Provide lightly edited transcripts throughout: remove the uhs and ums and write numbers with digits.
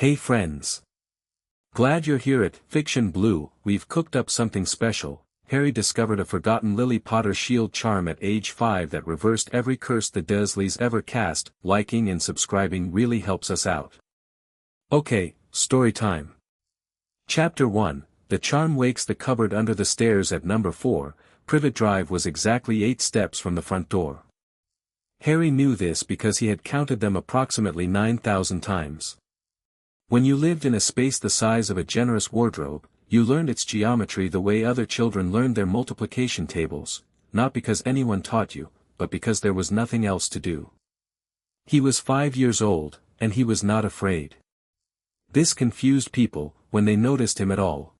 Hey friends! Glad you're here at Fiction Blue. We've cooked up something special. Harry discovered a forgotten Lily Potter shield charm at age 5 that reversed every curse the Dursleys ever cast. Liking and subscribing really helps us out. Okay, story time. Chapter 1, The charm wakes the cupboard under the stairs at number 4. Privet Drive was exactly 8 steps from the front door. Harry knew this because he had counted them approximately 9,000 times. When you lived in a space the size of a generous wardrobe, you learned its geometry the way other children learned their multiplication tables, not because anyone taught you, but because there was nothing else to do. He was 5 years old, and he was not afraid. This confused people, when they noticed him at all.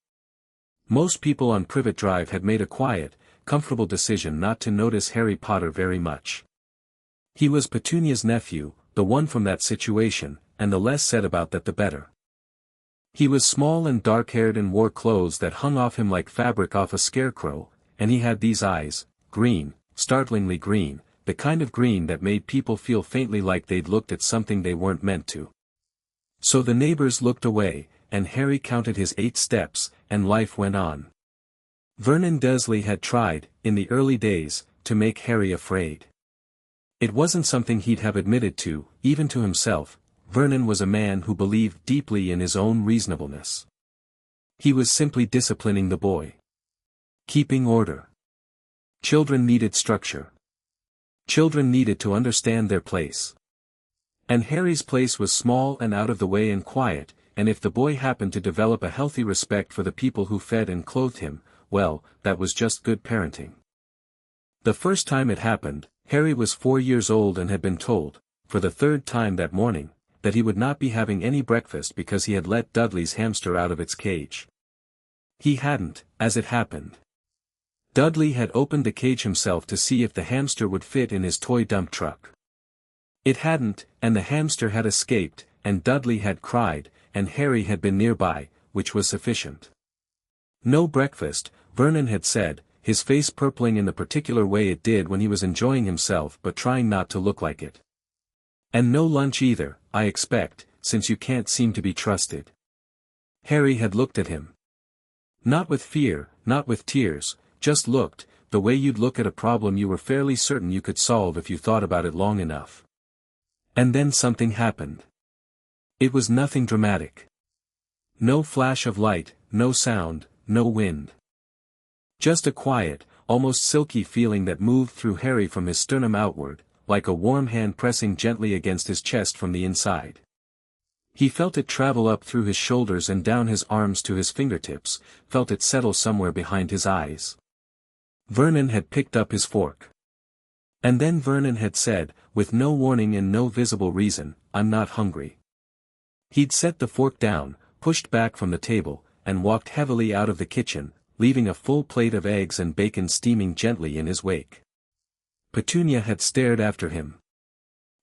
Most people on Privet Drive had made a quiet, comfortable decision not to notice Harry Potter very much. He was Petunia's nephew, the one from that situation, and the less said about that the better. He was small and dark-haired and wore clothes that hung off him like fabric off a scarecrow, and he had these eyes, green, startlingly green, the kind of green that made people feel faintly like they'd looked at something they weren't meant to. So the neighbors looked away, and Harry counted his 8 steps, and life went on. Vernon Dursley had tried, in the early days, to make Harry afraid. It wasn't something he'd have admitted to, even to himself. Vernon was a man who believed deeply in his own reasonableness. He was simply disciplining the boy. Keeping order. Children needed structure. Children needed to understand their place. And Harry's place was small and out of the way and quiet, and if the boy happened to develop a healthy respect for the people who fed and clothed him, well, that was just good parenting. The first time it happened, Harry was 4 years old and had been told, for the 3rd time that morning, that he would not be having any breakfast because he had let Dudley's hamster out of its cage. He hadn't, as it happened. Dudley had opened the cage himself to see if the hamster would fit in his toy dump truck. It hadn't, and the hamster had escaped, and Dudley had cried, and Harry had been nearby, which was sufficient. No breakfast, Vernon had said, his face purpling in the particular way it did when he was enjoying himself but trying not to look like it. And no lunch either, I expect, since you can't seem to be trusted. Harry had looked at him. Not with fear, not with tears, just looked, the way you'd look at a problem you were fairly certain you could solve if you thought about it long enough. And then something happened. It was nothing dramatic. No flash of light, no sound, no wind. Just a quiet, almost silky feeling that moved through Harry from his sternum outward, like a warm hand pressing gently against his chest from the inside. He felt it travel up through his shoulders and down his arms to his fingertips, felt it settle somewhere behind his eyes. Vernon had picked up his fork. And then Vernon had said, with no warning and no visible reason, "I'm not hungry." He'd set the fork down, pushed back from the table, and walked heavily out of the kitchen, leaving a full plate of eggs and bacon steaming gently in his wake. Petunia had stared after him.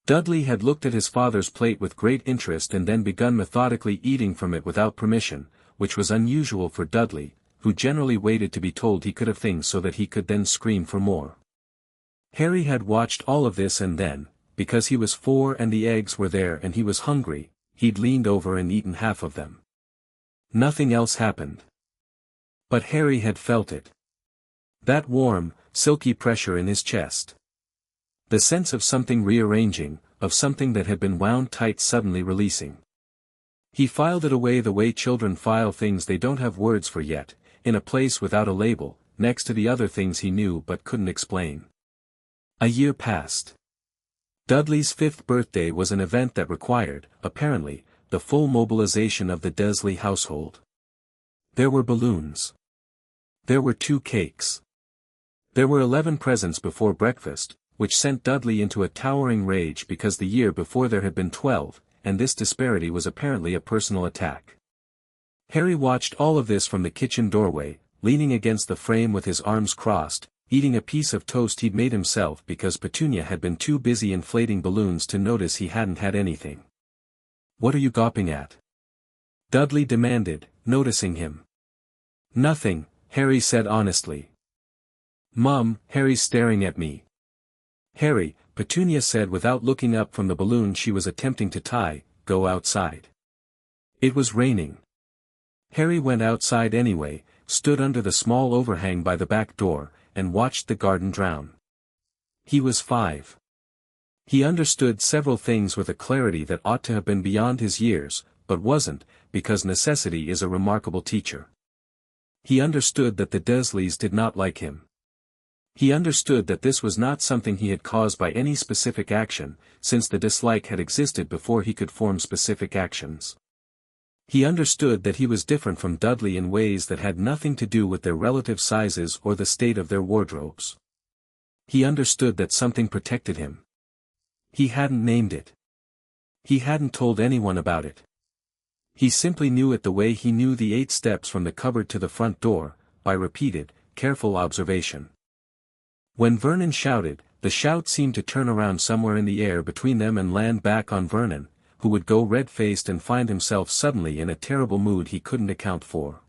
Dudley had looked at his father's plate with great interest and then begun methodically eating from it without permission, which was unusual for Dudley, who generally waited to be told he could have things so that he could then scream for more. Harry had watched all of this and then, because he was 4 and the eggs were there and he was hungry, he'd leaned over and eaten half of them. Nothing else happened. But Harry had felt it. That warm, silky pressure in his chest. The sense of something rearranging, of something that had been wound tight suddenly releasing. He filed it away the way children file things they don't have words for yet, in a place without a label, next to the other things he knew but couldn't explain. A year passed. Dudley's 5th birthday was an event that required, apparently, the full mobilization of the Dursley household. There were balloons. There were 2 cakes. There were 11 presents before breakfast, which sent Dudley into a towering rage because the year before there had been 12, and this disparity was apparently a personal attack. Harry watched all of this from the kitchen doorway, leaning against the frame with his arms crossed, eating a piece of toast he'd made himself because Petunia had been too busy inflating balloons to notice he hadn't had anything. "What are you gawping at?" Dudley demanded, noticing him. "Nothing," Harry said honestly. "Mum, Harry's staring at me." "Harry," Petunia said without looking up from the balloon she was attempting to tie, "go outside. It was raining. Harry went outside anyway, stood under the small overhang by the back door, and watched the garden drown. He was 5. He understood several things with a clarity that ought to have been beyond his years, but wasn't, because necessity is a remarkable teacher. He understood that the Dursleys did not like him. He understood that this was not something he had caused by any specific action, since the dislike had existed before he could form specific actions. He understood that he was different from Dudley in ways that had nothing to do with their relative sizes or the state of their wardrobes. He understood that something protected him. He hadn't named it. He hadn't told anyone about it. He simply knew it the way he knew the 8 steps from the cupboard to the front door, by repeated, careful observation. When Vernon shouted, the shout seemed to turn around somewhere in the air between them and land back on Vernon, who would go red-faced and find himself suddenly in a terrible mood he couldn't account for.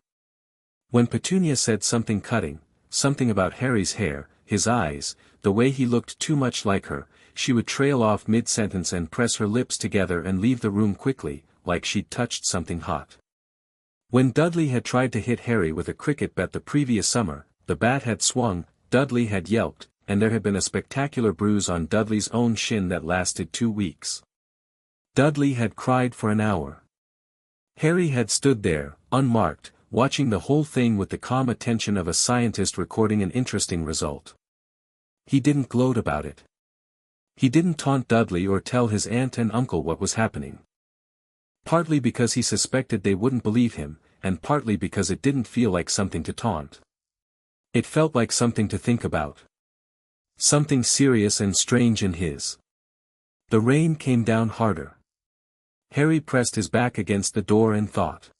When Petunia said something cutting, something about Harry's hair, his eyes, the way he looked too much like her, she would trail off mid-sentence and press her lips together and leave the room quickly, like she'd touched something hot. When Dudley had tried to hit Harry with a cricket bat the previous summer, the bat had swung, Dudley had yelped, and there had been a spectacular bruise on Dudley's own shin that lasted 2 weeks. Dudley had cried for an hour. Harry had stood there, unmarked, watching the whole thing with the calm attention of a scientist recording an interesting result. He didn't gloat about it. He didn't taunt Dudley or tell his aunt and uncle what was happening. Partly because he suspected they wouldn't believe him, and partly because it didn't feel like something to taunt. It felt like something to think about. Something serious and strange in his. The rain came down harder. Harry pressed his back against the door and thought.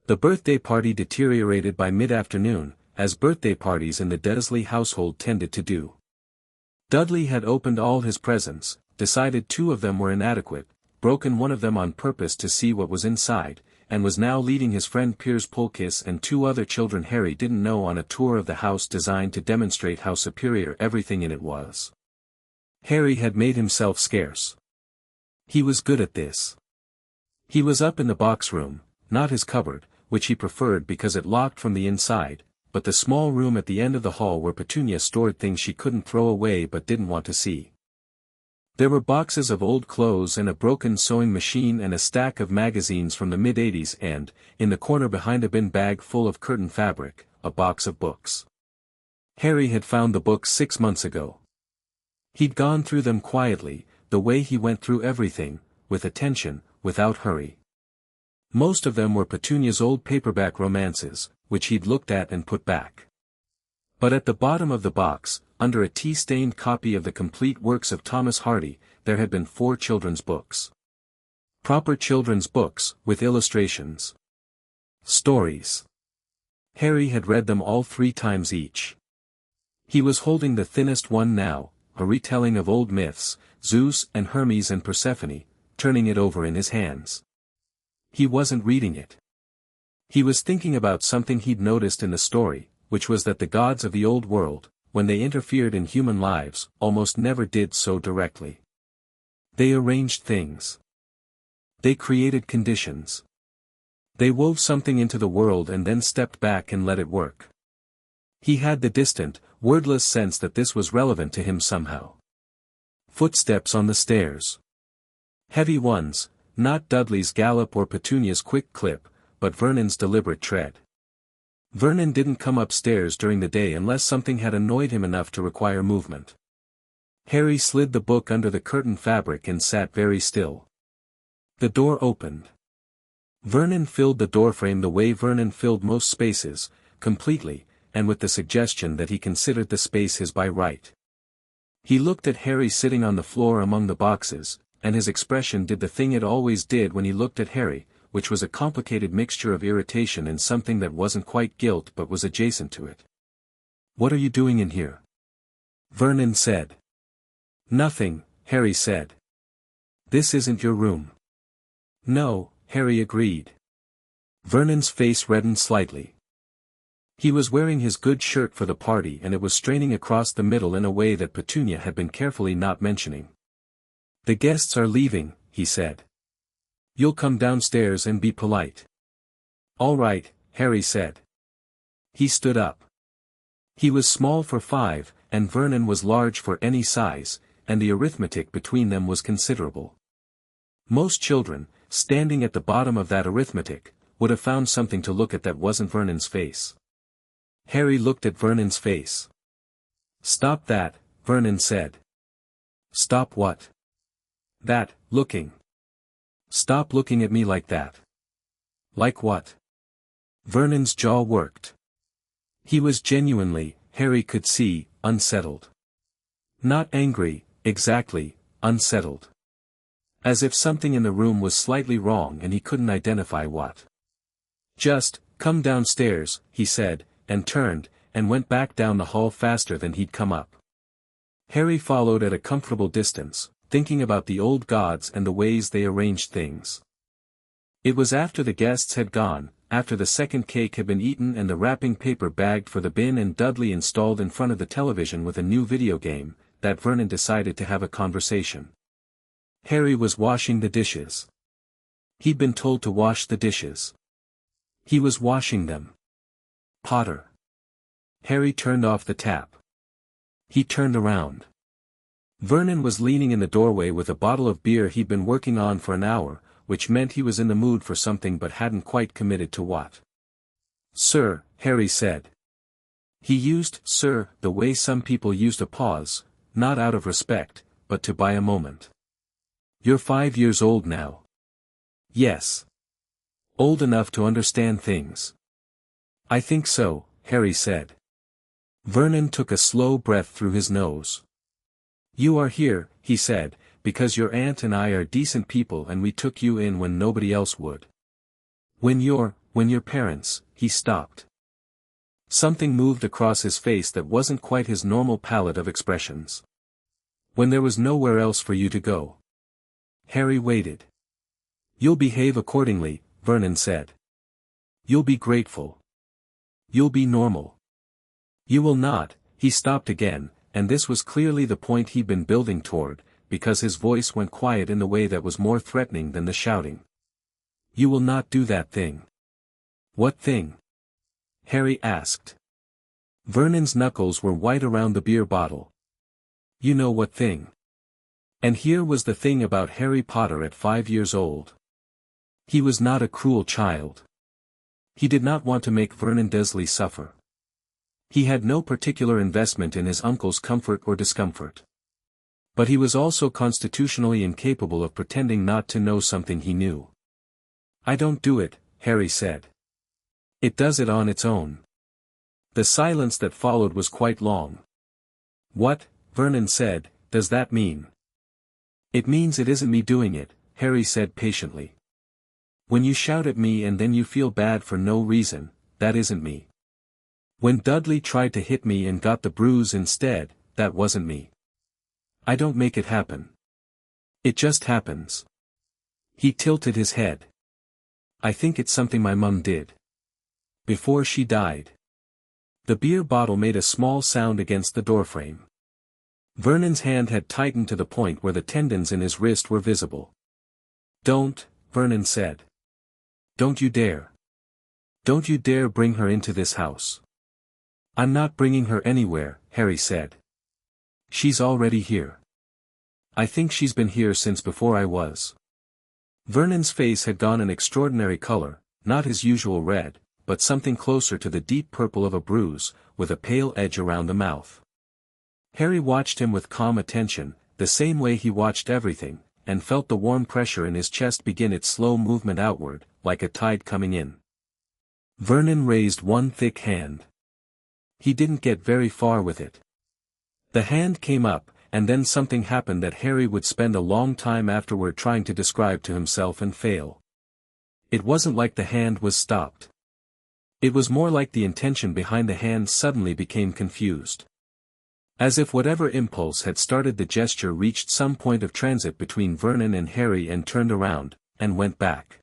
The birthday party deteriorated by mid-afternoon, as birthday parties in the Dursley household tended to do. Dudley had opened all his presents, decided 2 of them were inadequate, broken one of them on purpose to see what was inside, and was now leading his friend Piers Polkiss and 2 other children Harry didn't know on a tour of the house designed to demonstrate how superior everything in it was. Harry had made himself scarce. He was good at this. He was up in the box room, not his cupboard, which he preferred because it locked from the inside, but the small room at the end of the hall where Petunia stored things she couldn't throw away but didn't want to see. There were boxes of old clothes and a broken sewing machine and a stack of magazines from the mid-80s and, in the corner behind a bin bag full of curtain fabric, a box of books. Harry had found the books 6 months ago. He'd gone through them quietly, the way he went through everything, with attention, without hurry. Most of them were Petunia's old paperback romances, which he'd looked at and put back. But at the bottom of the box, under a tea-stained copy of the complete works of Thomas Hardy, there had been 4 children's books. Proper children's books, with illustrations. Stories. Harry had read them all 3 times each. He was holding the thinnest one now, a retelling of old myths, Zeus and Hermes and Persephone, turning it over in his hands. He wasn't reading it. He was thinking about something he'd noticed in the story, which was that the gods of the old world, when they interfered in human lives, almost never did so directly. They arranged things. They created conditions. They wove something into the world and then stepped back and let it work. He had the distant, wordless sense that this was relevant to him somehow. Footsteps on the stairs. Heavy ones, not Dudley's gallop or Petunia's quick clip, but Vernon's deliberate tread. Vernon didn't come upstairs during the day unless something had annoyed him enough to require movement. Harry slid the book under the curtain fabric and sat very still. The door opened. Vernon filled the doorframe the way Vernon filled most spaces, completely, and with the suggestion that he considered the space his by right. He looked at Harry sitting on the floor among the boxes, and his expression did the thing it always did when he looked at Harry, which was a complicated mixture of irritation and something that wasn't quite guilt but was adjacent to it. "What are you doing in here?" Vernon said. "Nothing," Harry said. "This isn't your room." "No," Harry agreed. Vernon's face reddened slightly. He was wearing his good shirt for the party and it was straining across the middle in a way that Petunia had been carefully not mentioning. "The guests are leaving," he said. You'll come downstairs and be polite. All right, Harry said. He stood up. He was small for 5, and Vernon was large for any size, and the arithmetic between them was considerable. Most children, standing at the bottom of that arithmetic, would have found something to look at that wasn't Vernon's face. Harry looked at Vernon's face. Stop that, Vernon said. Stop what? That, looking. Stop looking at me like that. Like what? Vernon's jaw worked. He was genuinely, Harry could see, unsettled. Not angry, exactly, unsettled. As if something in the room was slightly wrong and he couldn't identify what. Just, come downstairs, he said, and turned, and went back down the hall faster than he'd come up. Harry followed at a comfortable distance, thinking about the old gods and the ways they arranged things. It was after the guests had gone, after the second cake had been eaten and the wrapping paper bagged for the bin and Dudley installed in front of the television with a new video game, that Vernon decided to have a conversation. Harry was washing the dishes. He'd been told to wash the dishes. He was washing them. Potter. Harry turned off the tap. He turned around. Vernon was leaning in the doorway with a bottle of beer he'd been working on for an hour, which meant he was in the mood for something but hadn't quite committed to what. Sir, Harry said. He used sir the way some people used a pause, not out of respect, but to buy a moment. You're 5 years old now. Yes. Old enough to understand things. I think so, Harry said. Vernon took a slow breath through his nose. You are here, he said, because your aunt and I are decent people and we took you in when nobody else would. When your parents, he stopped. Something moved across his face that wasn't quite his normal palette of expressions. When there was nowhere else for you to go. Harry waited. You'll behave accordingly, Vernon said. You'll be grateful. You'll be normal. You will not, he stopped again, and this was clearly the point he'd been building toward, because his voice went quiet in the way that was more threatening than the shouting. You will not do that thing. What thing? Harry asked. Vernon's knuckles were white around the beer bottle. You know what thing. And here was the thing about Harry Potter at 5 years old. He was not a cruel child. He did not want to make Vernon Dursley suffer. He had no particular investment in his uncle's comfort or discomfort. But he was also constitutionally incapable of pretending not to know something he knew. I don't do it, Harry said. It does it on its own. The silence that followed was quite long. What, Vernon said, does that mean? It means it isn't me doing it, Harry said patiently. When you shout at me and then you feel bad for no reason, that isn't me. When Dudley tried to hit me and got the bruise instead, that wasn't me. I don't make it happen. It just happens. He tilted his head. I think it's something my mum did. Before she died. The beer bottle made a small sound against the doorframe. Vernon's hand had tightened to the point where the tendons in his wrist were visible. Don't, Vernon said. Don't you dare. Don't you dare bring her into this house. I'm not bringing her anywhere, Harry said. She's already here. I think she's been here since before I was. Vernon's face had gone an extraordinary color, not his usual red, but something closer to the deep purple of a bruise, with a pale edge around the mouth. Harry watched him with calm attention, the same way he watched everything, and felt the warm pressure in his chest begin its slow movement outward, like a tide coming in. Vernon raised one thick hand. He didn't get very far with it. The hand came up, and then something happened that Harry would spend a long time afterward trying to describe to himself and fail. It wasn't like the hand was stopped. It was more like the intention behind the hand suddenly became confused. As if whatever impulse had started the gesture reached some point of transit between Vernon and Harry and turned around, and went back.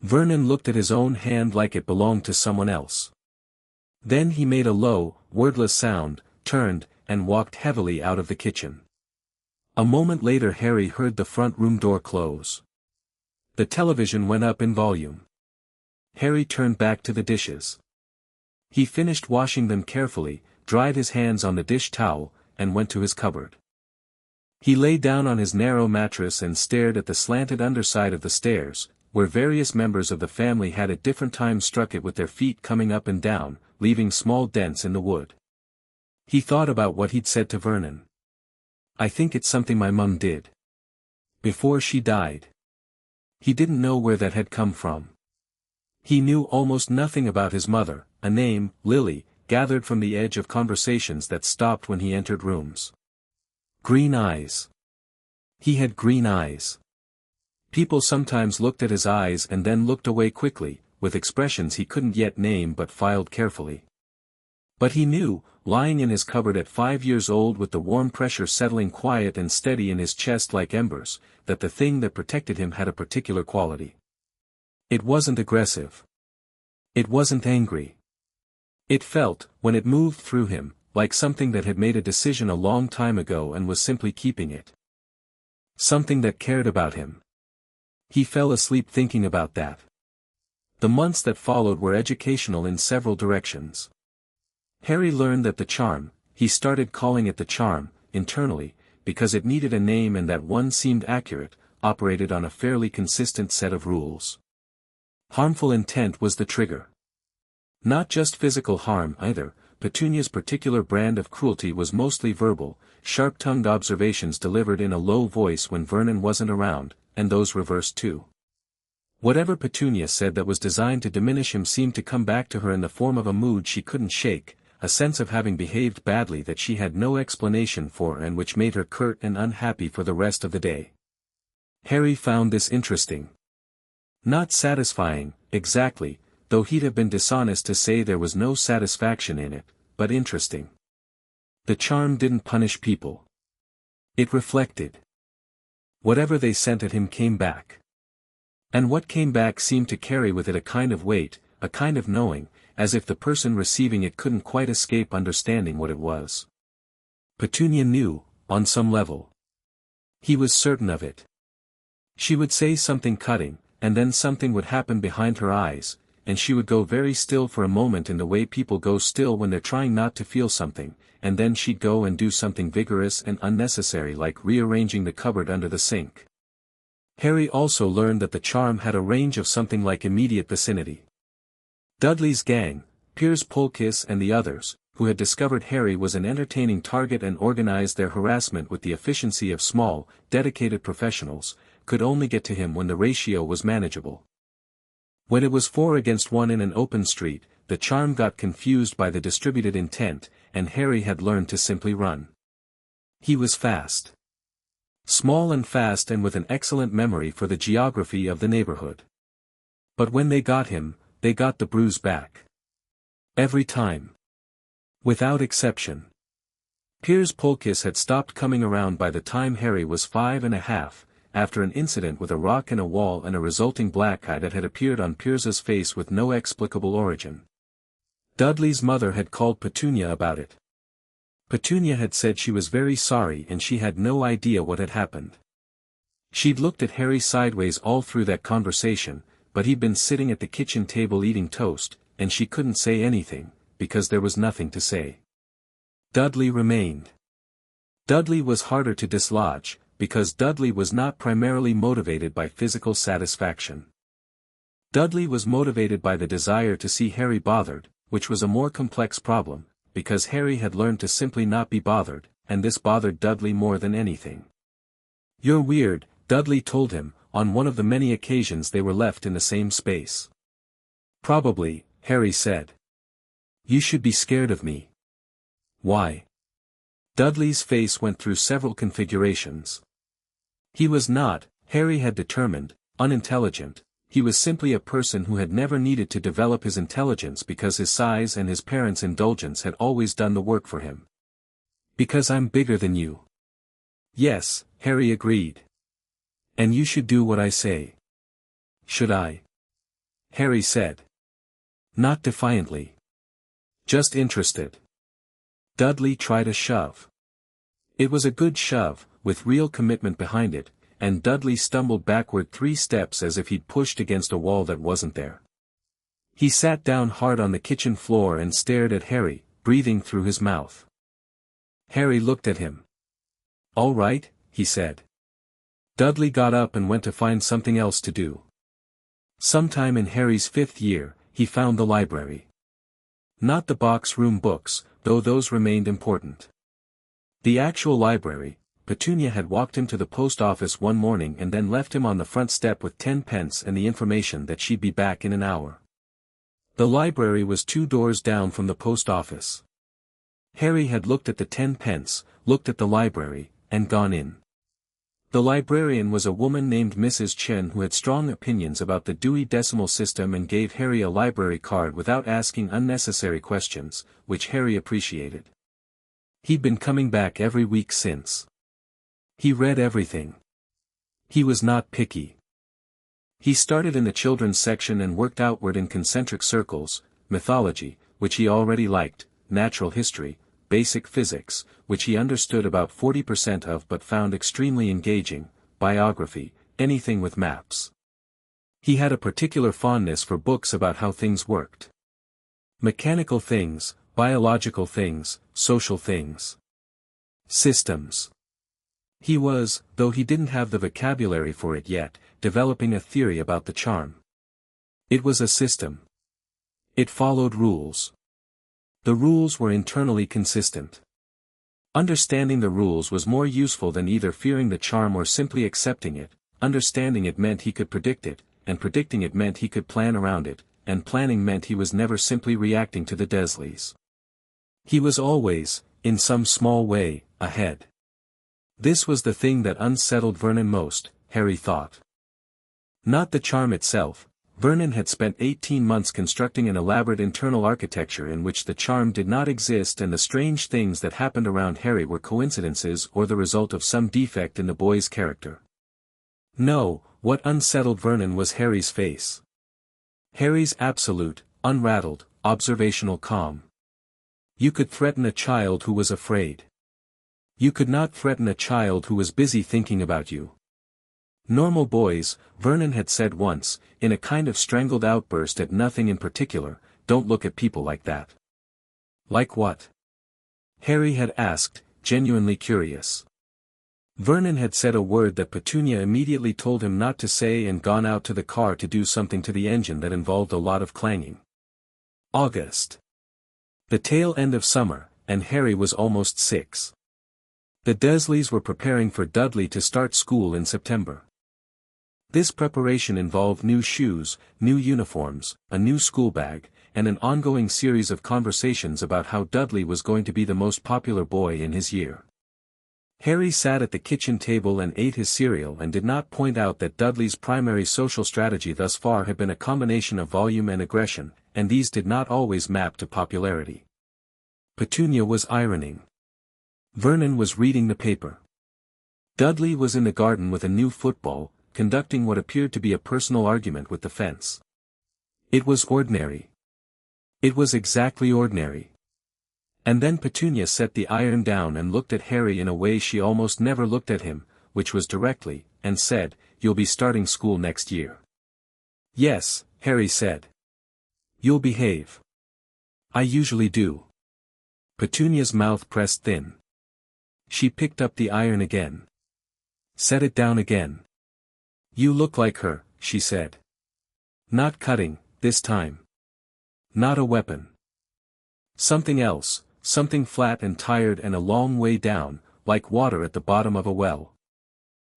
Vernon looked at his own hand like it belonged to someone else. Then he made a low, wordless sound, turned, and walked heavily out of the kitchen. A moment later Harry heard the front room door close. The television went up in volume. Harry turned back to the dishes. He finished washing them carefully, dried his hands on the dish towel, and went to his cupboard. He lay down on his narrow mattress and stared at the slanted underside of the stairs, where various members of the family had at different times struck it with their feet coming up and down, leaving small dents in the wood. He thought about what he'd said to Vernon. "I think it's something my mum did. Before she died." He didn't know where that had come from. He knew almost nothing about his mother, a name, Lily, gathered from the edge of conversations that stopped when he entered rooms. Green eyes. He had green eyes. People sometimes looked at his eyes and then looked away quickly, with expressions he couldn't yet name but filed carefully. But he knew, lying in his cupboard at 5 years old with the warm pressure settling quiet and steady in his chest like embers, that the thing that protected him had a particular quality. It wasn't aggressive. It wasn't angry. It felt, when it moved through him, like something that had made a decision a long time ago and was simply keeping it. Something that cared about him. He fell asleep thinking about that. The months that followed were educational in several directions. Harry learned that the charm, he started calling it the charm, internally, because it needed a name and that one seemed accurate, operated on a fairly consistent set of rules. Harmful intent was the trigger. Not just physical harm either. Petunia's particular brand of cruelty was mostly verbal, sharp-tongued observations delivered in a low voice when Vernon wasn't around, and those reversed too. Whatever Petunia said that was designed to diminish him seemed to come back to her in the form of a mood she couldn't shake, a sense of having behaved badly that she had no explanation for and which made her curt and unhappy for the rest of the day. Harry found this interesting. Not satisfying, exactly, though he'd have been dishonest to say there was no satisfaction in it, but interesting. The charm didn't punish people. It reflected. Whatever they sent at him came back. And what came back seemed to carry with it a kind of weight, a kind of knowing, as if the person receiving it couldn't quite escape understanding what it was. Petunia knew, on some level. He was certain of it. She would say something cutting, and then something would happen behind her eyes, and she would go very still for a moment in the way people go still when they're trying not to feel something, and then she'd go and do something vigorous and unnecessary like rearranging the cupboard under the sink. Harry also learned that the charm had a range of something like immediate vicinity. Dudley's gang, Piers Polkiss and the others, who had discovered Harry was an entertaining target and organized their harassment with the efficiency of small, dedicated professionals, could only get to him when the ratio was manageable. When it was 4 against 1 in an open street, the charm got confused by the distributed intent, and Harry had learned to simply run. He was fast. Small and fast and with an excellent memory for the geography of the neighborhood. But when they got him, they got the bruise back. Every time. Without exception. Piers Polkiss had stopped coming around by the time Harry was 5.5, after an incident with a rock in a wall and a resulting black eye that had appeared on Piers's face with no explicable origin. Dudley's mother had called Petunia about it. Petunia had said she was very sorry and she had no idea what had happened. She'd looked at Harry sideways all through that conversation, but he'd been sitting at the kitchen table eating toast, and she couldn't say anything, because there was nothing to say. Dudley remained. Dudley was harder to dislodge, because Dudley was not primarily motivated by physical satisfaction. Dudley was motivated by the desire to see Harry bothered, which was a more complex problem, because Harry had learned to simply not be bothered, and this bothered Dudley more than anything. "You're weird," Dudley told him, on one of the many occasions they were left in the same space. "Probably," Harry said. "You should be scared of me." "Why?" Dudley's face went through several configurations. He was not, Harry had determined, unintelligent. He was simply a person who had never needed to develop his intelligence because his size and his parents' indulgence had always done the work for him. "Because I'm bigger than you." "Yes," Harry agreed. "And you should do what I say." "Should I?" Harry said. Not defiantly. Just interested. Dudley tried a shove. It was a good shove, with real commitment behind it, and Dudley stumbled backward 3 steps as if he'd pushed against a wall that wasn't there. He sat down hard on the kitchen floor and stared at Harry, breathing through his mouth. Harry looked at him. "All right," he said. Dudley got up and went to find something else to do. Sometime in Harry's 5th year, he found the library. Not the box room books, though those remained important. The actual library. Petunia had walked him to the post office one morning and then left him on the front step with 10 pence and the information that she'd be back in an hour. The library was 2 doors down from the post office. Harry had looked at the 10 pence, looked at the library, and gone in. The librarian was a woman named Mrs. Chen who had strong opinions about the Dewey Decimal System and gave Harry a library card without asking unnecessary questions, which Harry appreciated. He'd been coming back every week since. He read everything. He was not picky. He started in the children's section and worked outward in concentric circles: mythology, which he already liked, natural history, basic physics, which he understood about 40% of but found extremely engaging, biography, anything with maps. He had a particular fondness for books about how things worked. Mechanical things, biological things, social things. Systems. He was, though he didn't have the vocabulary for it yet, developing a theory about the charm. It was a system. It followed rules. The rules were internally consistent. Understanding the rules was more useful than either fearing the charm or simply accepting it. Understanding it meant he could predict it, and predicting it meant he could plan around it, and planning meant he was never simply reacting to the Dursleys. He was always, in some small way, ahead. This was the thing that unsettled Vernon most, Harry thought. Not the charm itself. Vernon had spent 18 months constructing an elaborate internal architecture in which the charm did not exist, and the strange things that happened around Harry were coincidences or the result of some defect in the boy's character. No, what unsettled Vernon was Harry's face. Harry's absolute, unrattled, observational calm. You could threaten a child who was afraid. You could not threaten a child who was busy thinking about you. Normal boys, Vernon had said once, in a kind of strangled outburst at nothing in particular, don't look at people like that. Like what? Harry had asked, genuinely curious. Vernon had said a word that Petunia immediately told him not to say and gone out to the car to do something to the engine that involved a lot of clanging. August. The tail end of summer, and Harry was almost 6. The Dursleys were preparing for Dudley to start school in September. This preparation involved new shoes, new uniforms, a new school bag, and an ongoing series of conversations about how Dudley was going to be the most popular boy in his year. Harry sat at the kitchen table and ate his cereal and did not point out that Dudley's primary social strategy thus far had been a combination of volume and aggression, and these did not always map to popularity. Petunia was ironing. Vernon was reading the paper. Dudley was in the garden with a new football, conducting what appeared to be a personal argument with the fence. It was ordinary. It was exactly ordinary. And then Petunia set the iron down and looked at Harry in a way she almost never looked at him, which was directly, and said, "You'll be starting school next year." "Yes," Harry said. "You'll behave." "I usually do." Petunia's mouth pressed thin. She picked up the iron again. "Set it down again." "You look like her," she said. "Not cutting, this time. Not a weapon. Something else, something flat and tired and a long way down, like water at the bottom of a well."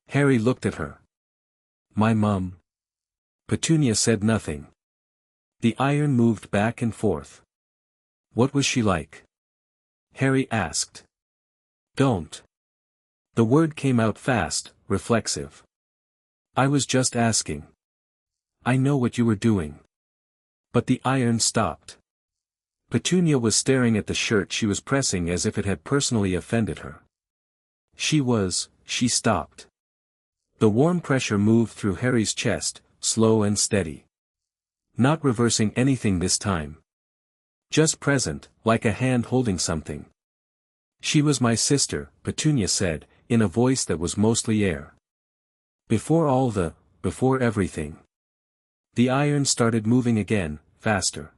Harry looked at her. "My mum." Petunia said nothing. The iron moved back and forth. "What was she like?" Harry asked. "Don't." The word came out fast, reflexive. "I was just asking. I know what you were doing." But the iron stopped. Petunia was staring at the shirt she was pressing as if it had personally offended her. She stopped. The warm pressure moved through Harry's chest, slow and steady. Not reversing anything this time. Just present, like a hand holding something. "She was my sister," Petunia said, in a voice that was mostly air. Before everything. The iron started moving again, faster.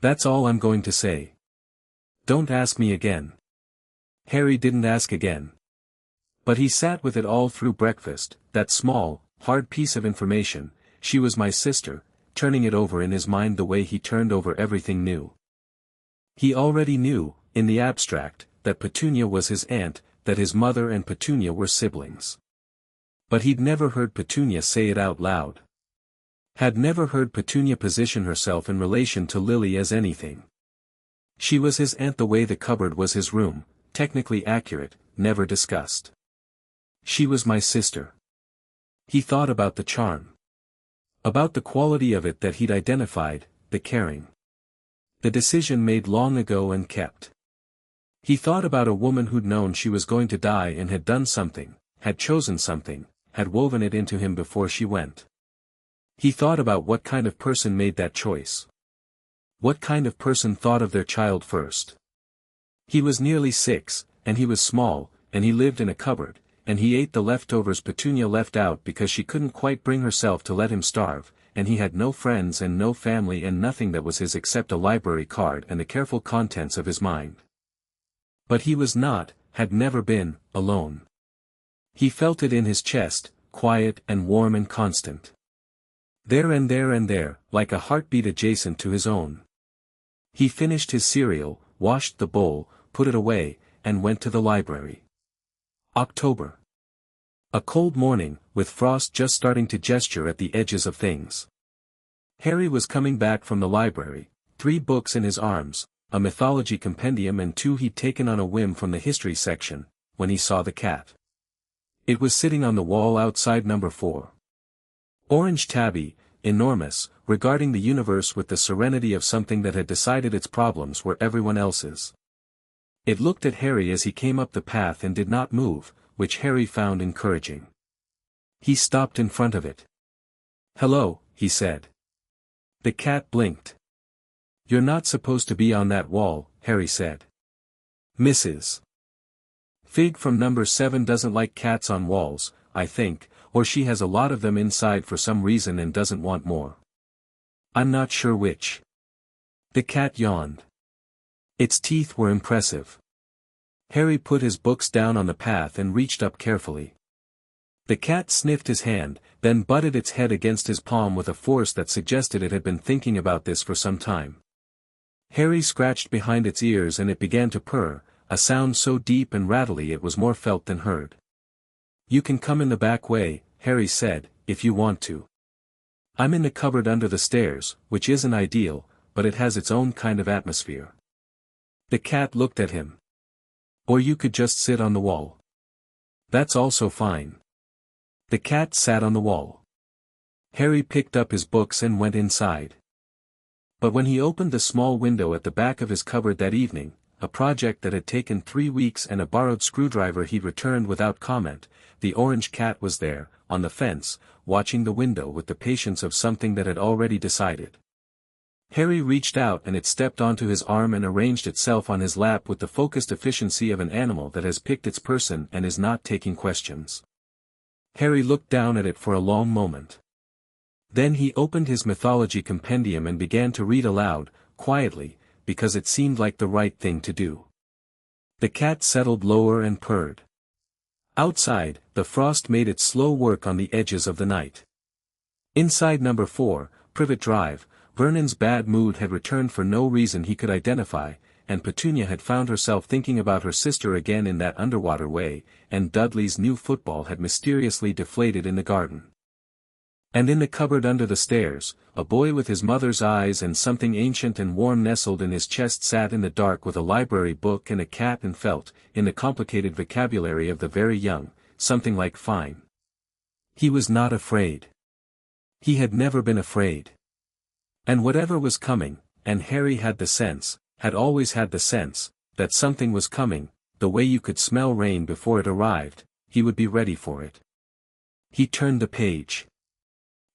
That's all I'm going to say. Don't ask me again. Harry didn't ask again. But he sat with it all through breakfast, that small, hard piece of information, she was my sister, turning it over in his mind the way he turned over everything new. He already knew, in the abstract, that Petunia was his aunt, that his mother and Petunia were siblings. But he'd never heard Petunia say it out loud. Had never heard Petunia position herself in relation to Lily as anything. She was his aunt the way the cupboard was his room, technically accurate, never discussed. She was my sister. He thought about the charm. About the quality of it that he'd identified, the caring. The decision made long ago and kept. He thought about a woman who'd known she was going to die and had done something, had chosen something, had woven it into him before she went. He thought about what kind of person made that choice. What kind of person thought of their child first. He was nearly 6, and he was small, and he lived in a cupboard, and he ate the leftovers Petunia left out because she couldn't quite bring herself to let him starve, and he had no friends and no family and nothing that was his except a library card and the careful contents of his mind. But he was not, had never been, alone. He felt it in his chest, quiet and warm and constant. There and there and there, like a heartbeat adjacent to his own. He finished his cereal, washed the bowl, put it away, and went to the library. October. A cold morning, with frost just starting to gesture at the edges of things. Harry was coming back from the library, 3 books in his arms, a mythology compendium and 2 he'd taken on a whim from the history section, when he saw the cat. It was sitting on the wall outside number 4. Orange tabby, enormous, regarding the universe with the serenity of something that had decided its problems were everyone else's. It looked at Harry as he came up the path and did not move, which Harry found encouraging. He stopped in front of it. "Hello," he said. The cat blinked. "You're not supposed to be on that wall," Harry said. "Mrs. Fig from number 7 doesn't like cats on walls, I think, or she has a lot of them inside for some reason and doesn't want more. I'm not sure which." The cat yawned. Its teeth were impressive. Harry put his books down on the path and reached up carefully. The cat sniffed his hand, then butted its head against his palm with a force that suggested it had been thinking about this for some time. Harry scratched behind its ears and it began to purr, a sound so deep and rattly it was more felt than heard. "You can come in the back way," Harry said, "if you want to. I'm in the cupboard under the stairs, which isn't ideal, but it has its own kind of atmosphere." The cat looked at him. "Or you could just sit on the wall. That's also fine." The cat sat on the wall. Harry picked up his books and went inside. But when he opened the small window at the back of his cupboard that evening, a project that had taken 3 weeks and a borrowed screwdriver he'd returned without comment, the orange cat was there, on the fence, watching the window with the patience of something that had already decided. Harry reached out and it stepped onto his arm and arranged itself on his lap with the focused efficiency of an animal that has picked its person and is not taking questions. Harry looked down at it for a long moment. Then he opened his mythology compendium and began to read aloud, quietly, because it seemed like the right thing to do. The cat settled lower and purred. Outside, the frost made its slow work on the edges of the night. Inside number 4, Privet Drive, Vernon's bad mood had returned for no reason he could identify, and Petunia had found herself thinking about her sister again in that underwater way, and Dudley's new football had mysteriously deflated in the garden. And in the cupboard under the stairs, a boy with his mother's eyes and something ancient and warm nestled in his chest sat in the dark with a library book and a cat and felt, in the complicated vocabulary of the very young, something like fine. He was not afraid. He had never been afraid. And whatever was coming, and Harry had the sense, had always had the sense, that something was coming, the way you could smell rain before it arrived, he would be ready for it. He turned the page.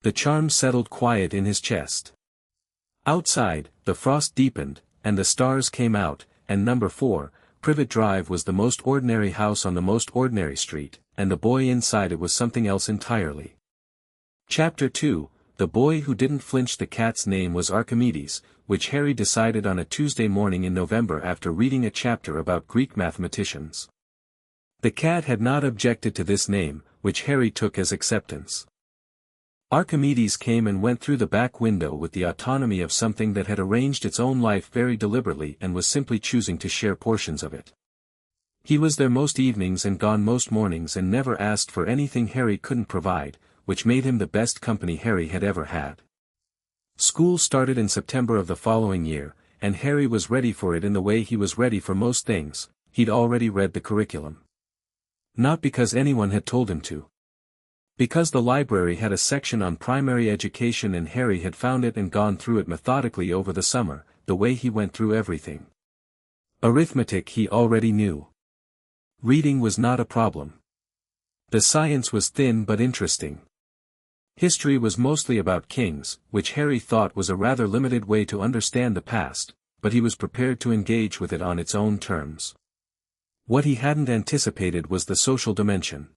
The charm settled quiet in his chest. Outside, the frost deepened, and the stars came out, and number 4, Privet Drive was the most ordinary house on the most ordinary street, and the boy inside it was something else entirely. Chapter 2, The Boy Who Didn't Flinch. The cat's name was Archimedes, which Harry decided on a Tuesday morning in November after reading a chapter about Greek mathematicians. The cat had not objected to this name, which Harry took as acceptance. Archimedes came and went through the back window with the autonomy of something that had arranged its own life very deliberately and was simply choosing to share portions of it. He was there most evenings and gone most mornings and never asked for anything Harry couldn't provide, which made him the best company Harry had ever had. School started in September of the following year, and Harry was ready for it in the way he was ready for most things. He'd already read the curriculum. Not because anyone had told him to. Because the library had a section on primary education and Harry had found it and gone through it methodically over the summer, the way he went through everything. Arithmetic he already knew. Reading was not a problem. The science was thin but interesting. History was mostly about kings, which Harry thought was a rather limited way to understand the past, but he was prepared to engage with it on its own terms. What he hadn't anticipated was the social dimension.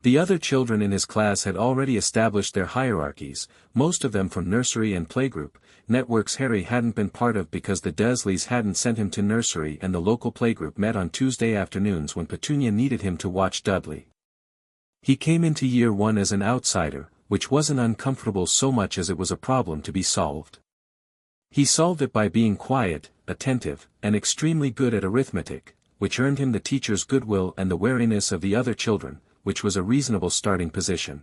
The other children in his class had already established their hierarchies, most of them from nursery and playgroup, networks Harry hadn't been part of because the Dursleys hadn't sent him to nursery and the local playgroup met on Tuesday afternoons when Petunia needed him to watch Dudley. He came into year one as an outsider, which wasn't uncomfortable so much as it was a problem to be solved. He solved it by being quiet, attentive, and extremely good at arithmetic, which earned him the teacher's goodwill and the wariness of the other children, which was a reasonable starting position.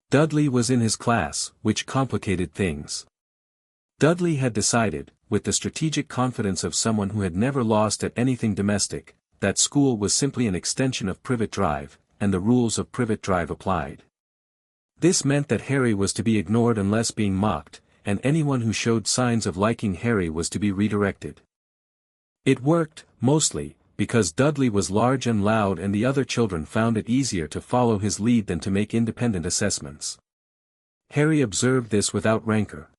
Dudley was in his class, which complicated things. Dudley had decided, with the strategic confidence of someone who had never lost at anything domestic, that school was simply an extension of Privet Drive, and the rules of Privet Drive applied. This meant that Harry was to be ignored unless being mocked, and anyone who showed signs of liking Harry was to be redirected. It worked, mostly, because Dudley was large and loud and the other children found it easier to follow his lead than to make independent assessments. Harry observed this without rancor.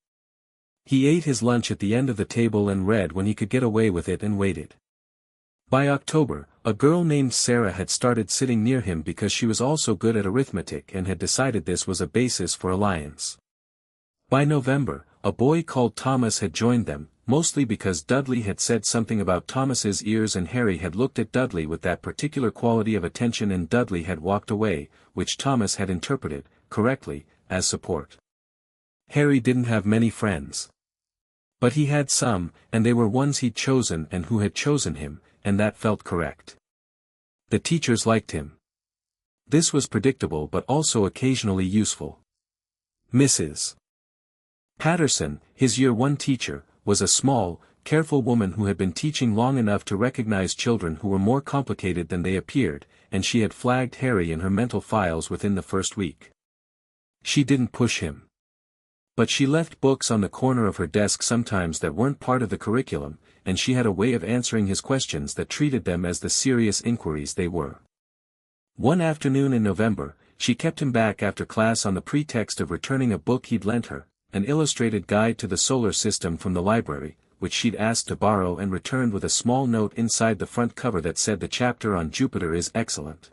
He ate his lunch at the end of the table and read when he could get away with it and waited. By October, a girl named Sarah had started sitting near him because she was also good at arithmetic and had decided this was a basis for alliance. By November, a boy called Thomas had joined them, mostly because Dudley had said something about Thomas's ears and Harry had looked at Dudley with that particular quality of attention and Dudley had walked away, which Thomas had interpreted, correctly, as support. Harry didn't have many friends. But he had some, and they were ones he'd chosen and who had chosen him, and that felt correct. The teachers liked him. This was predictable but also occasionally useful. Mrs. Patterson, his year one teacher, was a small, careful woman who had been teaching long enough to recognize children who were more complicated than they appeared, and she had flagged Harry in her mental files within the first week. She didn't push him. But she left books on the corner of her desk sometimes that weren't part of the curriculum, and she had a way of answering his questions that treated them as the serious inquiries they were. One afternoon in November, she kept him back after class on the pretext of returning a book he'd lent her, an illustrated guide to the solar system from the library, which she'd asked to borrow and returned with a small note inside the front cover that said the chapter on Jupiter is excellent.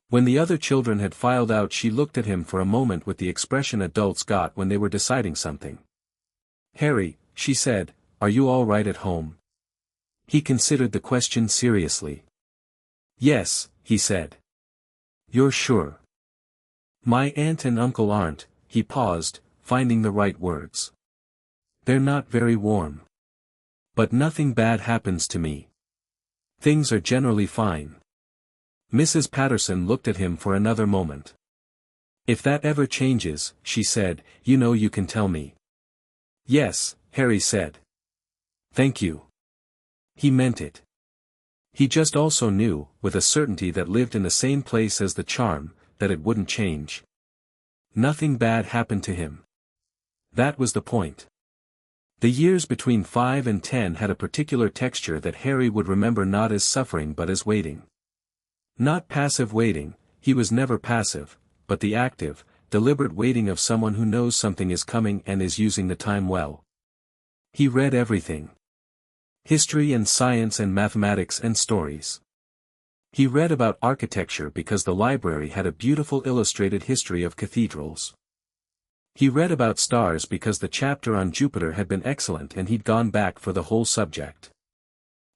When the other children had filed out, she looked at him for a moment with the expression adults got when they were deciding something. "Harry," she said, "are you all right at home?" He considered the question seriously. "Yes," he said. "You're sure?" "My aunt and uncle aren't," he paused, finding the right words. "They're not very warm. But nothing bad happens to me. Things are generally fine." Mrs. Patterson looked at him for another moment. "If that ever changes," she said, "you know you can tell me." "Yes," Harry said. "Thank you." He meant it. He just also knew, with a certainty that lived in the same place as the charm, that it wouldn't change. Nothing bad happened to him. That was the point. The years between 5 and 10 had a particular texture that Harry would remember not as suffering but as waiting. Not passive waiting, he was never passive, but the active, deliberate waiting of someone who knows something is coming and is using the time well. He read everything. History and science and mathematics and stories. He read about architecture because the library had a beautiful illustrated history of cathedrals. He read about stars because the chapter on Jupiter had been excellent and he'd gone back for the whole subject.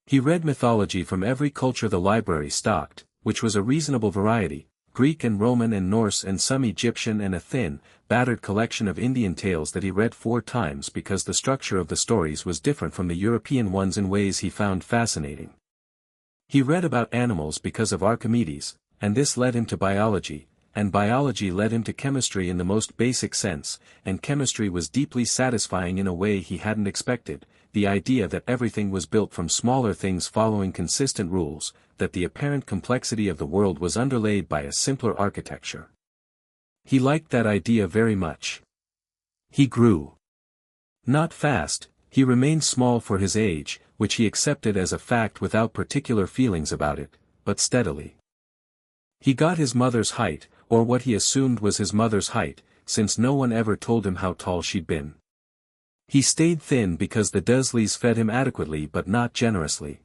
He read mythology from every culture the library stocked, which was a reasonable variety, Greek and Roman and Norse and some Egyptian and a thin, battered collection of Indian tales that he read 4 times because the structure of the stories was different from the European ones in ways he found fascinating. He read about animals because of Archimedes, and this led him to biology, and biology led him to chemistry in the most basic sense, and chemistry was deeply satisfying in a way he hadn't expected, the idea that everything was built from smaller things following consistent rules, that the apparent complexity of the world was underlaid by a simpler architecture. He liked that idea very much. He grew. Not fast, he remained small for his age, which he accepted as a fact without particular feelings about it, but steadily. He got his mother's height, or what he assumed was his mother's height, since no one ever told him how tall she'd been. He stayed thin because the Dursleys fed him adequately but not generously.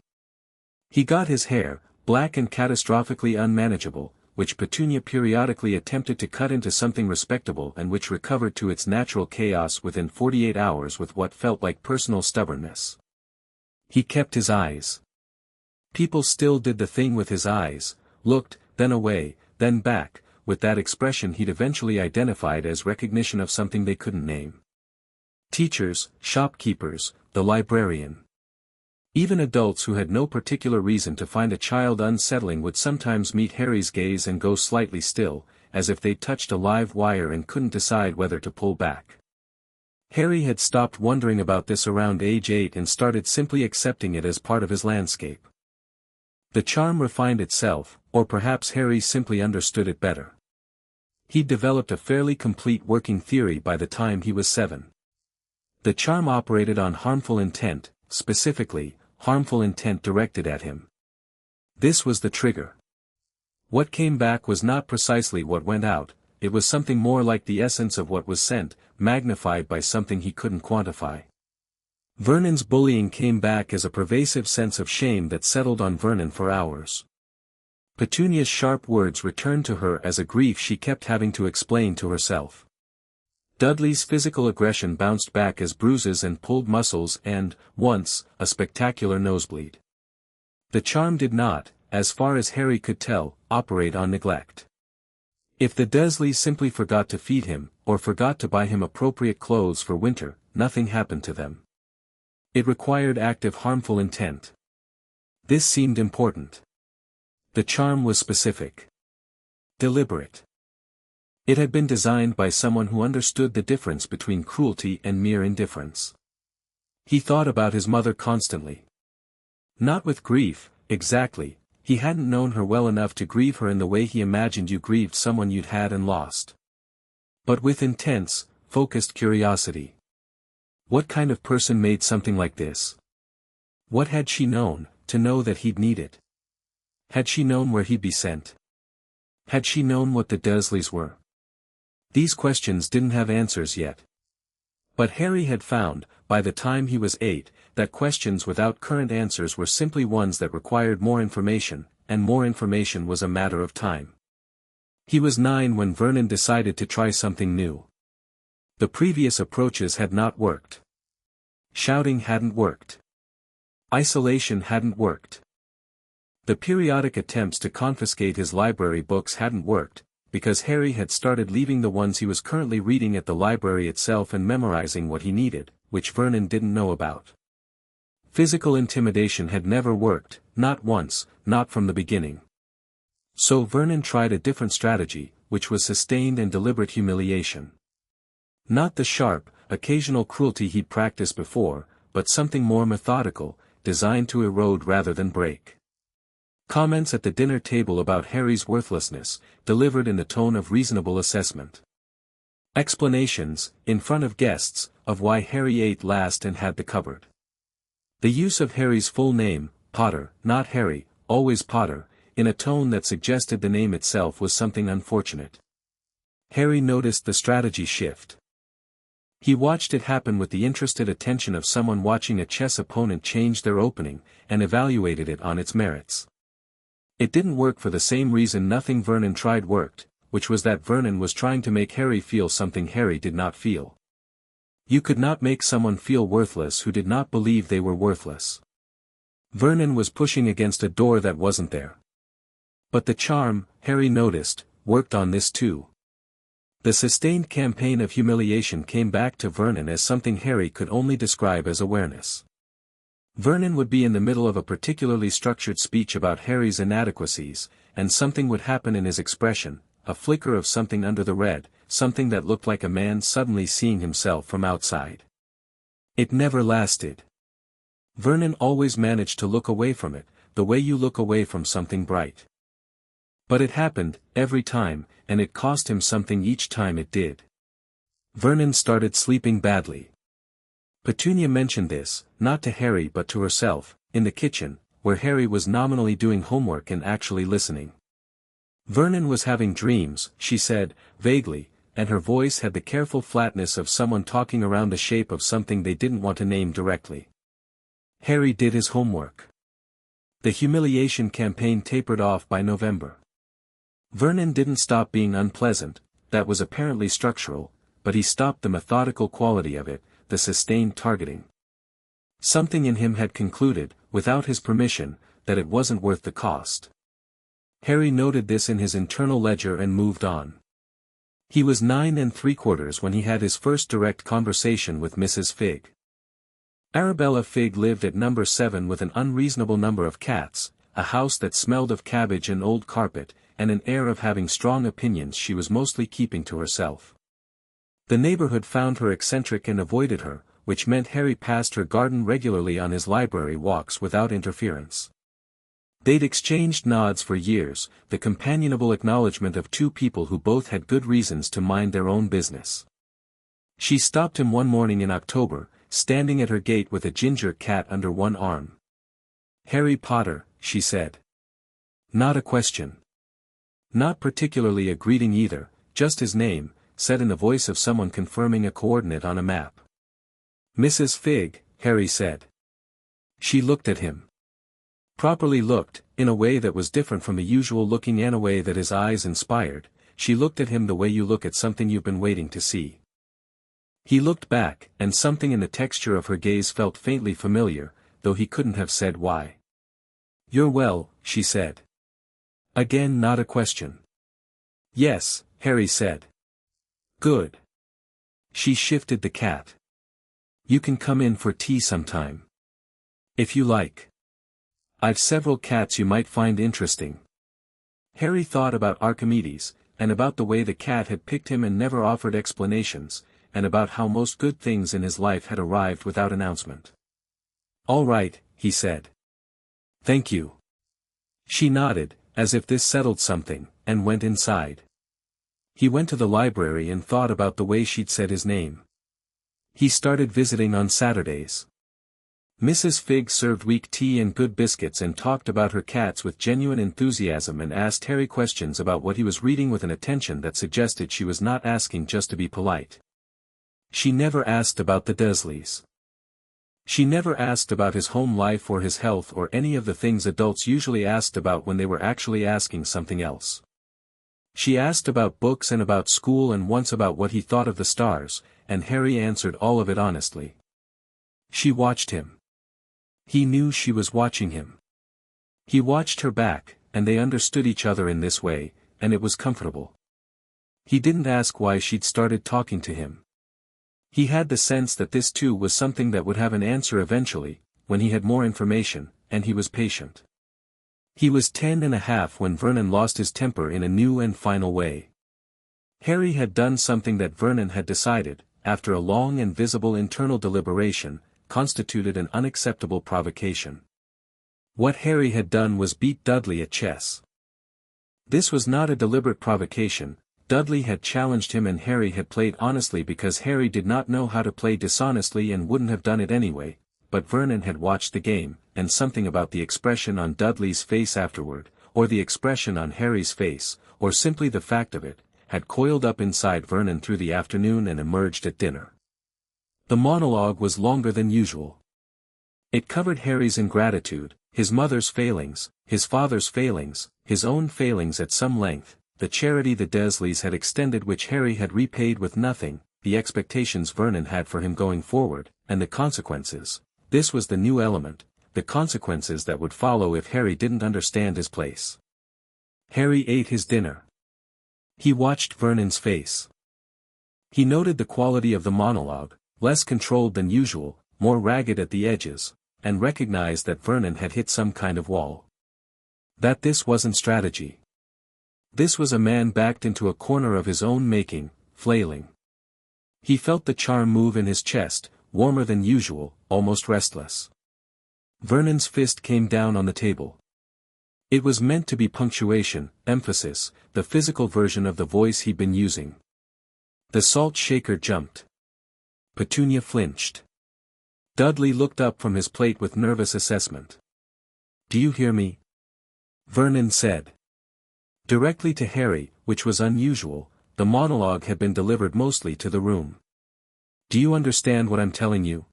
He got his hair, black and catastrophically unmanageable, which Petunia periodically attempted to cut into something respectable and which recovered to its natural chaos within 48 hours with what felt like personal stubbornness. He kept his eyes. People still did the thing with his eyes, looked, then away, then back, with that expression he'd eventually identified as recognition of something they couldn't name. Teachers, shopkeepers, the librarian. Even adults who had no particular reason to find a child unsettling would sometimes meet Harry's gaze and go slightly still, as if they'd touched a live wire and couldn't decide whether to pull back. Harry had stopped wondering about this around age 8 and started simply accepting it as part of his landscape. The charm refined itself, or perhaps Harry simply understood it better. He'd developed a fairly complete working theory by the time he was 7. The charm operated on harmful intent, specifically, harmful intent directed at him. This was the trigger. What came back was not precisely what went out, it was something more like the essence of what was sent, magnified by something he couldn't quantify. Vernon's bullying came back as a pervasive sense of shame that settled on Vernon for hours. Petunia's sharp words returned to her as a grief she kept having to explain to herself. Dudley's physical aggression bounced back as bruises and pulled muscles and, once, a spectacular nosebleed. The charm did not, as far as Harry could tell, operate on neglect. If the Dursleys simply forgot to feed him, or forgot to buy him appropriate clothes for winter, nothing happened to them. It required active harmful intent. This seemed important. The charm was specific. Deliberate. It had been designed by someone who understood the difference between cruelty and mere indifference. He thought about his mother constantly. Not with grief, exactly, he hadn't known her well enough to grieve her in the way he imagined you grieved someone you'd had and lost. But with intense, focused curiosity. What kind of person made something like this? What had she known, to know that he'd need it? Had she known where he'd be sent? Had she known what the Dursleys were? These questions didn't have answers yet. But Harry had found, by the time he was 8, that questions without current answers were simply ones that required more information, and more information was a matter of time. He was 9 when Vernon decided to try something new. The previous approaches had not worked. Shouting hadn't worked. Isolation hadn't worked. The periodic attempts to confiscate his library books hadn't worked, because Harry had started leaving the ones he was currently reading at the library itself and memorizing what he needed, which Vernon didn't know about. Physical intimidation had never worked, not once, not from the beginning. So Vernon tried a different strategy, which was sustained and deliberate humiliation. Not the sharp, occasional cruelty he'd practiced before, but something more methodical, designed to erode rather than break. Comments at the dinner table about Harry's worthlessness, delivered in the tone of reasonable assessment. Explanations, in front of guests, of why Harry ate last and had the cupboard. The use of Harry's full name, Potter, not Harry, always Potter, in a tone that suggested the name itself was something unfortunate. Harry noticed the strategy shift. He watched it happen with the interested attention of someone watching a chess opponent change their opening, and evaluated it on its merits. It didn't work for the same reason nothing Vernon tried worked, which was that Vernon was trying to make Harry feel something Harry did not feel. You could not make someone feel worthless who did not believe they were worthless. Vernon was pushing against a door that wasn't there. But the charm, Harry noticed, worked on this too. The sustained campaign of humiliation came back to Vernon as something Harry could only describe as awareness. Vernon would be in the middle of a particularly structured speech about Harry's inadequacies, and something would happen in his expression, a flicker of something under the red, something that looked like a man suddenly seeing himself from outside. It never lasted. Vernon always managed to look away from it, the way you look away from something bright. But it happened, every time, and it cost him something each time it did. Vernon started sleeping badly. Petunia mentioned this, not to Harry but to herself, in the kitchen, where Harry was nominally doing homework and actually listening. Vernon was having dreams, she said, vaguely, and her voice had the careful flatness of someone talking around the shape of something they didn't want to name directly. Harry did his homework. The humiliation campaign tapered off by November. Vernon didn't stop being unpleasant, that was apparently structural, but he stopped the methodical quality of it, the sustained targeting. Something in him had concluded, without his permission, that it wasn't worth the cost. Harry noted this in his internal ledger and moved on. He was 9 3/4 when he had his first direct conversation with Mrs. Figg. Arabella Figg lived at number 7 with an unreasonable number of cats, a house that smelled of cabbage and old carpet, and an air of having strong opinions she was mostly keeping to herself. The neighborhood found her eccentric and avoided her, which meant Harry passed her garden regularly on his library walks without interference. They'd exchanged nods for years, the companionable acknowledgement of two people who both had good reasons to mind their own business. She stopped him one morning in October, standing at her gate with a ginger cat under one arm. "Harry Potter," she said. Not a question. Not particularly a greeting either, just his name, said in the voice of someone confirming a coordinate on a map. "Mrs. Figg," Harry said. She looked at him. Properly looked, in a way that was different from the usual looking and a way that his eyes inspired, she looked at him the way you look at something you've been waiting to see. He looked back, and something in the texture of her gaze felt faintly familiar, though he couldn't have said why. "You're well," she said. Again not a question. "Yes," Harry said. "Good." She shifted the cat. "You can come in for tea sometime. If you like. I've several cats you might find interesting." Harry thought about Archimedes, and about the way the cat had picked him and never offered explanations, and about how most good things in his life had arrived without announcement. "All right," he said. "Thank you." She nodded, as if this settled something, and went inside. He went to the library and thought about the way she'd said his name. He started visiting on Saturdays. Mrs. Figg served weak tea and good biscuits and talked about her cats with genuine enthusiasm and asked Harry questions about what he was reading with an attention that suggested she was not asking just to be polite. She never asked about the Dursleys. She never asked about his home life or his health or any of the things adults usually asked about when they were actually asking something else. She asked about books and about school and once about what he thought of the stars, and Harry answered all of it honestly. She watched him. He knew she was watching him. He watched her back, and they understood each other in this way, and it was comfortable. He didn't ask why she'd started talking to him. He had the sense that this too was something that would have an answer eventually, when he had more information, and he was patient. He was 10 1/2 when Vernon lost his temper in a new and final way. Harry had done something that Vernon had decided, after a long and visible internal deliberation, constituted an unacceptable provocation. What Harry had done was beat Dudley at chess. This was not a deliberate provocation. Dudley had challenged him and Harry had played honestly because Harry did not know how to play dishonestly and wouldn't have done it anyway, but Vernon had watched the game, and something about the expression on Dudley's face afterward, or the expression on Harry's face, or simply the fact of it, had coiled up inside Vernon through the afternoon and emerged at dinner. The monologue was longer than usual. It covered Harry's ingratitude, his mother's failings, his father's failings, his own failings at some length, the charity the Dursleys had extended which Harry had repaid with nothing, the expectations Vernon had for him going forward, and the consequences. This was the new element, the consequences that would follow if Harry didn't understand his place. Harry ate his dinner. He watched Vernon's face. He noted the quality of the monologue, less controlled than usual, more ragged at the edges, and recognized that Vernon had hit some kind of wall. That this wasn't strategy. This was a man backed into a corner of his own making, flailing. He felt the charm move in his chest, warmer than usual, almost restless. Vernon's fist came down on the table. It was meant to be punctuation, emphasis, the physical version of the voice he'd been using. The salt shaker jumped. Petunia flinched. Dudley looked up from his plate with nervous assessment. "Do you hear me?" Vernon said. Directly to Harry, which was unusual, the monologue had been delivered mostly to the room. "Do you understand what I'm telling you?"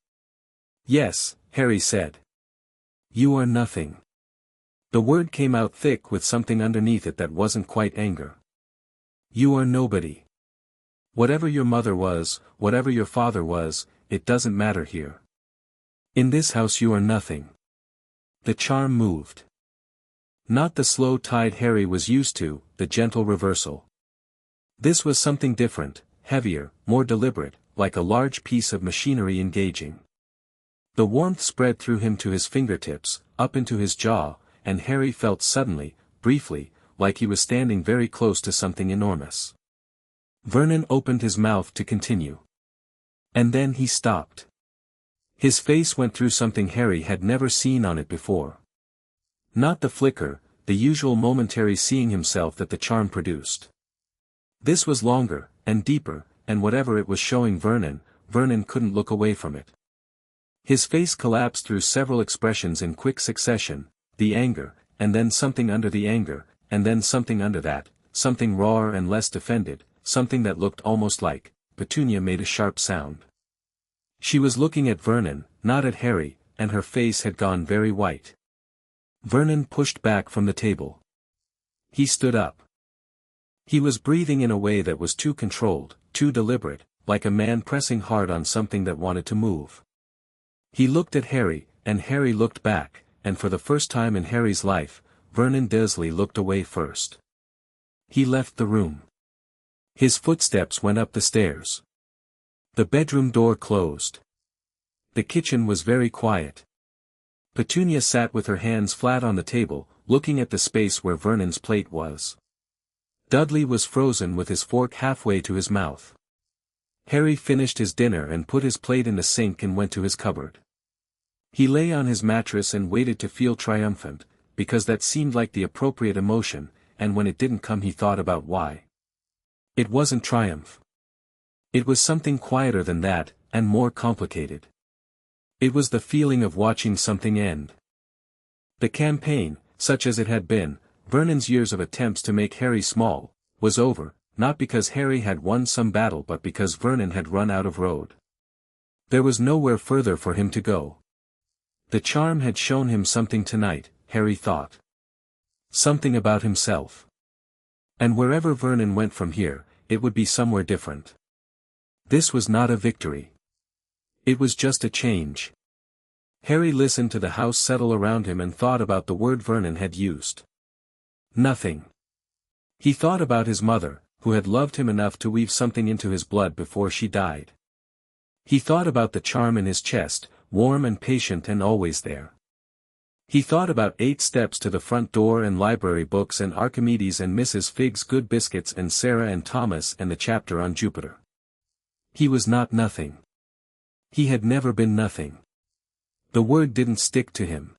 "Yes," Harry said. "You are nothing." The word came out thick with something underneath it that wasn't quite anger. "You are nobody. Whatever your mother was, whatever your father was, it doesn't matter here. In this house you are nothing." The charm moved. Not the slow tide Harry was used to, the gentle reversal. This was something different, heavier, more deliberate, like a large piece of machinery engaging. The warmth spread through him to his fingertips, up into his jaw, and Harry felt suddenly, briefly, like he was standing very close to something enormous. Vernon opened his mouth to continue. And then he stopped. His face went through something Harry had never seen on it before. Not the flicker, the usual momentary seeing himself that the charm produced. This was longer, and deeper, and whatever it was showing Vernon couldn't look away from it. His face collapsed through several expressions in quick succession, the anger, and then something under the anger, and then something under that, something rawer and less defended, something that looked almost like. Petunia made a sharp sound. She was looking at Vernon, not at Harry, and her face had gone very white. Vernon pushed back from the table. He stood up. He was breathing in a way that was too controlled, too deliberate, like a man pressing hard on something that wanted to move. He looked at Harry, and Harry looked back, and for the first time in Harry's life, Vernon Dursley looked away first. He left the room. His footsteps went up the stairs. The bedroom door closed. The kitchen was very quiet. Petunia sat with her hands flat on the table, looking at the space where Vernon's plate was. Dudley was frozen with his fork halfway to his mouth. Harry finished his dinner and put his plate in the sink and went to his cupboard. He lay on his mattress and waited to feel triumphant, because that seemed like the appropriate emotion, and when it didn't come he thought about why. It wasn't triumph. It was something quieter than that, and more complicated. It was the feeling of watching something end. The campaign, such as it had been, Vernon's years of attempts to make Harry small, was over, not because Harry had won some battle but because Vernon had run out of road. There was nowhere further for him to go. The charm had shown him something tonight, Harry thought. Something about himself. And wherever Vernon went from here, it would be somewhere different. This was not a victory. It was just a change. Harry listened to the house settle around him and thought about the word Vernon had used. Nothing. He thought about his mother, who had loved him enough to weave something into his blood before she died. He thought about the charm in his chest, warm and patient and always there. He thought about 8 steps to the front door and library books and Archimedes and Mrs. Figg's good biscuits and Sarah and Thomas and the chapter on Jupiter. He was not nothing. He had never been nothing. The word didn't stick to him.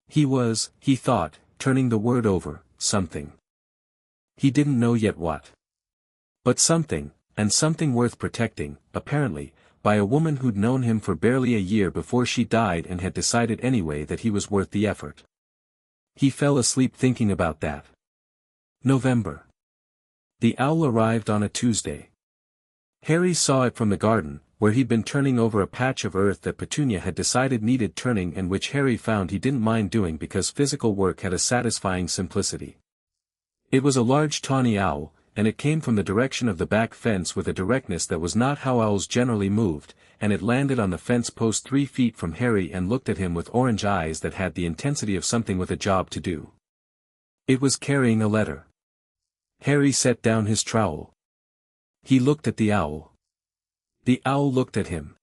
He was, he thought, turning the word over, something. He didn't know yet what. But something, and something worth protecting, apparently, by a woman who'd known him for barely a year before she died and had decided anyway that he was worth the effort. He fell asleep thinking about that. November. The owl arrived on a Tuesday. Harry saw it from the garden, where he'd been turning over a patch of earth that Petunia had decided needed turning and which Harry found he didn't mind doing because physical work had a satisfying simplicity. It was a large tawny owl, and it came from the direction of the back fence with a directness that was not how owls generally moved, and it landed on the fence post 3 feet from Harry and looked at him with orange eyes that had the intensity of something with a job to do. It was carrying a letter. Harry set down his trowel. He looked at the owl. The owl looked at him.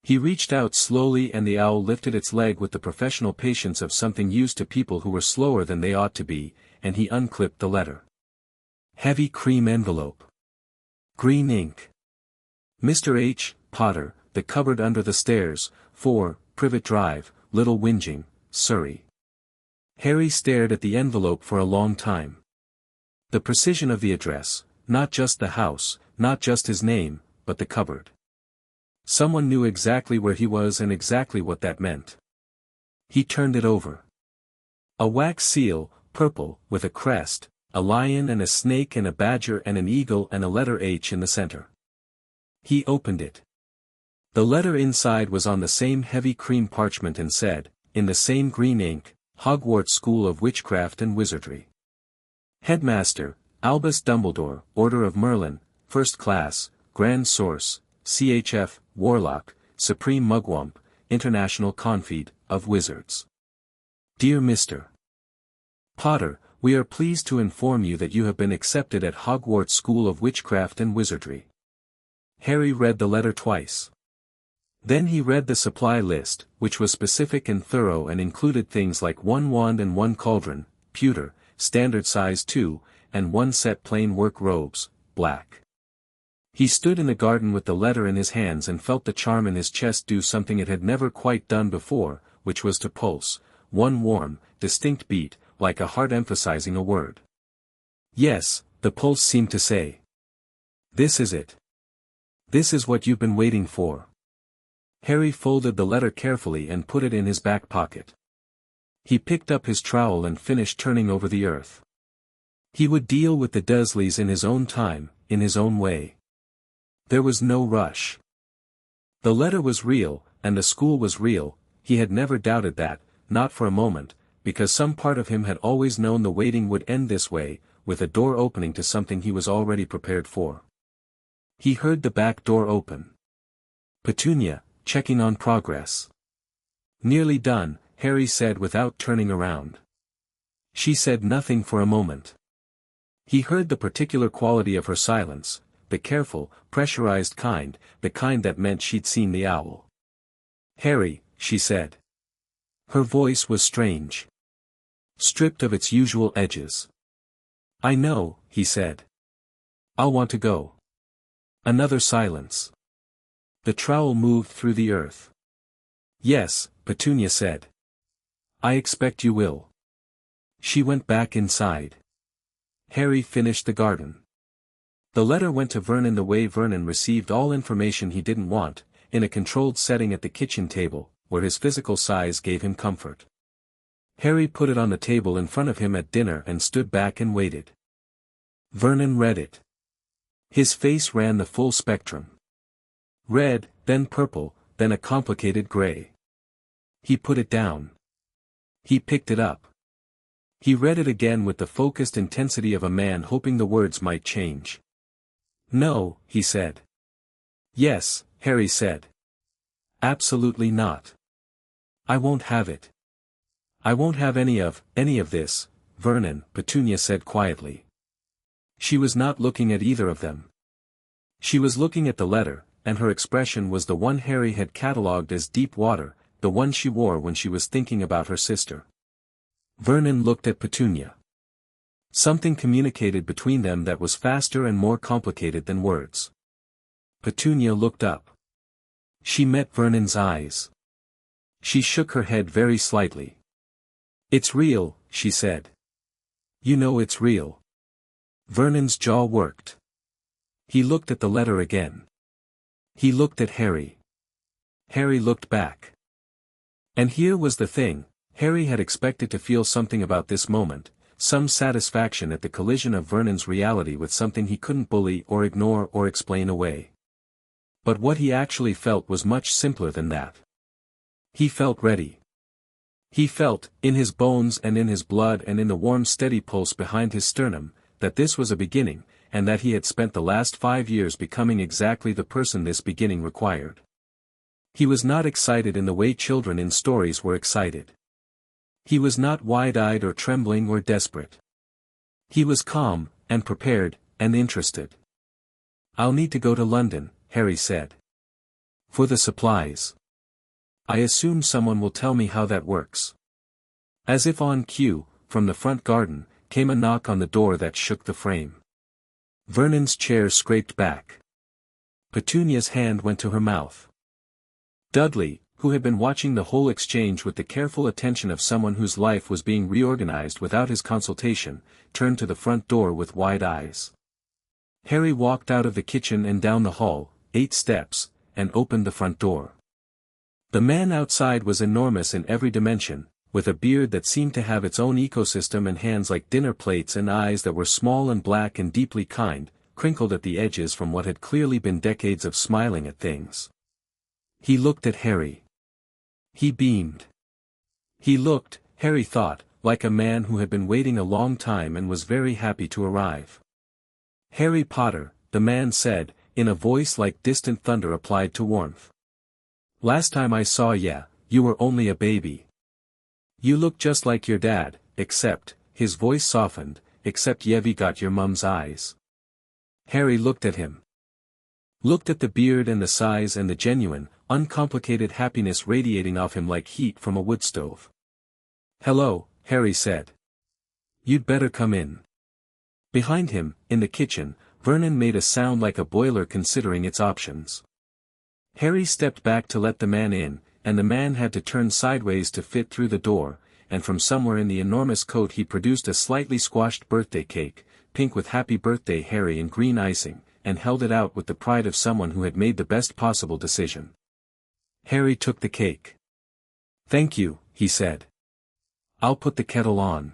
He reached out slowly and the owl lifted its leg with the professional patience of something used to people who were slower than they ought to be, and he unclipped the letter. Heavy cream envelope. Green ink. Mr. H. Potter, The Cupboard Under the Stairs, 4, Privet Drive, Little Whinging, Surrey. Harry stared at the envelope for a long time. The precision of the address, not just the house, not just his name, but the cupboard. Someone knew exactly where he was and exactly what that meant. He turned it over. A wax seal, purple, with a crest, a lion and a snake and a badger and an eagle and a letter H in the center. He opened it. The letter inside was on the same heavy cream parchment and said, in the same green ink, Hogwarts School of Witchcraft and Wizardry. Headmaster, Albus Dumbledore, Order of Merlin, First Class, Grand Source, CHF, Warlock, Supreme Mugwump, International Confede, of Wizards. Dear Mr. Potter, we are pleased to inform you that you have been accepted at Hogwarts School of Witchcraft and Wizardry. Harry read the letter twice. Then he read the supply list, which was specific and thorough and included things like 1 wand and 1 cauldron, pewter, standard size 2, and 1 set plain work robes, black. He stood in the garden with the letter in his hands and felt the charm in his chest do something it had never quite done before, which was to pulse, 1 warm, distinct beat, like a heart emphasizing a word. Yes, the pulse seemed to say. This is it. This is what you've been waiting for. Harry folded the letter carefully and put it in his back pocket. He picked up his trowel and finished turning over the earth. He would deal with the Dursleys in his own time, in his own way. There was no rush. The letter was real, and the school was real, he had never doubted that, not for a moment, because some part of him had always known the waiting would end this way, with a door opening to something he was already prepared for. He heard the back door open. Petunia, checking on progress. Nearly done, Harry said without turning around. She said nothing for a moment. He heard the particular quality of her silence, the careful, pressurized kind, the kind that meant she'd seen the owl. Harry, she said. Her voice was strange. Stripped of its usual edges. I know, he said. I'll want to go. Another silence. The trowel moved through the earth. Yes, Petunia said. I expect you will. She went back inside. Harry finished the garden. The letter went to Vernon the way Vernon received all information he didn't want, in a controlled setting at the kitchen table, where his physical size gave him comfort. Harry put it on the table in front of him at dinner and stood back and waited. Vernon read it. His face ran the full spectrum. Red, then purple, then a complicated gray. He put it down. He picked it up. He read it again with the focused intensity of a man hoping the words might change. No, he said. Yes, Harry said. Absolutely not. I won't have it. I won't have any of this, Vernon, Petunia said quietly. She was not looking at either of them. She was looking at the letter, and her expression was the one Harry had catalogued as deep water, the one she wore when she was thinking about her sister. Vernon looked at Petunia. Something communicated between them that was faster and more complicated than words. Petunia looked up. She met Vernon's eyes. She shook her head very slightly. It's real, she said. You know it's real. Vernon's jaw worked. He looked at the letter again. He looked at Harry. Harry looked back. And here was the thing, Harry had expected to feel something about this moment, some satisfaction at the collision of Vernon's reality with something he couldn't bully or ignore or explain away. But what he actually felt was much simpler than that. He felt ready. He felt, in his bones and in his blood and in the warm steady pulse behind his sternum, that this was a beginning, and that he had spent the last 5 years becoming exactly the person this beginning required. He was not excited in the way children in stories were excited. He was not wide-eyed or trembling or desperate. He was calm, and prepared, and interested. "I'll need to go to London," Harry said. "For the supplies. I assume someone will tell me how that works." As if on cue, from the front garden, came a knock on the door that shook the frame. Vernon's chair scraped back. Petunia's hand went to her mouth. Dudley, who had been watching the whole exchange with the careful attention of someone whose life was being reorganized without his consultation, turned to the front door with wide eyes. Harry walked out of the kitchen and down the hall, 8 steps, and opened the front door. The man outside was enormous in every dimension, with a beard that seemed to have its own ecosystem and hands like dinner plates and eyes that were small and black and deeply kind, crinkled at the edges from what had clearly been decades of smiling at things. He looked at Harry. He beamed. He looked, Harry thought, like a man who had been waiting a long time and was very happy to arrive. "Harry Potter," the man said, in a voice like distant thunder applied to warmth. "Last time I saw ya, you were only a baby. You look just like your dad, except," his voice softened, "except you've got your mum's eyes." Harry looked at him. Looked at the beard and the size and the genuine, uncomplicated happiness radiating off him like heat from a wood stove. "Hello," Harry said. "You'd better come in." Behind him, in the kitchen, Vernon made a sound like a boiler considering its options. Harry stepped back to let the man in, and the man had to turn sideways to fit through the door, and from somewhere in the enormous coat he produced a slightly squashed birthday cake, pink with "Happy Birthday Harry" and green icing, and held it out with the pride of someone who had made the best possible decision. Harry took the cake. "Thank you," he said. "I'll put the kettle on."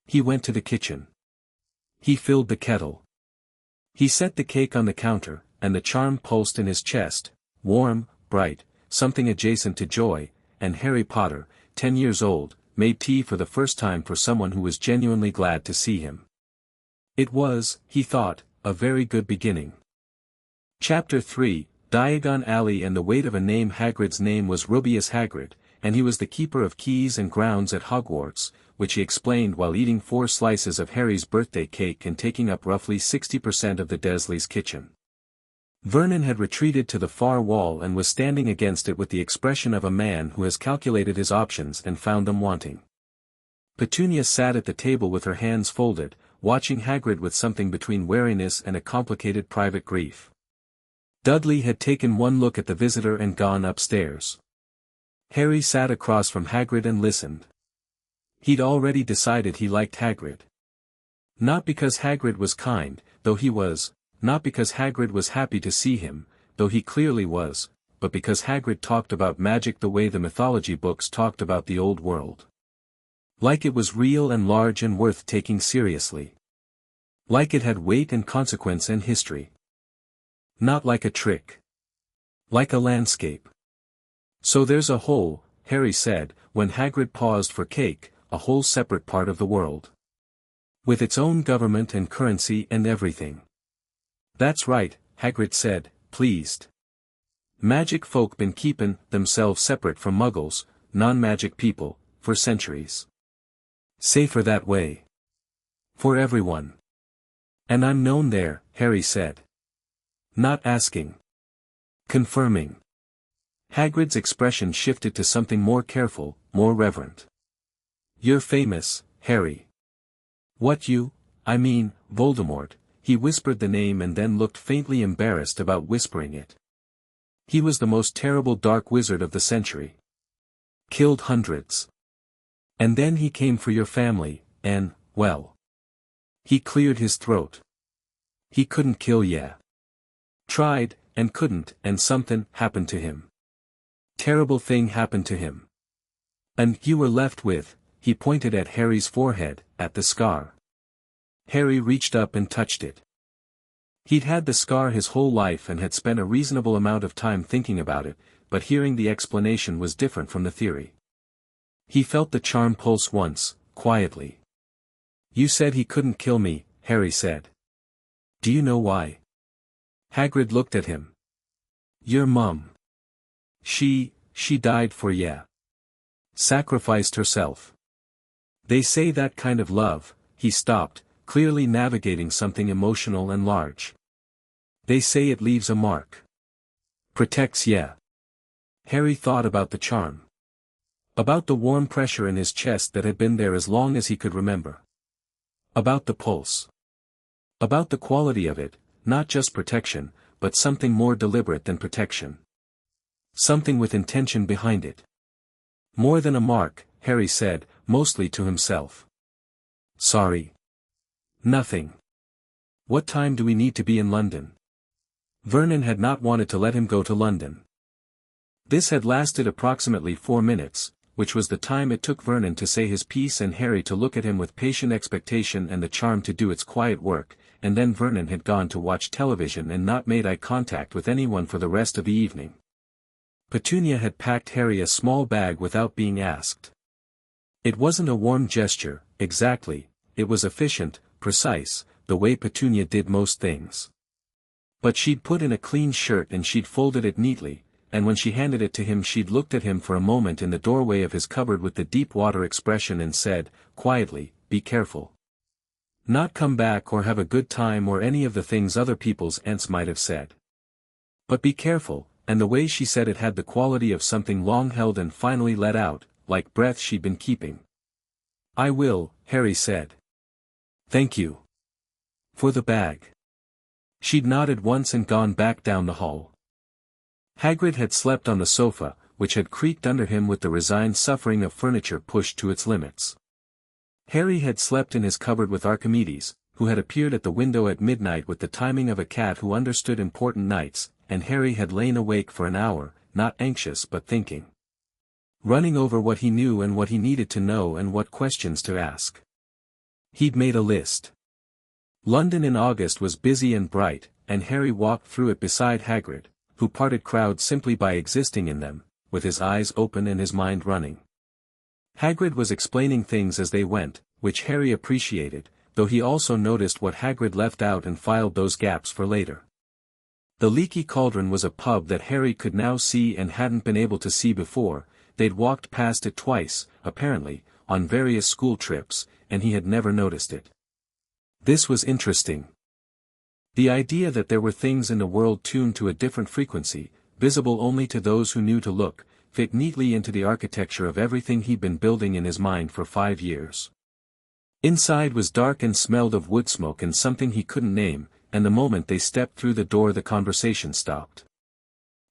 He went to the kitchen. He filled the kettle. He set the cake on the counter, and the charm pulsed in his chest, warm, bright, something adjacent to joy, and Harry Potter, 10 years old, made tea for the first time for someone who was genuinely glad to see him. It was, he thought, a very good beginning. Chapter 3, Diagon Alley and the weight of a name. Hagrid's name was Rubeus Hagrid, and he was the keeper of keys and grounds at Hogwarts, which he explained while eating 4 slices of Harry's birthday cake and taking up roughly 60% of the Dursleys' kitchen. Vernon had retreated to the far wall and was standing against it with the expression of a man who has calculated his options and found them wanting. Petunia sat at the table with her hands folded, watching Hagrid with something between wariness and a complicated private grief. Dudley had taken one look at the visitor and gone upstairs. Harry sat across from Hagrid and listened. He'd already decided he liked Hagrid. Not because Hagrid was kind, though he was, not because Hagrid was happy to see him, though he clearly was, but because Hagrid talked about magic the way the mythology books talked about the old world. Like it was real and large and worth taking seriously. Like it had weight and consequence and history. Not like a trick. Like a landscape. "So there's a whole," Harry said, when Hagrid paused for cake, "a whole separate part of the world. With its own government and currency and everything." "That's right," Hagrid said, pleased. "Magic folk been keepin' themselves separate from muggles, non-magic people, for centuries. Safer that way. For everyone. And I'm known there," Harry said. Not asking. Confirming. Hagrid's expression shifted to something more careful, more reverent. "You're famous, Harry." "What you, I mean, Voldemort," he whispered the name and then looked faintly embarrassed about whispering it. "He was the most terrible dark wizard of the century. Killed hundreds. And then he came for your family, and, well. He cleared his throat. He couldn't kill ya. Tried, and couldn't, and something happened to him. Terrible thing happened to him. And you were left with," he pointed at Harry's forehead, at the scar. Harry reached up and touched it. He'd had the scar his whole life and had spent a reasonable amount of time thinking about it, but hearing the explanation was different from the theory. He felt the charm pulse once, quietly. "You said he couldn't kill me," Harry said. "Do you know why?" Hagrid looked at him. "Your mum. She died for ya. Sacrificed herself. They say that kind of love," he stopped, clearly navigating something emotional and large. "They say it leaves a mark. Protects ya." Harry thought about the charm. About the warm pressure in his chest that had been there as long as he could remember. About the pulse. About the quality of it, not just protection, but something more deliberate than protection. Something with intention behind it. "More than a mark," Harry said, mostly to himself. "Sorry. Nothing. What time do we need to be in London?" Vernon had not wanted to let him go to London. This had lasted approximately 4 minutes, which was the time it took Vernon to say his piece and Harry to look at him with patient expectation and the charm to do its quiet work, and then Vernon had gone to watch television and not made eye contact with anyone for the rest of the evening. Petunia had packed Harry a small bag without being asked. It wasn't a warm gesture, exactly, it was efficient, precise, the way Petunia did most things. But she'd put in a clean shirt and she'd folded it neatly, and when she handed it to him she'd looked at him for a moment in the doorway of his cupboard with the deep water expression and said, quietly, "Be careful. Not come back or have a good time or any of the things other people's aunts might have said. But be careful," and the way she said it had the quality of something long held and finally let out, like breath she'd been keeping. "I will," Harry said. "Thank you. For the bag." She'd nodded once and gone back down the hall. Hagrid had slept on the sofa, which had creaked under him with the resigned suffering of furniture pushed to its limits. Harry had slept in his cupboard with Archimedes, who had appeared at the window at midnight with the timing of a cat who understood important nights, and Harry had lain awake for an hour, not anxious but thinking. Running over what he knew and what he needed to know and what questions to ask. He'd made a list. London in August was busy and bright, and Harry walked through it beside Hagrid, who parted crowds simply by existing in them, with his eyes open and his mind running. Hagrid was explaining things as they went, which Harry appreciated, though he also noticed what Hagrid left out and filed those gaps for later. The Leaky Cauldron was a pub that Harry could now see and hadn't been able to see before. They'd walked past it twice, apparently, on various school trips, and he had never noticed it. This was interesting. The idea that there were things in the world tuned to a different frequency, visible only to those who knew to look, fit neatly into the architecture of everything he'd been building in his mind for 5 years. Inside was dark and smelled of wood smoke and something he couldn't name, and the moment they stepped through the door the conversation stopped.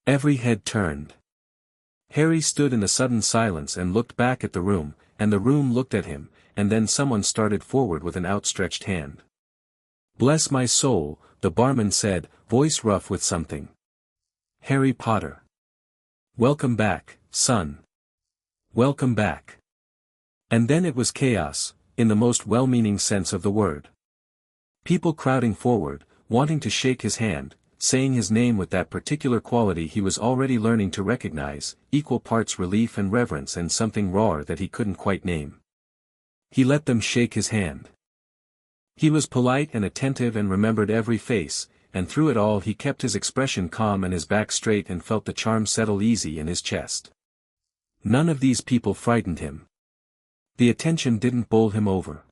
Every head turned. Harry stood in a sudden silence and looked back at the room, and the room looked at him, and then someone started forward with an outstretched hand. "Bless my soul," the barman said, voice rough with something. "Harry Potter. Welcome back, son. Welcome back." And then it was chaos, in the most well-meaning sense of the word. People crowding forward, wanting to shake his hand, saying his name with that particular quality he was already learning to recognize, equal parts relief and reverence and something rawer that he couldn't quite name. He let them shake his hand. He was polite and attentive and remembered every face, and through it all he kept his expression calm and his back straight and felt the charm settle easy in his chest. None of these people frightened him. The attention didn't bowl him over.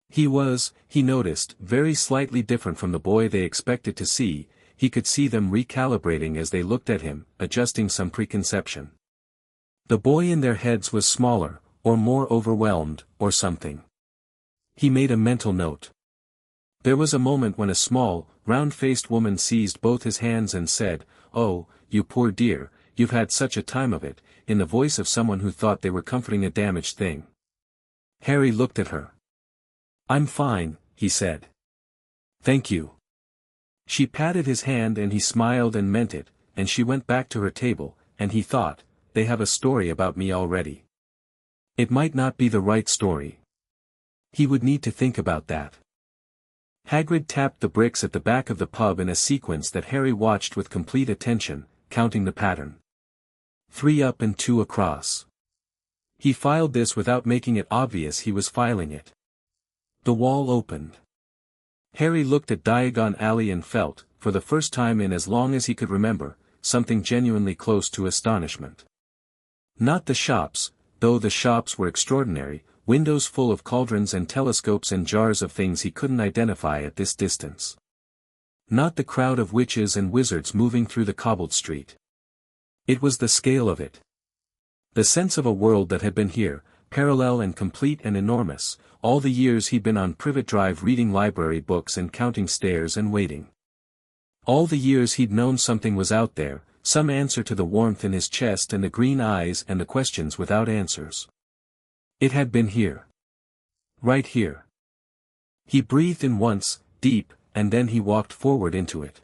He was, he noticed, very slightly different from the boy they expected to see. He could see them recalibrating as they looked at him, adjusting some preconception. The boy in their heads was smaller, or more overwhelmed, or something. He made a mental note. There was a moment when a small, round-faced woman seized both his hands and said, "Oh, you poor dear, you've had such a time of it," in the voice of someone who thought they were comforting a damaged thing. Harry looked at her. "I'm fine," he said. "Thank you." She patted his hand and he smiled and meant it, and she went back to her table, and he thought, they have a story about me already. It might not be the right story. He would need to think about that. Hagrid tapped the bricks at the back of the pub in a sequence that Harry watched with complete attention, counting the pattern. 3 up and 2 across. He filed this without making it obvious he was filing it. The wall opened. Harry looked at Diagon Alley and felt, for the first time in as long as he could remember, something genuinely close to astonishment. Not the shops, though the shops were extraordinary, windows full of cauldrons and telescopes and jars of things he couldn't identify at this distance. Not the crowd of witches and wizards moving through the cobbled street. It was the scale of it. The sense of a world that had been here, parallel and complete and enormous, all the years he'd been on Privet Drive reading library books and counting stairs and waiting. All the years he'd known something was out there, some answer to the warmth in his chest and the green eyes and the questions without answers. It had been here. Right here. He breathed in once, deep, and then he walked forward into it.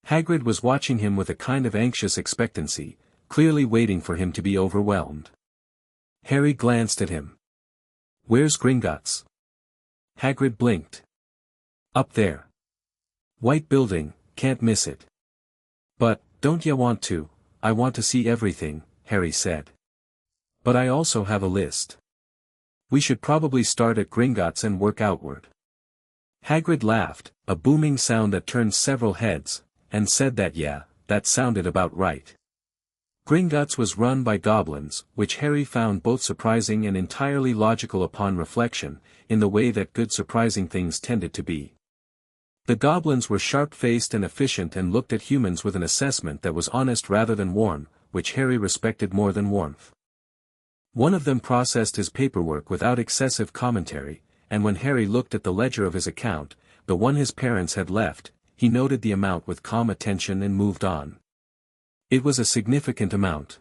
Hagrid was watching him with a kind of anxious expectancy, clearly waiting for him to be overwhelmed. Harry glanced at him. "Where's Gringotts?" Hagrid blinked. "Up there. White building, can't miss it." "But, don't ya want to? I want to see everything," Harry said. "But I also have a list. We should probably start at Gringotts and work outward." Hagrid laughed, a booming sound that turned several heads, and said that that sounded about right. Gringotts was run by goblins, which Harry found both surprising and entirely logical upon reflection, in the way that good surprising things tended to be. The goblins were sharp-faced and efficient and looked at humans with an assessment that was honest rather than warm, which Harry respected more than warmth. One of them processed his paperwork without excessive commentary, and when Harry looked at the ledger of his account, the one his parents had left, he noted the amount with calm attention and moved on. It was a significant amount.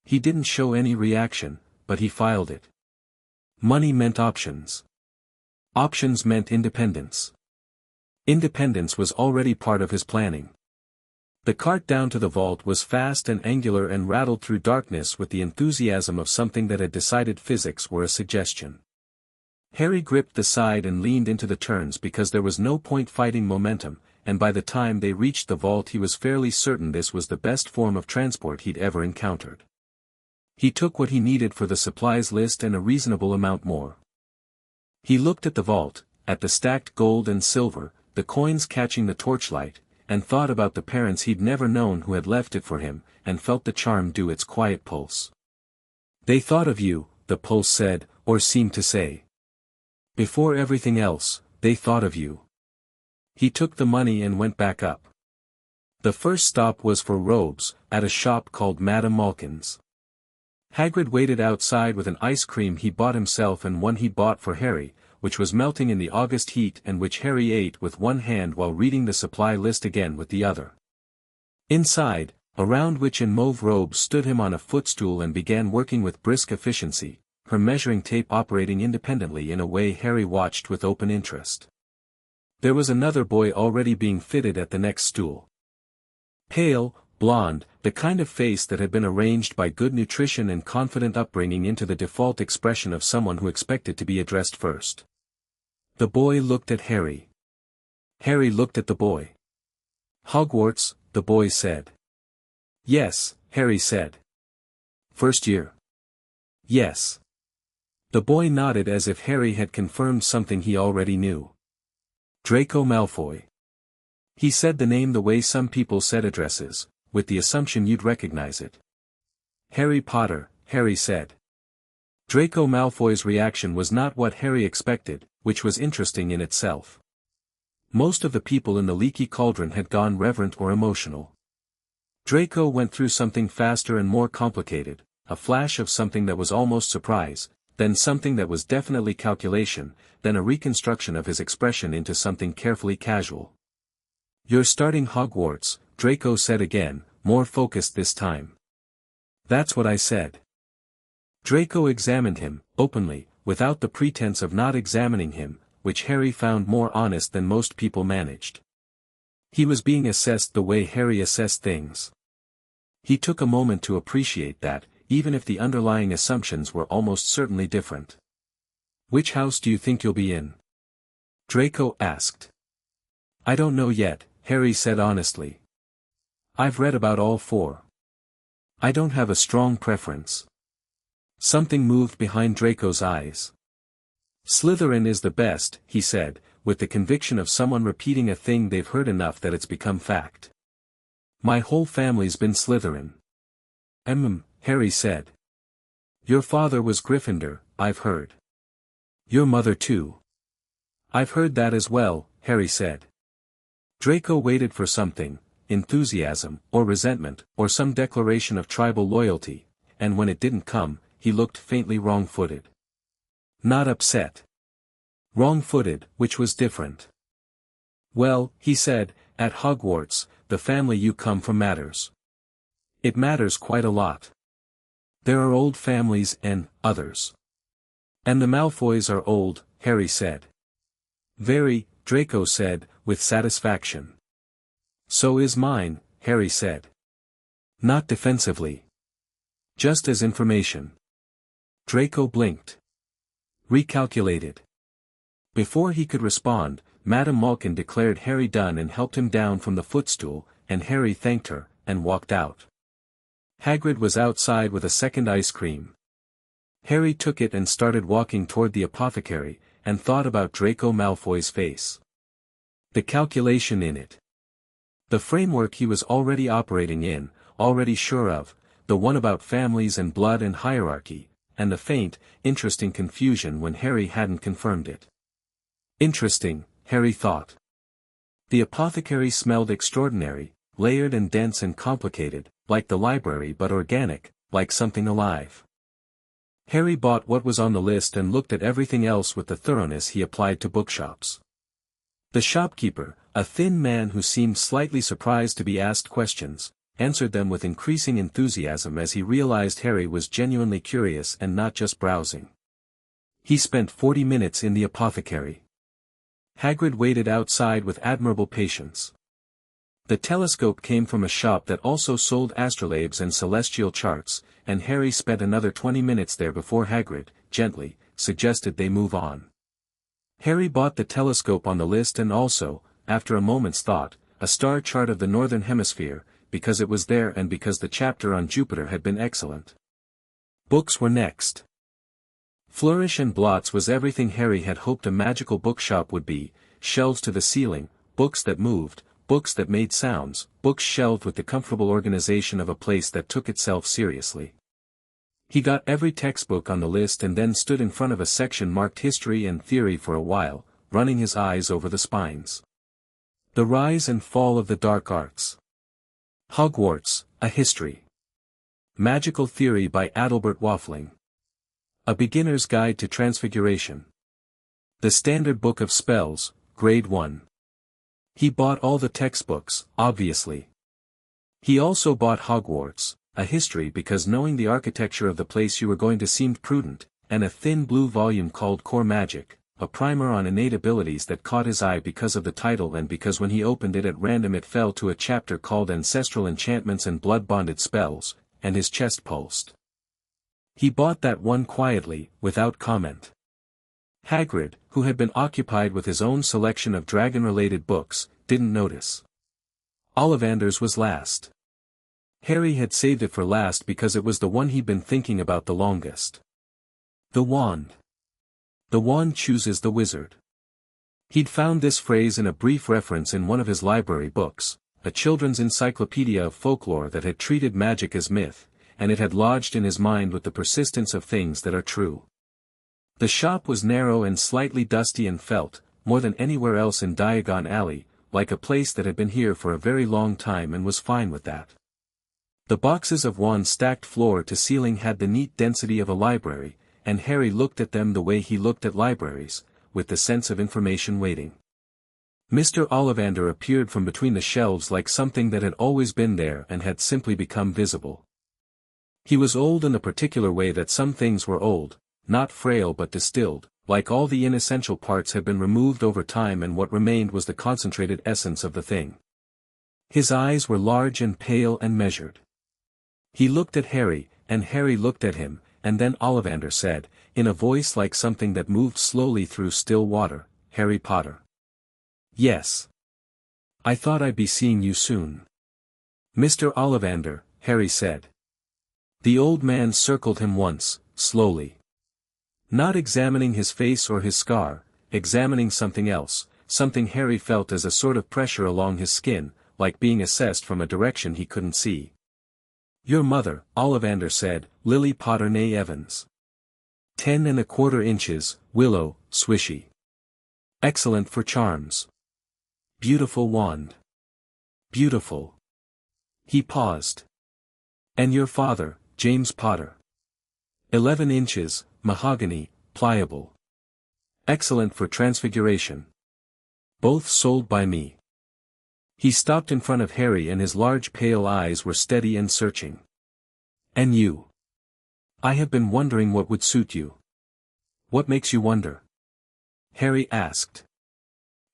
He didn't show any reaction, but he filed it. Money meant options. Options meant independence. Independence was already part of his planning. The cart down to the vault was fast and angular and rattled through darkness with the enthusiasm of something that had decided physics were a suggestion. Harry gripped the side and leaned into the turns because there was no point fighting momentum, and by the time they reached the vault he was fairly certain this was the best form of transport he'd ever encountered. He took what he needed for the supplies list and a reasonable amount more. He looked at the vault, at the stacked gold and silver, the coins catching the torchlight, and thought about the parents he'd never known who had left it for him, and felt the charm do its quiet pulse. "They thought of you," the pulse said, or seemed to say. "Before everything else, they thought of you." He took the money and went back up. The first stop was for robes, at a shop called Madame Malkin's. Hagrid waited outside with an ice cream he bought himself and one he bought for Harry, which was melting in the August heat and which Harry ate with one hand while reading the supply list again with the other. Inside, a round witch in mauve robes stood him on a footstool and began working with brisk efficiency, her measuring tape operating independently in a way Harry watched with open interest. There was another boy already being fitted at the next stool. Pale, blonde, the kind of face that had been arranged by good nutrition and confident upbringing into the default expression of someone who expected to be addressed first. The boy looked at Harry. Harry looked at the boy. "Hogwarts," the boy said. "Yes," Harry said. "First year?" "Yes." The boy nodded as if Harry had confirmed something he already knew. "Draco Malfoy." He said the name the way some people said addresses, with the assumption you'd recognize it. "Harry Potter," Harry said. Draco Malfoy's reaction was not what Harry expected, which was interesting in itself. Most of the people in the leaky cauldron had gone reverent or emotional. Draco went through something faster and more complicated, a flash of something that was almost surprise, then something that was definitely calculation, then a reconstruction of his expression into something carefully casual. "You're starting Hogwarts," Draco said again, more focused this time. "That's what I said." Draco examined him, openly, without the pretense of not examining him, which Harry found more honest than most people managed. He was being assessed the way Harry assessed things. He took a moment to appreciate that, even if the underlying assumptions were almost certainly different. "Which house do you think you'll be in?" Draco asked. "I don't know yet," Harry said honestly. "I've read about all four. I don't have a strong preference." Something moved behind Draco's eyes. "Slytherin is the best," he said, with the conviction of someone repeating a thing they've heard enough that it's become fact. "My whole family's been Slytherin." Harry said. "Your father was Gryffindor, I've heard." "Your mother too." "I've heard that as well," Harry said. Draco waited for something, enthusiasm, or resentment, or some declaration of tribal loyalty, and when it didn't come, he looked faintly wrong-footed. Not upset. Wrong-footed, which was different. "Well," he said, "at Hogwarts, the family you come from matters. It matters quite a lot. There are old families and others." "And the Malfoys are old," Harry said. "Very," Draco said, with satisfaction. "So is mine," Harry said. Not defensively. Just as information. Draco blinked. Recalculated. Before he could respond, Madame Malkin declared Harry done and helped him down from the footstool, and Harry thanked her, and walked out. Hagrid was outside with a second ice cream. Harry took it and started walking toward the apothecary, and thought about Draco Malfoy's face. The calculation in it. The framework he was already operating in, already sure of, the one about families and blood and hierarchy, and the faint, interesting confusion when Harry hadn't confirmed it. Interesting, Harry thought. The apothecary smelled extraordinary, layered and dense and complicated, like the library but organic, like something alive. Harry bought what was on the list and looked at everything else with the thoroughness he applied to bookshops. The shopkeeper, a thin man who seemed slightly surprised to be asked questions, answered them with increasing enthusiasm as he realized Harry was genuinely curious and not just browsing. He spent 40 minutes in the apothecary. Hagrid waited outside with admirable patience. The telescope came from a shop that also sold astrolabes and celestial charts, and Harry spent another 20 minutes there before Hagrid, gently, suggested they move on. Harry bought the telescope on the list and also, after a moment's thought, a star chart of the northern hemisphere, because it was there and because the chapter on Jupiter had been excellent. Books were next. Flourish and blots was everything Harry had hoped a magical bookshop would be, shelves to the ceiling, books that moved, books that made sounds, books shelved with the comfortable organization of a place that took itself seriously. He got every textbook on the list and then stood in front of a section marked History and Theory for a while, running his eyes over the spines. The Rise and Fall of the Dark Arts. Hogwarts, A History. Magical Theory by Adalbert Waffling. A Beginner's Guide to Transfiguration. The Standard Book of Spells, Grade 1. He bought all the textbooks, obviously. He also bought Hogwarts, A History because knowing the architecture of the place you were going to seemed prudent, and a thin blue volume called Core Magic, a primer on innate abilities that caught his eye because of the title and because when he opened it at random it fell to a chapter called Ancestral Enchantments and Blood-Bonded Spells, and his chest pulsed. He bought that one quietly, without comment. Hagrid, who had been occupied with his own selection of dragon-related books, didn't notice. Ollivander's was last. Harry had saved it for last because it was the one he'd been thinking about the longest. The Wand. The wand chooses the wizard. He'd found this phrase in a brief reference in one of his library books, a children's encyclopedia of folklore that had treated magic as myth, and it had lodged in his mind with the persistence of things that are true. The shop was narrow and slightly dusty and felt, more than anywhere else in Diagon Alley, like a place that had been here for a very long time and was fine with that. The boxes of wands stacked floor to ceiling had the neat density of a library, and Harry looked at them the way he looked at libraries, with the sense of information waiting. Mr. Ollivander appeared from between the shelves like something that had always been there and had simply become visible. He was old in the particular way that some things were old, not frail but distilled, like all the inessential parts had been removed over time and what remained was the concentrated essence of the thing. His eyes were large and pale and measured. He looked at Harry, and Harry looked at him, and then Ollivander said, in a voice like something that moved slowly through still water, "Harry Potter." "Yes. I thought I'd be seeing you soon." "Mr. Ollivander," Harry said. The old man circled him once, slowly. Not examining his face or his scar, examining something else, something Harry felt as a sort of pressure along his skin, like being assessed from a direction he couldn't see. "Your mother," Ollivander said, "Lily Potter née Evans. 10¼ inches, willow, swishy. Excellent for charms. Beautiful wand. Beautiful." He paused. "And your father, James Potter. 11 inches, mahogany, pliable. Excellent for transfiguration. Both sold by me." He stopped in front of Harry and his large pale eyes were steady and searching. "And you? I have been wondering what would suit you." "What makes you wonder?" Harry asked.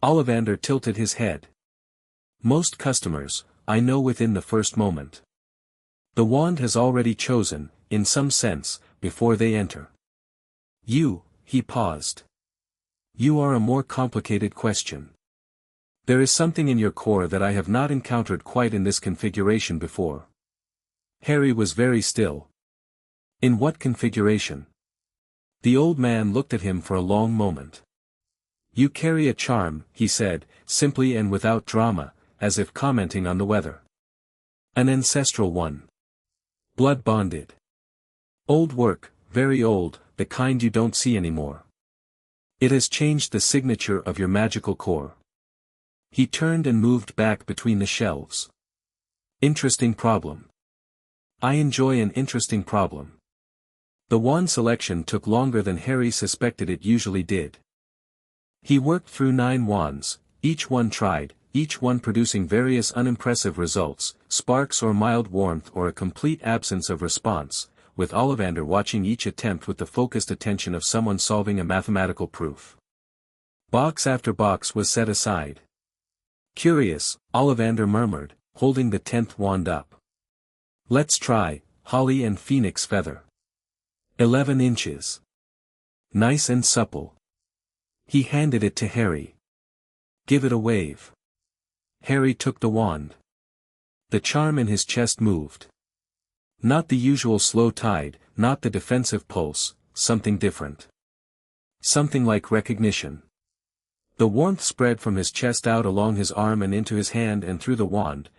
Ollivander tilted his head. "Most customers, I know within the first moment. The wand has already chosen, in some sense, before they enter. You," he paused. "You are a more complicated question. There is something in your core that I have not encountered quite in this configuration before." Harry was very still. "In what configuration?" The old man looked at him for a long moment. "You carry a charm," he said, simply and without drama, as if commenting on the weather. "An ancestral one. Blood bonded. Old work, very old, the kind you don't see anymore. It has changed the signature of your magical core." He turned and moved back between the shelves. "Interesting problem. I enjoy an interesting problem." The wand selection took longer than Harry suspected it usually did. He worked through 9 wands, each one tried, each one producing various unimpressive results, sparks or mild warmth or a complete absence of response, with Ollivander watching each attempt with the focused attention of someone solving a mathematical proof. Box after box was set aside. "Curious," Ollivander murmured, holding the 10th wand up. "Let's try, holly and phoenix feather. 11 inches. Nice and supple." He handed it to Harry. "Give it a wave." Harry took the wand. The charm in his chest moved. Not the usual slow tide, not the defensive pulse, something different. Something like recognition. The warmth spread from his chest out along his arm and into his hand and through the wand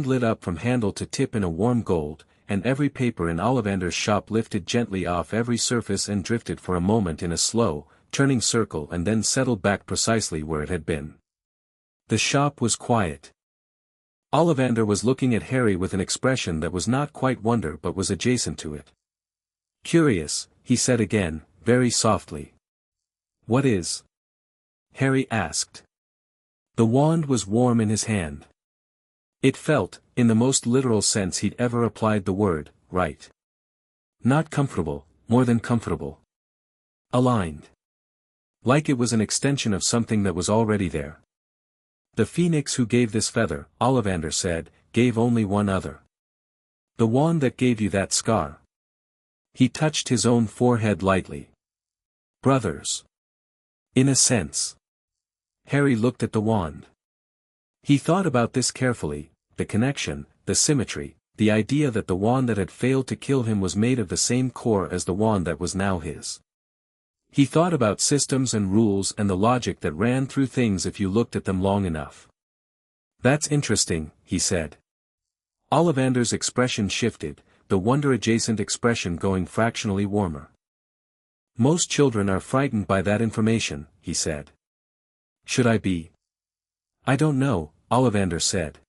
lit up from handle to tip in a warm gold, and every paper in Ollivander's shop lifted gently off every surface and drifted for a moment in a slow, turning circle and then settled back precisely where it had been. The shop was quiet. Ollivander was looking at Harry with an expression that was not quite wonder but was adjacent to it. "Curious," he said again, very softly. "What is?" Harry asked. The wand was warm in his hand. It felt, in the most literal sense he'd ever applied the word, right. Not comfortable, more than comfortable. Aligned. Like it was an extension of something that was already there. "The phoenix who gave this feather," Ollivander said, "gave only one other. The wand that gave you that scar." He touched his own forehead lightly. "Brothers. In a sense." Harry looked at the wand. He thought about this carefully, the connection, the symmetry, the idea that the wand that had failed to kill him was made of the same core as the wand that was now his. He thought about systems and rules and the logic that ran through things if you looked at them long enough. "That's interesting," he said. Ollivander's expression shifted, the wonder-adjacent expression going fractionally warmer. "Most children are frightened by that information," he said. "Should I be?" "I don't know," Ollivander said.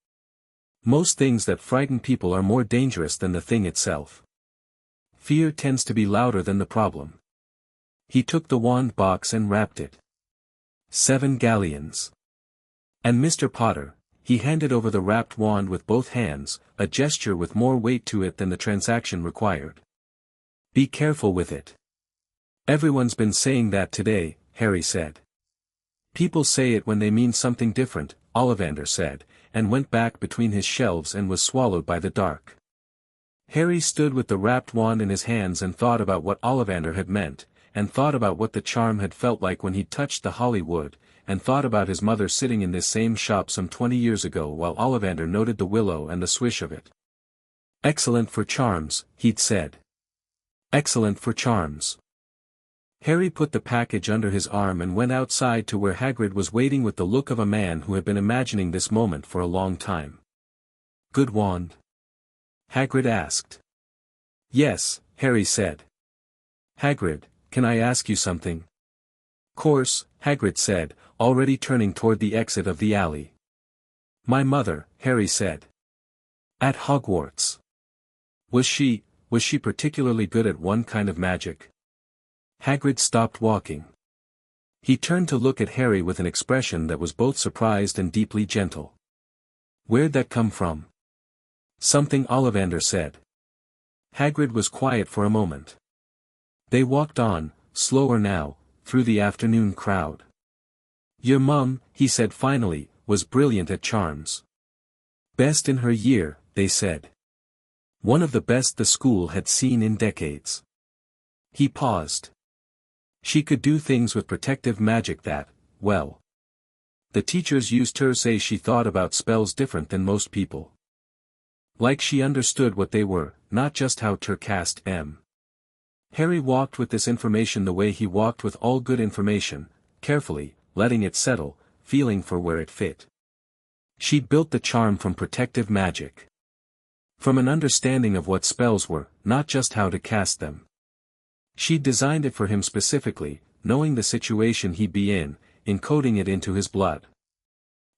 "Most things that frighten people are more dangerous than the thing itself. Fear tends to be louder than the problem." He took the wand box and wrapped it. 7 galleons. "And Mr. Potter," he handed over the wrapped wand with both hands, a gesture with more weight to it than the transaction required. "Be careful with it." "Everyone's been saying that today," Harry said. "People say it when they mean something different," Ollivander said, and went back between his shelves and was swallowed by the dark. Harry stood with the wrapped wand in his hands and thought about what Ollivander had meant, and thought about what the charm had felt like when he touched the holly wood, and thought about his mother sitting in this same shop some 20 years ago while Ollivander noted the willow and the swish of it. "Excellent for charms," he'd said. "Excellent for charms." Harry put the package under his arm and went outside to where Hagrid was waiting with the look of a man who had been imagining this moment for a long time. "Good wand?" Hagrid asked. "Yes," Harry said. "Hagrid, can I ask you something?" "Course," Hagrid said, already turning toward the exit of the alley. "My mother," Harry said. "At Hogwarts. Was she particularly good at one kind of magic?" Hagrid stopped walking. He turned to look at Harry with an expression that was both surprised and deeply gentle. "Where'd that come from?" "Something Ollivander said." Hagrid was quiet for a moment. They walked on, slower now, through the afternoon crowd. "Your mum," he said finally, "was brilliant at charms. Best in her year, they said. One of the best the school had seen in decades." He paused. "She could do things with protective magic that, well. The teachers used to say she thought about spells different than most people. Like she understood what they were, not just how to cast them." Harry walked with this information the way he walked with all good information, carefully, letting it settle, feeling for where it fit. She'd built the charm from protective magic. From an understanding of what spells were, not just how to cast them. She'd designed it for him specifically, knowing the situation he'd be in, encoding it into his blood.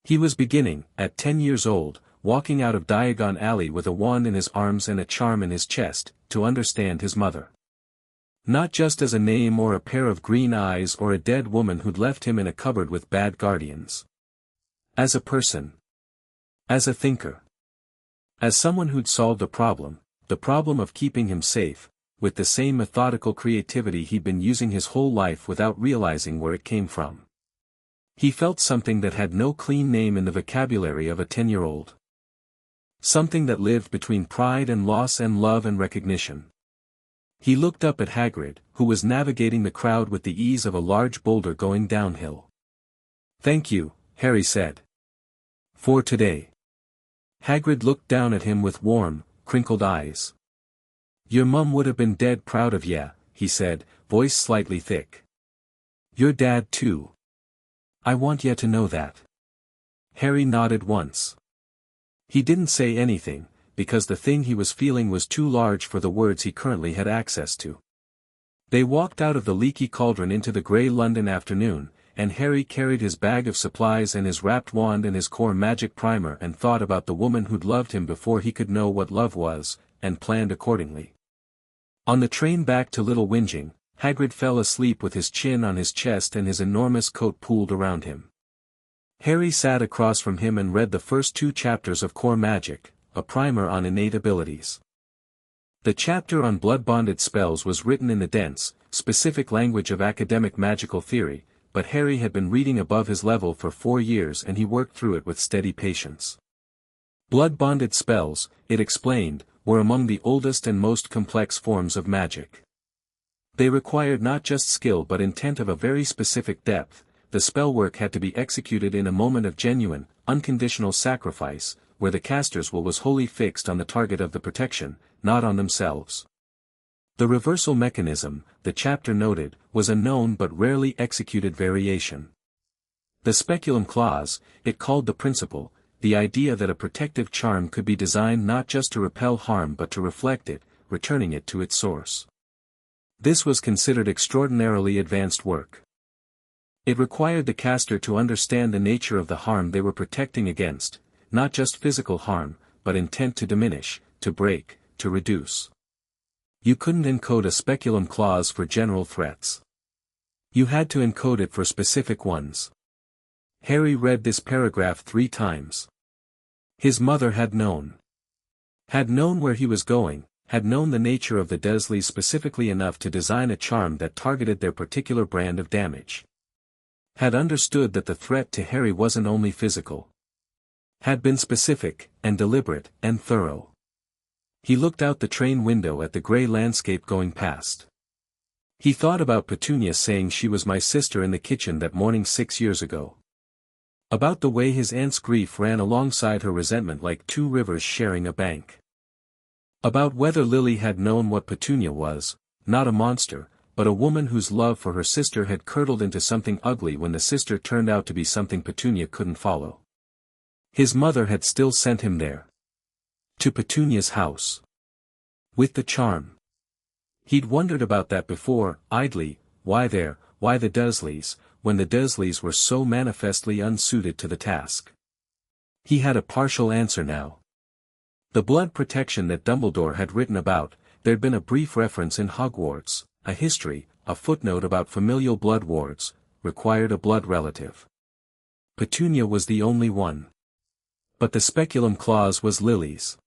He was beginning, at 10 years old, walking out of Diagon Alley with a wand in his arms and a charm in his chest, to understand his mother. Not just as a name or a pair of green eyes or a dead woman who'd left him in a cupboard with bad guardians. As a person. As a thinker. As someone who'd solved the problem of keeping him safe, with the same methodical creativity he'd been using his whole life without realizing where it came from. He felt something that had no clean name in the vocabulary of a 10-year-old. Something that lived between pride and loss and love and recognition. He looked up at Hagrid, who was navigating the crowd with the ease of a large boulder going downhill. "Thank you," Harry said. "For today." Hagrid looked down at him with warm, crinkled eyes. "Your mum would have been dead proud of ya," he said, voice slightly thick. "Your dad too. I want ya to know that." Harry nodded once. He didn't say anything, because the thing he was feeling was too large for the words he currently had access to. They walked out of the leaky cauldron into the grey London afternoon, and Harry carried his bag of supplies and his wrapped wand and his core magic primer and thought about the woman who'd loved him before he could know what love was, and planned accordingly. On the train back to Little Whinging, Hagrid fell asleep with his chin on his chest and his enormous coat pulled around him. Harry sat across from him and read the first 2 chapters of Core Magic, a primer on innate abilities. The chapter on blood-bonded spells was written in the dense, specific language of academic magical theory, but Harry had been reading above his level for 4 years and he worked through it with steady patience. Blood-bonded spells, it explained, were among the oldest and most complex forms of magic. They required not just skill but intent of a very specific depth. The spell work had to be executed in a moment of genuine, unconditional sacrifice, where the caster's will was wholly fixed on the target of the protection, not on themselves. The reversal mechanism, the chapter noted, was a known but rarely executed variation. The speculum clause, it called the principle, the idea that a protective charm could be designed not just to repel harm but to reflect it, returning it to its source. This was considered extraordinarily advanced work. It required the caster to understand the nature of the harm they were protecting against, not just physical harm, but intent to diminish, to break, to reduce. You couldn't encode a speculum clause for general threats. You had to encode it for specific ones. Harry read this paragraph 3 times. His mother had known. Had known where he was going, had known the nature of the Dursleys specifically enough to design a charm that targeted their particular brand of damage. Had understood that the threat to Harry wasn't only physical. Had been specific, and deliberate, and thorough. He looked out the train window at the grey landscape going past. He thought about Petunia saying she was my sister in the kitchen that morning 6 years ago. About the way his aunt's grief ran alongside her resentment like two rivers sharing a bank. About whether Lily had known what Petunia was, not a monster, but a woman whose love for her sister had curdled into something ugly when the sister turned out to be something Petunia couldn't follow. His mother had still sent him there. To Petunia's house. With the charm. He'd wondered about that before, idly, why there, why the Dursleys, when the Dursleys were so manifestly unsuited to the task. He had a partial answer now. The blood protection that Dumbledore had written about, there'd been a brief reference in Hogwarts, a history, a footnote about familial blood wards, required a blood relative. Petunia was the only one. But the speculum clause was Lily's.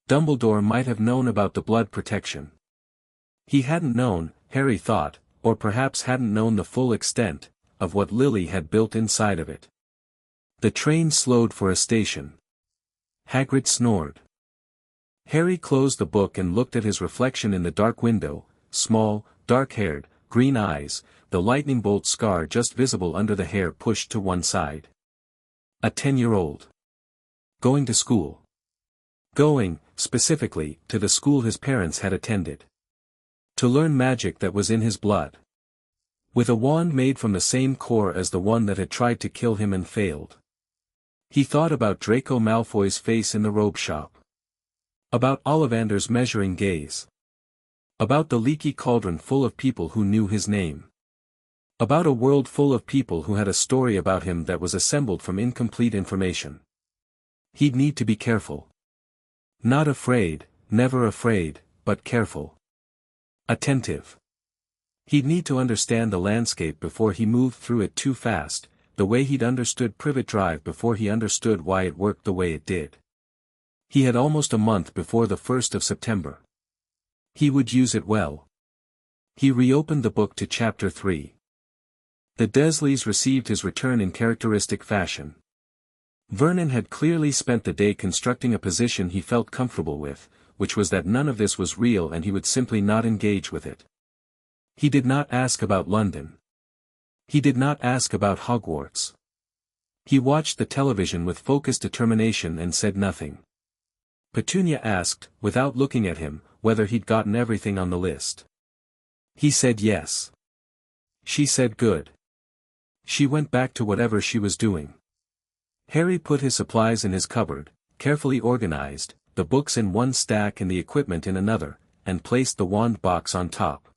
Dumbledore might have known about the blood protection. He hadn't known, Harry thought, or perhaps hadn't known the full extent, of what Lily had built inside of it. The train slowed for a station. Hagrid snored. Harry closed the book and looked at his reflection in the dark window, small, dark-haired, green eyes, the lightning bolt scar just visible under the hair pushed to one side. A 10-year-old. Going to school. Going, specifically, to the school his parents had attended. To learn magic that was in his blood. With a wand made from the same core as the one that had tried to kill him and failed. He thought about Draco Malfoy's face in the robe shop. About Ollivander's measuring gaze. About the leaky cauldron full of people who knew his name. About a world full of people who had a story about him that was assembled from incomplete information. He'd need to be careful. Not afraid, never afraid, but careful. Attentive. He'd need to understand the landscape before he moved through it too fast, the way he'd understood Privet Drive before he understood why it worked the way it did. He had almost a month before the 1st of September. He would use it well. He reopened the book to chapter 3. The Dursleys received his return in characteristic fashion. Vernon had clearly spent the day constructing a position he felt comfortable with, which was that none of this was real and he would simply not engage with it. He did not ask about London. He did not ask about Hogwarts. He watched the television with focused determination and said nothing. Petunia asked, without looking at him, whether he'd gotten everything on the list. He said yes. She said good. She went back to whatever she was doing. Harry put his supplies in his cupboard, carefully organized, the books in one stack and the equipment in another, and placed the wand box on top.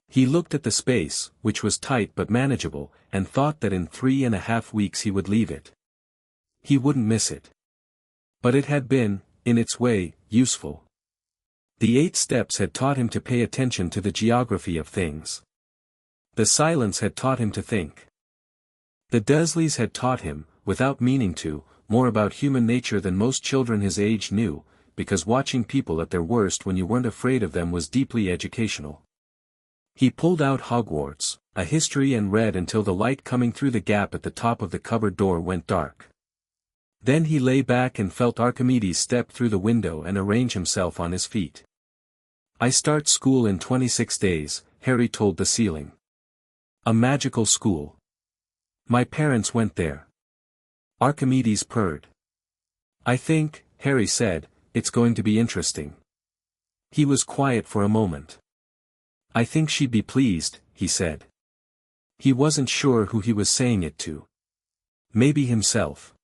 He looked at the space, which was tight but manageable, and thought that in 3.5 weeks he would leave it. He wouldn't miss it. But it had been, in its way, useful. The 8 steps had taught him to pay attention to the geography of things. The silence had taught him to think. The Dursleys had taught him, without meaning to, more about human nature than most children his age knew, because watching people at their worst when you weren't afraid of them was deeply educational. He pulled out Hogwarts, a history and read until the light coming through the gap at the top of the cupboard door went dark. Then he lay back and felt Archimedes step through the window and arrange himself on his feet. I start school in 26 days, Harry told the ceiling. A magical school. My parents went there. Archimedes purred. I think, Harry said, it's going to be interesting. He was quiet for a moment. I think she'd be pleased, he said. He wasn't sure who he was saying it to. Maybe himself.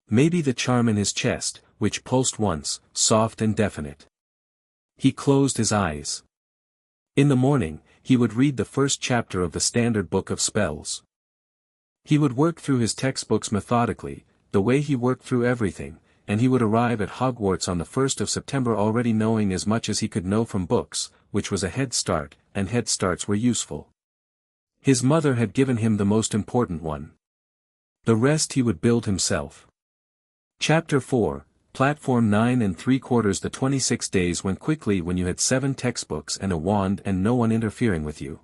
Maybe the charm in his chest, which pulsed once, soft and definite. He closed his eyes. In the morning, he would read the first chapter of the Standard Book of Spells. He would work through his textbooks methodically, the way he worked through everything, and he would arrive at Hogwarts on the 1st of September already knowing as much as he could know from books, which was a head start, and head starts were useful. His mother had given him the most important one. The rest he would build himself. Chapter 4, Platform 9 3/4. The 26 days went quickly when you had 7 textbooks and a wand and no one interfering with you.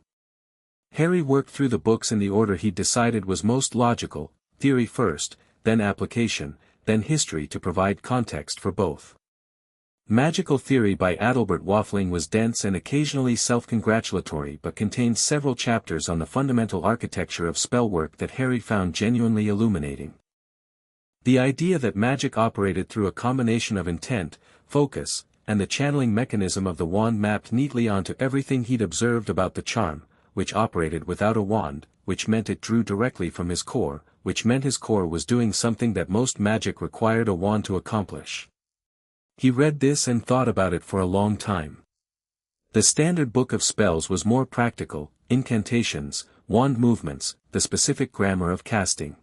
Harry worked through the books in the order he'd decided was most logical, theory first, then application, then history to provide context for both. Magical Theory by Adalbert Waffling was dense and occasionally self-congratulatory but contained several chapters on the fundamental architecture of spellwork that Harry found genuinely illuminating. The idea that magic operated through a combination of intent, focus, and the channeling mechanism of the wand mapped neatly onto everything he'd observed about the charm, which operated without a wand, which meant it drew directly from his core, which meant his core was doing something that most magic required a wand to accomplish. He read this and thought about it for a long time. The standard book of spells was more practical: incantations, wand movements, the specific grammar of casting.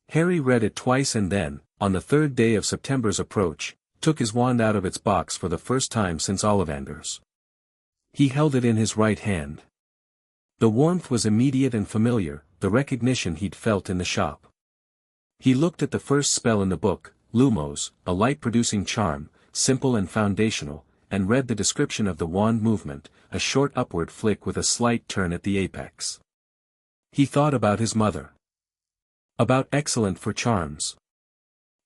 Harry read it twice and then, on the third day of September's approach, took his wand out of its box for the first time since Ollivander's. He held it in his right hand. The warmth was immediate and familiar, the recognition he'd felt in the shop. He looked at the first spell in the book, Lumos, a light-producing charm, simple and foundational, and read the description of the wand movement, a short upward flick with a slight turn at the apex. He thought about his mother. About excellent for charms.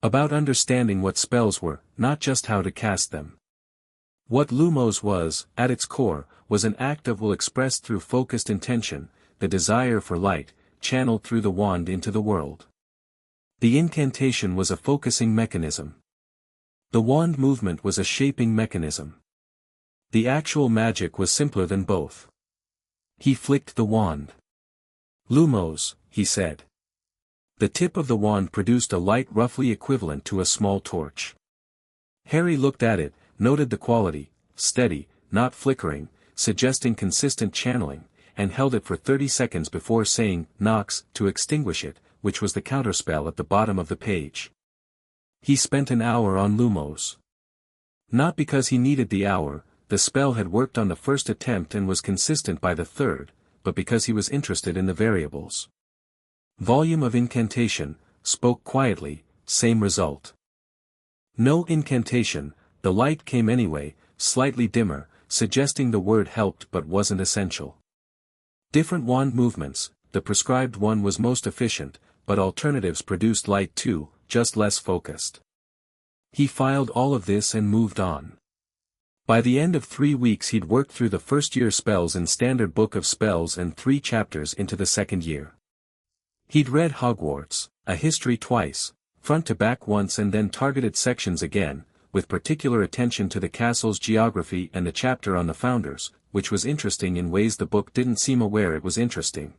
About understanding what spells were, not just how to cast them. What Lumos was, at its core, was an act of will expressed through focused intention, the desire for light, channeled through the wand into the world. The incantation was a focusing mechanism. The wand movement was a shaping mechanism. The actual magic was simpler than both. He flicked the wand. Lumos, he said. The tip of the wand produced a light roughly equivalent to a small torch. Harry looked at it, noted the quality, steady, not flickering, suggesting consistent channeling, and held it for 30 seconds before saying, "Nox," to extinguish it, which was the counterspell at the bottom of the page. He spent an hour on Lumos. Not because he needed the hour, the spell had worked on the first attempt and was consistent by the third, but because he was interested in the variables. Volume of incantation, spoke quietly, same result. No incantation, the light came anyway, slightly dimmer, suggesting the word helped but wasn't essential. Different wand movements, the prescribed one was most efficient, but alternatives produced light too, just less focused. He filed all of this and moved on. By the end of 3 weeks he'd worked through the first-year spells in Standard Book of Spells and 3 chapters into the second year. He'd read Hogwarts, a history twice, front to back once and then targeted sections again, with particular attention to the castle's geography and the chapter on the founders, which was interesting in ways the book didn't seem aware it was interesting.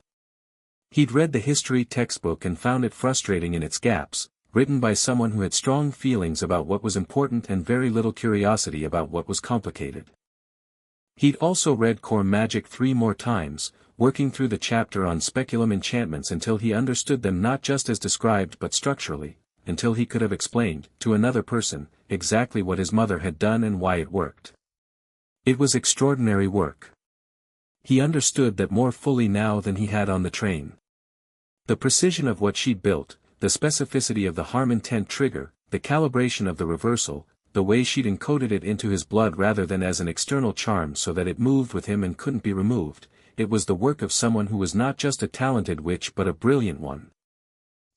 He'd read the history textbook and found it frustrating in its gaps, written by someone who had strong feelings about what was important and very little curiosity about what was complicated. He'd also read Core Magic 3 more times, working through the chapter on speculum enchantments until he understood them not just as described but structurally, until he could have explained, to another person, exactly what his mother had done and why it worked. It was extraordinary work. He understood that more fully now than he had on the train. The precision of what she'd built, the specificity of the harm intent trigger, the calibration of the reversal, the way she'd encoded it into his blood rather than as an external charm so that it moved with him and couldn't be removed, it was the work of someone who was not just a talented witch but a brilliant one.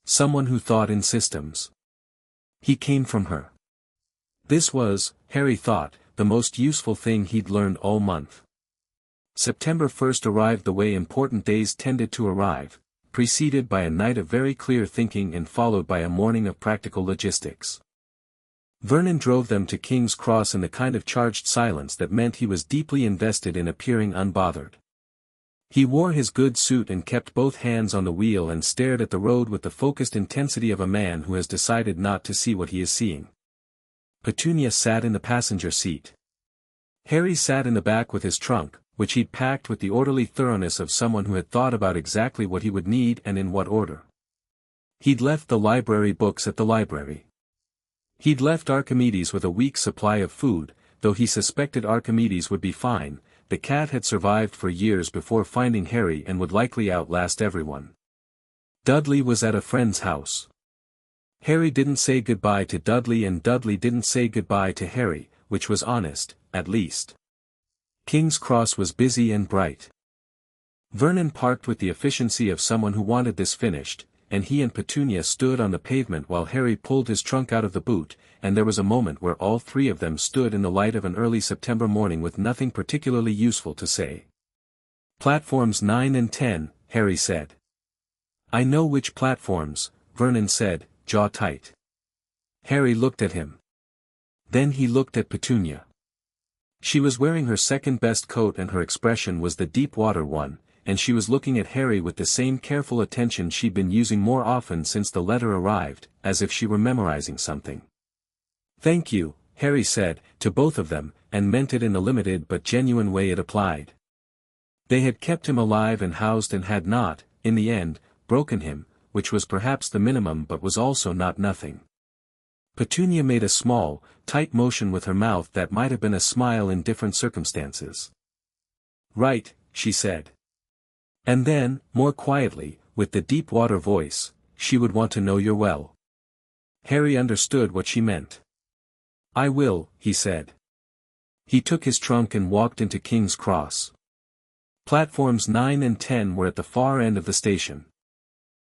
Someone who thought in systems. He came from her. This was, Harry thought, the most useful thing he'd learned all month. September 1st arrived the way important days tended to arrive, preceded by a night of very clear thinking and followed by a morning of practical logistics. Vernon drove them to King's Cross in the kind of charged silence that meant he was deeply invested in appearing unbothered. He wore his good suit and kept both hands on the wheel and stared at the road with the focused intensity of a man who has decided not to see what he is seeing. Petunia sat in the passenger seat. Harry sat in the back with his trunk, which he'd packed with the orderly thoroughness of someone who had thought about exactly what he would need and in what order. He'd left the library books at the library. He'd left Archimedes with a week's supply of food, though he suspected Archimedes would be fine. The cat had survived for years before finding Harry and would likely outlast everyone. Dudley was at a friend's house. Harry didn't say goodbye to Dudley and Dudley didn't say goodbye to Harry, which was honest, at least. King's Cross was busy and bright. Vernon parked with the efficiency of someone who wanted this finished, and he and Petunia stood on the pavement while Harry pulled his trunk out of the boot, and there was a moment where all three of them stood in the light of an early September morning with nothing particularly useful to say. "Platforms 9 and 10, Harry said. "I know which platforms," Vernon said, jaw tight. Harry looked at him. Then he looked at Petunia. She was wearing her second-best coat and her expression was the deep-water one, and she was looking at Harry with the same careful attention she'd been using more often since the letter arrived, as if she were memorizing something. "Thank you," Harry said, to both of them, and meant it in the limited but genuine way it applied. They had kept him alive and housed and had not, in the end, broken him, which was perhaps the minimum but was also not nothing. Petunia made a small, tight motion with her mouth that might have been a smile in different circumstances. "Right," she said. And then, more quietly, with the deep-water voice, "She would want to know you're well." Harry understood what she meant. "I will," he said. He took his trunk and walked into King's Cross. Platforms 9 and 10 were at the far end of the station.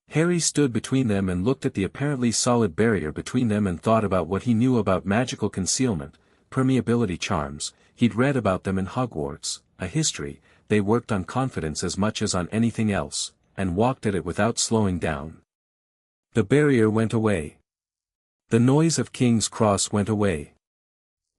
Harry stood between them and looked at the apparently solid barrier between them and thought about what he knew about magical concealment, permeability charms. He'd read about them in Hogwarts, a history. They worked on confidence as much as on anything else, and walked at it without slowing down. The barrier went away. The noise of King's Cross went away.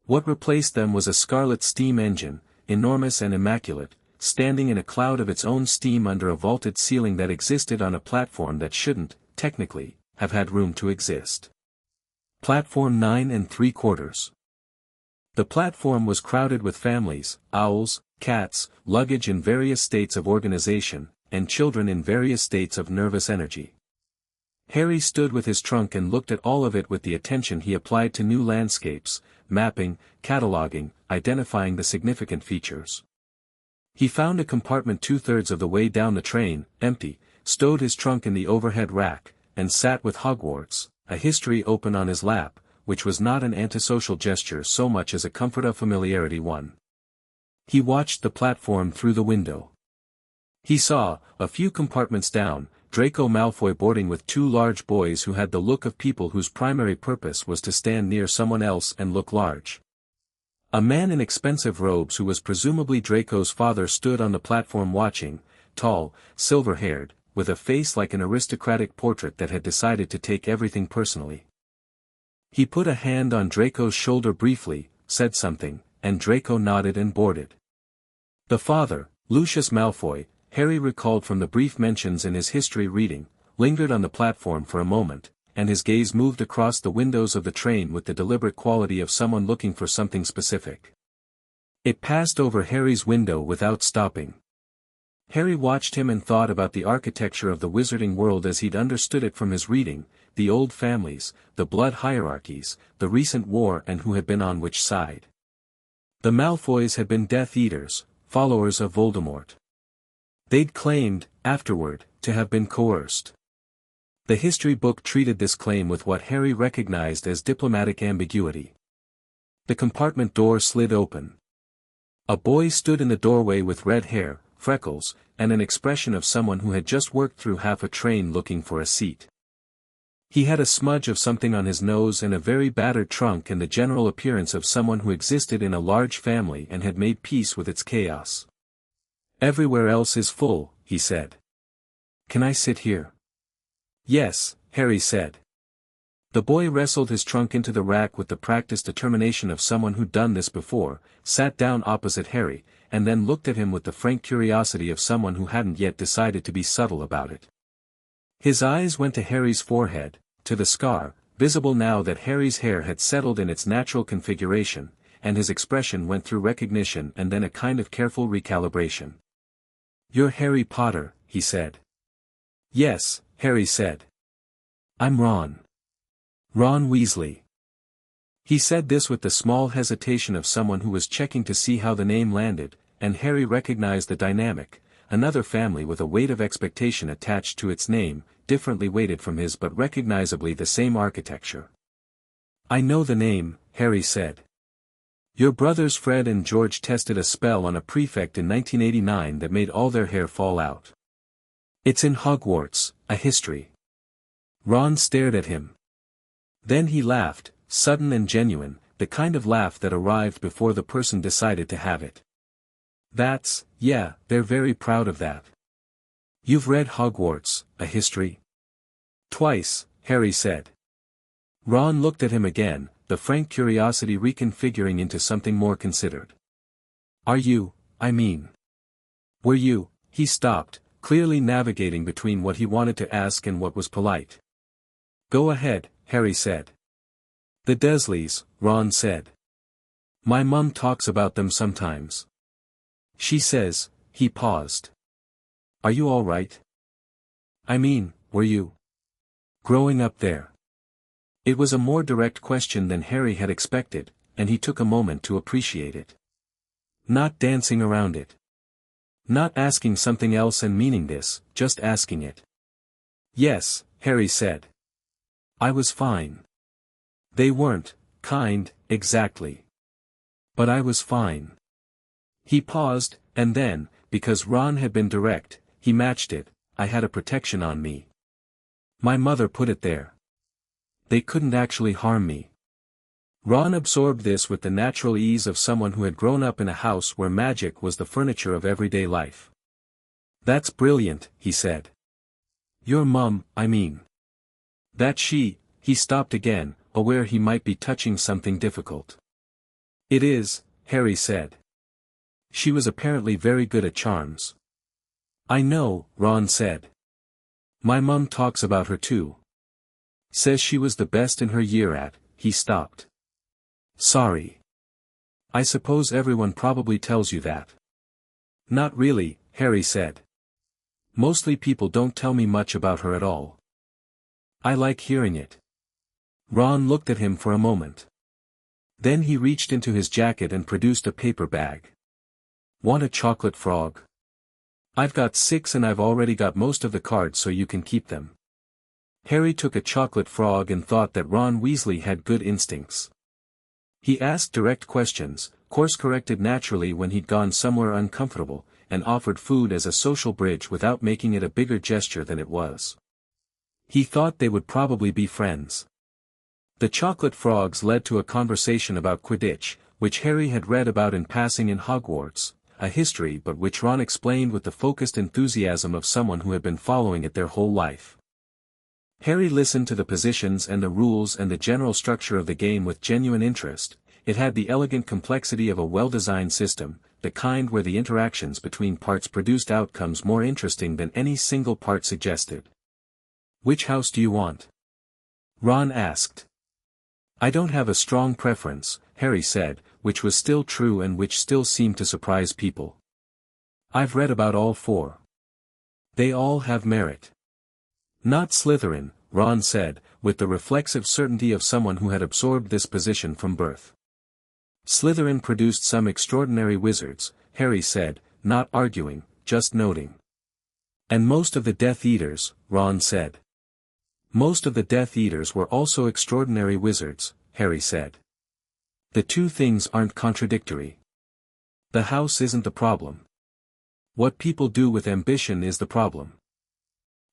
What replaced them was a scarlet steam engine, enormous and immaculate, standing in a cloud of its own steam under a vaulted ceiling that existed on a platform that shouldn't, technically, have had room to exist. Platform 9 3/4. The platform was crowded with families, owls, cats, luggage in various states of organization, and children in various states of nervous energy. Harry stood with his trunk and looked at all of it with the attention he applied to new landscapes, mapping, cataloging, identifying the significant features. He found a compartment 2/3 of the way down the train, empty, stowed his trunk in the overhead rack, and sat with Hogwarts, a history open on his lap, which was not an antisocial gesture so much as a comfort of familiarity one. He watched the platform through the window. He saw, a few compartments down, Draco Malfoy boarding with two large boys who had the look of people whose primary purpose was to stand near someone else and look large. A man in expensive robes who was presumably Draco's father stood on the platform watching, tall, silver-haired, with a face like an aristocratic portrait that had decided to take everything personally. He put a hand on Draco's shoulder briefly, said something, and Draco nodded and boarded. The father, Lucius Malfoy, Harry recalled from the brief mentions in his history reading, lingered on the platform for a moment, and his gaze moved across the windows of the train with the deliberate quality of someone looking for something specific. It passed over Harry's window without stopping. Harry watched him and thought about the architecture of the wizarding world as he'd understood it from his reading, the old families, the blood hierarchies, the recent war and who had been on which side. The Malfoys had been Death Eaters, followers of Voldemort. They'd claimed, afterward, to have been coerced. The history book treated this claim with what Harry recognized as diplomatic ambiguity. The compartment door slid open. A boy stood in the doorway with red hair, freckles, and an expression of someone who had just worked through half a train looking for a seat. He had a smudge of something on his nose and a very battered trunk and the general appearance of someone who existed in a large family and had made peace with its chaos. "Everywhere else is full," he said. "Can I sit here?" "Yes," Harry said. The boy wrestled his trunk into the rack with the practiced determination of someone who'd done this before, sat down opposite Harry, and then looked at him with the frank curiosity of someone who hadn't yet decided to be subtle about it. His eyes went to Harry's forehead, to the scar, visible now that Harry's hair had settled in its natural configuration, and his expression went through recognition and then a kind of careful recalibration. "You're Harry Potter," he said. "Yes," Harry said. "I'm Ron. Ron Weasley." He said this with the small hesitation of someone who was checking to see how the name landed, and Harry recognized the dynamic, another family with a weight of expectation attached to its name, differently weighted from his but recognizably the same architecture. "I know the name," Harry said. "Your brothers Fred and George tested a spell on a prefect in 1989 that made all their hair fall out. It's in Hogwarts, a history. Ron stared at him. Then he laughed, sudden and genuine, the kind of laugh that arrived before the person decided to have it. Yeah, they're very proud of that. You've read Hogwarts, a history? Twice, Harry said. Ron looked at him again, the frank curiosity reconfiguring into something more considered. Were you? He stopped, clearly navigating between what he wanted to ask and what was polite. Go ahead, Harry said. The Dursleys, Ron said. My mum talks about them sometimes. She says, he paused. Are you all right? Were you growing up there? It was a more direct question than Harry had expected, and he took a moment to appreciate it. Not dancing around it. Not asking something else and meaning this, just asking it. Yes, Harry said. I was fine. They weren't kind, exactly. But I was fine. He paused, and then, because Ron had been direct, he matched it. I had a protection on me. My mother put it there. They couldn't actually harm me. Ron absorbed this with the natural ease of someone who had grown up in a house where magic was the furniture of everyday life. That's brilliant, he said. Your mum, That she, he stopped again, aware he might be touching something difficult. It is, Harry said. She was apparently very good at charms. I know, Ron said. My mum talks about her too. Says she was the best in her year at, he stopped. Sorry. I suppose everyone probably tells you that. Not really, Harry said. Mostly people don't tell me much about her at all. I like hearing it. Ron looked at him for a moment. Then he reached into his jacket and produced a paper bag. Want a chocolate frog? I've got 6 and I've already got most of the cards so you can keep them. Harry took a chocolate frog and thought that Ron Weasley had good instincts. He asked direct questions, course-corrected naturally when he'd gone somewhere uncomfortable, and offered food as a social bridge without making it a bigger gesture than it was. He thought they would probably be friends. The chocolate frogs led to a conversation about Quidditch, which Harry had read about in passing in Hogwarts, a history but which Ron explained with the focused enthusiasm of someone who had been following it their whole life. Harry listened to the positions and the rules and the general structure of the game with genuine interest. It had the elegant complexity of a well-designed system, the kind where the interactions between parts produced outcomes more interesting than any single part suggested. Which house do you want? Ron asked. I don't have a strong preference, Harry said, which was still true and which still seemed to surprise people. I've read about all 4. They all have merit. Not Slytherin, Ron said, with the reflexive certainty of someone who had absorbed this position from birth. Slytherin produced some extraordinary wizards, Harry said, not arguing, just noting. And most of the Death Eaters, Ron said. Most of the Death Eaters were also extraordinary wizards, Harry said. The two things aren't contradictory. The house isn't the problem. What people do with ambition is the problem.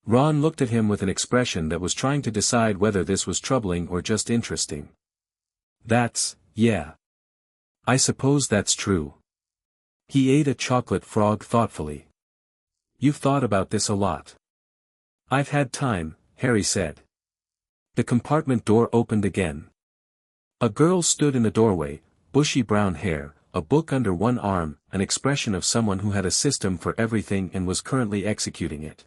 Ron looked at him with an expression that was trying to decide whether this was troubling or just interesting. Yeah. I suppose that's true. He ate a chocolate frog thoughtfully. You've thought about this a lot. I've had time, Harry said. The compartment door opened again. A girl stood in the doorway, bushy brown hair, a book under one arm, an expression of someone who had a system for everything and was currently executing it.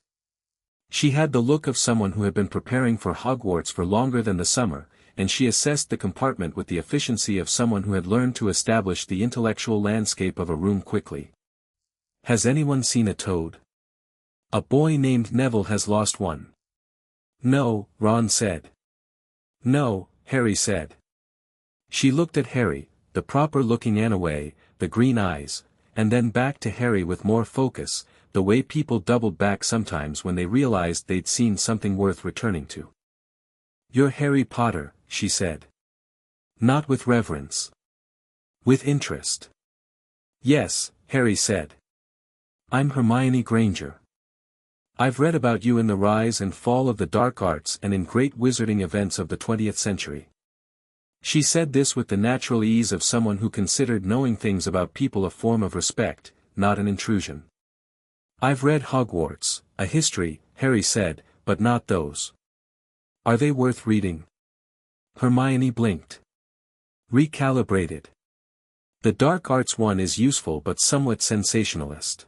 She had the look of someone who had been preparing for Hogwarts for longer than the summer, and she assessed the compartment with the efficiency of someone who had learned to establish the intellectual landscape of a room quickly. Has anyone seen a toad? A boy named Neville has lost one. No, Ron said. No, Harry said. She looked at Harry, the proper-looking Annaway, the green eyes, and then back to Harry with more focus, the way people doubled back sometimes when they realized they'd seen something worth returning to. You're Harry Potter, she said. Not with reverence. With interest. Yes, Harry said. I'm Hermione Granger. I've read about you in the rise and fall of the dark arts and in great wizarding events of the 20th century. She said this with the natural ease of someone who considered knowing things about people a form of respect, not an intrusion. I've read Hogwarts, a history, Harry said, but not those. Are they worth reading? Hermione blinked. Recalibrated. The dark arts one is useful but somewhat sensationalist.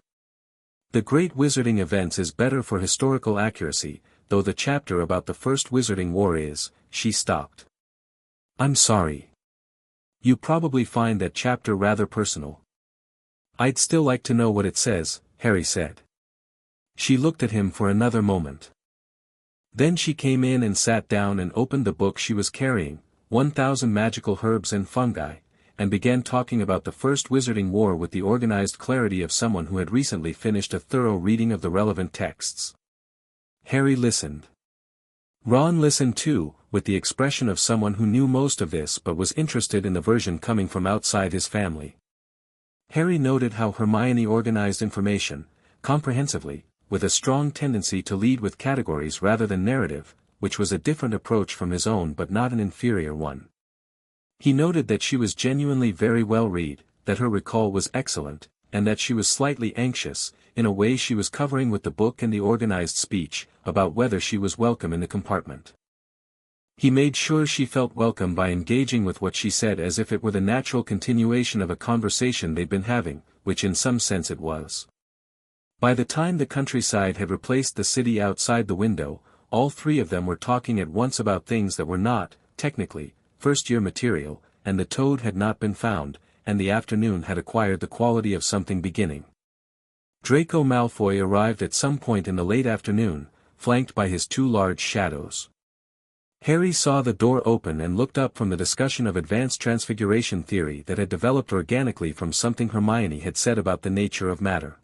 The Great Wizarding Events is better for historical accuracy, though the chapter about the First Wizarding War is, she stopped. I'm sorry. You probably find that chapter rather personal. I'd still like to know what it says, Harry said. She looked at him for another moment. Then she came in and sat down and opened the book she was carrying, 1000 Magical Herbs and Fungi, and began talking about the First Wizarding War with the organized clarity of someone who had recently finished a thorough reading of the relevant texts. Harry listened. Ron listened too, with the expression of someone who knew most of this but was interested in the version coming from outside his family. Harry noted how Hermione organized information, comprehensively, with a strong tendency to lead with categories rather than narrative, which was a different approach from his own but not an inferior one. He noted that she was genuinely very well read, that her recall was excellent, and that she was slightly anxious, in a way she was covering with the book and the organized speech, about whether she was welcome in the compartment. He made sure she felt welcome by engaging with what she said as if it were the natural continuation of a conversation they'd been having, which in some sense it was. By the time the countryside had replaced the city outside the window, all three of them were talking at once about things that were not, technically, first-year material, and the toad had not been found, and the afternoon had acquired the quality of something beginning. Draco Malfoy arrived at some point in the late afternoon, flanked by his two large shadows. Harry saw the door open and looked up from the discussion of advanced transfiguration theory that had developed organically from something Hermione had said about the nature of matter.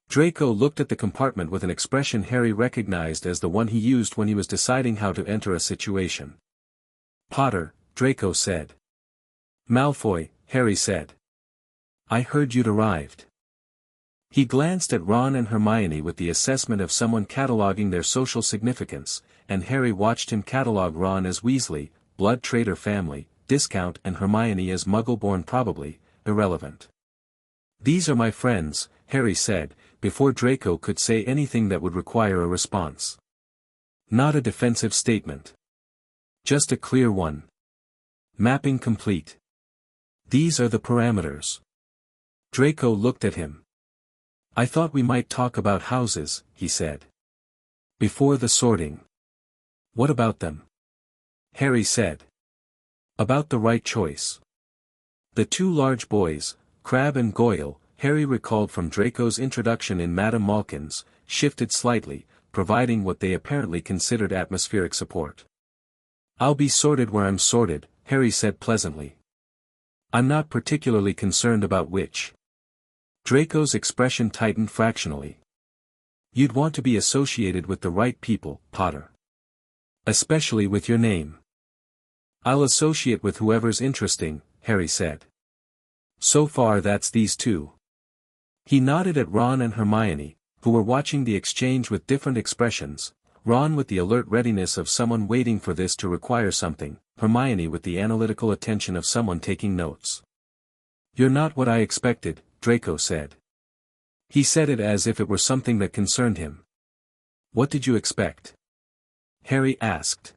Draco looked at the compartment with an expression Harry recognized as the one he used when he was deciding how to enter a situation. Potter, Draco said. Malfoy, Harry said. I heard you'd arrived. He glanced at Ron and Hermione with the assessment of someone cataloging their social significance, and Harry watched him catalog Ron as Weasley, blood traitor family, discount, and Hermione as Muggle-born probably, irrelevant. These are my friends, Harry said, before Draco could say anything that would require a response. Not a defensive statement. Just a clear one. Mapping complete. These are the parameters. Draco looked at him. I thought we might talk about houses, he said. Before the sorting. What about them? Harry said. About the right choice. The two large boys, Crabbe and Goyle, Harry recalled from Draco's introduction in Madame Malkin's, shifted slightly, providing what they apparently considered atmospheric support. I'll be sorted where I'm sorted, Harry said pleasantly. I'm not particularly concerned about which. Draco's expression tightened fractionally. You'd want to be associated with the right people, Potter. Especially with your name. I'll associate with whoever's interesting, Harry said. So far that's these two. He nodded at Ron and Hermione, who were watching the exchange with different expressions, Ron with the alert readiness of someone waiting for this to require something, Hermione with the analytical attention of someone taking notes. You're not what I expected, Draco said. He said it as if it were something that concerned him. What did you expect? Harry asked.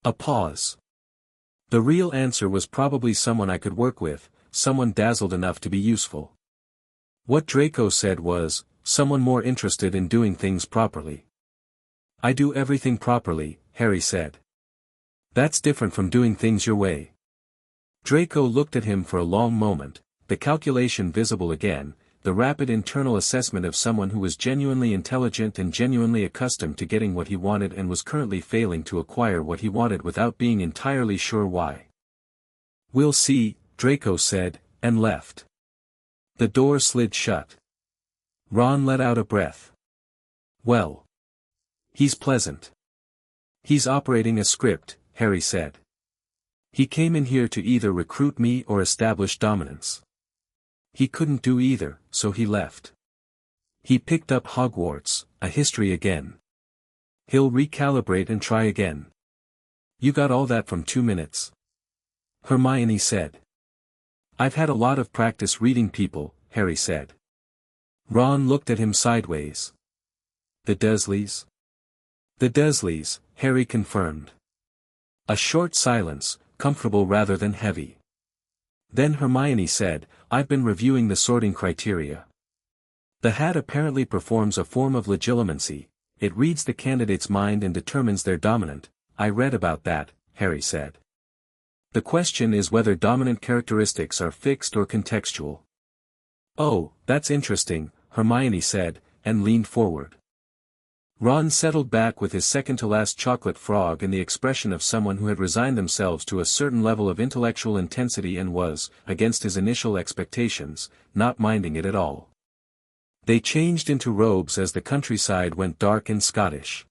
A pause. The real answer was probably someone I could work with, someone dazzled enough to be useful. What Draco said was, someone more interested in doing things properly. I do everything properly, Harry said. That's different from doing things your way. Draco looked at him for a long moment, the calculation visible again, the rapid internal assessment of someone who was genuinely intelligent and genuinely accustomed to getting what he wanted and was currently failing to acquire what he wanted without being entirely sure why. We'll see, Draco said, and left. The door slid shut. Ron let out a breath. Well. He's pleasant. He's operating a script, Harry said. He came in here to either recruit me or establish dominance. He couldn't do either, so he left. He picked up Hogwarts, a history again. He'll recalibrate and try again. You got all that from 2 minutes? Hermione said. I've had a lot of practice reading people, Harry said. Ron looked at him sideways. The Dursleys? The Dursleys, Harry confirmed. A short silence, comfortable rather than heavy. Then Hermione said, I've been reviewing the sorting criteria. The hat apparently performs a form of legilimency. It reads the candidate's mind and determines their dominant. I read about that, Harry said. The question is whether dominant characteristics are fixed or contextual. Oh, that's interesting, Hermione said, and leaned forward. Ron settled back with his second-to-last chocolate frog and the expression of someone who had resigned themselves to a certain level of intellectual intensity and was, against his initial expectations, not minding it at all. They changed into robes as the countryside went dark and Scottish.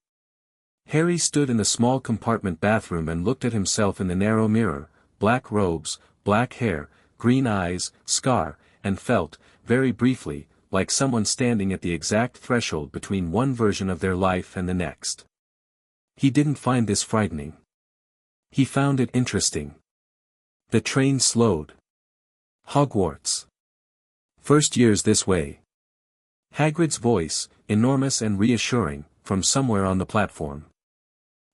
Harry stood in the small compartment bathroom and looked at himself in the narrow mirror, black robes, black hair, green eyes, scar, and felt, very briefly, like someone standing at the exact threshold between one version of their life and the next. He didn't find this frightening. He found it interesting. The train slowed. Hogwarts. First year's this way. Hagrid's voice, enormous and reassuring, from somewhere on the platform.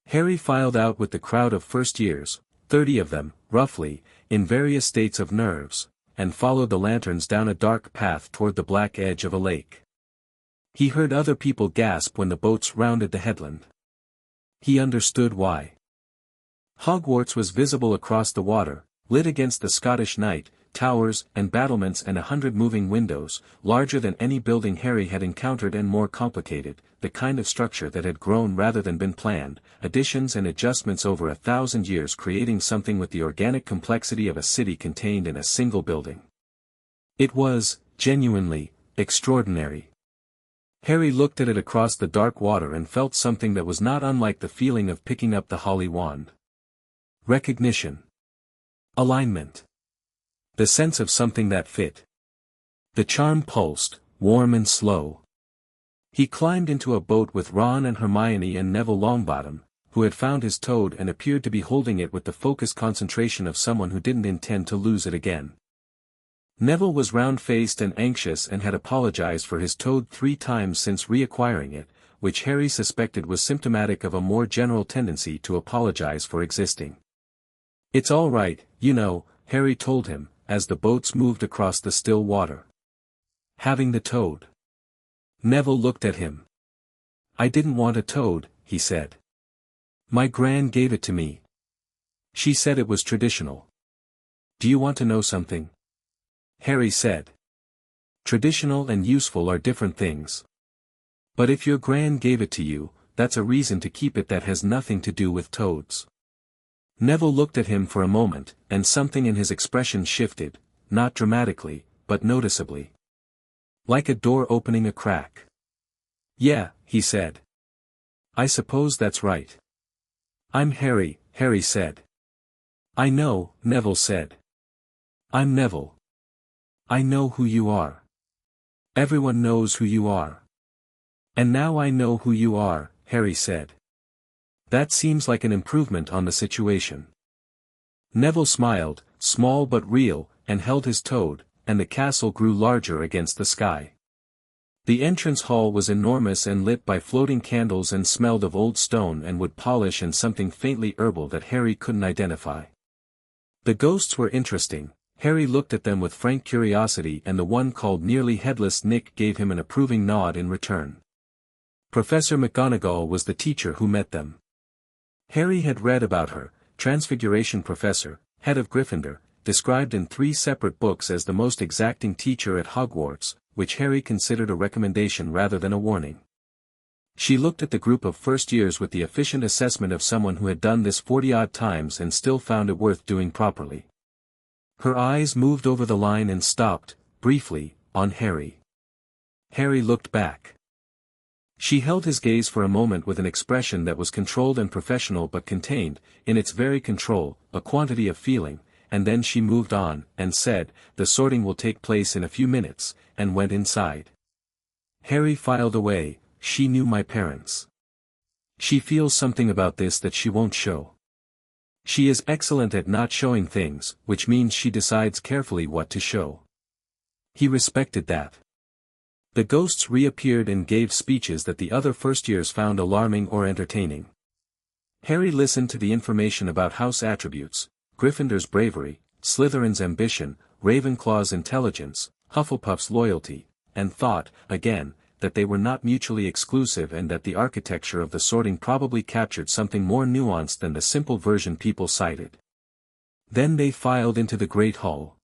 Harry filed out with the crowd of first years, 30 of them, roughly, in various states of nerves, and followed the lanterns down a dark path toward the black edge of a lake. He heard other people gasp when the boats rounded the headland. He understood why. Hogwarts was visible across the water, lit against the Scottish night, towers and battlements and 100 moving windows, larger than any building Harry had encountered and more complicated, the kind of structure that had grown rather than been planned, additions and adjustments over 1,000 years creating something with the organic complexity of a city contained in a single building. It was, genuinely, extraordinary. Harry looked at it across the dark water and felt something that was not unlike the feeling of picking up the Holy Wand. Recognition. Alignment. The sense of something that fit. The charm pulsed, warm and slow. He climbed into a boat with Ron and Hermione and Neville Longbottom, who had found his toad and appeared to be holding it with the focused concentration of someone who didn't intend to lose it again. Neville was round-faced and anxious and had apologized for his toad 3 times since reacquiring it, which Harry suspected was symptomatic of a more general tendency to apologize for existing. It's all right, you know, Harry told him, as the boats moved across the still water. Having the toad. Neville looked at him. I didn't want a toad, he said. My gran gave it to me. She said it was traditional. Do you want to know something? Harry said. Traditional and useful are different things. But if your gran gave it to you, that's a reason to keep it that has nothing to do with toads. Neville looked at him for a moment, and something in his expression shifted, not dramatically, but noticeably. Like a door opening a crack. Yeah, he said. I suppose that's right. I'm Harry, Harry said. I know, Neville said. I'm Neville. I know who you are. Everyone knows who you are. And now I know who you are, Harry said. That seems like an improvement on the situation. Neville smiled, small but real, and held his toad, and the castle grew larger against the sky. The entrance hall was enormous and lit by floating candles and smelled of old stone and wood polish and something faintly herbal that Harry couldn't identify. The ghosts were interesting. Harry looked at them with frank curiosity and the one called nearly headless Nick gave him an approving nod in return. Professor McGonagall was the teacher who met them. Harry had read about her, Transfiguration Professor, head of Gryffindor, described in 3 separate books as the most exacting teacher at Hogwarts, which Harry considered a recommendation rather than a warning. She looked at the group of first years with the efficient assessment of someone who had done this 40-odd times and still found it worth doing properly. Her eyes moved over the line and stopped, briefly, on Harry. Harry looked back. She held his gaze for a moment with an expression that was controlled and professional but contained, in its very control, a quantity of feeling, and then she moved on, and said, the sorting will take place in a few minutes, and went inside. Harry filed away. She knew my parents. She feels something about this that she won't show. She is excellent at not showing things, which means she decides carefully what to show. He respected that. The ghosts reappeared and gave speeches that the other first-years found alarming or entertaining. Harry listened to the information about house attributes, Gryffindor's bravery, Slytherin's ambition, Ravenclaw's intelligence, Hufflepuff's loyalty, and thought, again, that they were not mutually exclusive and that the architecture of the sorting probably captured something more nuanced than the simple version people cited. Then they filed into the great hall.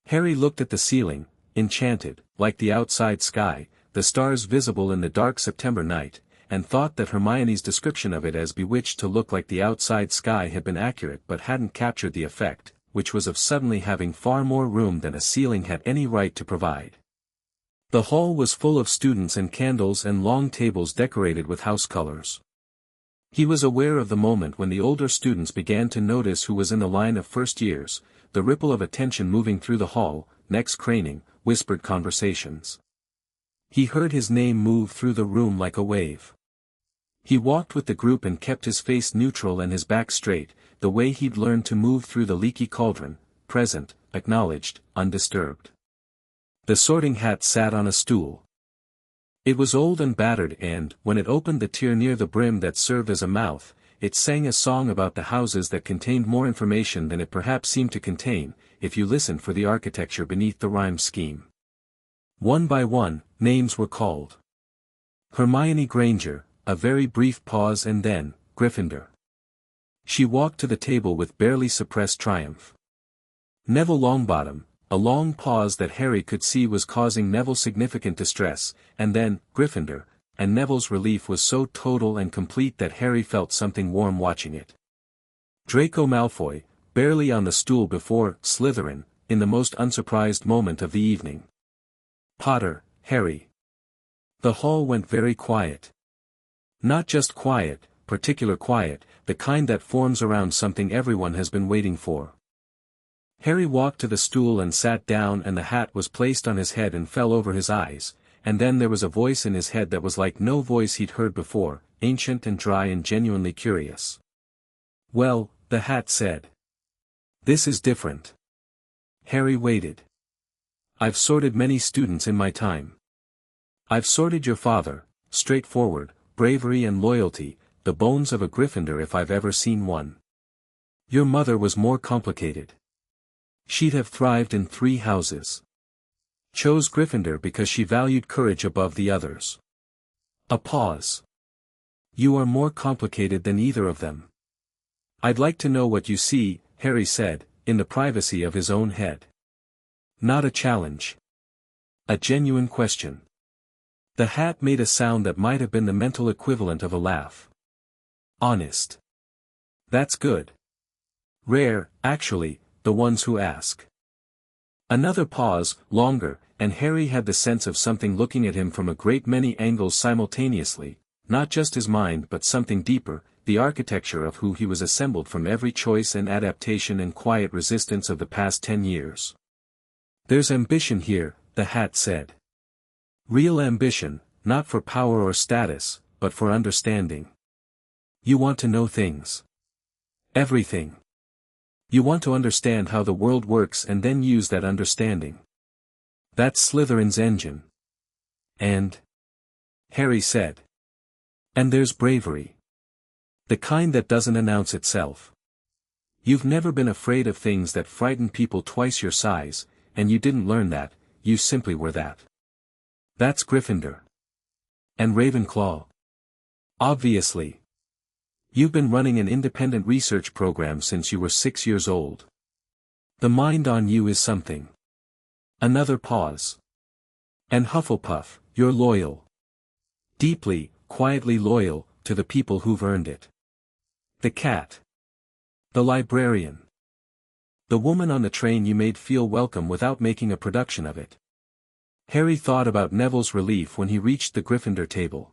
Harry looked at the ceiling, enchanted, like the outside sky, the stars visible in the dark September night, and thought that Hermione's description of it as bewitched to look like the outside sky had been accurate but hadn't captured the effect, which was of suddenly having far more room than a ceiling had any right to provide. The hall was full of students and candles and long tables decorated with house colors. He was aware of the moment when the older students began to notice who was in the line of first years, the ripple of attention moving through the hall, necks craning, whispered conversations. He heard his name move through the room like a wave. He walked with the group and kept his face neutral and his back straight, the way he'd learned to move through the leaky cauldron, present, acknowledged, undisturbed. The sorting hat sat on a stool. It was old and battered and, when it opened the tier near the brim that served as a mouth, it sang a song about the houses that contained more information than it perhaps seemed to contain, if you listened for the architecture beneath the rhyme scheme. One by one, names were called. Hermione Granger, a very brief pause and then, Gryffindor. She walked to the table with barely suppressed triumph. Neville Longbottom, a long pause that Harry could see was causing Neville significant distress, and then, Gryffindor, and Neville's relief was so total and complete that Harry felt something warm watching it. Draco Malfoy, barely on the stool before, Slytherin, in the most unsurprised moment of the evening. Potter, Harry. The hall went very quiet. Not just quiet, particular quiet, the kind that forms around something everyone has been waiting for. Harry walked to the stool and sat down and the hat was placed on his head and fell over his eyes, and then there was a voice in his head that was like no voice he'd heard before, ancient and dry and genuinely curious. Well, the hat said. This is different. Harry waited. I've sorted many students in my time. I've sorted your father, straightforward, bravery and loyalty, the bones of a Gryffindor if I've ever seen one. Your mother was more complicated. She'd have thrived in 3 houses. Chose Gryffindor because she valued courage above the others. A pause. You are more complicated than either of them. I'd like to know what you see, Harry said, in the privacy of his own head. Not a challenge. A genuine question. The hat made a sound that might have been the mental equivalent of a laugh. Honest. That's good. Rare, actually, the ones who ask. Another pause, longer, and Harry had the sense of something looking at him from a great many angles simultaneously, not just his mind but something deeper, the architecture of who he was assembled from every choice and adaptation and quiet resistance of the past 10 years. There's ambition here, the hat said. Real ambition, not for power or status, but for understanding. You want to know things. Everything. You want to understand how the world works and then use that understanding. That's Slytherin's engine. And? Harry said. And there's bravery. The kind that doesn't announce itself. You've never been afraid of things that frighten people twice your size, and you didn't learn that, you simply were that. That's Gryffindor. And Ravenclaw. Obviously. You've been running an independent research program since you were 6 years old. The mind on you is something. Another pause. And Hufflepuff, you're loyal. Deeply, quietly loyal, to the people who've earned it. The cat. The librarian. The woman on the train you made feel welcome without making a production of it. Harry thought about Neville's relief when he reached the Gryffindor table.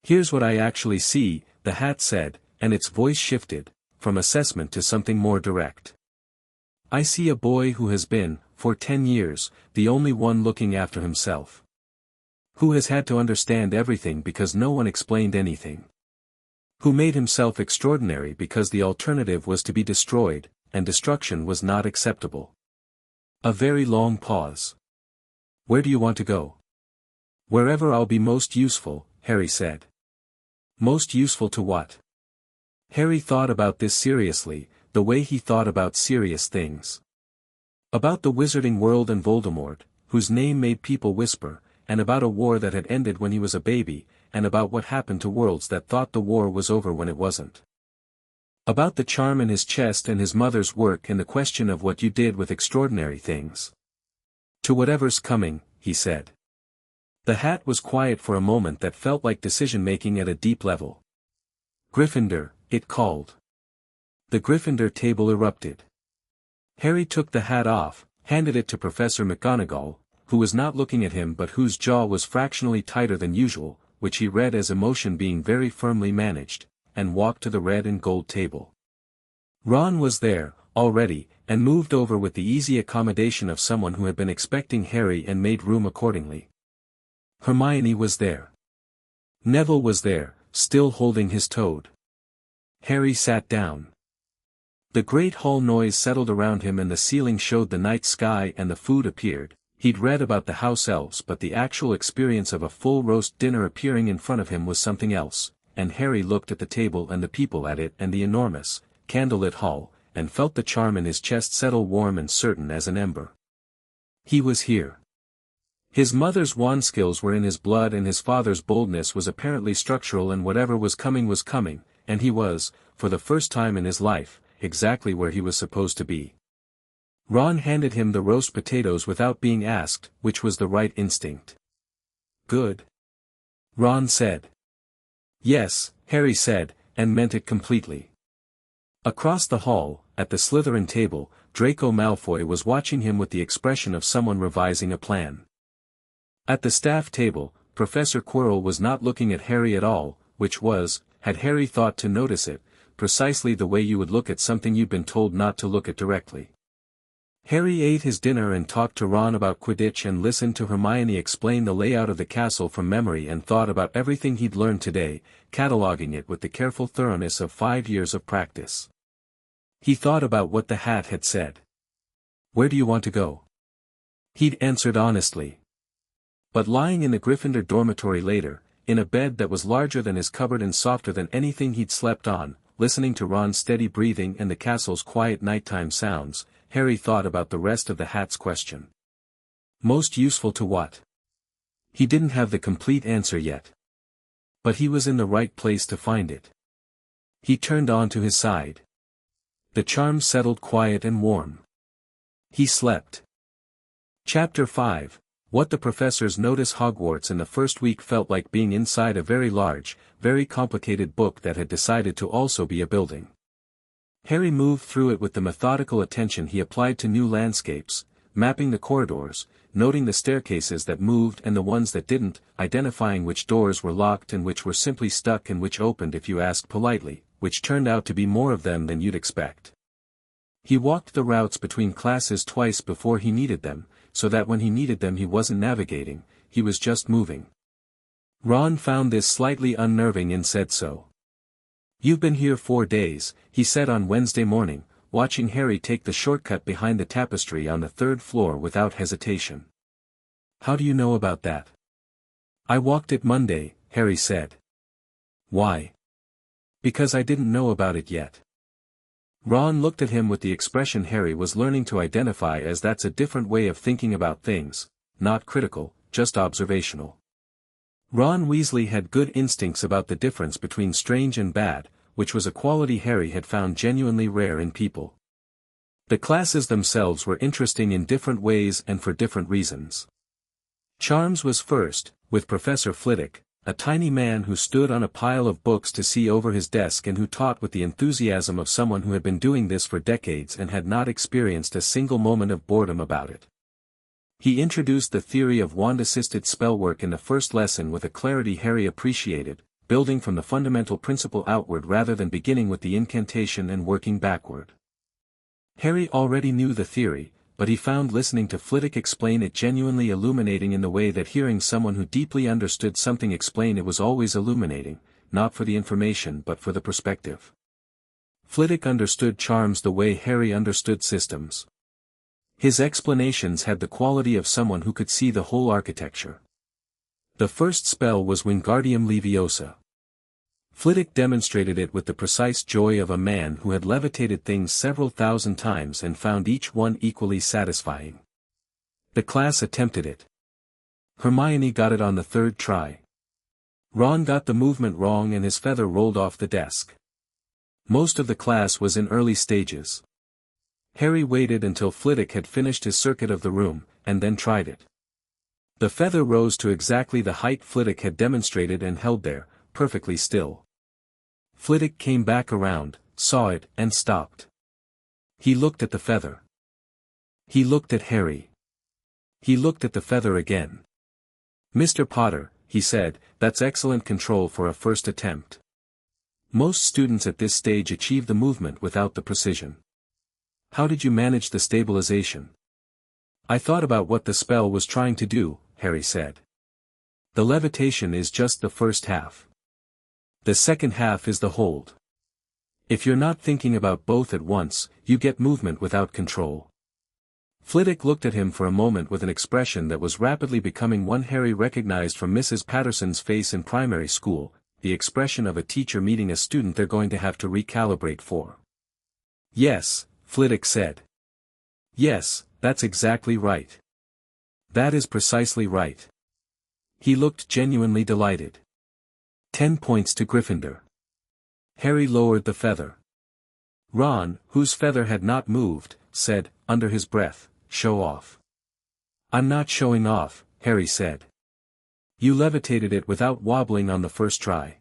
Here's what I actually see, the hat said, and its voice shifted, from assessment to something more direct. I see a boy who has been, for 10 years, the only one looking after himself. Who has had to understand everything because no one explained anything? Who made himself extraordinary because the alternative was to be destroyed, and destruction was not acceptable? A very long pause. Where do you want to go? Wherever I'll be most useful, Harry said. Most useful to what? Harry thought about this seriously, the way he thought about serious things. About the wizarding world and Voldemort, whose name made people whisper, and about a war that had ended when he was a baby, and about what happened to worlds that thought the war was over when it wasn't. About the charm in his chest and his mother's work and the question of what you did with extraordinary things. To whatever's coming, he said. The hat was quiet for a moment that felt like decision-making at a deep level. Gryffindor, it called. The Gryffindor table erupted. Harry took the hat off, handed it to Professor McGonagall, who was not looking at him but whose jaw was fractionally tighter than usual, which he read as emotion being very firmly managed, and walked to the red and gold table. Ron was there, already, and moved over with the easy accommodation of someone who had been expecting Harry and made room accordingly. Hermione was there. Neville was there, still holding his toad. Harry sat down. The great hall noise settled around him and the ceiling showed the night sky and the food appeared. He'd read about the house elves but the actual experience of a full roast dinner appearing in front of him was something else, and Harry looked at the table and the people at it and the enormous, candlelit hall, and felt the charm in his chest settle warm and certain as an ember. He was here. His mother's wand skills were in his blood and his father's boldness was apparently structural and whatever was coming, and he was, for the first time in his life, exactly where he was supposed to be. Ron handed him the roast potatoes without being asked, which was the right instinct. Good. Ron said. Yes, Harry said, and meant it completely. Across the hall, at the Slytherin table, Draco Malfoy was watching him with the expression of someone revising a plan. At the staff table, Professor Quirrell was not looking at Harry at all, which was, had Harry thought to notice it, precisely the way you would look at something you'd been told not to look at directly. Harry ate his dinner and talked to Ron about Quidditch and listened to Hermione explain the layout of the castle from memory and thought about everything he'd learned today, cataloging it with the careful thoroughness of 5 years of practice. He thought about what the hat had said. Where do you want to go? He'd answered honestly. But lying in the Gryffindor dormitory later, in a bed that was larger than his cupboard and softer than anything he'd slept on, listening to Ron's steady breathing and the castle's quiet nighttime sounds, Harry thought about the rest of the hat's question. Most useful to what? He didn't have the complete answer yet. But he was in the right place to find it. He turned on to his side. The charm settled quiet and warm. He slept. Chapter 5. What the professors notice. Hogwarts in the first week felt like being inside a very large, very complicated book that had decided to also be a building. Harry moved through it with the methodical attention he applied to new landscapes, mapping the corridors, noting the staircases that moved and the ones that didn't, identifying which doors were locked and which were simply stuck and which opened if you asked politely, which turned out to be more of them than you'd expect. He walked the routes between classes twice before he needed them, so that when he needed them he wasn't navigating, he was just moving. Ron found this slightly unnerving and said so. You've been here 4 days, he said on Wednesday morning, watching Harry take the shortcut behind the tapestry on the 3rd floor without hesitation. How do you know about that? I walked it Monday, Harry said. Why? Because I didn't know about it yet. Ron looked at him with the expression Harry was learning to identify as that's a different way of thinking about things, not critical, just observational. Ron Weasley had good instincts about the difference between strange and bad, which was a quality Harry had found genuinely rare in people. The classes themselves were interesting in different ways and for different reasons. Charms was first, with Professor Flitwick, a tiny man who stood on a pile of books to see over his desk and who taught with the enthusiasm of someone who had been doing this for decades and had not experienced a single moment of boredom about it. He introduced the theory of wand-assisted spellwork in the first lesson with a clarity Harry appreciated, building from the fundamental principle outward rather than beginning with the incantation and working backward. Harry already knew the theory, but he found listening to Flitwick explain it genuinely illuminating in the way that hearing someone who deeply understood something explain it was always illuminating, not for the information but for the perspective. Flitwick understood charms the way Harry understood systems. His explanations had the quality of someone who could see the whole architecture. The first spell was Wingardium Leviosa. Flitwick demonstrated it with the precise joy of a man who had levitated things several thousand times and found each one equally satisfying. The class attempted it. Hermione got it on the third try. Ron got the movement wrong and his feather rolled off the desk. Most of the class was in early stages. Harry waited until Flitwick had finished his circuit of the room, and then tried it. The feather rose to exactly the height Flitwick had demonstrated and held there, perfectly still. Flitwick came back around, saw it, and stopped. He looked at the feather. He looked at Harry. He looked at the feather again. "Mr. Potter," he said, "that's excellent control for a first attempt. Most students at this stage achieve the movement without the precision. How did you manage the stabilization?" "I thought about what the spell was trying to do," Harry said. "The levitation is just the first half. The second half is the hold. If you're not thinking about both at once, you get movement without control." Flitwick looked at him for a moment with an expression that was rapidly becoming one Harry recognized from Mrs. Patterson's face in primary school, the expression of a teacher meeting a student they're going to have to recalibrate for. "Yes," Flitwick said. "Yes, that's exactly right. That is precisely right." He looked genuinely delighted. 10 points to Gryffindor. Harry lowered the feather. Ron, whose feather had not moved, said, under his breath, "Show off." "I'm not showing off," Harry said. "You levitated it without wobbling on the first try.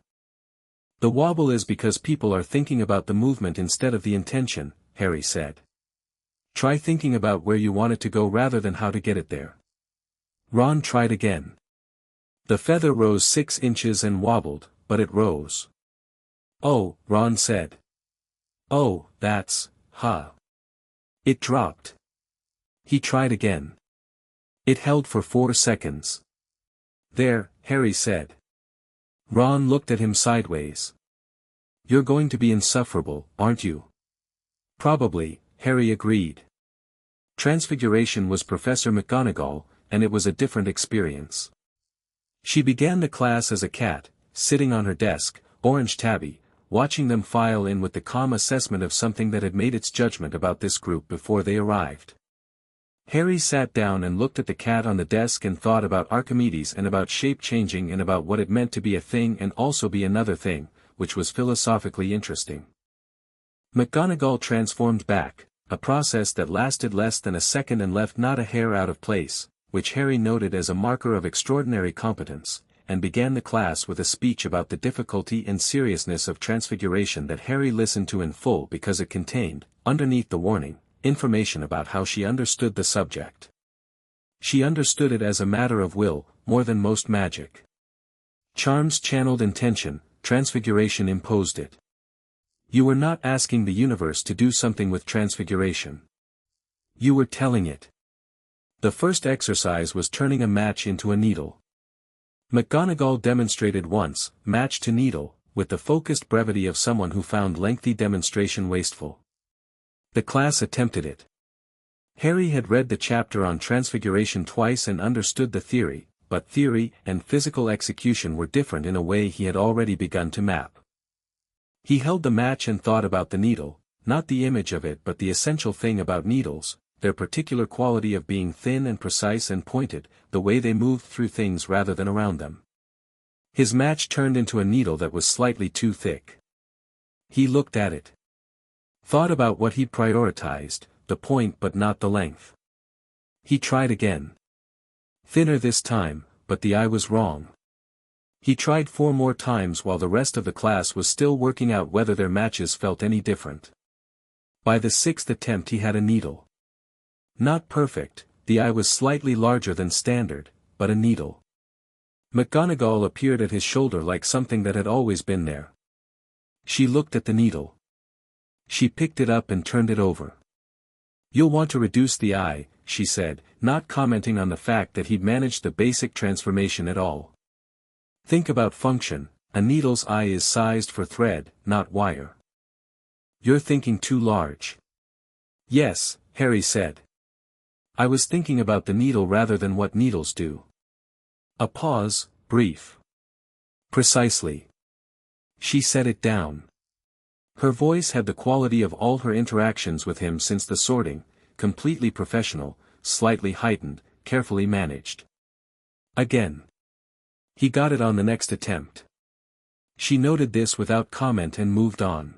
The wobble is because people are thinking about the movement instead of the intention," Harry said. "Try thinking about where you want it to go rather than how to get it there." Ron tried again. The feather rose 6 inches and wobbled, but it rose. "Oh," Ron said. "Oh, that's, huh." It dropped. He tried again. It held for 4 seconds. "There," Harry said. Ron looked at him sideways. "You're going to be insufferable, aren't you?" "Probably," Harry agreed. Transfiguration was Professor McGonagall, and it was a different experience. She began the class as a cat, sitting on her desk, orange tabby, watching them file in with the calm assessment of something that had made its judgment about this group before they arrived. Harry sat down and looked at the cat on the desk and thought about Archimedes and about shape-changing and about what it meant to be a thing and also be another thing, which was philosophically interesting. McGonagall transformed back, a process that lasted less than a second and left not a hair out of place, which Harry noted as a marker of extraordinary competence, and began the class with a speech about the difficulty and seriousness of transfiguration that Harry listened to in full because it contained, underneath the warning, information about how she understood the subject. She understood it as a matter of will, more than most magic. Charms channeled intention, transfiguration imposed it. You were not asking the universe to do something with transfiguration. You were telling it. The first exercise was turning a match into a needle. McGonagall demonstrated once, match to needle, with the focused brevity of someone who found lengthy demonstration wasteful. The class attempted it. Harry had read the chapter on transfiguration twice and understood the theory, but theory and physical execution were different in a way he had already begun to map. He held the match and thought about the needle, not the image of it but the essential thing about needles, their particular quality of being thin and precise and pointed, the way they moved through things rather than around them. His match turned into a needle that was slightly too thick. He looked at it. Thought about what he'd prioritized, the point but not the length. He tried again. Thinner this time, but the eye was wrong. He tried 4 more times while the rest of the class was still working out whether their matches felt any different. By the 6th attempt he had a needle. Not perfect, the eye was slightly larger than standard, but a needle. McGonagall appeared at his shoulder like something that had always been there. She looked at the needle. She picked it up and turned it over. You'll want to reduce the eye, she said, not commenting on the fact that he'd managed the basic transformation at all. Think about function, a needle's eye is sized for thread, not wire. You're thinking too large. Yes, Harry said. I was thinking about the needle rather than what needles do. A pause, brief. Precisely. She set it down. Her voice had the quality of all her interactions with him since the sorting, completely professional, slightly heightened, carefully managed. Again. He got it on the next attempt. She noted this without comment and moved on.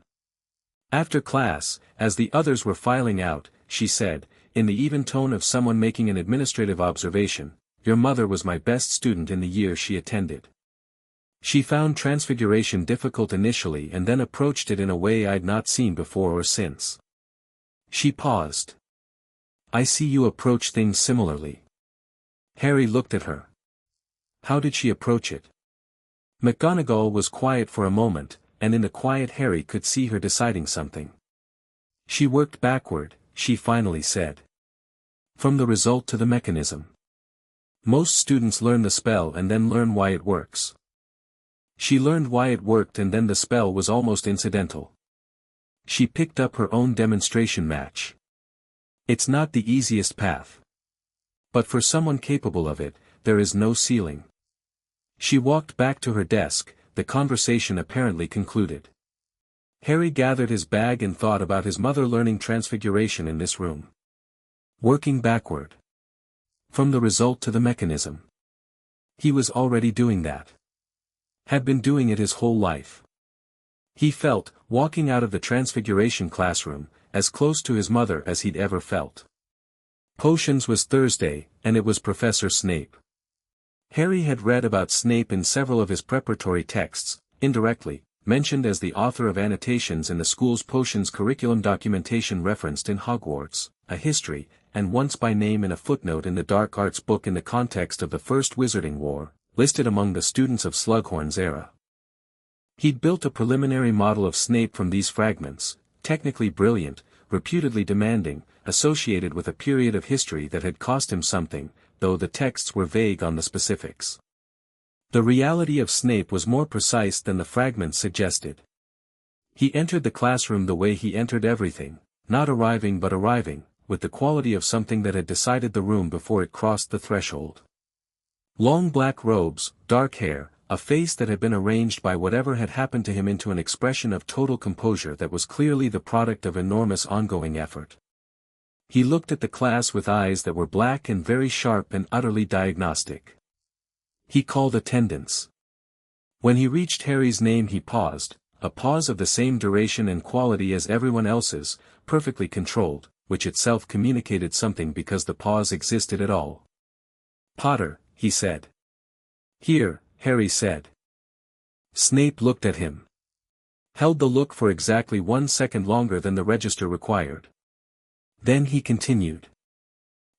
After class, as the others were filing out, she said, in the even tone of someone making an administrative observation, "Your mother was my best student in the year she attended. She found transfiguration difficult initially and then approached it in a way I'd not seen before or since." She paused. "I see you approach things similarly." Harry looked at her. How did she approach it? McGonagall was quiet for a moment, and in the quiet Harry could see her deciding something. She worked backward, she finally said. From the result to the mechanism. Most students learn the spell and then learn why it works. She learned why it worked and then the spell was almost incidental. She picked up her own demonstration match. It's not the easiest path. But for someone capable of it, there is no ceiling. She walked back to her desk, the conversation apparently concluded. Harry gathered his bag and thought about his mother learning transfiguration in this room. Working backward. From the result to the mechanism. He was already doing that. Had been doing it his whole life. He felt, walking out of the transfiguration classroom, as close to his mother as he'd ever felt. Potions was Thursday, and it was Professor Snape. Harry had read about Snape in several of his preparatory texts, indirectly, mentioned as the author of annotations in the school's potions curriculum documentation referenced in Hogwarts, a history, and once by name in a footnote in the Dark Arts book in the context of the First Wizarding War, listed among the students of Slughorn's era. He'd built a preliminary model of Snape from these fragments, technically brilliant, reputedly demanding, associated with a period of history that had cost him something, though the texts were vague on the specifics. The reality of Snape was more precise than the fragments suggested. He entered the classroom the way he entered everything, not arriving but arriving, with the quality of something that had decided the room before it crossed the threshold. Long black robes, dark hair, a face that had been arranged by whatever had happened to him into an expression of total composure that was clearly the product of enormous ongoing effort. He looked at the class with eyes that were black and very sharp and utterly diagnostic. He called attendance. When he reached Harry's name he paused, a pause of the same duration and quality as everyone else's, perfectly controlled, which itself communicated something because the pause existed at all. "Potter," he said. "Here," Harry said. Snape looked at him. Held the look for exactly 1 second longer than the register required. Then he continued.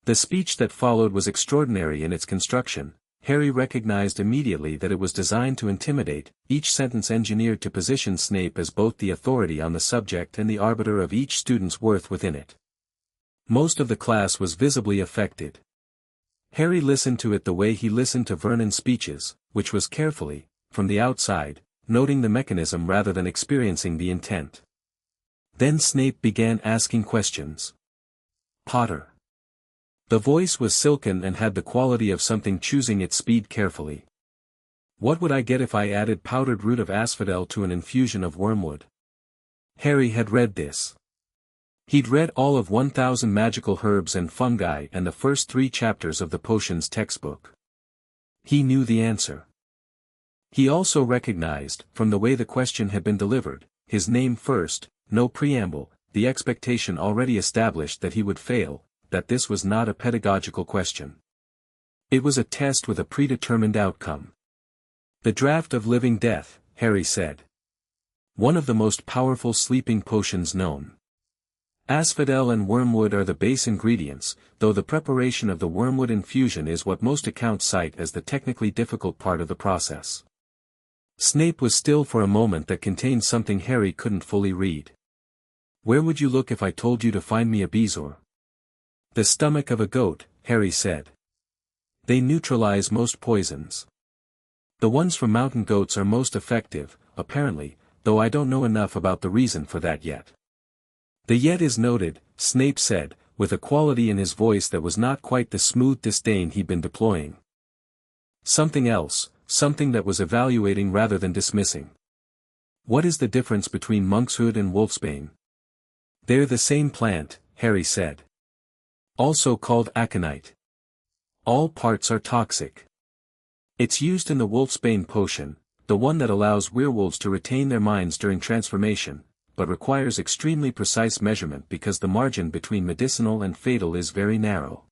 The speech that followed was extraordinary in its construction. Harry recognized immediately that it was designed to intimidate, each sentence engineered to position Snape as both the authority on the subject and the arbiter of each student's worth within it. Most of the class was visibly affected. Harry listened to it the way he listened to Vernon's speeches, which was carefully, from the outside, noting the mechanism rather than experiencing the intent. Then Snape began asking questions. "Potter." The voice was silken and had the quality of something choosing its speed carefully. "What would I get if I added powdered root of asphodel to an infusion of wormwood?" Harry had read this. He'd read all of 1,000 magical herbs and fungi and the first 3 chapters of the potions textbook. He knew the answer. He also recognized, from the way the question had been delivered, his name first, no preamble, the expectation already established that he would fail, that this was not a pedagogical question. It was a test with a predetermined outcome. "The draught of living death," Harry said. "One of the most powerful sleeping potions known. Asphodel and wormwood are the base ingredients, though the preparation of the wormwood infusion is what most accounts cite as the technically difficult part of the process." Snape was still for a moment that contained something Harry couldn't fully read. "Where would you look if I told you to find me a bezoar?" The stomach of a goat, Harry said. They neutralize most poisons. The ones from mountain goats are most effective, apparently, though I don't know enough about the reason for that yet. The yet is noted, Snape said, with a quality in his voice that was not quite the smooth disdain he'd been deploying. Something else, something that was evaluating rather than dismissing. What is the difference between monkshood and wolfsbane? They're the same plant, Harry said. Also called aconite. All parts are toxic. It's used in the wolfsbane potion, the one that allows werewolves to retain their minds during transformation, but requires extremely precise measurement because the margin between medicinal and fatal is very narrow.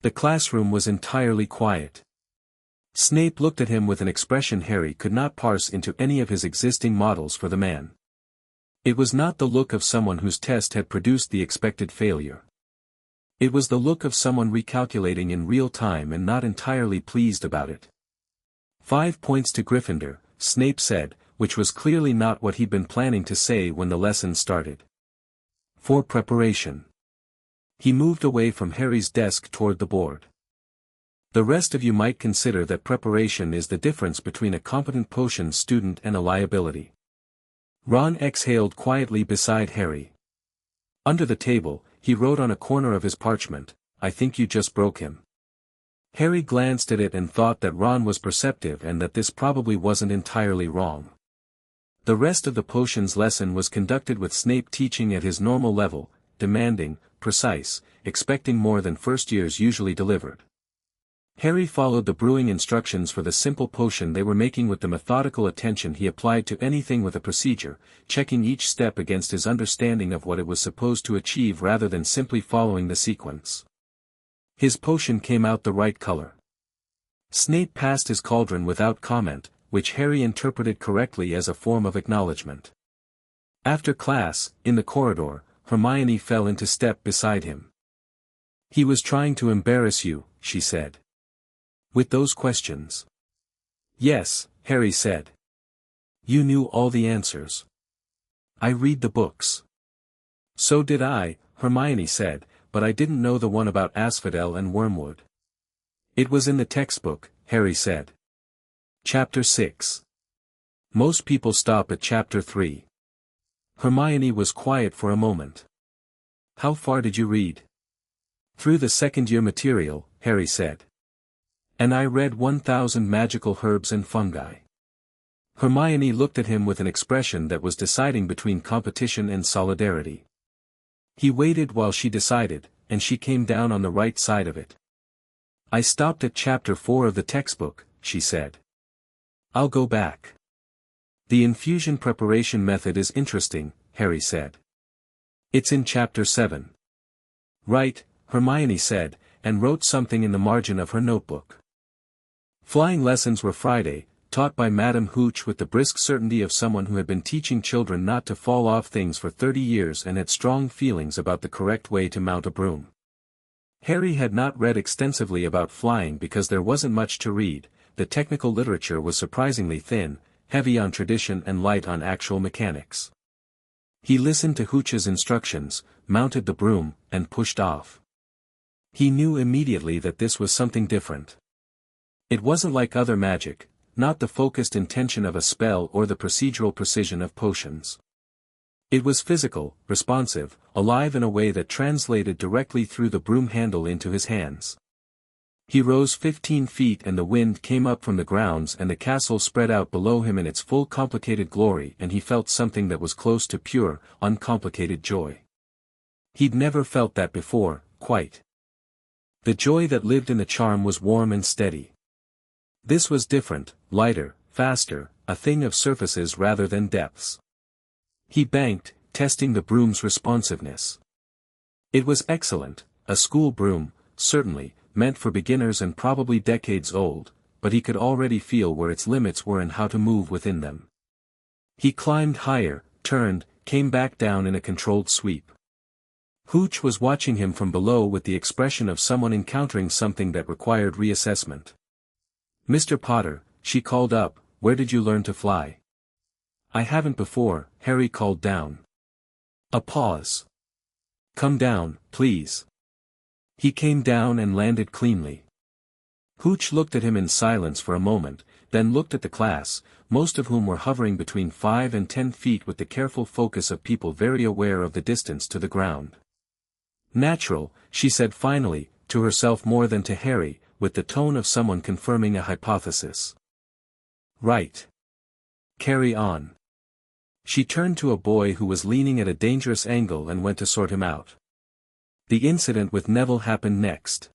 The classroom was entirely quiet. Snape looked at him with an expression Harry could not parse into any of his existing models for the man. It was not the look of someone whose test had produced the expected failure. It was the look of someone recalculating in real time and not entirely pleased about it. 5 points to Gryffindor, Snape said, which was clearly not what he'd been planning to say when the lesson started. For preparation. He moved away from Harry's desk toward the board. The rest of you might consider that preparation is the difference between a competent potion student and a liability. Ron exhaled quietly beside Harry. Under the table, he wrote on a corner of his parchment, "I think you just broke him." Harry glanced at it and thought that Ron was perceptive and that this probably wasn't entirely wrong. The rest of the potions lesson was conducted with Snape teaching at his normal level, demanding, precise, expecting more than first years usually delivered. Harry followed the brewing instructions for the simple potion they were making with the methodical attention he applied to anything with a procedure, checking each step against his understanding of what it was supposed to achieve rather than simply following the sequence. His potion came out the right color. Snape passed his cauldron without comment, which Harry interpreted correctly as a form of acknowledgement. After class, in the corridor, Hermione fell into step beside him. "He was trying to embarrass you," she said. "With those questions?" "Yes," Harry said. "You knew all the answers." "I read the books." "So did I," Hermione said, "but I didn't know the one about asphodel and wormwood." "It was in the textbook," Harry said. Chapter 6. Most people stop at Chapter 3. Hermione was quiet for a moment. "How far did you read?" "Through the second-year material," Harry said. "And I read 1,000 magical herbs and fungi." Hermione looked at him with an expression that was deciding between competition and solidarity. He waited while she decided, and she came down on the right side of it. "I stopped at Chapter 4 of the textbook," she said. "I'll go back." "The infusion preparation method is interesting," Harry said. "It's in Chapter 7. "Right," Hermione said, and wrote something in the margin of her notebook. Flying lessons were Friday, taught by Madame Hooch with the brisk certainty of someone who had been teaching children not to fall off things for 30 years and had strong feelings about the correct way to mount a broom. Harry had not read extensively about flying because there wasn't much to read. The technical literature was surprisingly thin, heavy on tradition and light on actual mechanics. He listened to Hooch's instructions, mounted the broom, and pushed off. He knew immediately that this was something different. It wasn't like other magic, not the focused intention of a spell or the procedural precision of potions. It was physical, responsive, alive in a way that translated directly through the broom handle into his hands. He rose 15 feet and the wind came up from the grounds and the castle spread out below him in its full complicated glory and he felt something that was close to pure, uncomplicated joy. He'd never felt that before, quite. The joy that lived in the charm was warm and steady. This was different, lighter, faster, a thing of surfaces rather than depths. He banked, testing the broom's responsiveness. It was excellent, a school broom, certainly, meant for beginners and probably decades old, but he could already feel where its limits were and how to move within them. He climbed higher, turned, came back down in a controlled sweep. Hooch was watching him from below with the expression of someone encountering something that required reassessment. "Mr. Potter," she called up, "where did you learn to fly?" "I haven't before," Harry called down. A pause. "Come down, please." He came down and landed cleanly. Hooch looked at him in silence for a moment, then looked at the class, most of whom were hovering between 5 and 10 feet with the careful focus of people very aware of the distance to the ground. "Natural," she said finally, to herself more than to Harry, with the tone of someone confirming a hypothesis. "Right. Carry on." She turned to a boy who was leaning at a dangerous angle and went to sort him out. The incident with Neville happened next.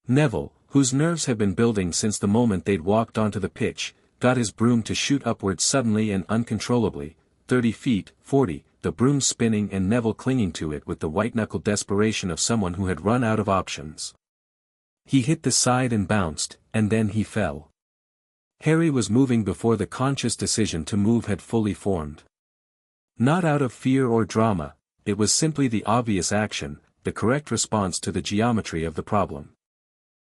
Neville, whose nerves had been building since the moment they'd walked onto the pitch, got his broom to shoot upwards suddenly and uncontrollably, 30 feet, 40, the broom spinning and Neville clinging to it with the white-knuckled desperation of someone who had run out of options. He hit the side and bounced, and then he fell. Harry was moving before the conscious decision to move had fully formed. Not out of fear or drama, it was simply the obvious action, the correct response to the geometry of the problem.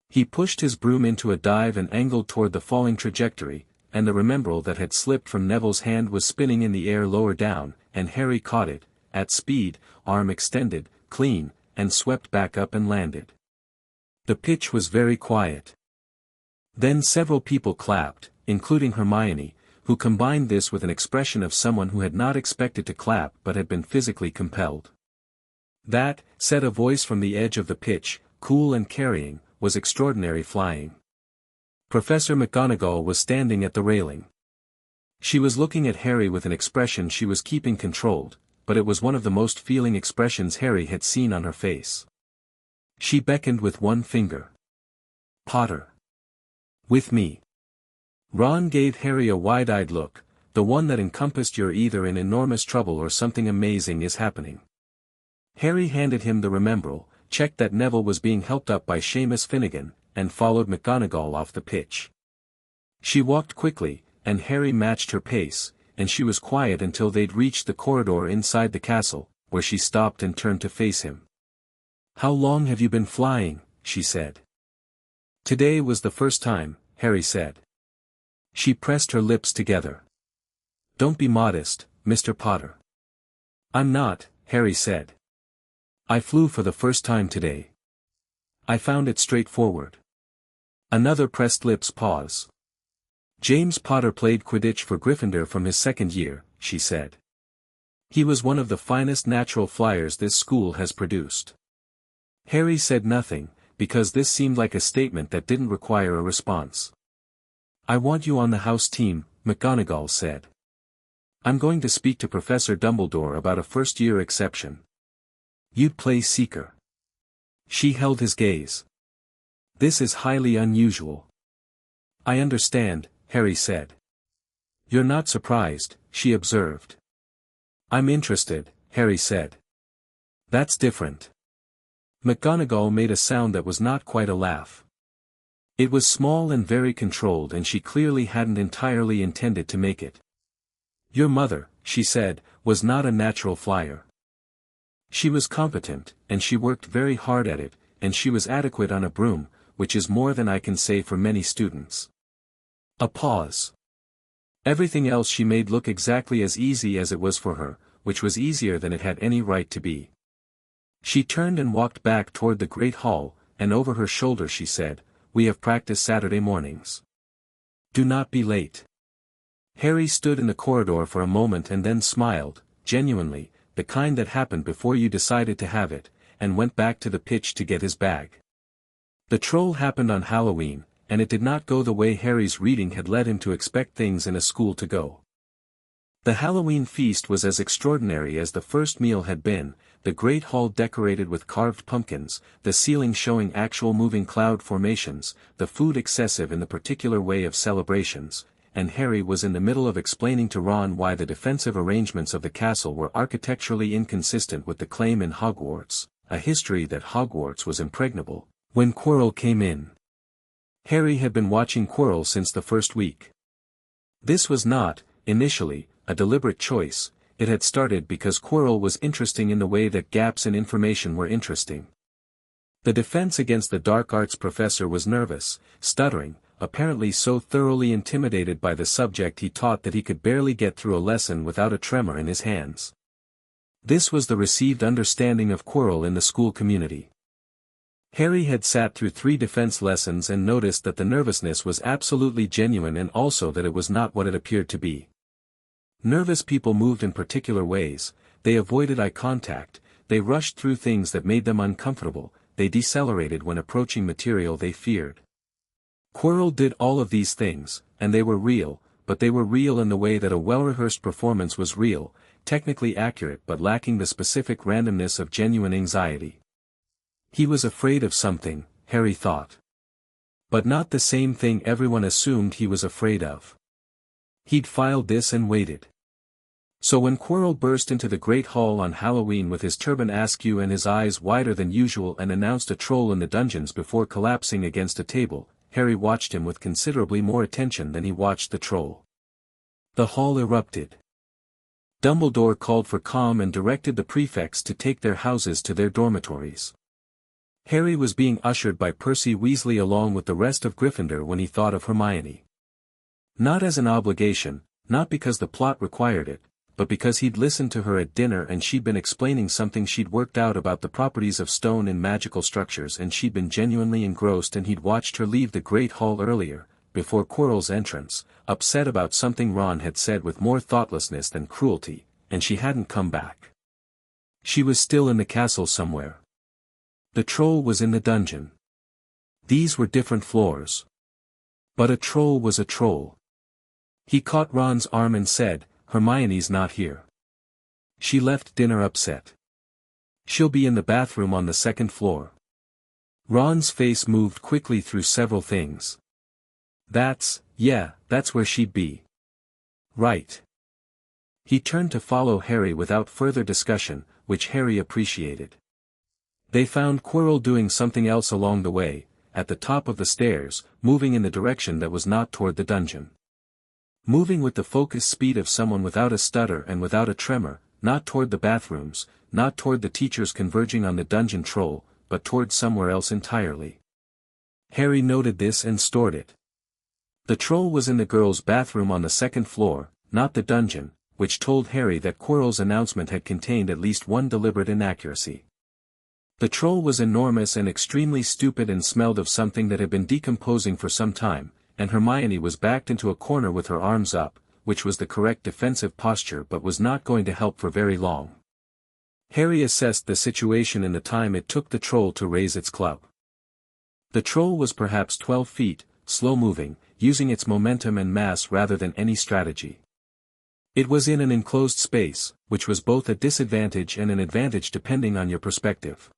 He pushed his broom into a dive and angled toward the falling trajectory, and the remembrall that had slipped from Neville's hand was spinning in the air lower down, and Harry caught it, at speed, arm extended, clean, and swept back up and landed. The pitch was very quiet. Then several people clapped, including Hermione, who combined this with an expression of someone who had not expected to clap but had been physically compelled. "That," said a voice from the edge of the pitch, cool and carrying, "was extraordinary flying." Professor McGonagall was standing at the railing. She was looking at Harry with an expression she was keeping controlled, but it was one of the most feeling expressions Harry had seen on her face. She beckoned with one finger. "Potter. With me." Ron gave Harry a wide-eyed look, the one that encompassed "You're either in enormous trouble or something amazing is happening." Harry handed him the remembrall, checked that Neville was being helped up by Seamus Finnegan, and followed McGonagall off the pitch. She walked quickly, and Harry matched her pace, and she was quiet until they'd reached the corridor inside the castle, where she stopped and turned to face him. "How long have you been flying?" she said. "Today was the first time," Harry said. She pressed her lips together. "Don't be modest, Mr. Potter." "I'm not," Harry said. "I flew for the first time today. I found it straightforward." Another pressed lips pause. "James Potter played Quidditch for Gryffindor from his second year," she said. "He was one of the finest natural flyers this school has produced." Harry said nothing, because this seemed like a statement that didn't require a response. "I want you on the house team," McGonagall said. "I'm going to speak to Professor Dumbledore about a first-year exception. You'd play Seeker." She held his gaze. "This is highly unusual." "I understand," Harry said. "You're not surprised," she observed. "I'm interested," Harry said. "That's different." McGonagall made a sound that was not quite a laugh. It was small and very controlled, and she clearly hadn't entirely intended to make it. "Your mother," she said, "was not a natural flyer. She was competent, and she worked very hard at it, and she was adequate on a broom, which is more than I can say for many students." A pause. Everything else she made look exactly as easy as it was for her, which was easier than it had any right to be. She turned and walked back toward the great hall, and over her shoulder she said, "We have practice Saturday mornings. Do not be late." Harry stood in the corridor for a moment and then smiled, genuinely, the kind that happened before you decided to have it, and went back to the pitch to get his bag. The troll happened on Halloween, and it did not go the way Harry's reading had led him to expect things in a school to go. The Halloween feast was as extraordinary as the first meal had been, the great hall decorated with carved pumpkins, the ceiling showing actual moving cloud formations, the food excessive in the particular way of celebrations, and Harry was in the middle of explaining to Ron why the defensive arrangements of the castle were architecturally inconsistent with the claim in Hogwarts, a history that Hogwarts was impregnable, when Quirrell came in. Harry had been watching Quirrell since the first week. This was not, initially, a deliberate choice. It had started because Quirrell was interesting in the way that gaps in information were interesting. The defense against the dark arts professor was nervous, stuttering, apparently so thoroughly intimidated by the subject he taught that he could barely get through a lesson without a tremor in his hands. This was the received understanding of Quirrell in the school community. Harry had sat through 3 defense lessons and noticed that the nervousness was absolutely genuine and also that it was not what it appeared to be. Nervous people moved in particular ways, they avoided eye contact, they rushed through things that made them uncomfortable, they decelerated when approaching material they feared. Quirrell did all of these things, and they were real, but they were real in the way that a well-rehearsed performance was real, technically accurate but lacking the specific randomness of genuine anxiety. He was afraid of something, Harry thought. But not the same thing everyone assumed he was afraid of. He'd filed this and waited. So when Quirrell burst into the Great Hall on Halloween with his turban askew and his eyes wider than usual and announced a troll in the dungeons before collapsing against a table, Harry watched him with considerably more attention than he watched the troll. The hall erupted. Dumbledore called for calm and directed the prefects to take their houses to their dormitories. Harry was being ushered by Percy Weasley along with the rest of Gryffindor when he thought of Hermione. Not as an obligation, not because the plot required it, but because he'd listened to her at dinner and she'd been explaining something she'd worked out about the properties of stone in magical structures and she'd been genuinely engrossed and he'd watched her leave the Great Hall earlier, before Quirrell's entrance, upset about something Ron had said with more thoughtlessness than cruelty, and she hadn't come back. She was still in the castle somewhere. The troll was in the dungeon. These were different floors. But a troll was a troll. He caught Ron's arm and said, "Hermione's not here. She left dinner upset. She'll be in the bathroom on the 2nd floor." Ron's face moved quickly through several things. That's where she'd be. Right. He turned to follow Harry without further discussion, which Harry appreciated. They found Quirrell doing something else along the way, at the top of the stairs, moving in the direction that was not toward the dungeon. Moving with the focused speed of someone without a stutter and without a tremor, not toward the bathrooms, not toward the teachers converging on the dungeon troll, but toward somewhere else entirely. Harry noted this and stored it. The troll was in the girls' bathroom on the 2nd floor, not the dungeon, which told Harry that Quirrell's announcement had contained at least one deliberate inaccuracy. The troll was enormous and extremely stupid and smelled of something that had been decomposing for some time, and Hermione was backed into a corner with her arms up, which was the correct defensive posture but was not going to help for very long. Harry assessed the situation in the time it took the troll to raise its club. The troll was perhaps 12 feet, slow-moving, using its momentum and mass rather than any strategy. It was in an enclosed space, which was both a disadvantage and an advantage depending on your perspective.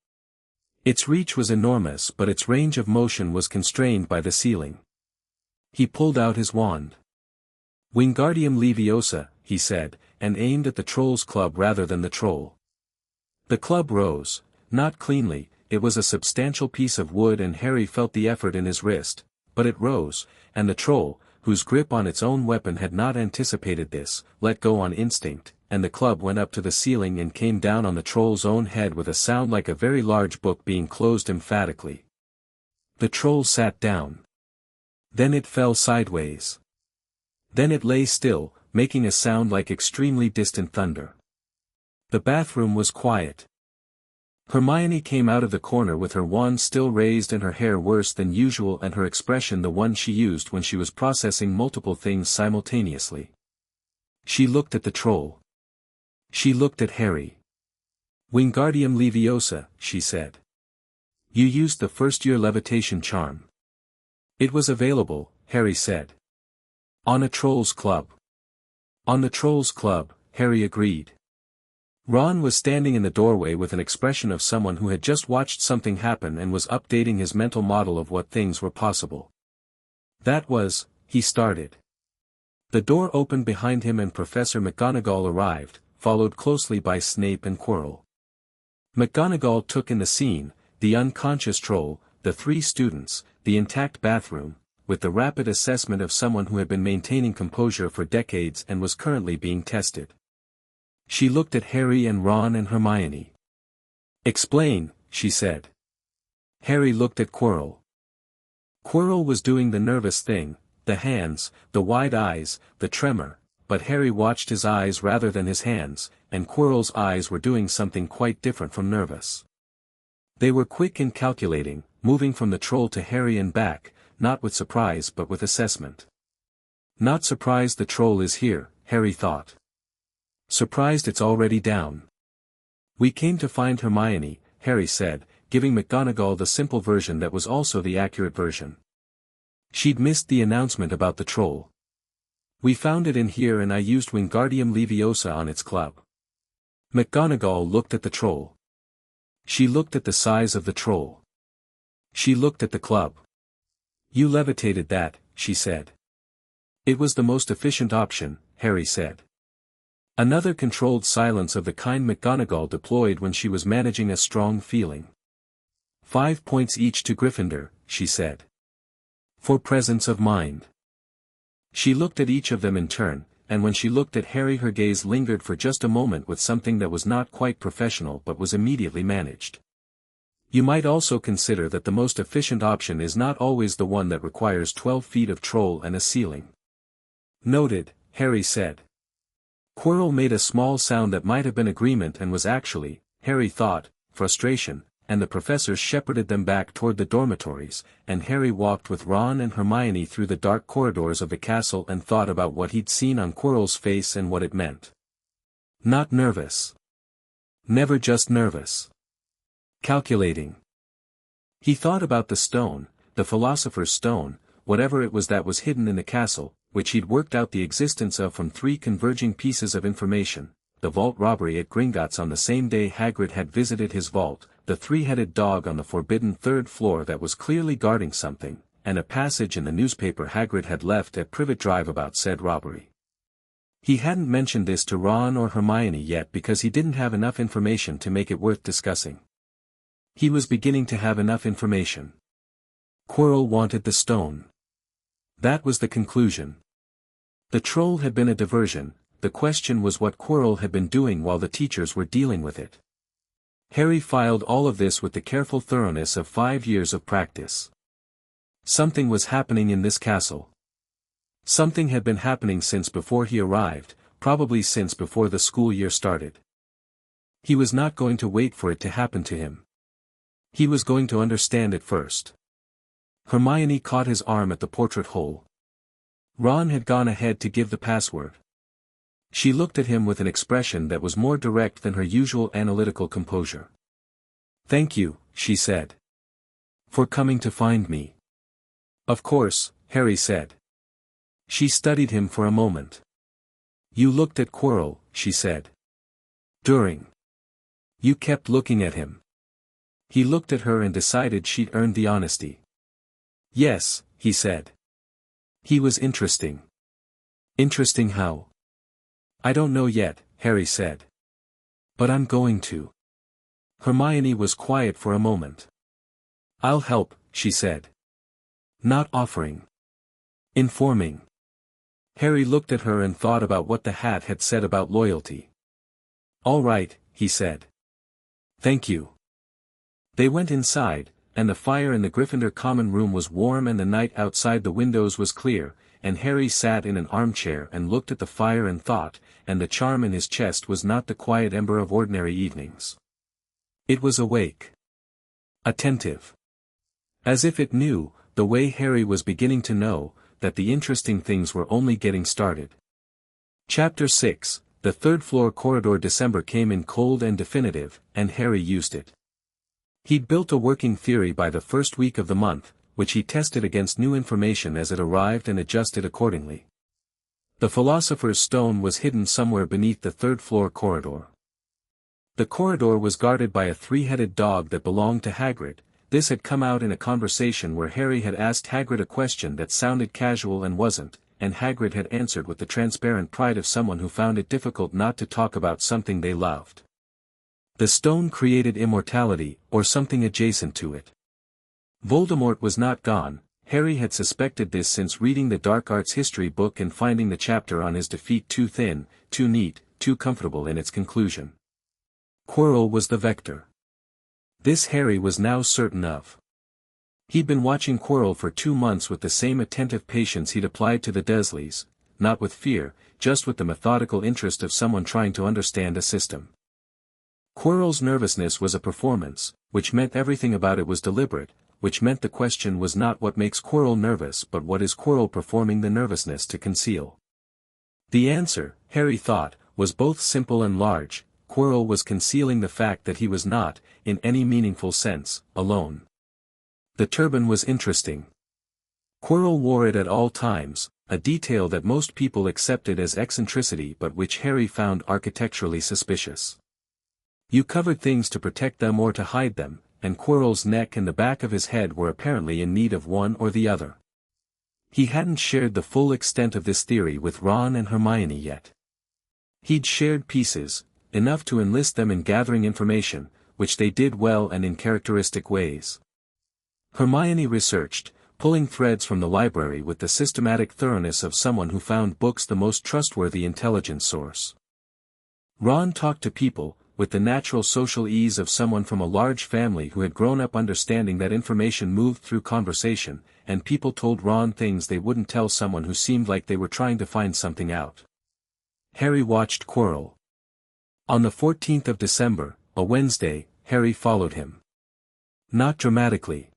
Its reach was enormous but its range of motion was constrained by the ceiling. He pulled out his wand. "Wingardium Leviosa," he said, and aimed at the troll's club rather than the troll. The club rose, not cleanly, it was a substantial piece of wood and Harry felt the effort in his wrist, but it rose, and the troll, whose grip on its own weapon had not anticipated this, let go on instinct, and the club went up to the ceiling and came down on the troll's own head with a sound like a very large book being closed emphatically. The troll sat down. Then it fell sideways. Then it lay still, making a sound like extremely distant thunder. The bathroom was quiet. Hermione came out of the corner with her wand still raised and her hair worse than usual and her expression the one she used when she was processing multiple things simultaneously. She looked at the troll. She looked at Harry. "Wingardium Leviosa," she said. "You used the first-year levitation charm." "It was available," Harry said. "On a troll's club." "On the troll's club," Harry agreed. Ron was standing in the doorway with an expression of someone who had just watched something happen and was updating his mental model of what things were possible. "That was," he started. The door opened behind him and Professor McGonagall arrived, followed closely by Snape and Quirrell. McGonagall took in the scene, the unconscious troll, the 3 students, the intact bathroom, with the rapid assessment of someone who had been maintaining composure for decades and was currently being tested. She looked at Harry and Ron and Hermione. "Explain," she said. Harry looked at Quirrell. Quirrell was doing the nervous thing, the hands, the wide eyes, the tremor, but Harry watched his eyes rather than his hands, and Quirrell's eyes were doing something quite different from nervous. They were quick and calculating, moving from the troll to Harry and back, not with surprise but with assessment. Not surprised the troll is here, Harry thought. Surprised it's already down. We came to find Hermione, Harry said, giving McGonagall the simple version that was also the accurate version. She'd missed the announcement about the troll. We found it in here and I used Wingardium Leviosa on its club. McGonagall looked at the troll. She looked at the size of the troll. She looked at the club. You levitated that, she said. It was the most efficient option, Harry said. Another controlled silence of the kind McGonagall deployed when she was managing a strong feeling. 5 points each to Gryffindor, she said. For presence of mind. She looked at each of them in turn, and when she looked at Harry her gaze lingered for just a moment with something that was not quite professional but was immediately managed. You might also consider that the most efficient option is not always the one that requires 12 feet of troll and a ceiling. Noted, Harry said. Quirrell made a small sound that might have been agreement and was actually, Harry thought, frustration, and the professors shepherded them back toward the dormitories, and Harry walked with Ron and Hermione through the dark corridors of the castle and thought about what he'd seen on Quirrell's face and what it meant. Not nervous. Never just nervous. Calculating. He thought about the stone, the Philosopher's Stone, whatever it was that was hidden in the castle, which he'd worked out the existence of from 3 converging pieces of information, the vault robbery at Gringotts on the same day Hagrid had visited his vault, the 3-headed dog on the forbidden 3rd floor that was clearly guarding something, and a passage in the newspaper Hagrid had left at Privet Drive about said robbery. He hadn't mentioned this to Ron or Hermione yet because he didn't have enough information to make it worth discussing. He was beginning to have enough information. Quirrell wanted the stone. That was the conclusion. The troll had been a diversion, the question was what Quirrell had been doing while the teachers were dealing with it. Harry filed all of this with the careful thoroughness of 5 years of practice. Something was happening in this castle. Something had been happening since before he arrived, probably since before the school year started. He was not going to wait for it to happen to him. He was going to understand it first. Hermione caught his arm at the portrait hole. Ron had gone ahead to give the password. She looked at him with an expression that was more direct than her usual analytical composure. "Thank you," she said. "For coming to find me." "Of course," Harry said. She studied him for a moment. "You looked at Quirrell," she said. "During. You kept looking at him." He looked at her and decided she'd earned the honesty. "Yes," he said. "He was interesting." "Interesting how?" "I don't know yet," Harry said. "But I'm going to." Hermione was quiet for a moment. "I'll help," she said. "Not offering. Informing." Harry looked at her and thought about what the hat had said about loyalty. "All right," he said. "Thank you." They went inside, and the fire in the Gryffindor common room was warm and the night outside the windows was clear, and Harry sat in an armchair and looked at the fire and thought, and the charm in his chest was not the quiet ember of ordinary evenings. It was awake. Attentive. As if it knew, the way Harry was beginning to know, that the interesting things were only getting started. Chapter 6, the 3rd floor corridor. December came in cold and definitive, and Harry used it. He'd built a working theory by the first week of the month, which he tested against new information as it arrived and adjusted accordingly. The Philosopher's Stone was hidden somewhere beneath the 3rd floor corridor. The corridor was guarded by a 3-headed dog that belonged to Hagrid. This had come out in a conversation where Harry had asked Hagrid a question that sounded casual and wasn't, and Hagrid had answered with the transparent pride of someone who found it difficult not to talk about something they loved. The stone created immortality, or something adjacent to it. Voldemort was not gone. Harry had suspected this since reading the dark arts history book and finding the chapter on his defeat too thin, too neat, too comfortable in its conclusion. Quirrell was the vector. This Harry was now certain of. He'd been watching Quirrell for 2 months with the same attentive patience he'd applied to the Dursleys, not with fear, just with the methodical interest of someone trying to understand a system. Quirrell's nervousness was a performance, which meant everything about it was deliberate, which meant the question was not what makes Quirrell nervous but what is Quirrell performing the nervousness to conceal. The answer, Harry thought, was both simple and large. Quirrell was concealing the fact that he was not, in any meaningful sense, alone. The turban was interesting. Quirrell wore it at all times, a detail that most people accepted as eccentricity but which Harry found architecturally suspicious. You covered things to protect them or to hide them, and Quirrell's neck and the back of his head were apparently in need of one or the other. He hadn't shared the full extent of this theory with Ron and Hermione yet. He'd shared pieces, enough to enlist them in gathering information, which they did well and in characteristic ways. Hermione researched, pulling threads from the library with the systematic thoroughness of someone who found books the most trustworthy intelligence source. Ron talked to people, with the natural social ease of someone from a large family who had grown up understanding that information moved through conversation, and people told Ron things they wouldn't tell someone who seemed like they were trying to find something out. Harry watched Quirrell. On the 14th of December, a Wednesday, Harry followed him. Not dramatically.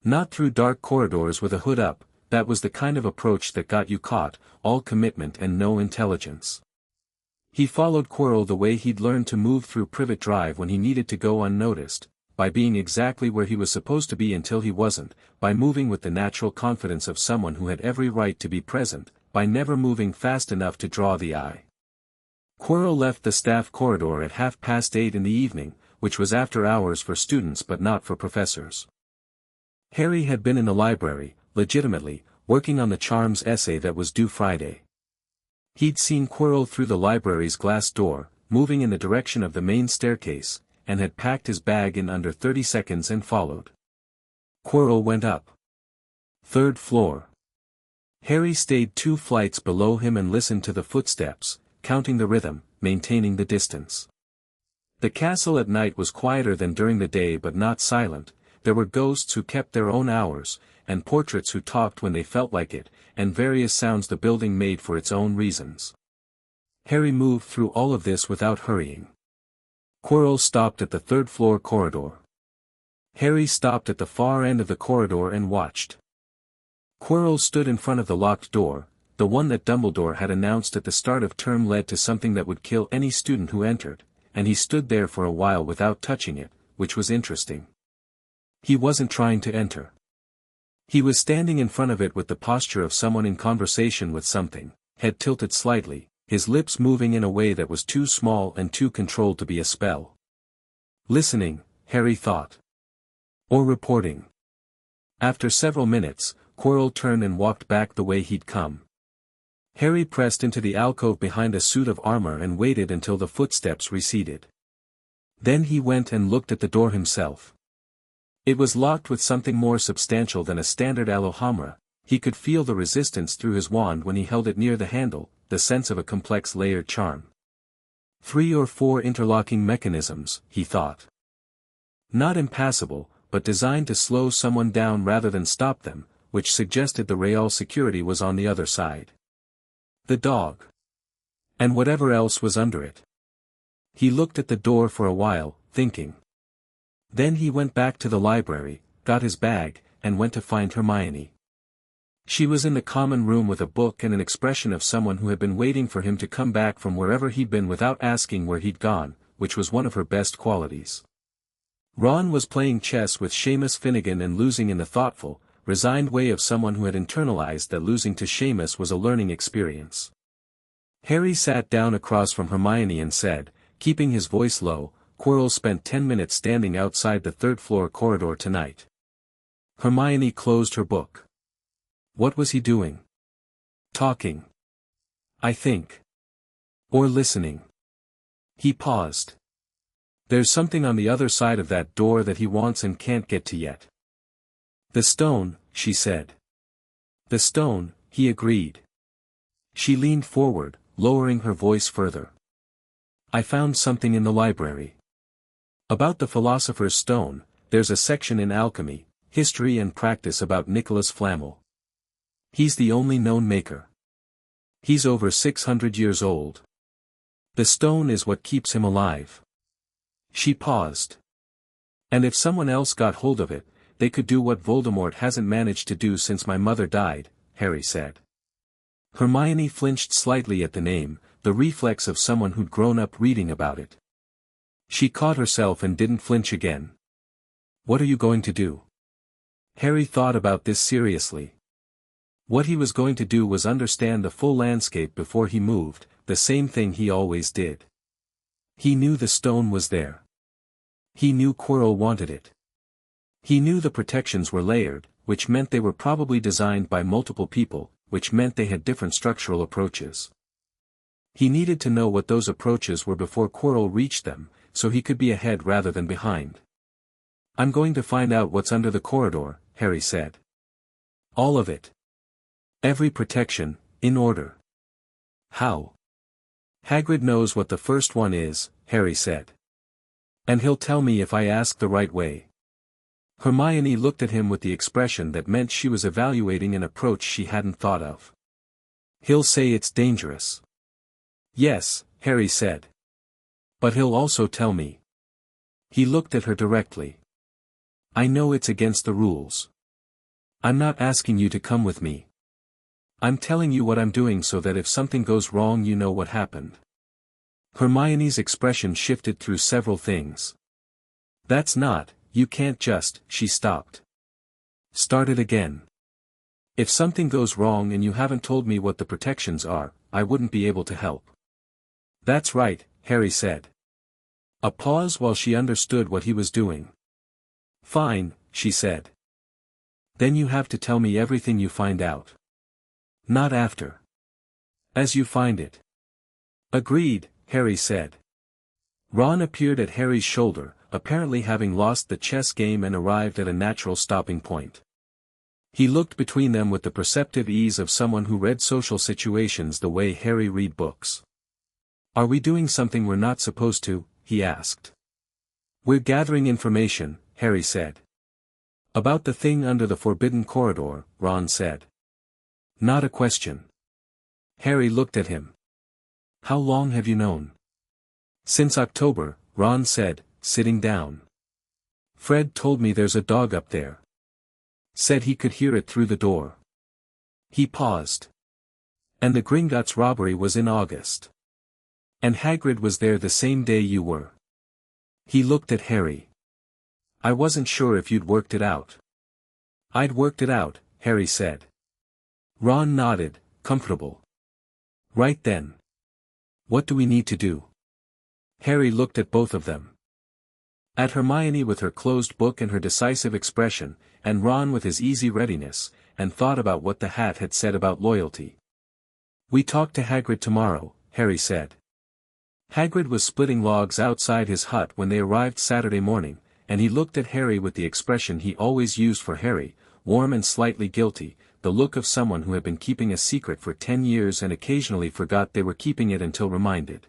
Not through dark corridors with a hood up, that was the kind of approach that got you caught, all commitment and no intelligence. He followed Quirrell the way he'd learned to move through Privet Drive when he needed to go unnoticed, by being exactly where he was supposed to be until he wasn't, by moving with the natural confidence of someone who had every right to be present, by never moving fast enough to draw the eye. Quirrell left the staff corridor at 8:30 in the evening, which was after hours for students but not for professors. Harry had been in the library, legitimately, working on the charms essay that was due Friday. He'd seen Quirrell through the library's glass door, moving in the direction of the main staircase, and had packed his bag in under 30 seconds and followed. Quirrell went up. 3rd floor. Harry stayed 2 flights below him and listened to the footsteps, counting the rhythm, maintaining the distance. The castle at night was quieter than during the day but not silent. There were ghosts who kept their own hours, and portraits who talked when they felt like it, and various sounds the building made for its own reasons. Harry moved through all of this without hurrying. Quirrell stopped at the 3rd floor corridor. Harry stopped at the far end of the corridor and watched. Quirrell stood in front of the locked door, the one that Dumbledore had announced at the start of term led to something that would kill any student who entered, and he stood there for a while without touching it, which was interesting. He wasn't trying to enter. He was standing in front of it with the posture of someone in conversation with something, head tilted slightly, his lips moving in a way that was too small and too controlled to be a spell. Listening, Harry thought. Or reporting. After several minutes, Quirrell turned and walked back the way he'd come. Harry pressed into the alcove behind a suit of armor and waited until the footsteps receded. Then he went and looked at the door himself. It was locked with something more substantial than a standard Alohomora. He could feel the resistance through his wand when he held it near the handle, the sense of a complex layered charm. 3 or 4 interlocking mechanisms, he thought. Not impassable, but designed to slow someone down rather than stop them, which suggested the Real security was on the other side. The dog. And whatever else was under it. He looked at the door for a while, thinking. Then he went back to the library, got his bag, and went to find Hermione. She was in the common room with a book and an expression of someone who had been waiting for him to come back from wherever he'd been without asking where he'd gone, which was one of her best qualities. Ron was playing chess with Seamus Finnegan and losing in the thoughtful, resigned way of someone who had internalized that losing to Seamus was a learning experience. Harry sat down across from Hermione and said, keeping his voice low, Quirrell spent 10 minutes standing outside the 3rd floor corridor tonight. Hermione closed her book. What was he doing? Talking. I think. Or listening. He paused. There's something on the other side of that door that he wants and can't get to yet. The stone, she said. The stone, he agreed. She leaned forward, lowering her voice further. I found something in the library. About the Philosopher's Stone, there's a section in alchemy, history and practice about Nicholas Flamel. He's the only known maker. He's over 600 years old. The stone is what keeps him alive. She paused. And if someone else got hold of it, they could do what Voldemort hasn't managed to do since my mother died, Harry said. Hermione flinched slightly at the name, the reflex of someone who'd grown up reading about it. She caught herself and didn't flinch again. What are you going to do? Harry thought about this seriously. What he was going to do was understand the full landscape before he moved, the same thing he always did. He knew the stone was there. He knew Quirrell wanted it. He knew the protections were layered, which meant they were probably designed by multiple people, which meant they had different structural approaches. He needed to know what those approaches were before Quirrell reached them, so he could be ahead rather than behind. I'm going to find out what's under the corridor, Harry said. All of it. Every protection, in order. How? Hagrid knows what the first one is, Harry said. And he'll tell me if I ask the right way. Hermione looked at him with the expression that meant she was evaluating an approach she hadn't thought of. He'll say it's dangerous. Yes, Harry said. But he'll also tell me. He looked at her directly. I know it's against the rules. I'm not asking you to come with me. I'm telling you what I'm doing so that if something goes wrong you know what happened. Hermione's expression shifted through several things. That's not, you can't just, she stopped. Start it again. If something goes wrong and you haven't told me what the protections are, I wouldn't be able to help. That's right, Harry said. A pause while she understood what he was doing. Fine, she said. Then you have to tell me everything you find out. Not after. As you find it. Agreed, Harry said. Ron appeared at Harry's shoulder, apparently having lost the chess game and arrived at a natural stopping point. He looked between them with the perceptive ease of someone who read social situations the way Harry read books. Are we doing something we're not supposed to? He asked. We're gathering information, Harry said. About the thing under the forbidden corridor, Ron said. Not a question. Harry looked at him. How long have you known? Since October, Ron said, sitting down. Fred told me there's a dog up there. Said he could hear it through the door. He paused. And the Gringotts robbery was in August. And Hagrid was there the same day you were. He looked at Harry. I wasn't sure if you'd worked it out. I'd worked it out, Harry said. Ron nodded, comfortable. Right then. What do we need to do? Harry looked at both of them. At Hermione with her closed book and her decisive expression, and Ron with his easy readiness, and thought about what the hat had said about loyalty. We talk to Hagrid tomorrow, Harry said. Hagrid was splitting logs outside his hut when they arrived Saturday morning, and he looked at Harry with the expression he always used for Harry, warm and slightly guilty, the look of someone who had been keeping a secret for 10 years and occasionally forgot they were keeping it until reminded.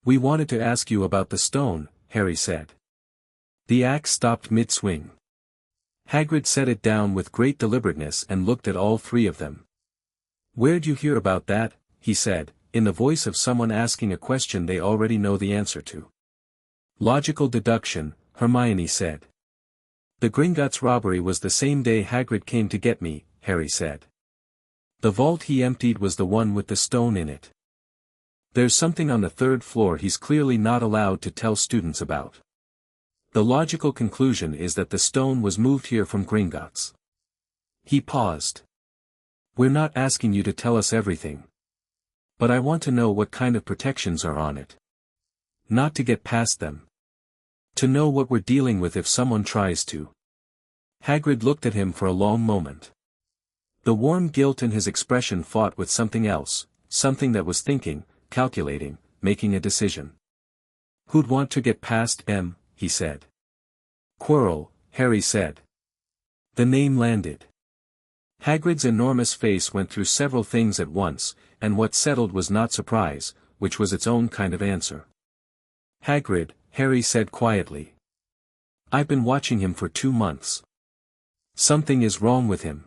We wanted to ask you about the stone, Harry said. The axe stopped mid-swing. Hagrid set it down with great deliberateness and looked at all three of them. Where'd you hear about that? He said, in the voice of someone asking a question they already know the answer to. Logical deduction, Hermione said. The Gringotts robbery was the same day Hagrid came to get me, Harry said. The vault he emptied was the one with the stone in it. There's something on the third floor he's clearly not allowed to tell students about. The logical conclusion is that the stone was moved here from Gringotts. He paused. We're not asking you to tell us everything. But I want to know what kind of protections are on it. Not to get past them. To know what we're dealing with if someone tries to. Hagrid looked at him for a long moment. The warm guilt in his expression fought with something else, something that was thinking, calculating, making a decision. Who'd want to get past M? He said. Quirrell, Harry said. The name landed. Hagrid's enormous face went through several things at once, and what settled was not surprise, which was its own kind of answer. Hagrid, Harry said quietly. I've been watching him for 2 months. Something is wrong with him.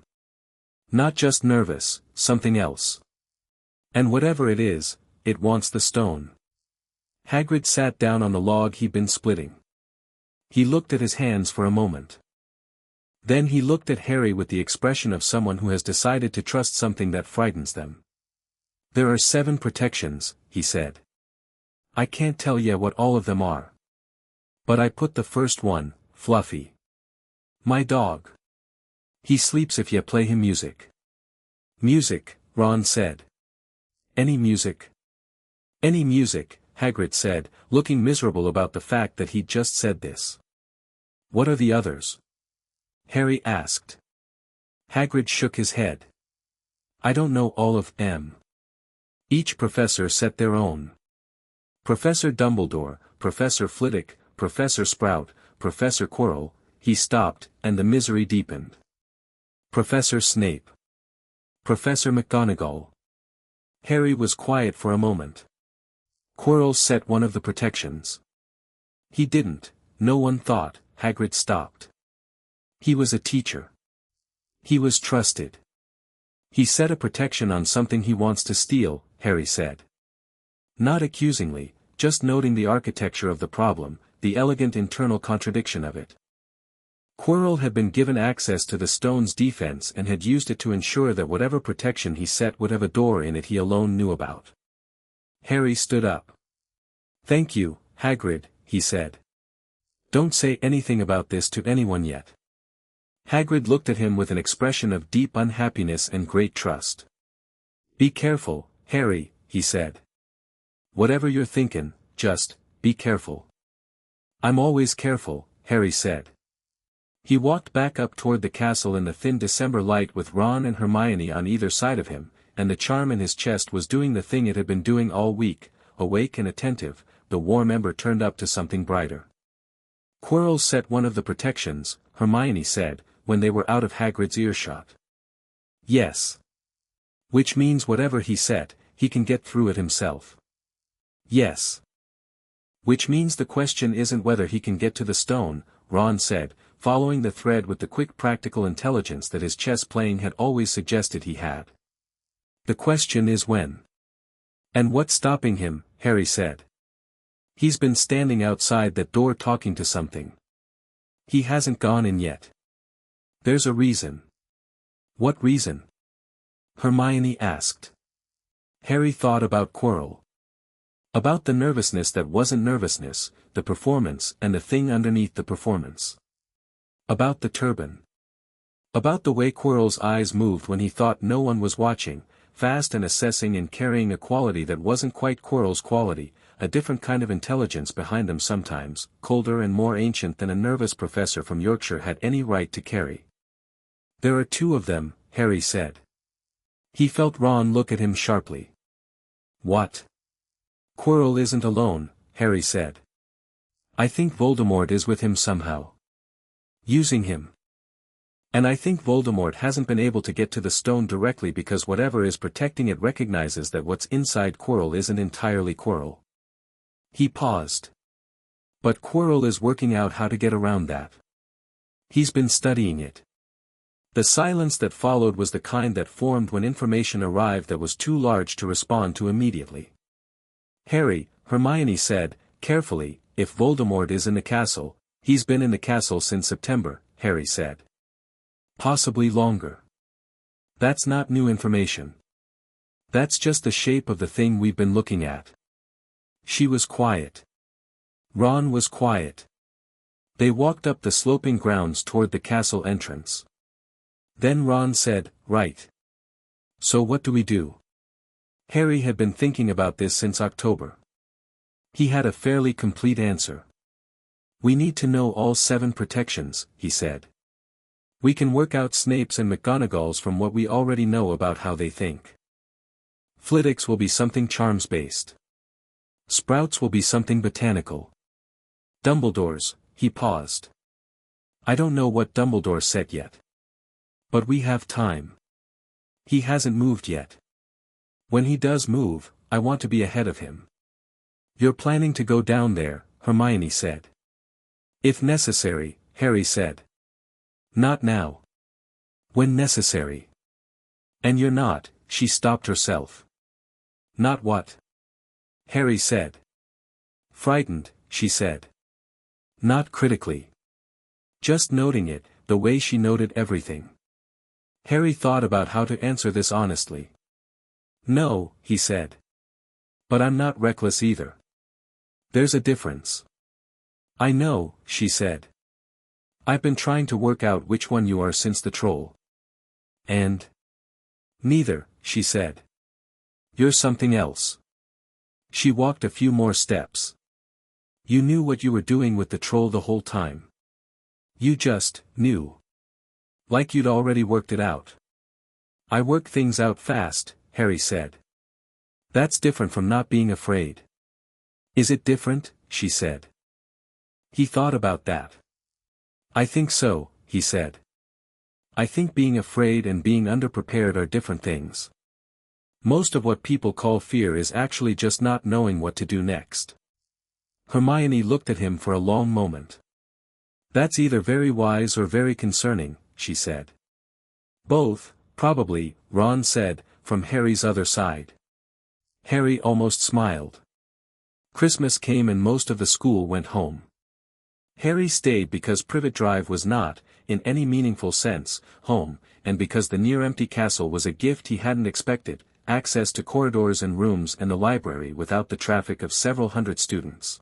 Not just nervous, something else. And whatever it is, it wants the stone. Hagrid sat down on the log he'd been splitting. He looked at his hands for a moment. Then he looked at Harry with the expression of someone who has decided to trust something that frightens them. "There are 7 protections," he said. "I can't tell ya what all of them are. But I put the first one, Fluffy. My dog. He sleeps if ya play him music." "Music," Ron said. "Any music?" "Any music," Hagrid said, looking miserable about the fact that he'd just said this. "What are the others?" Harry asked. Hagrid shook his head. "I don't know all of them. Each professor set their own. Professor Dumbledore, Professor Flitwick, Professor Sprout, Professor Quirrell." He stopped, and the misery deepened. "Professor Snape. Professor McGonagall." Harry was quiet for a moment. "Quirrell set one of the protections." "He didn't, no one thought." Hagrid stopped. "He was a teacher. He was trusted. He set a protection on something he wants to steal," Harry said. Not accusingly, just noting the architecture of the problem, the elegant internal contradiction of it. Quirrell had been given access to the stone's defense and had used it to ensure that whatever protection he set would have a door in it he alone knew about. Harry stood up. "Thank you, Hagrid," he said. "Don't say anything about this to anyone yet." Hagrid looked at him with an expression of deep unhappiness and great trust. "Be careful, Harry," he said. "Whatever you're thinking, just, be careful." "I'm always careful," Harry said. He walked back up toward the castle in the thin December light with Ron and Hermione on either side of him, and the charm in his chest was doing the thing it had been doing all week, awake and attentive, the warm ember turned up to something brighter. "Quirrell set one of the protections," Hermione said, when they were out of Hagrid's earshot. "Yes. Which means whatever he set, he can get through it himself." "Yes. Which means the question isn't whether he can get to the stone," Ron said, following the thread with the quick practical intelligence that his chess playing had always suggested he had. "The question is when." "And what's stopping him?" Harry said. "He's been standing outside that door talking to something. He hasn't gone in yet. There's a reason." "What reason?" Hermione asked. Harry thought about Quirrell. About the nervousness that wasn't nervousness, the performance and the thing underneath the performance. About the turban. About the way Quirrell's eyes moved when he thought no one was watching, fast and assessing and carrying a quality that wasn't quite Quirrell's quality, a different kind of intelligence behind them sometimes, colder and more ancient than a nervous professor from Yorkshire had any right to carry. "There are 2 of them," Harry said. He felt Ron look at him sharply. "What?" "Quirrell isn't alone," Harry said. "I think Voldemort is with him somehow. Using him. And I think Voldemort hasn't been able to get to the stone directly because whatever is protecting it recognizes that what's inside Quirrell isn't entirely Quirrell." He paused. "But Quirrell is working out how to get around that. He's been studying it." The silence that followed was the kind that formed when information arrived that was too large to respond to immediately. "Harry," Hermione said, carefully, "if Voldemort is in the castle, he's been in the castle since September," Harry said. "Possibly longer. That's not new information. That's just the shape of the thing we've been looking at." She was quiet. Ron was quiet. They walked up the sloping grounds toward the castle entrance. Then Ron said, "Right. So what do we do?" Harry had been thinking about this since October. He had a fairly complete answer. "We need to know all 7 protections," he said. "We can work out Snape's and McGonagall's from what we already know about how they think. Flitwick's will be something charms-based. Sprout's will be something botanical. Dumbledore's," he paused. "I don't know what Dumbledore said yet. But we have time. He hasn't moved yet. When he does move, I want to be ahead of him." "You're planning to go down there," Hermione said. "If necessary," Harry said. "Not now. When necessary." "And you're not," she stopped herself. "Not what?" Harry said. Frightened, she said. Not critically. Just noting it, the way she noted everything. Harry thought about how to answer this honestly. No, he said. But I'm not reckless either. There's a difference. I know, she said. I've been trying to work out which one you are since the troll. And? Neither, she said. You're something else. She walked a few more steps. You knew what you were doing with the troll the whole time. You just knew. Like you'd already worked it out. I work things out fast, Harry said. That's different from not being afraid. Is it different? She said. He thought about that. I think so, he said. I think being afraid and being underprepared are different things. Most of what people call fear is actually just not knowing what to do next. Hermione looked at him for a long moment. That's either very wise or very concerning, she said. Both, probably, Ron said, from Harry's other side. Harry almost smiled. Christmas came and most of the school went home. Harry stayed because Privet Drive was not, in any meaningful sense, home, and because the near-empty castle was a gift he hadn't expected, access to corridors and rooms and the library without the traffic of several hundred students.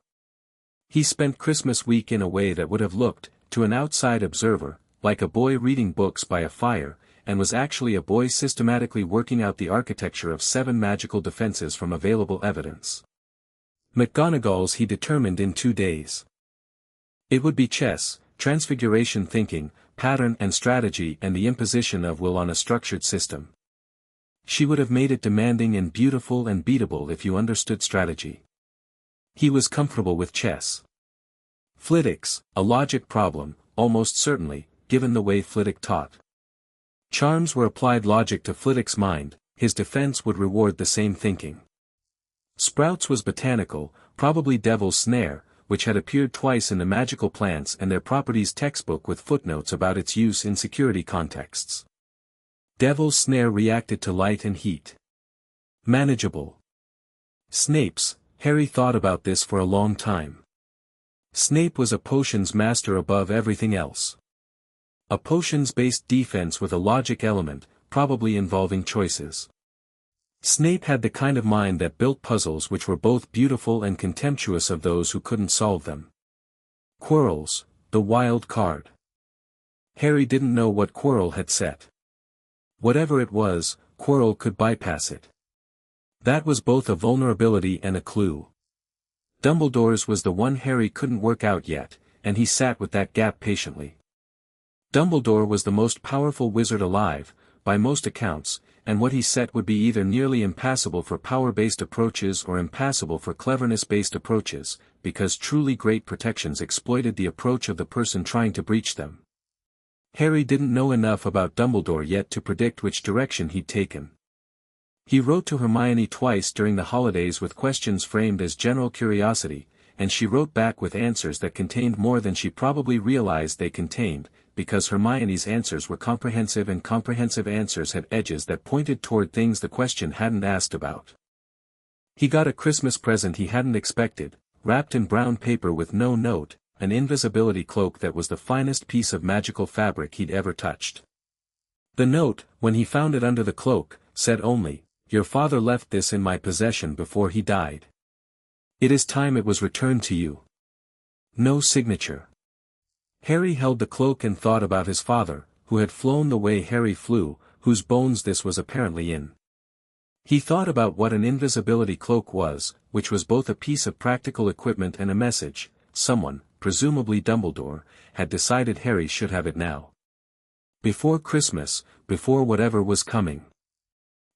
He spent Christmas week in a way that would have looked, to an outside observer, like a boy reading books by a fire, and was actually a boy systematically working out the architecture of 7 magical defenses from available evidence. McGonagall's he determined in 2 days. It would be chess, transfiguration thinking, pattern and strategy and the imposition of will on a structured system. She would have made it demanding and beautiful and beatable if you understood strategy. He was comfortable with chess. Flitwick's, a logic problem, almost certainly, given the way Flitwick taught. Charms were applied logic to Flitwick's mind, his defense would reward the same thinking. Sprouts was botanical, probably Devil's Snare, which had appeared twice in the Magical Plants and Their Properties textbook with footnotes about its use in security contexts. Devil's Snare reacted to light and heat. Manageable. Snape's, Harry thought about this for a long time. Snape was a potions master above everything else. A potions-based defense with a logic element, probably involving choices. Snape had the kind of mind that built puzzles which were both beautiful and contemptuous of those who couldn't solve them. Quirrell's, the wild card. Harry didn't know what Quirrell had set. Whatever it was, Quirrell could bypass it. That was both a vulnerability and a clue. Dumbledore's was the one Harry couldn't work out yet, and he sat with that gap patiently. Dumbledore was the most powerful wizard alive, by most accounts, and what he set would be either nearly impassable for power-based approaches or impassable for cleverness-based approaches, because truly great protections exploited the approach of the person trying to breach them. Harry didn't know enough about Dumbledore yet to predict which direction he'd taken. He wrote to Hermione twice during the holidays with questions framed as general curiosity, and she wrote back with answers that contained more than she probably realized they contained, because Hermione's answers were comprehensive and comprehensive answers had edges that pointed toward things the question hadn't asked about. He got a Christmas present he hadn't expected, wrapped in brown paper with no note, an invisibility cloak that was the finest piece of magical fabric he'd ever touched. The note, when he found it under the cloak, said only, "Your father left this in my possession before he died. It is time it was returned to you." No signature. Harry held the cloak and thought about his father, who had flown the way Harry flew, whose bones this was apparently in. He thought about what an invisibility cloak was, which was both a piece of practical equipment and a message. Someone, presumably Dumbledore, had decided Harry should have it now. Before Christmas, before whatever was coming.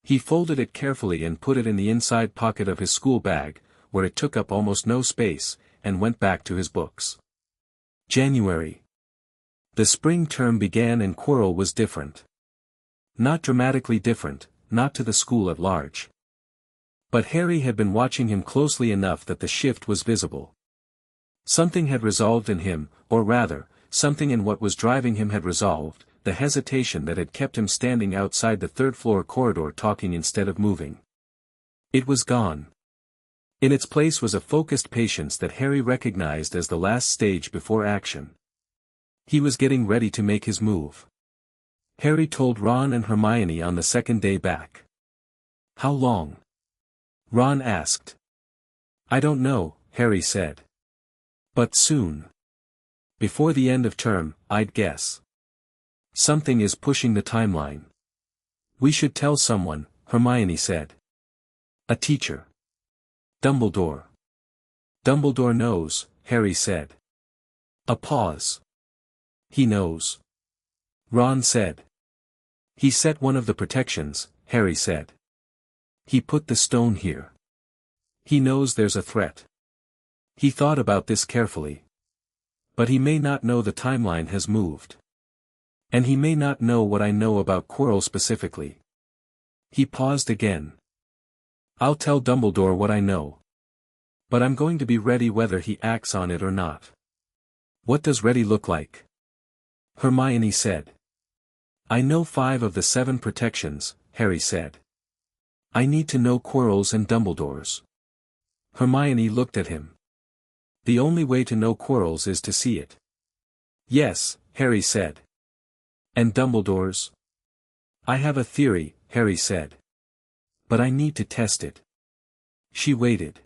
He folded it carefully and put it in the inside pocket of his school bag, where it took up almost no space, and went back to his books. January. The spring term began and Quirrell was different. Not dramatically different, not to the school at large. But Harry had been watching him closely enough that the shift was visible. Something had resolved in him, or rather, something in what was driving him had resolved, the hesitation that had kept him standing outside the third-floor corridor talking instead of moving. It was gone. In its place was a focused patience that Harry recognized as the last stage before action. He was getting ready to make his move. Harry told Ron and Hermione on the second day back. "How long?" Ron asked. "I don't know," Harry said. "But soon. Before the end of term, I'd guess. Something is pushing the timeline. We should tell someone," Hermione said. "A teacher." "Dumbledore." "Dumbledore knows," Harry said. A pause. "He knows." Ron said. "He set one of the protections," Harry said. "He put the stone here. He knows there's a threat. He thought about this carefully. But he may not know the timeline has moved. And he may not know what I know about Quirrell specifically." He paused again. "I'll tell Dumbledore what I know. But I'm going to be ready whether he acts on it or not." "What does ready look like?" Hermione said. "I know 5 of the 7 protections," Harry said. "I need to know Quirrell's and Dumbledore's." Hermione looked at him. "The only way to know Quirrell's is to see it." "Yes," Harry said. "And Dumbledore's?" "I have a theory," Harry said. "But I need to test it." She waited.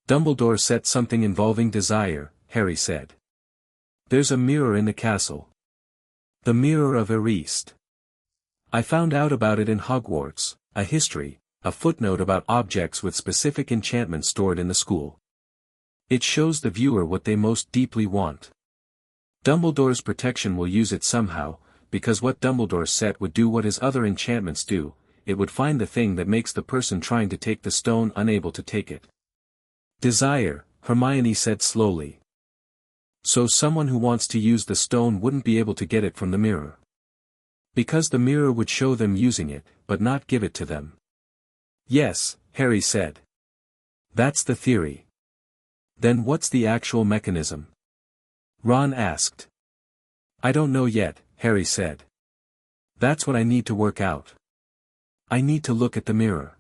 "Dumbledore set something involving desire," Harry said. "There's a mirror in the castle. The Mirror of Erist. I found out about it in Hogwarts, a history, a footnote about objects with specific enchantments stored in the school. It shows the viewer what they most deeply want. Dumbledore's protection will use it somehow, because what Dumbledore set would do what his other enchantments do, it would find the thing that makes the person trying to take the stone unable to take it." "Desire," Hermione said slowly. "So someone who wants to use the stone wouldn't be able to get it from the mirror. Because the mirror would show them using it, but not give it to them." "Yes," Harry said. "That's the theory. Then what's the actual mechanism?" Ron asked. "I don't know yet," Harry said. "That's what I need to work out. I need to look at the mirror."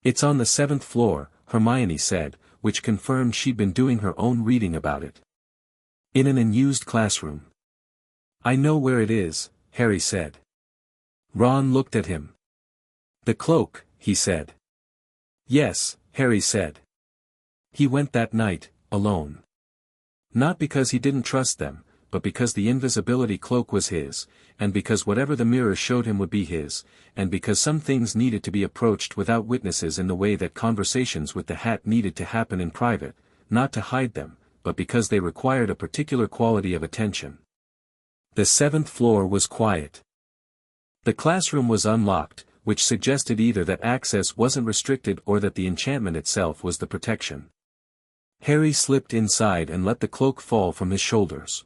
"It's on the 7th floor," Hermione said, which confirmed she'd been doing her own reading about it. "In an unused classroom." "I know where it is," Harry said. Ron looked at him. "The cloak," he said. "Yes," Harry said. "He went that night, alone. Not because he didn't trust them, but because the invisibility cloak was his, and because whatever the mirror showed him would be his, and because some things needed to be approached without witnesses in the way that conversations with the hat needed to happen in private, not to hide them, but because they required a particular quality of attention." The 7th floor was quiet. The classroom was unlocked, which suggested either that access wasn't restricted or that the enchantment itself was the protection. Harry slipped inside and let the cloak fall from his shoulders.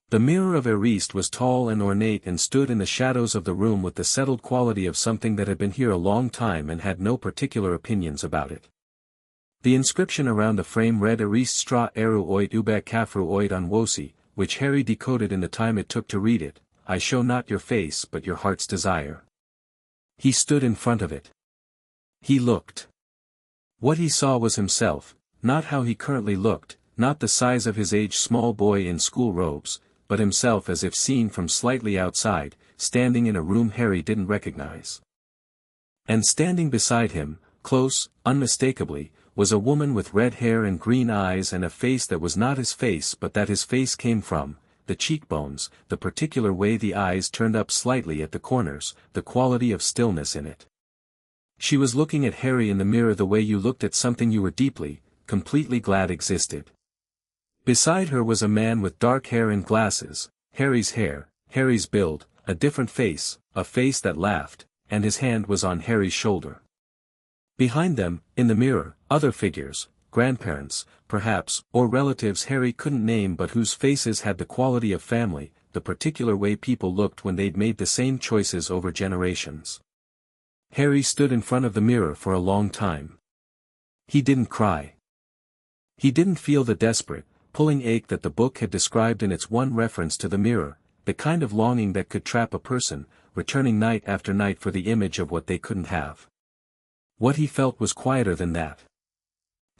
The Mirror of Erist was tall and ornate and stood in the shadows of the room with the settled quality of something that had been here a long time and had no particular opinions about it. The inscription around the frame read Erist stra eru oit ube kafru oit on wosi, which Harry decoded in the time it took to read it. "I show not your face but your heart's desire." He stood in front of it. He looked. What he saw was himself, not how he currently looked, not the size of his age small boy in school robes, but himself as if seen from slightly outside, standing in a room Harry didn't recognize. And standing beside him, close, unmistakably, was a woman with red hair and green eyes and a face that was not his face but that his face came from, the cheekbones, the particular way the eyes turned up slightly at the corners, the quality of stillness in it. She was looking at Harry in the mirror the way you looked at something you were deeply, completely glad existed. Beside her was a man with dark hair and glasses, Harry's hair, Harry's build, a different face, a face that laughed, and his hand was on Harry's shoulder. Behind them, in the mirror, other figures, grandparents, perhaps, or relatives Harry couldn't name but whose faces had the quality of family, the particular way people looked when they'd made the same choices over generations. Harry stood in front of the mirror for a long time. He didn't cry. He didn't feel the desperate, pulling ache that the book had described in its one reference to the mirror, the kind of longing that could trap a person, returning night after night for the image of what they couldn't have. What he felt was quieter than that.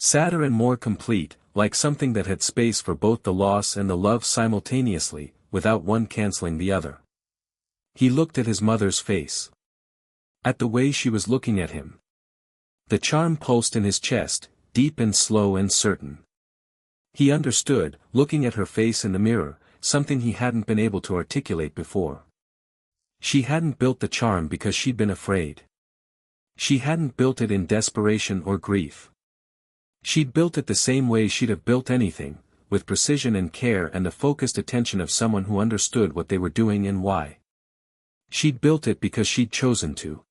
Sadder and more complete, like something that had space for both the loss and the love simultaneously, without one canceling the other. He looked at his mother's face. At the way she was looking at him. The charm pulsed in his chest, deep and slow and certain. He understood, looking at her face in the mirror, something he hadn't been able to articulate before. She hadn't built the charm because she'd been afraid. She hadn't built it in desperation or grief. She'd built it the same way she'd have built anything, with precision and care and the focused attention of someone who understood what they were doing and why. She'd built it because she'd chosen to.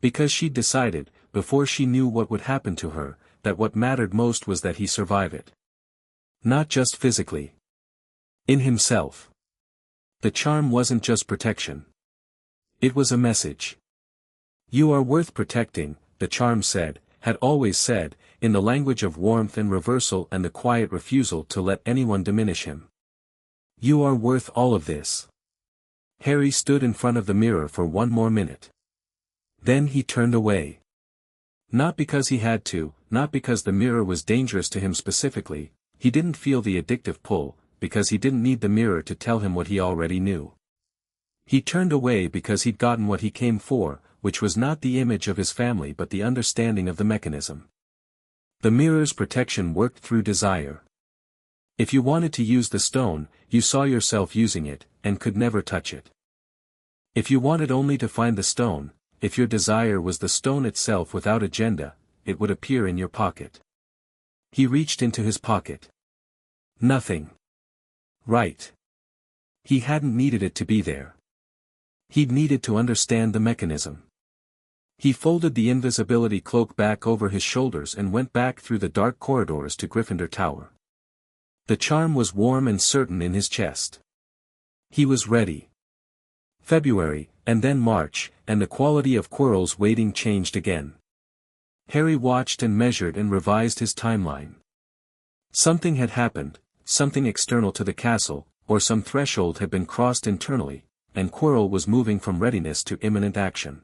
Because she'd decided, before she knew what would happen to her, that what mattered most was that he survive it. Not just physically. In himself. The charm wasn't just protection. It was a message. You are worth protecting, the charm said, had always said, in the language of warmth and reversal and the quiet refusal to let anyone diminish him. You are worth all of this. Harry stood in front of the mirror for one more minute. Then he turned away. Not because he had to, not because the mirror was dangerous to him specifically, he didn't feel the addictive pull, because he didn't need the mirror to tell him what he already knew. He turned away because he'd gotten what he came for, which was not the image of his family but the understanding of the mechanism. The mirror's protection worked through desire. If you wanted to use the stone, you saw yourself using it, and could never touch it. If you wanted only to find the stone, if your desire was the stone itself without agenda, it would appear in your pocket. He reached into his pocket. Nothing. Right. He hadn't needed it to be there. He'd needed to understand the mechanism. He folded the invisibility cloak back over his shoulders and went back through the dark corridors to Gryffindor Tower. The charm was warm and certain in his chest. He was ready. February, and then March, and the quality of Quirrell's waiting changed again. Harry watched and measured and revised his timeline. Something had happened, something external to the castle, or some threshold had been crossed internally, and Quirrell was moving from readiness to imminent action.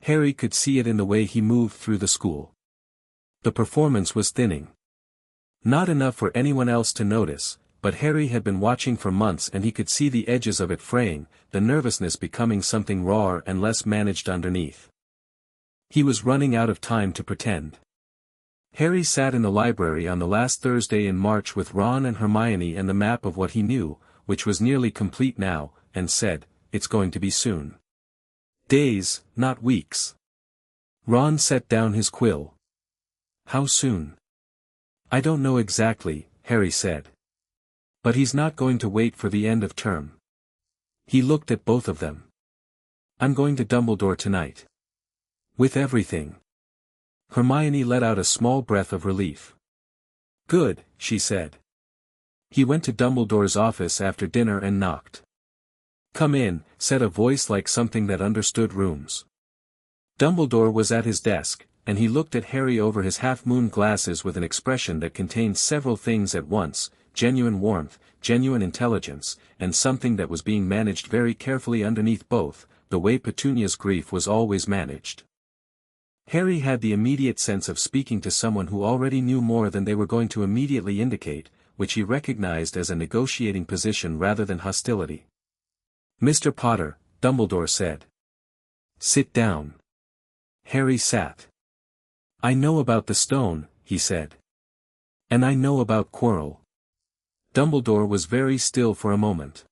Harry could see it in the way he moved through the school. The performance was thinning. Not enough for anyone else to notice, but Harry had been watching for months and he could see the edges of it fraying, the nervousness becoming something rawer and less managed underneath. He was running out of time to pretend. Harry sat in the library on the last Thursday in March with Ron and Hermione and the map of what he knew, which was nearly complete now, and said, "It's going to be soon." Days, not weeks. Ron set down his quill. "How soon?" "I don't know exactly," Harry said. "But he's not going to wait for the end of term." He looked at both of them. "I'm going to Dumbledore tonight. With everything." Hermione let out a small breath of relief. "Good," she said. He went to Dumbledore's office after dinner and knocked. "Come in," said a voice like something that understood rooms. Dumbledore was at his desk, and he looked at Harry over his half-moon glasses with an expression that contained several things at once, genuine warmth, genuine intelligence, and something that was being managed very carefully underneath both, the way Petunia's grief was always managed. Harry had the immediate sense of speaking to someone who already knew more than they were going to immediately indicate, which he recognized as a negotiating position rather than hostility. "Mr. Potter," Dumbledore said. "Sit down." Harry sat. "I know about the stone," he said. "And I know about Quirrell." Dumbledore was very still for a moment.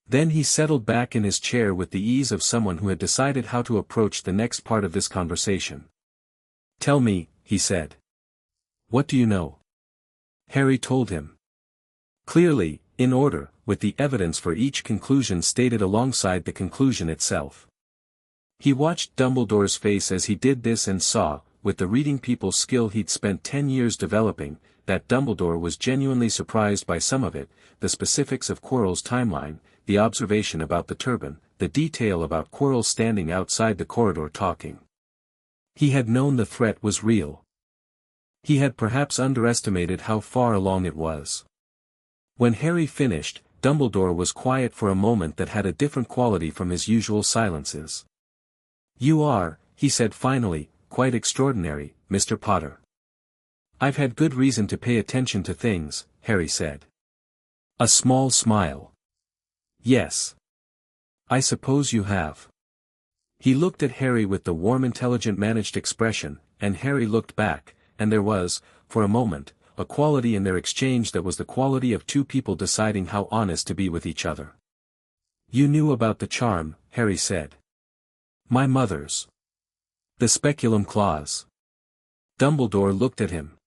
Then he settled back in his chair with the ease of someone who had decided how to approach the next part of this conversation. "Tell me," he said. "What do you know?" Harry told him. Clearly, in order, with the evidence for each conclusion stated alongside the conclusion itself. He watched Dumbledore's face as he did this and saw, with the reading people's skill he'd spent 10 years developing, that Dumbledore was genuinely surprised by some of it, the specifics of Quirrell's timeline, the observation about the turban, the detail about Quirrell standing outside the corridor talking. He had known the threat was real. He had perhaps underestimated how far along it was. When Harry finished, Dumbledore was quiet for a moment that had a different quality from his usual silences. "You are," he said finally, "quite extraordinary, Mr. Potter." I've had good reason to pay attention to things, Harry said. A small smile. Yes. I suppose you have. He looked at Harry with the warm intelligent managed expression, and Harry looked back, and there was, for a moment, a quality in their exchange that was the quality of two people deciding how honest to be with each other. You knew about the charm, Harry said. My mother's. The speculum clause. Dumbledore looked at him.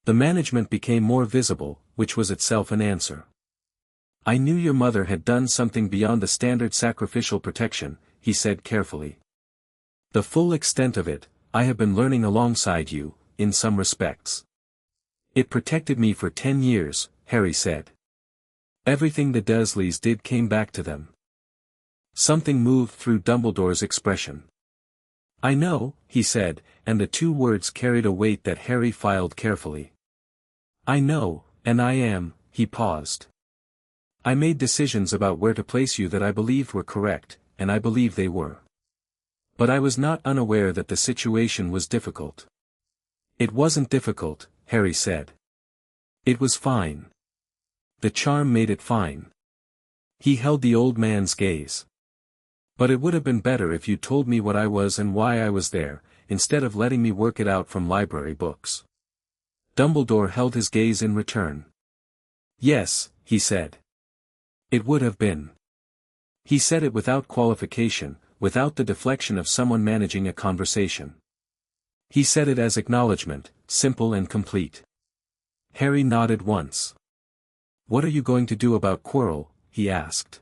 The management became more visible, which was itself an answer. I knew your mother had done something beyond the standard sacrificial protection, he said carefully. The full extent of it, I have been learning alongside you, in some respects. It protected me for 10 years, Harry said. Everything the Dursleys did came back to them. Something moved through Dumbledore's expression. I know, he said, and the two words carried a weight that Harry filed carefully. I know, and I am, he paused. I made decisions about where to place you that I believed were correct, and I believe they were. But I was not unaware that the situation was difficult. It wasn't difficult, Harry said. It was fine. The charm made it fine. He held the old man's gaze. But it would have been better if you told me what I was and why I was there, instead of letting me work it out from library books. Dumbledore held his gaze in return. Yes, he said. It would have been. He said it without qualification, without the deflection of someone managing a conversation. He said it as acknowledgement, simple and complete. Harry nodded once. What are you going to do about Quirrell? He asked.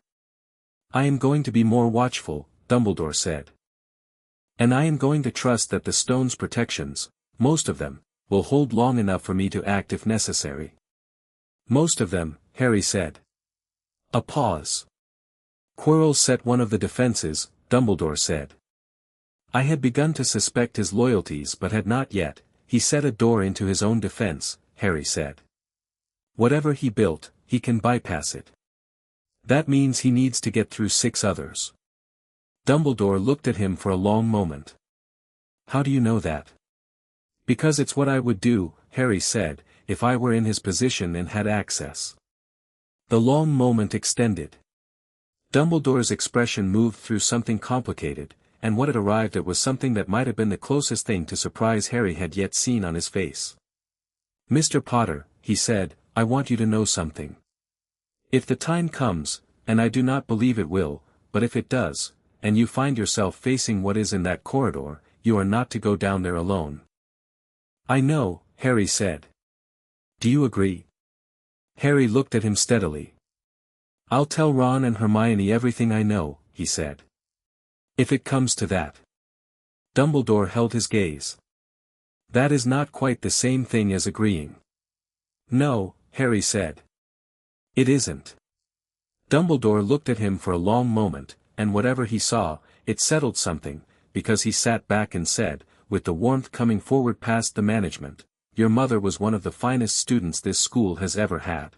I am going to be more watchful, Dumbledore said. And I am going to trust that the stone's protections, most of them, will hold long enough for me to act if necessary. Most of them, Harry said. A pause. Quirrell set one of the defenses, Dumbledore said. I had begun to suspect his loyalties but had not yet. He set a door into his own defense, Harry said. Whatever he built, he can bypass it. That means he needs to get through 6 others. Dumbledore looked at him for a long moment. How do you know that? Because it's what I would do, Harry said, if I were in his position and had access. The long moment extended. Dumbledore's expression moved through something complicated, and what it arrived at was something that might have been the closest thing to surprise Harry had yet seen on his face. Mr. Potter, he said, I want you to know something. If the time comes, and I do not believe it will, but if it does, and you find yourself facing what is in that corridor, you are not to go down there alone. I know, Harry said. Do you agree? Harry looked at him steadily. I'll tell Ron and Hermione everything I know, he said. If it comes to that. Dumbledore held his gaze. That is not quite the same thing as agreeing. No, Harry said. It isn't. Dumbledore looked at him for a long moment, and whatever he saw, it settled something, because he sat back and said, with the warmth coming forward past the management, your mother was one of the finest students this school has ever had.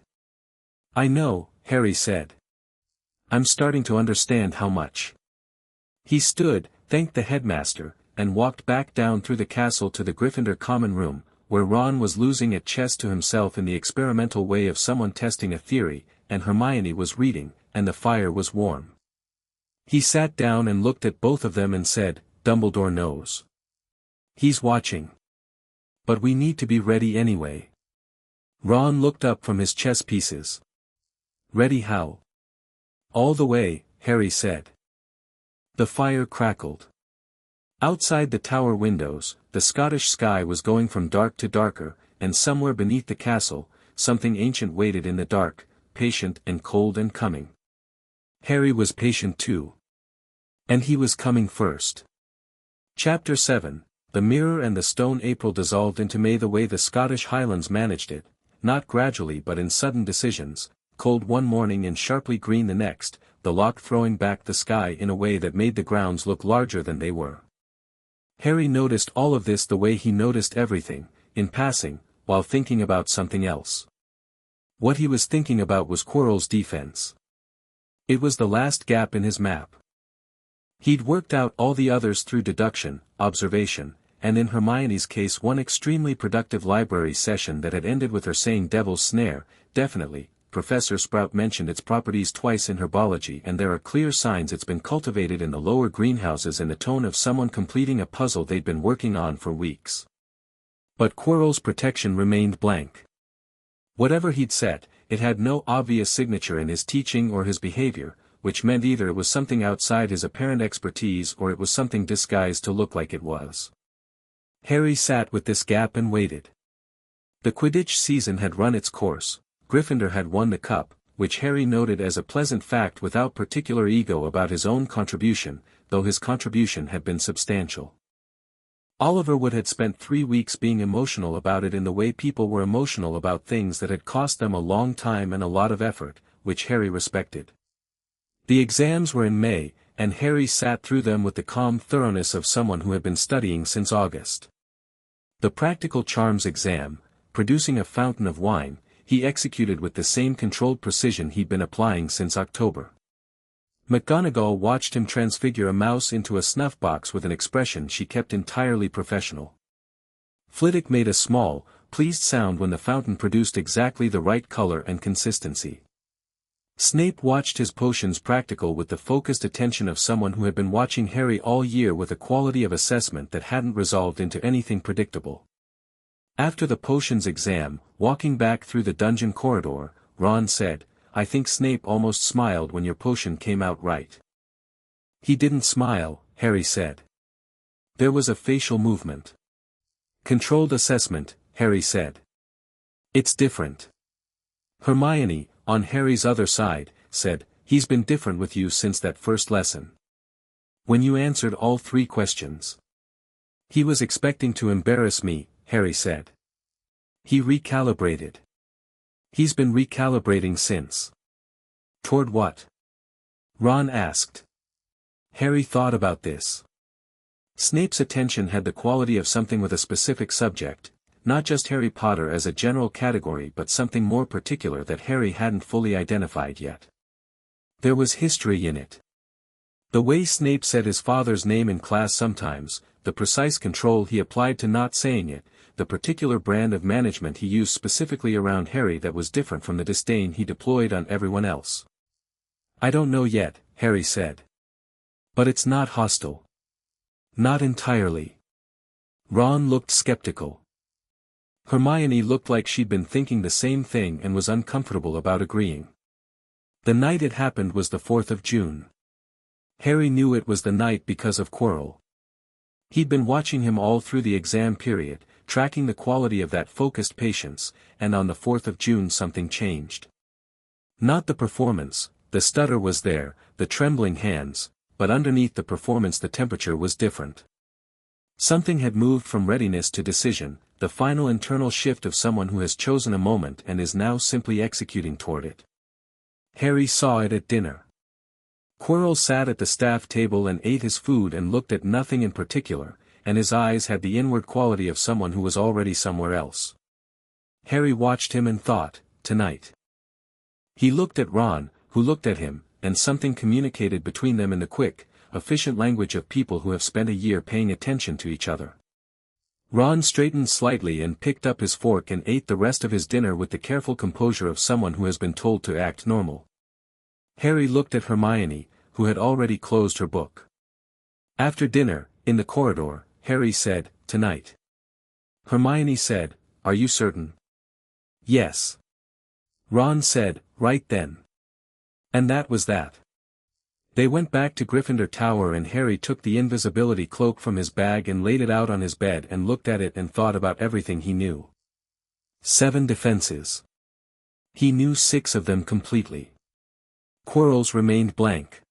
I know, Harry said. I'm starting to understand how much. He stood, thanked the headmaster, and walked back down through the castle to the Gryffindor common room, where Ron was losing at chess to himself in the experimental way of someone testing a theory, and Hermione was reading, and the fire was warm. He sat down and looked at both of them and said, Dumbledore knows. He's watching. But we need to be ready anyway. Ron looked up from his chess pieces. Ready how? All the way, Harry said. The fire crackled. Outside the tower windows, the Scottish sky was going from dark to darker, and somewhere beneath the castle, something ancient waited in the dark, patient and cold and coming. Harry was patient too. And he was coming first. Chapter 7, The Mirror and the Stone. April dissolved into May the way the Scottish Highlands managed it, not gradually but in sudden decisions, cold one morning and sharply green the next, the loch throwing back the sky in a way that made the grounds look larger than they were. Harry noticed all of this the way he noticed everything, in passing, while thinking about something else. What he was thinking about was Quirrell's defense. It was the last gap in his map. He'd worked out all the others through deduction, observation, and in Hermione's case one extremely productive library session that had ended with her saying Devil's Snare. Definitely, Professor Sprout mentioned its properties twice in herbology, and there are clear signs it's been cultivated in the lower greenhouses in the tone of someone completing a puzzle they'd been working on for weeks. But Quirrell's protection remained blank. Whatever he'd set, it had no obvious signature in his teaching or his behavior, which meant either it was something outside his apparent expertise or it was something disguised to look like it was. Harry sat with this gap and waited. The Quidditch season had run its course. Gryffindor had won the cup, which Harry noted as a pleasant fact without particular ego about his own contribution, though his contribution had been substantial. Oliver Wood had spent 3 weeks being emotional about it in the way people were emotional about things that had cost them a long time and a lot of effort, which Harry respected. The exams were in May, and Harry sat through them with the calm thoroughness of someone who had been studying since August. The practical charms exam, producing a fountain of wine, he executed with the same controlled precision he'd been applying since October. McGonagall watched him transfigure a mouse into a snuff box with an expression she kept entirely professional. Flitwick made a small, pleased sound when the fountain produced exactly the right color and consistency. Snape watched his potions practical with the focused attention of someone who had been watching Harry all year with a quality of assessment that hadn't resolved into anything predictable. After the potions exam, walking back through the dungeon corridor, Ron said, "I think Snape almost smiled when your potion came out right." "He didn't smile," Harry said. There was a facial movement. "Controlled assessment," Harry said. "It's different." Hermione, on Harry's other side, said, "He's been different with you since that first lesson. When you answered all 3 questions." "He was expecting to embarrass me," Harry said. "He recalibrated." "He's been recalibrating since." "Toward what?" Ron asked. Harry thought about this. Snape's attention had the quality of something with a specific subject, not just Harry Potter as a general category but something more particular that Harry hadn't fully identified yet. There was history in it. The way Snape said his father's name in class sometimes, the precise control he applied to not saying it, the particular brand of management he used specifically around Harry that was different from the disdain he deployed on everyone else. "I don't know yet," Harry said. "But it's not hostile." "Not entirely." Ron looked skeptical. Hermione looked like she'd been thinking the same thing and was uncomfortable about agreeing. The night it happened was the 4th of June. Harry knew it was the night because of Quirrell. He'd been watching him all through the exam period, tracking the quality of that focused patience, and on the 4th of June something changed. Not the performance, the stutter was there, the trembling hands, but underneath the performance the temperature was different. Something had moved from readiness to decision, the final internal shift of someone who has chosen a moment and is now simply executing toward it. Harry saw it at dinner. Quirrell sat at the staff table and ate his food and looked at nothing in particular, and his eyes had the inward quality of someone who was already somewhere else. Harry watched him and thought, tonight. He looked at Ron, who looked at him, and something communicated between them in the quick, efficient language of people who have spent a year paying attention to each other. Ron straightened slightly and picked up his fork and ate the rest of his dinner with the careful composure of someone who has been told to act normal. Harry looked at Hermione, who had already closed her book. After dinner, in the corridor, Harry said, "Tonight." Hermione said, "Are you certain?" "Yes." Ron said, "Right then." And that was that. They went back to Gryffindor Tower and Harry took the invisibility cloak from his bag and laid it out on his bed and looked at it and thought about everything he knew. 7 defenses. He knew 6 of them completely. Quirrell's remained blank.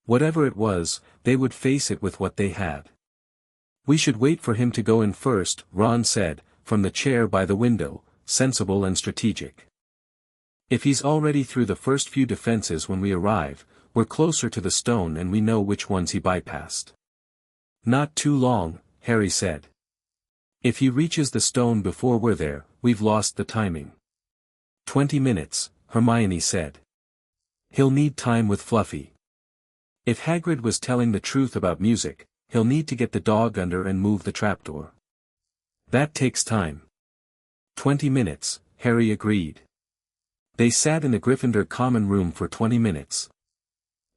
Whatever it was, they would face it with what they had. "We should wait for him to go in first," Ron said, from the chair by the window, sensible and strategic. "If he's already through the first few defenses when we arrive, we're closer to the stone and we know which ones he bypassed." "Not too long," Harry said. "If he reaches the stone before we're there, we've lost the timing." 20 minutes, Hermione said. "He'll need time with Fluffy." If Hagrid was telling the truth about music, he'll need to get the dog under and move the trapdoor. That takes time. 20 minutes, Harry agreed. They sat in the Gryffindor common room for 20 minutes.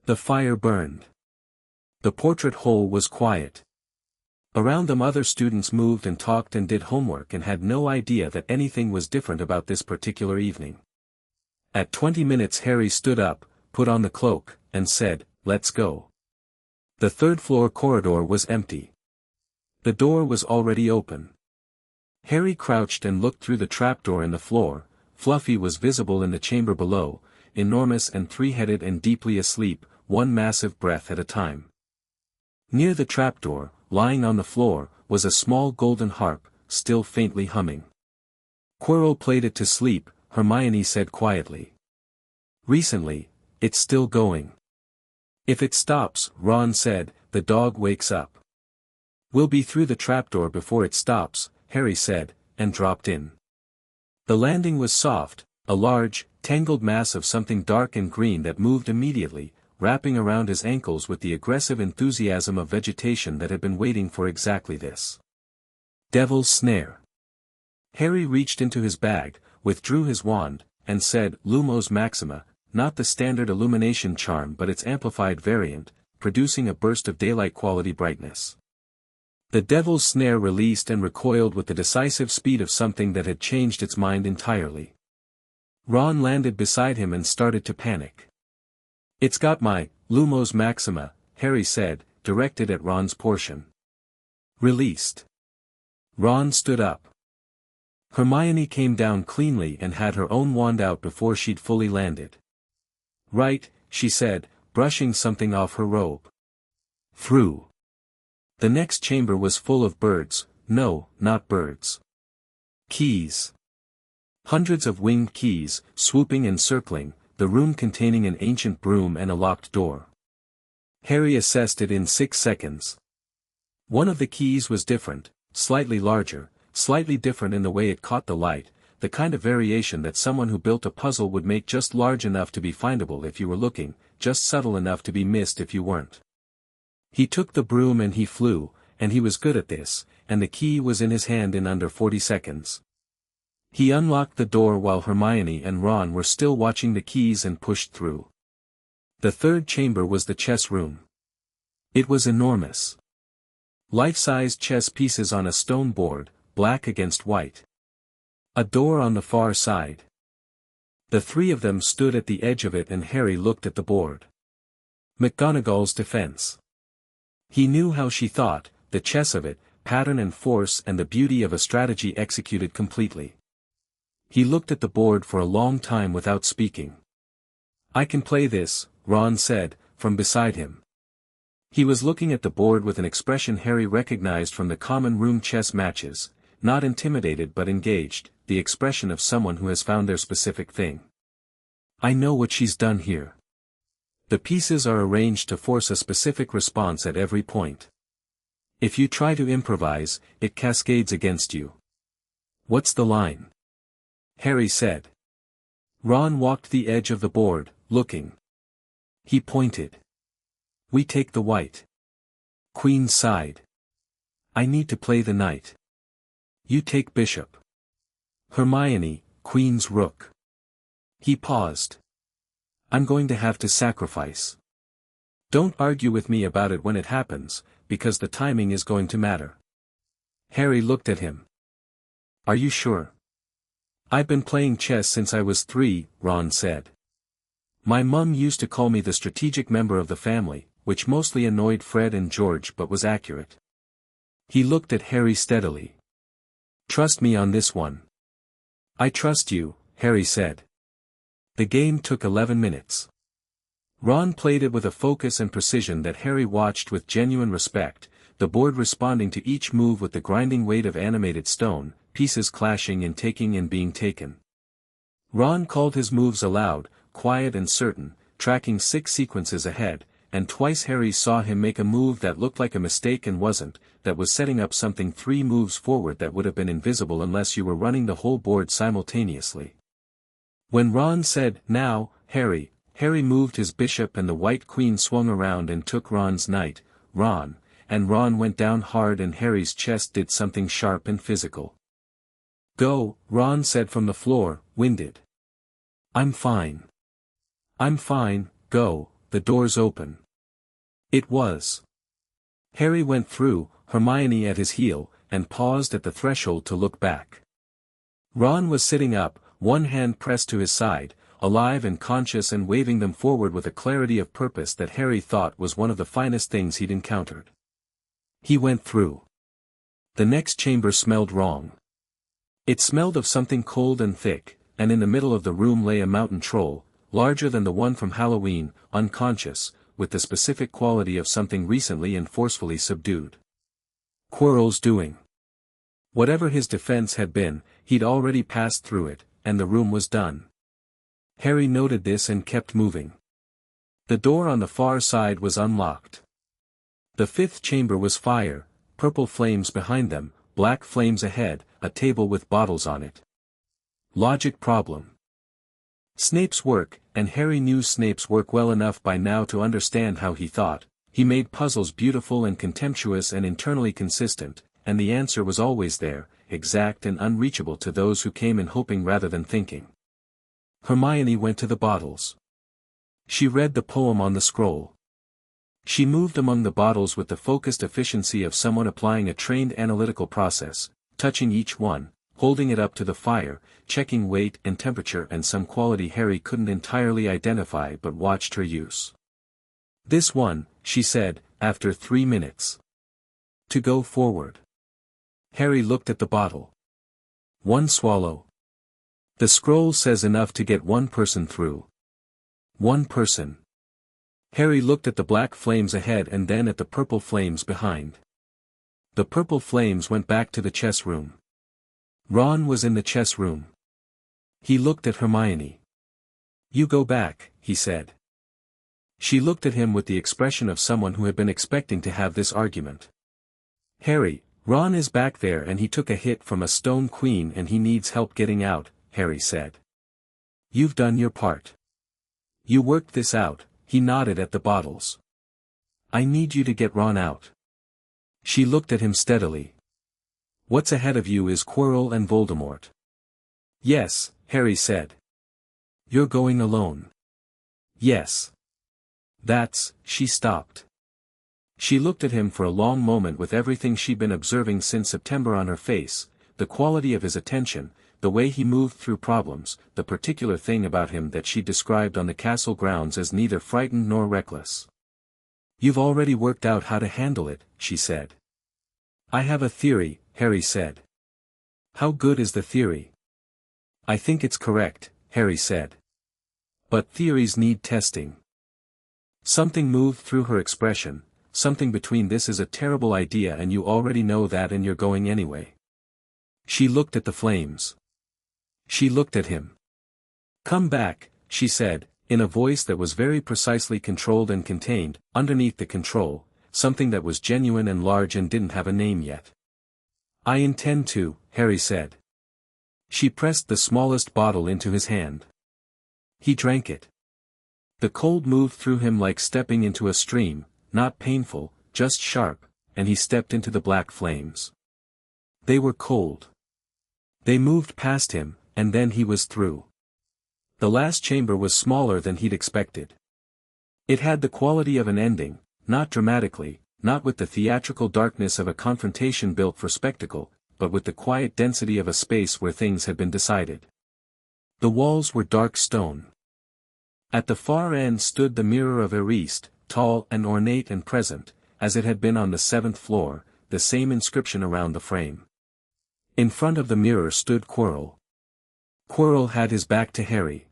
The fire burned. The portrait hole was quiet. Around them other students moved and talked and did homework and had no idea that anything was different about this particular evening. At 20 minutes Harry stood up, put on the cloak, and said, "Let's go." The third-floor corridor was empty. The door was already open. Harry crouched and looked through the trapdoor in the floor. Fluffy was visible in the chamber below, enormous and three-headed and deeply asleep, one massive breath at a time. Near the trapdoor, lying on the floor, was a small golden harp, still faintly humming. "Quirrell played it to sleep," Hermione said quietly. "Recently, it's still going." "If it stops," Ron said, "the dog wakes up." "We'll be through the trapdoor before it stops," Harry said, and dropped in. The landing was soft, a large, tangled mass of something dark and green that moved immediately, wrapping around his ankles with the aggressive enthusiasm of vegetation that had been waiting for exactly this. Devil's Snare. Harry reached into his bag, withdrew his wand, and said, "Lumos Maxima," not the standard illumination charm but its amplified variant, producing a burst of daylight-quality brightness. The Devil's Snare released and recoiled with the decisive speed of something that had changed its mind entirely. Ron landed beside him and started to panic. "It's got my Lumos Maxima," Harry said, directed at Ron's portion. Released. Ron stood up. Hermione came down cleanly and had her own wand out before she'd fully landed. "Right," she said, brushing something off her robe. Through. The next chamber was full of birds, no, not birds. Keys. Hundreds of winged keys, swooping and circling, the room containing an ancient broom and a locked door. Harry assessed it in 6 seconds. One of the keys was different, slightly larger, slightly different in the way it caught the light, the kind of variation that someone who built a puzzle would make just large enough to be findable if you were looking, just subtle enough to be missed if you weren't. He took the broom and he flew, and he was good at this, and the key was in his hand in under 40 seconds. He unlocked the door while Hermione and Ron were still watching the keys and pushed through. The third chamber was the chess room. It was enormous. Life-sized chess pieces on a stone board, black against white. A door on the far side. The three of them stood at the edge of it and Harry looked at the board. McGonagall's defense. He knew how she thought, the chess of it, pattern and force and the beauty of a strategy executed completely. He looked at the board for a long time without speaking. "I can play this," Ron said, from beside him. He was looking at the board with an expression Harry recognized from the common room chess matches, not intimidated but engaged, the expression of someone who has found their specific thing. "I know what she's done here. The pieces are arranged to force a specific response at every point. If you try to improvise, it cascades against you." "What's the line?" Harry said. Ron walked the edge of the board, looking. He pointed. "We take the white. Queen's side. I need to play the knight. You take bishop. Hermione, queen's rook." He paused. "I'm going to have to sacrifice. Don't argue with me about it when it happens, because the timing is going to matter." Harry looked at him. "Are you sure?" "I've been playing chess since I was 3, Ron said. My mum used to call me the strategic member of the family, which mostly annoyed Fred and George but was accurate." He looked at Harry steadily. "Trust me on this one." "I trust you," Harry said. The game took 11 minutes. Ron played it with a focus and precision that Harry watched with genuine respect, the board responding to each move with the grinding weight of animated stone, pieces clashing and taking and being taken. Ron called his moves aloud, quiet and certain, tracking 6 sequences ahead, and twice Harry saw him make a move that looked like a mistake and wasn't, that was setting up something 3 moves forward that would have been invisible unless you were running the whole board simultaneously. When Ron said, "Now, Harry moved his bishop and the white queen swung around and took Ron's knight, Ron, and Ron went down hard and Harry's chest did something sharp and physical. "Go," Ron said from the floor, winded. "I'm fine. I'm fine, go, the door's open." It was. Harry went through, Hermione at his heel, and paused at the threshold to look back. Ron was sitting up, one hand pressed to his side, alive and conscious and waving them forward with a clarity of purpose that Harry thought was one of the finest things he'd encountered. He went through. The next chamber smelled wrong. It smelled of something cold and thick, and in the middle of the room lay a mountain troll, larger than the one from Halloween, unconscious, with the specific quality of something recently and forcefully subdued. Quirrell's doing. Whatever his defense had been, he'd already passed through it, and the room was done. Harry noted this and kept moving. The door on the far side was unlocked. The fifth chamber was fire, purple flames behind them, black flames ahead, a table with bottles on it. Logic problem. Snape's work, and Harry knew Snape's work well enough by now to understand how he thought. He made puzzles beautiful and contemptuous and internally consistent, and the answer was always there, exact and unreachable to those who came in hoping rather than thinking. Hermione went to the bottles. She read the poem on the scroll. She moved among the bottles with the focused efficiency of someone applying a trained analytical process, touching each one, holding it up to the fire, checking weight and temperature and some quality Harry couldn't entirely identify but watched her use. "This one," she said, after 3 minutes. "To go forward." Harry looked at the bottle. "One swallow. The scroll says enough to get one person through." "One person." Harry looked at the black flames ahead and then at the purple flames behind. The purple flames went back to the chess room. Ron was in the chess room. He looked at Hermione. "You go back," he said. She looked at him with the expression of someone who had been expecting to have this argument. "Harry, Ron is back there and he took a hit from a stone queen and he needs help getting out," Harry said. "You've done your part. You worked this out," he nodded at the bottles. "I need you to get Ron out." She looked at him steadily. "What's ahead of you is Quirrell and Voldemort." "Yes," Harry said. "You're going alone." "Yes." She stopped. She looked at him for a long moment with everything she'd been observing since September on her face, the quality of his attention, the way he moved through problems, the particular thing about him that she described on the castle grounds as neither frightened nor reckless. "You've already worked out how to handle it," she said. "I have a theory," Harry said. "How good is the theory?" "I think it's correct," Harry said. "But theories need testing." Something moved through her expression, something between "this is a terrible idea and you already know that and you're going anyway." She looked at the flames. She looked at him. "Come back," she said, in a voice that was very precisely controlled and contained, underneath the control, something that was genuine and large and didn't have a name yet. "I intend to," Harry said. She pressed the smallest bottle into his hand. He drank it. The cold moved through him like stepping into a stream, not painful, just sharp, and he stepped into the black flames. They were cold. They moved past him, and then he was through. The last chamber was smaller than he'd expected. It had the quality of an ending, not dramatically, not with the theatrical darkness of a confrontation built for spectacle, but with the quiet density of a space where things had been decided. The walls were dark stone. At the far end stood the mirror of Eriste, tall and ornate and present, as it had been on the 7th floor, the same inscription around the frame. In front of the mirror stood Quirrell. Quirrell had his back to Harry.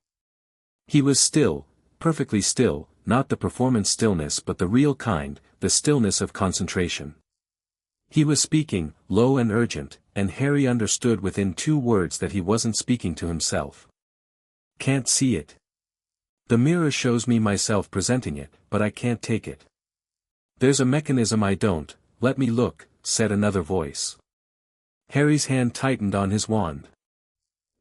He was still, perfectly still, not the performance stillness but the real kind, the stillness of concentration. He was speaking, low and urgent, and Harry understood within 2 words that he wasn't speaking to himself. "Can't see it. The mirror shows me myself presenting it, but I can't take it. There's a mechanism I don't, let me look," said another voice. Harry's hand tightened on his wand.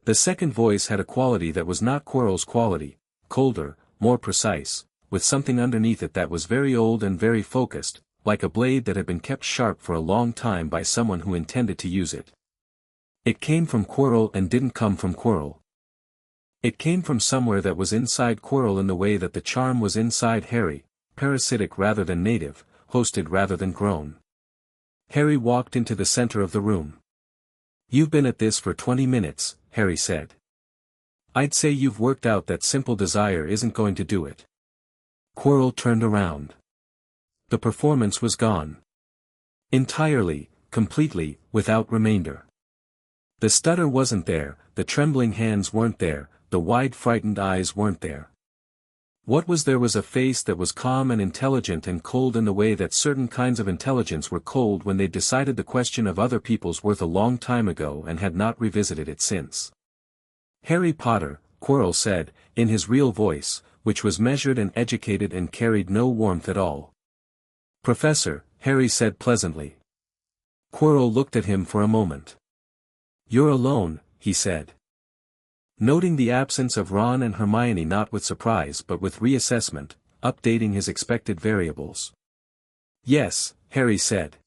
The second voice had a quality that was not Quirrell's quality, colder, more precise, with something underneath it that was very old and very focused, like a blade that had been kept sharp for a long time by someone who intended to use it. It came from Quirrell and didn't come from Quirrell. It came from somewhere that was inside Quirrell in the way that the charm was inside Harry, parasitic rather than native, hosted rather than grown. Harry walked into the center of the room. "You've been at this for 20 minutes, Harry said. "I'd say you've worked out that simple desire isn't going to do it." Quirrell turned around. The performance was gone. Entirely, completely, without remainder. The stutter wasn't there, the trembling hands weren't there, the wide frightened eyes weren't there. What was there was a face that was calm and intelligent and cold in the way that certain kinds of intelligence were cold when they'd decided the question of other people's worth a long time ago and had not revisited it since. "Harry Potter," Quirrell said, in his real voice, which was measured and educated and carried no warmth at all. "Professor," Harry said pleasantly. Quirrell looked at him for a moment. "You're alone," he said. Noting the absence of Ron and Hermione not with surprise but with reassessment, updating his expected variables. "Yes," Harry said.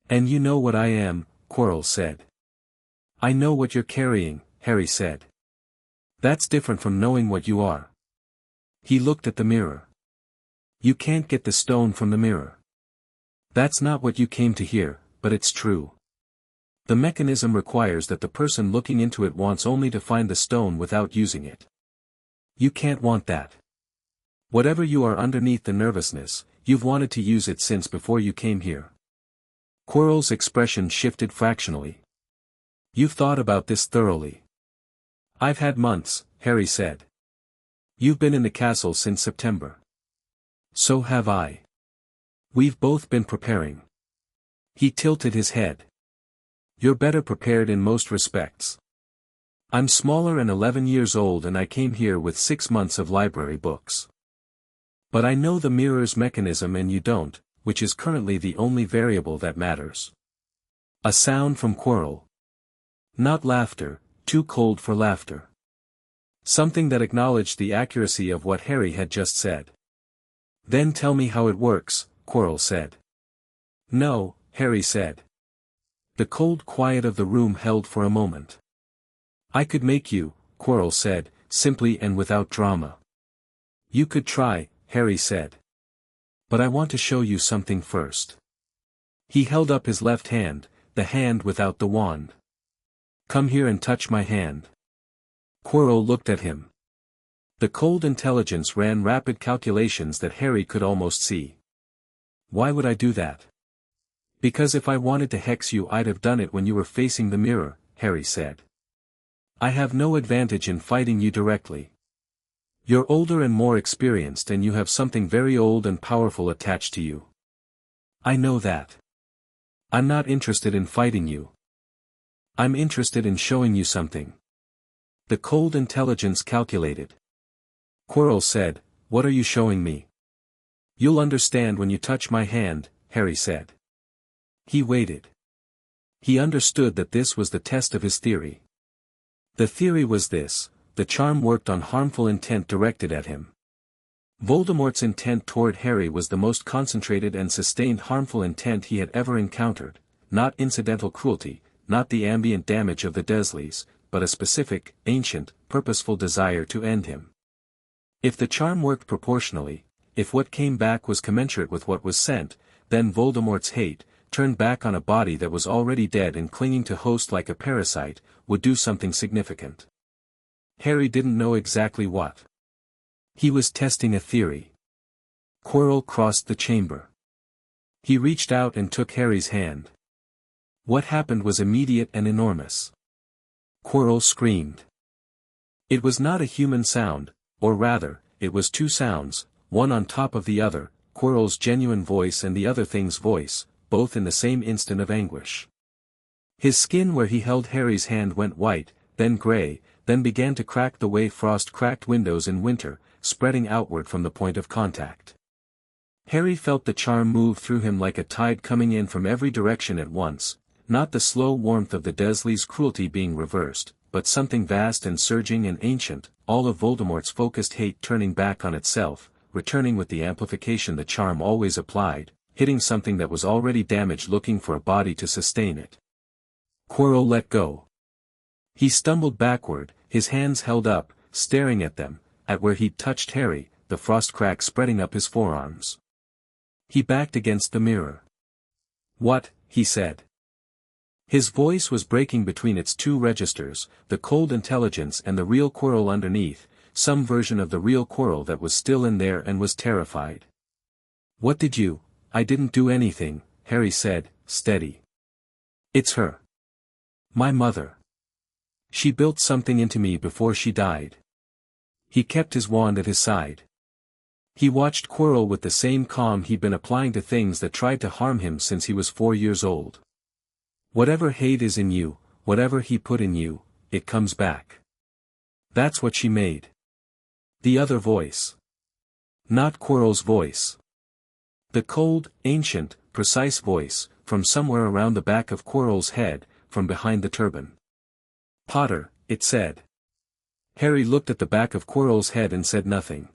"And you know what I am," Quirrell said. "I know what you're carrying," Harry said. "That's different from knowing what you are." He looked at the mirror. "You can't get the stone from the mirror. That's not what you came to hear, but it's true. The mechanism requires that the person looking into it wants only to find the stone without using it. You can't want that. Whatever you are underneath the nervousness, you've wanted to use it since before you came here." Quirrell's expression shifted fractionally. "You've thought about this thoroughly." "I've had months," Harry said. "You've been in the castle since September." "So have I. We've both been preparing." He tilted his head. "You're better prepared in most respects. I'm smaller and 11 years old and I came here with 6 months of library books. But I know the mirror's mechanism and you don't, which is currently the only variable that matters." A sound from Quirrell. Not laughter, too cold for laughter. Something that acknowledged the accuracy of what Harry had just said. "Then tell me how it works," Quirrell said. "No," Harry said. The cold quiet of the room held for a moment. "I could make you," Quirrell said, simply and without drama. "You could try," Harry said. "But I want to show you something first." He held up his left hand, the hand without the wand. "Come here and touch my hand." Quirrell looked at him. The cold intelligence ran rapid calculations that Harry could almost see. "Why would I do that?" "Because if I wanted to hex you I'd have done it when you were facing the mirror," Harry said. "I have no advantage in fighting you directly. You're older and more experienced and you have something very old and powerful attached to you. I know that. I'm not interested in fighting you. I'm interested in showing you something." The cold intelligence calculated. Quirrell said, "What are you showing me?" "You'll understand when you touch my hand," Harry said. He waited. He understood that this was the test of his theory. The theory was this: the charm worked on harmful intent directed at him. Voldemort's intent toward Harry was the most concentrated and sustained harmful intent he had ever encountered, not incidental cruelty, not the ambient damage of the Dursleys, but a specific, ancient, purposeful desire to end him. If the charm worked proportionally, if what came back was commensurate with what was sent, then Voldemort's hate, turned back on a body that was already dead and clinging to host like a parasite, would do something significant. Harry didn't know exactly what. He was testing a theory. Quirrell crossed the chamber. He reached out and took Harry's hand. What happened was immediate and enormous. Quirrell screamed. It was not a human sound, or rather, it was two sounds, one on top of the other, Quirrell's genuine voice and the other thing's voice, both in the same instant of anguish. His skin where he held Harry's hand went white, then gray, then began to crack the way frost cracked windows in winter, spreading outward from the point of contact. Harry felt the charm move through him like a tide coming in from every direction at once, not the slow warmth of the Dursleys' cruelty being reversed, but something vast and surging and ancient, all of Voldemort's focused hate turning back on itself, returning with the amplification the charm always applied, hitting something that was already damaged, looking for a body to sustain it. Quirrell let go. He stumbled backward, his hands held up, staring at them, at where he'd touched Harry, the frost crack spreading up his forearms. He backed against the mirror. "What?" he said. His voice was breaking between its two registers, the cold intelligence and the real Quirrell underneath, some version of the real Quirrell that was still in there and was terrified. "What did you—" "I didn't do anything," Harry said, steady. "It's her. My mother. She built something into me before she died." He kept his wand at his side. He watched Quirrell with the same calm he'd been applying to things that tried to harm him since he was 4 years old. "Whatever hate is in you, whatever he put in you, it comes back. That's what she made." The other voice. Not Quirrell's voice. The cold, ancient, precise voice, from somewhere around the back of Quirrell's head, from behind the turban. "Potter," it said. Harry looked at the back of Quirrell's head and said nothing.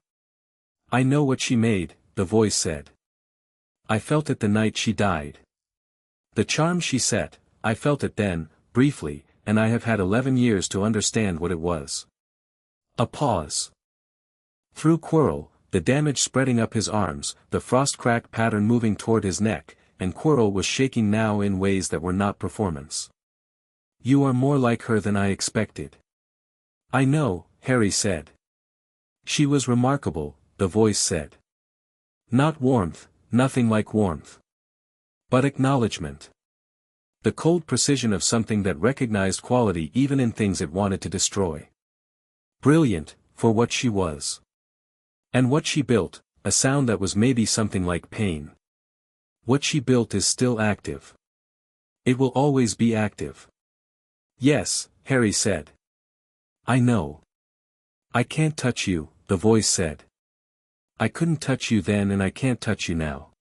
"I know what she made," the voice said. "I felt it the night she died. The charm she set, I felt it then, briefly, and I have had 11 years to understand what it was." A pause. Through Quirrell, the damage spreading up his arms, the frost crack pattern moving toward his neck, and Quirrell was shaking now in ways that were not performance. "You are more like her than I expected." "I know," Harry said. "She was remarkable," the voice said. "Not warmth, nothing like warmth. But acknowledgement. The cold precision of something that recognized quality even in things it wanted to destroy. Brilliant, for what she was. And what she built, a sound that was maybe something like pain. What she built is still active. It will always be active." "Yes," Harry said. "I know. I can't touch you," the voice said. "I couldn't touch you then and I can't touch you now."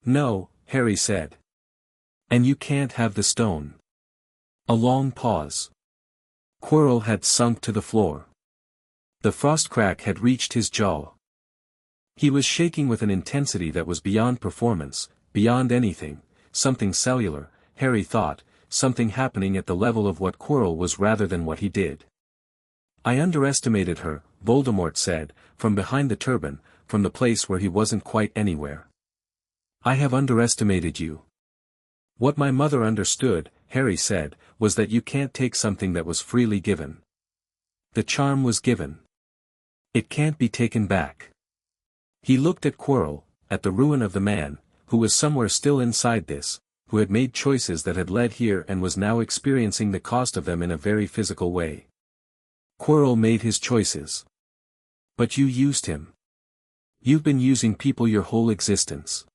"No," Harry said. "And you can't have the stone." A long pause. Quirrell had sunk to the floor. The frost crack had reached his jaw. He was shaking with an intensity that was beyond performance, beyond anything, something cellular, Harry thought, something happening at the level of what Quirrell was rather than what he did. "I underestimated her," Voldemort said, from behind the turban, from the place where he wasn't quite anywhere. "I have underestimated you." "What my mother understood," Harry said, "was that you can't take something that was freely given. The charm was given. It can't be taken back." He looked at Quirrell, at the ruin of the man, who was somewhere still inside this, who had made choices that had led here and was now experiencing the cost of them in a very physical way. Quirrell made his choices. But you used him. You've been using people your whole existence.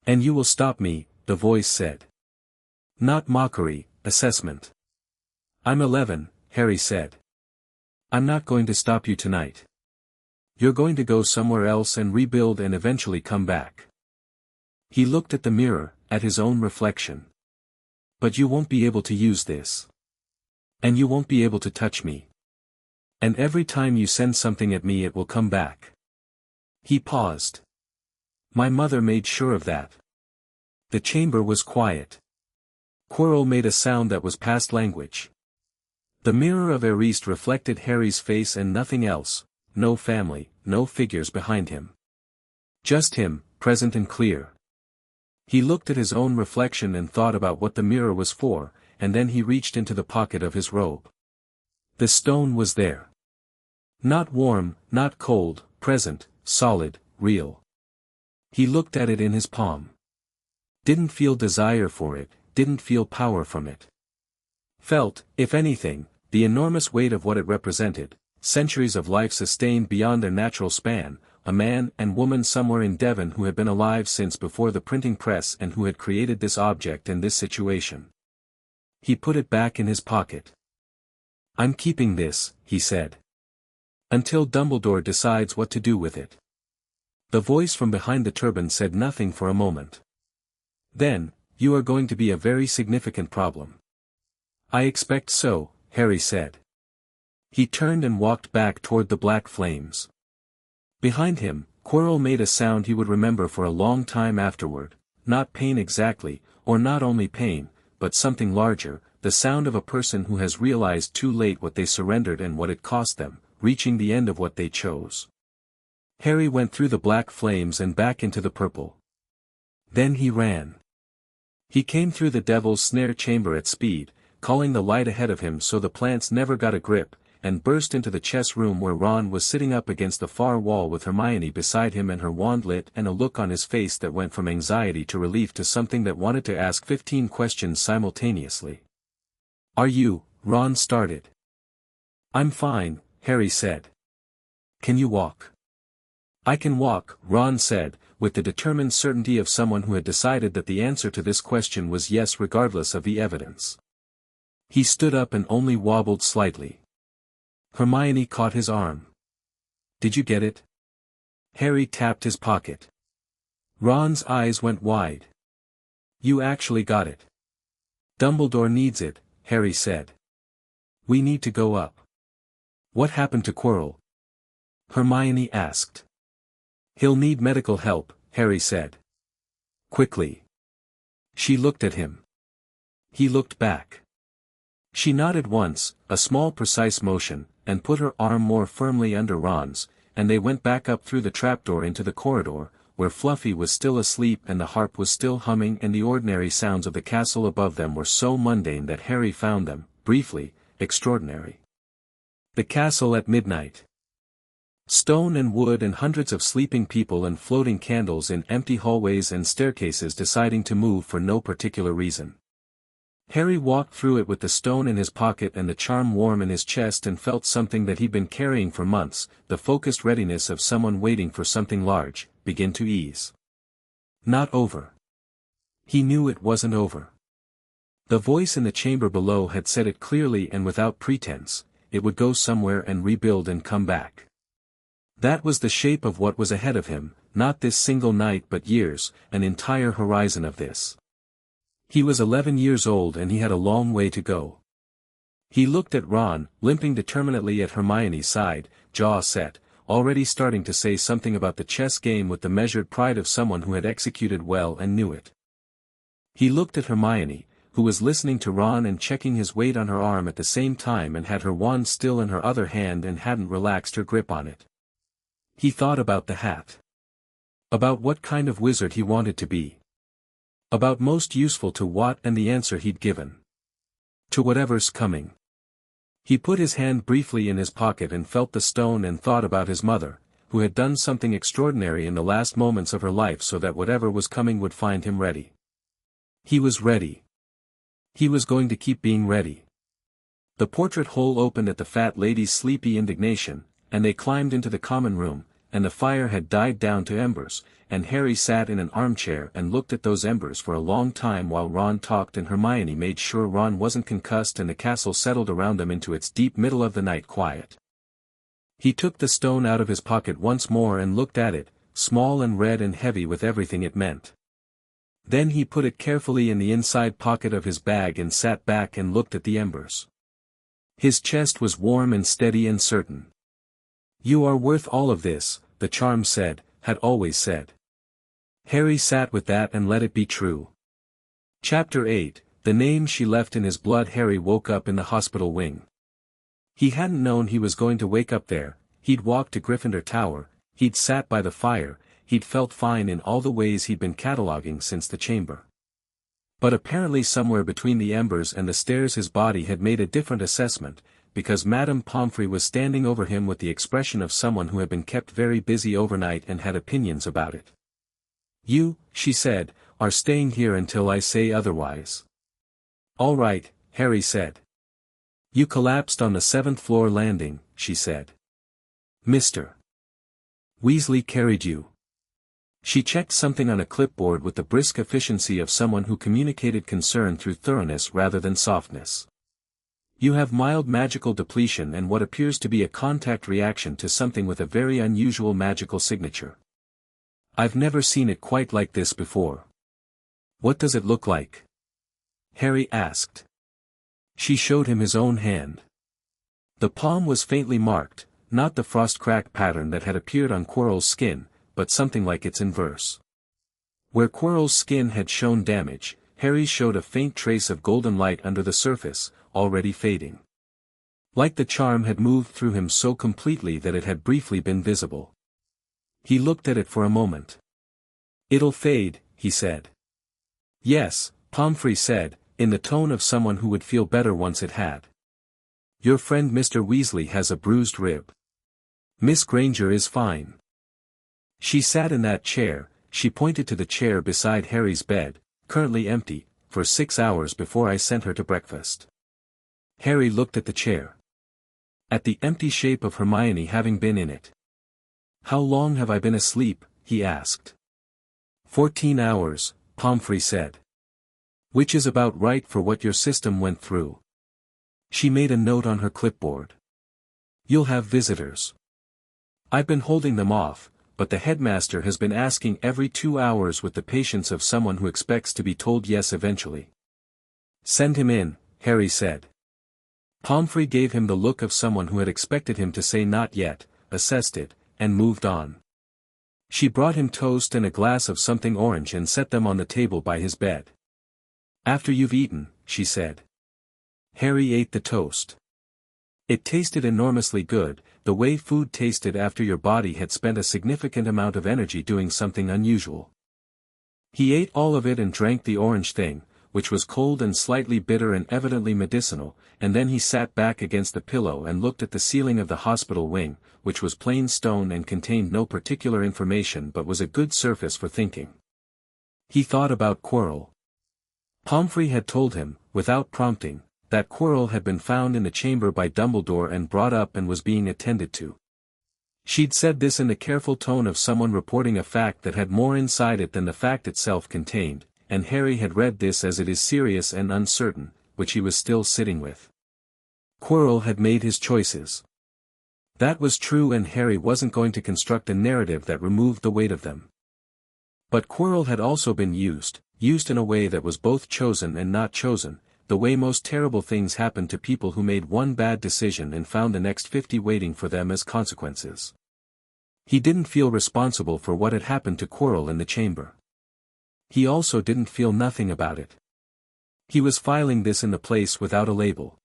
And you will stop me, the voice said. Not mockery, assessment. "I'm 11, Harry said. "I'm not going to stop you tonight. You're going to go somewhere else and rebuild and eventually come back." He looked at the mirror, at his own reflection. "But you won't be able to use this. And you won't be able to touch me. And every time you send something at me it will come back." He paused. "My mother made sure of that." The chamber was quiet. Quirrell made a sound that was past language. The mirror of Eriste reflected Harry's face and nothing else, no family, no figures behind him. Just him, present and clear. He looked at his own reflection and thought about what the mirror was for, and then he reached into the pocket of his robe. The stone was there. Not warm, not cold, present, solid, real. He looked at it in his palm. Didn't feel desire for it, didn't feel power from it. Felt, if anything, the enormous weight of what it represented, centuries of life sustained beyond their natural span, a man and woman somewhere in Devon who had been alive since before the printing press and who had created this object and this situation. He put it back in his pocket. "I'm keeping this," he said. "Until Dumbledore decides what to do with it." The voice from behind the turban said nothing for a moment. "Then, you are going to be a very significant problem." "I expect so," Harry said. He turned and walked back toward the black flames. Behind him, Quirrell made a sound he would remember for a long time afterward, not pain exactly, or not only pain, but something larger, the sound of a person who has realized too late what they surrendered and what it cost them, reaching the end of what they chose. Harry went through the black flames and back into the purple. Then he ran. He came through the devil's snare chamber at speed, calling the light ahead of him so the plants never got a grip, and burst into the chess room where Ron was sitting up against the far wall with Hermione beside him and her wand lit and a look on his face that went from anxiety to relief to something that wanted to ask 15 questions simultaneously. "Are you?" Ron started. "I'm fine," Harry said. "Can you walk?" "I can walk," Ron said, with the determined certainty of someone who had decided that the answer to this question was yes regardless of the evidence. He stood up and only wobbled slightly. Hermione caught his arm. "Did you get it?" Harry tapped his pocket. Ron's eyes went wide. "You actually got it." "Dumbledore needs it," Harry said. "We need to go up." "What happened to Quirrell?" Hermione asked. "He'll need medical help," Harry said. "Quickly." She looked at him. He looked back. She nodded once, a small precise motion, and put her arm more firmly under Ron's, and they went back up through the trapdoor into the corridor, where Fluffy was still asleep and the harp was still humming and the ordinary sounds of the castle above them were so mundane that Harry found them, briefly, extraordinary. The castle at midnight. Stone and wood and hundreds of sleeping people and floating candles in empty hallways and staircases deciding to move for no particular reason. Harry walked through it with the stone in his pocket and the charm warm in his chest and felt something that he'd been carrying for months, the focused readiness of someone waiting for something large, begin to ease. Not over. He knew it wasn't over. The voice in the chamber below had said it clearly and without pretense, it would go somewhere and rebuild and come back. That was the shape of what was ahead of him, not this single night but years, an entire horizon of this. He was 11 years old and he had a long way to go. He looked at Ron, limping determinedly at Hermione's side, jaw set, already starting to say something about the chess game with the measured pride of someone who had executed well and knew it. He looked at Hermione, who was listening to Ron and checking his weight on her arm at the same time and had her wand still in her other hand and hadn't relaxed her grip on it. He thought about the hat. About what kind of wizard he wanted to be. About most useful to what and the answer he'd given. To whatever's coming. He put his hand briefly in his pocket and felt the stone and thought about his mother, who had done something extraordinary in the last moments of her life so that whatever was coming would find him ready. He was ready. He was going to keep being ready. The portrait hole opened at the fat lady's sleepy indignation, and they climbed into the common room, and the fire had died down to embers, and Harry sat in an armchair and looked at those embers for a long time while Ron talked and Hermione made sure Ron wasn't concussed and the castle settled around them into its deep middle of the night quiet. He took the stone out of his pocket once more and looked at it, small and red and heavy with everything it meant. Then he put it carefully in the inside pocket of his bag and sat back and looked at the embers. His chest was warm and steady and certain. "You are worth all of this," the charm said, had always said. Harry sat with that and let it be true. Chapter 8, the name she left in his blood. Harry woke up in the hospital wing. He hadn't known he was going to wake up there, he'd walked to Gryffindor Tower, he'd sat by the fire, he'd felt fine in all the ways he'd been cataloguing since the chamber. But apparently somewhere between the embers and the stairs his body had made a different assessment, because Madame Pomfrey was standing over him with the expression of someone who had been kept very busy overnight and had opinions about it. "You," she said, "are staying here until I say otherwise." "All right," Harry said. "You collapsed on the 7th floor landing," she said. "Mr. Weasley carried you." She checked something on a clipboard with the brisk efficiency of someone who communicated concern through thoroughness rather than softness. "You have mild magical depletion and what appears to be a contact reaction to something with a very unusual magical signature. I've never seen it quite like this before." "What does it look like?" Harry asked. She showed him his own hand. The palm was faintly marked, not the frost crack pattern that had appeared on Quirrell's skin, but something like its inverse. Where Quirrell's skin had shown damage, Harry's showed a faint trace of golden light under the surface, already fading. Like the charm had moved through him so completely that it had briefly been visible. He looked at it for a moment. "It'll fade," he said. "Yes," Pomfrey said, in the tone of someone who would feel better once it had. "Your friend Mr. Weasley has a bruised rib. Miss Granger is fine. She sat in that chair," she pointed to the chair beside Harry's bed, currently empty, "for 6 hours before I sent her to breakfast." Harry looked at the chair. At the empty shape of Hermione having been in it. "How long have I been asleep?" he asked. 14 hours, Pomfrey said. "Which is about right for what your system went through." She made a note on her clipboard. "You'll have visitors. I've been holding them off, but the headmaster has been asking every 2 hours with the patience of someone who expects to be told yes eventually." "Send him in," Harry said. Pomfrey gave him the look of someone who had expected him to say not yet, assessed it, and moved on. She brought him toast and a glass of something orange and set them on the table by his bed. "After you've eaten," she said. Harry ate the toast. It tasted enormously good, the way food tasted after your body had spent a significant amount of energy doing something unusual. He ate all of it and drank the orange thing, which was cold and slightly bitter and evidently medicinal, and then he sat back against the pillow and looked at the ceiling of the hospital wing, which was plain stone and contained no particular information but was a good surface for thinking. He thought about Quirrell. Pomfrey had told him, without prompting, that Quirrell had been found in the chamber by Dumbledore and brought up and was being attended to. She'd said this in the careful tone of someone reporting a fact that had more inside it than the fact itself contained, and Harry had read this as it is serious and uncertain, which he was still sitting with. Quirrell had made his choices. That was true, and Harry wasn't going to construct a narrative that removed the weight of them. But Quirrell had also been used in a way that was both chosen and not chosen, the way most terrible things happen to people who made one bad decision and found the next 50 waiting for them as consequences. He didn't feel responsible for what had happened to Quirrell in the chamber. He also didn't feel nothing about it. He was filing this in the place without a label.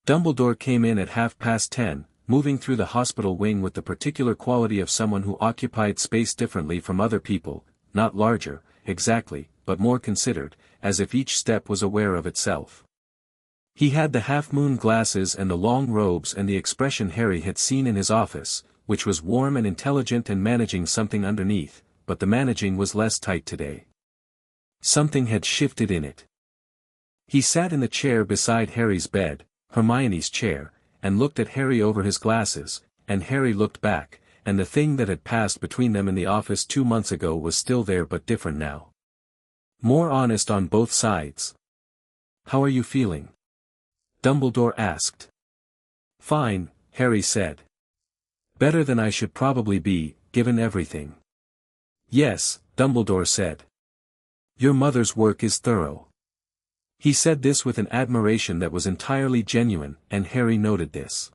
Dumbledore came in at 10:30, moving through the hospital wing with the particular quality of someone who occupied space differently from other people, not larger, exactly, but more considered, as if each step was aware of itself. He had the half-moon glasses and the long robes and the expression Harry had seen in his office, which was warm and intelligent and managing something underneath, but the managing was less tight today. Something had shifted in it. He sat in the chair beside Harry's bed, Hermione's chair, and looked at Harry over his glasses, and Harry looked back, and the thing that had passed between them in the office 2 months ago was still there but different now. More honest on both sides. "How are you feeling?" Dumbledore asked. "Fine," Harry said. "Better than I should probably be, given everything." "Yes," Dumbledore said. "Your mother's work is thorough." He said this with an admiration that was entirely genuine, and Harry noted this.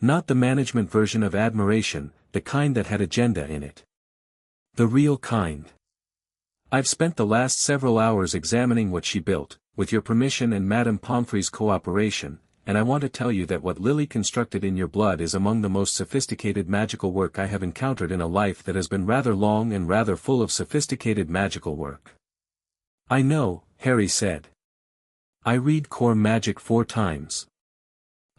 Not the management version of admiration, the kind that had agenda in it. The real kind. "I've spent the last several hours examining what she built, with your permission and Madame Pomfrey's cooperation, and I want to tell you that what Lily constructed in your blood is among the most sophisticated magical work I have encountered in a life that has been rather long and rather full of sophisticated magical work." "I know," Harry said. "I read Core Magic 4 times.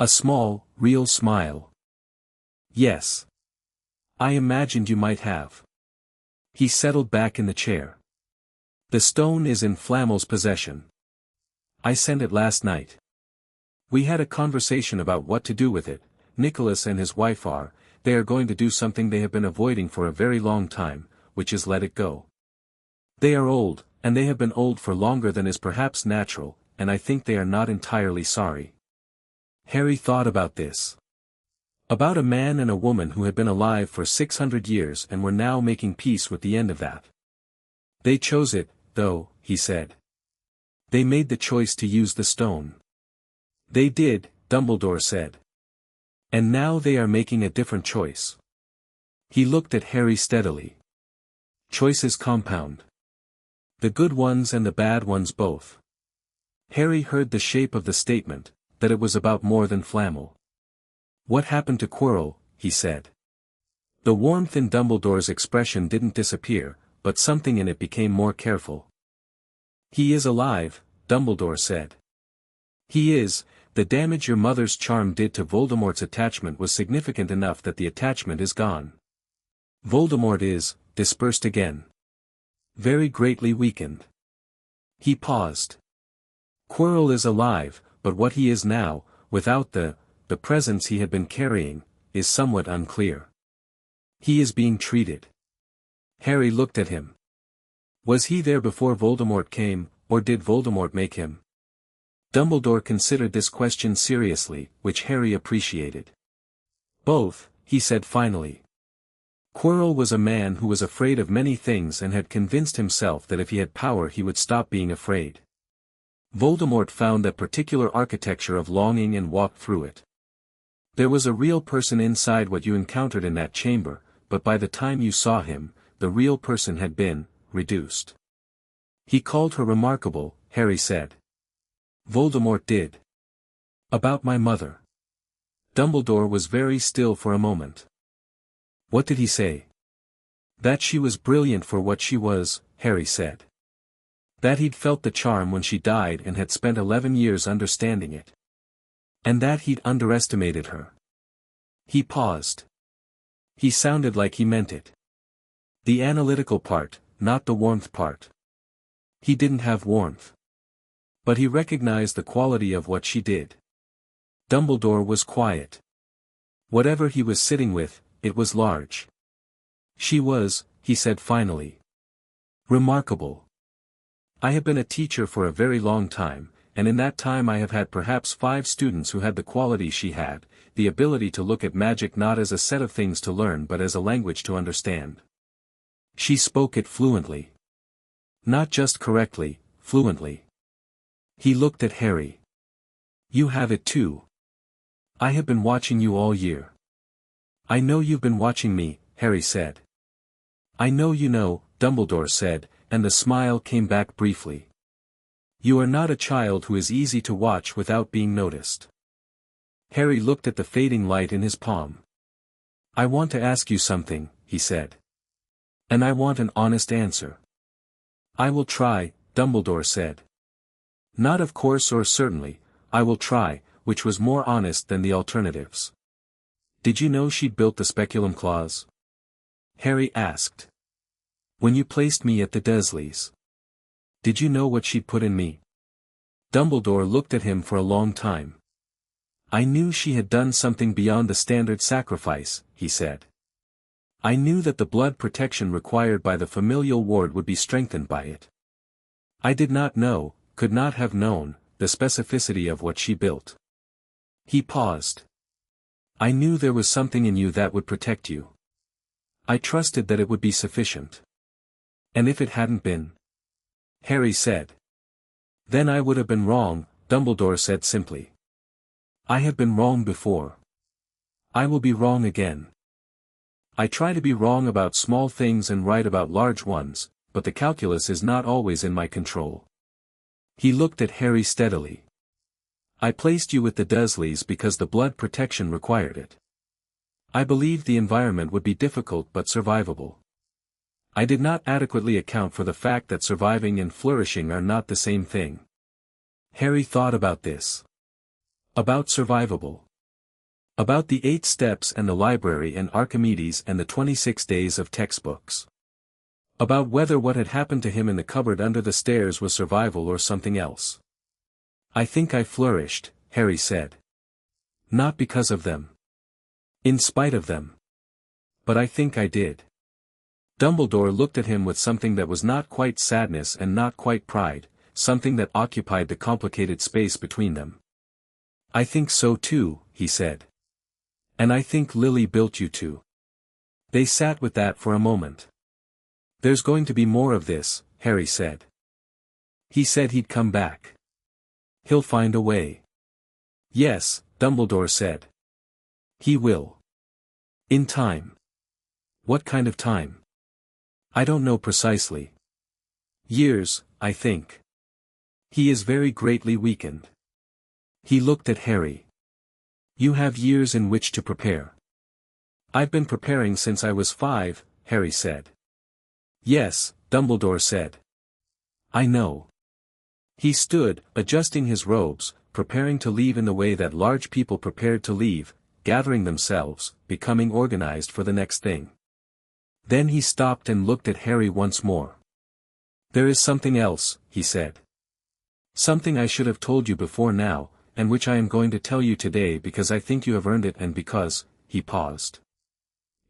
A small, real smile. "Yes. I imagined you might have." He settled back in the chair. "The stone is in Flamel's possession. I sent it last night. We had a conversation about what to do with it. Nicholas and his wife they are going to do something they have been avoiding for a very long time, which is let it go. They are old, and they have been old for longer than is perhaps natural, and I think they are not entirely sorry." Harry thought about this. About a man and a woman who had been alive for 600 years and were now making peace with the end of that. "They chose it, though," he said. "They made the choice to use the stone." "They did," Dumbledore said. "And now they are making a different choice." He looked at Harry steadily. Choices compound. The good ones and the bad ones both. Harry heard the shape of the statement, that it was about more than flannel. What happened to Quirrell, he said. The warmth in Dumbledore's expression didn't disappear, but something in it became more careful. He is alive, Dumbledore said. He is. The damage your mother's charm did to Voldemort's attachment was significant enough that the attachment is gone. Voldemort is, dispersed again. Very greatly weakened. He paused. Quirrell is alive, but what he is now, without the presence he had been carrying, is somewhat unclear. He is being treated. Harry looked at him. Was he there before Voldemort came, or did Voldemort make him? Dumbledore considered this question seriously, which Harry appreciated. Both, he said finally. Quirrell was a man who was afraid of many things and had convinced himself that if he had power he would stop being afraid. Voldemort found that particular architecture of longing and walked through it. There was a real person inside what you encountered in that chamber, but by the time you saw him, the real person had been reduced. He called her remarkable, Harry said. Voldemort did. About my mother. Dumbledore was very still for a moment. What did he say? That she was brilliant for what she was, Harry said. That he'd felt the charm when she died and had spent 11 years understanding it. And that he'd underestimated her. He paused. He sounded like he meant it. The analytical part, not the warmth part. He didn't have warmth. But he recognized the quality of what she did. Dumbledore was quiet. Whatever he was sitting with, it was large. She was, he said finally. Remarkable. I have been a teacher for a very long time, and in that time I have had perhaps 5 students who had the quality she had, the ability to look at magic not as a set of things to learn but as a language to understand. She spoke it fluently. Not just correctly, fluently. He looked at Harry. You have it too. I have been watching you all year. I know you've been watching me, Harry said. I know you know, Dumbledore said, and the smile came back briefly. You are not a child who is easy to watch without being noticed. Harry looked at the fading light in his palm. I want to ask you something, he said. And I want an honest answer. I will try, Dumbledore said. Not of course or certainly, I will try, which was more honest than the alternatives. Did you know she'd built the speculum clause? Harry asked. When you placed me at the Dursleys. Did you know what she'd put in me? Dumbledore looked at him for a long time. I knew she had done something beyond the standard sacrifice, he said. I knew that the blood protection required by the familial ward would be strengthened by it. I did not know, could not have known, the specificity of what she built. He paused. I knew there was something in you that would protect you. I trusted that it would be sufficient. And if it hadn't been? Harry said. Then I would have been wrong, Dumbledore said simply. I have been wrong before. I will be wrong again. I try to be wrong about small things and right about large ones, but the calculus is not always in my control. He looked at Harry steadily. I placed you with the Dursleys because the blood protection required it. I believed the environment would be difficult but survivable. I did not adequately account for the fact that surviving and flourishing are not the same thing. Harry thought about this. About survivable. About the 8 steps and the library and Archimedes and the 26 days of textbooks. About whether what had happened to him in the cupboard under the stairs was survival or something else. I think I flourished, Harry said. Not because of them. In spite of them. But I think I did. Dumbledore looked at him with something that was not quite sadness and not quite pride, something that occupied the complicated space between them. I think so too, he said. And I think Lily built you too. They sat with that for a moment. There's going to be more of this, Harry said. He said he'd come back. He'll find a way. Yes, Dumbledore said. He will. In time. What kind of time? I don't know precisely. Years, I think. He is very greatly weakened. He looked at Harry. You have years in which to prepare. I've been preparing since I was 5, Harry said. Yes, Dumbledore said. I know. He stood, adjusting his robes, preparing to leave in the way that large people prepared to leave, gathering themselves, becoming organized for the next thing. Then he stopped and looked at Harry once more. There is something else, he said. Something I should have told you before now, and which I am going to tell you today because I think you have earned it and because, he paused.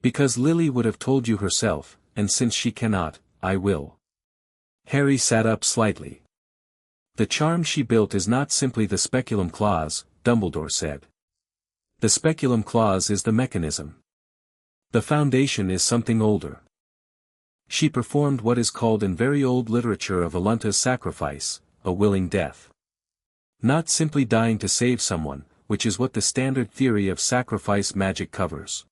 Because Lily would have told you herself, and since she cannot, I will. Harry sat up slightly. The charm she built is not simply the speculum clause, Dumbledore said. The speculum clause is the mechanism. The foundation is something older. She performed what is called in very old literature a voluntas sacrifice, a willing death. Not simply dying to save someone, which is what the standard theory of sacrifice magic covers.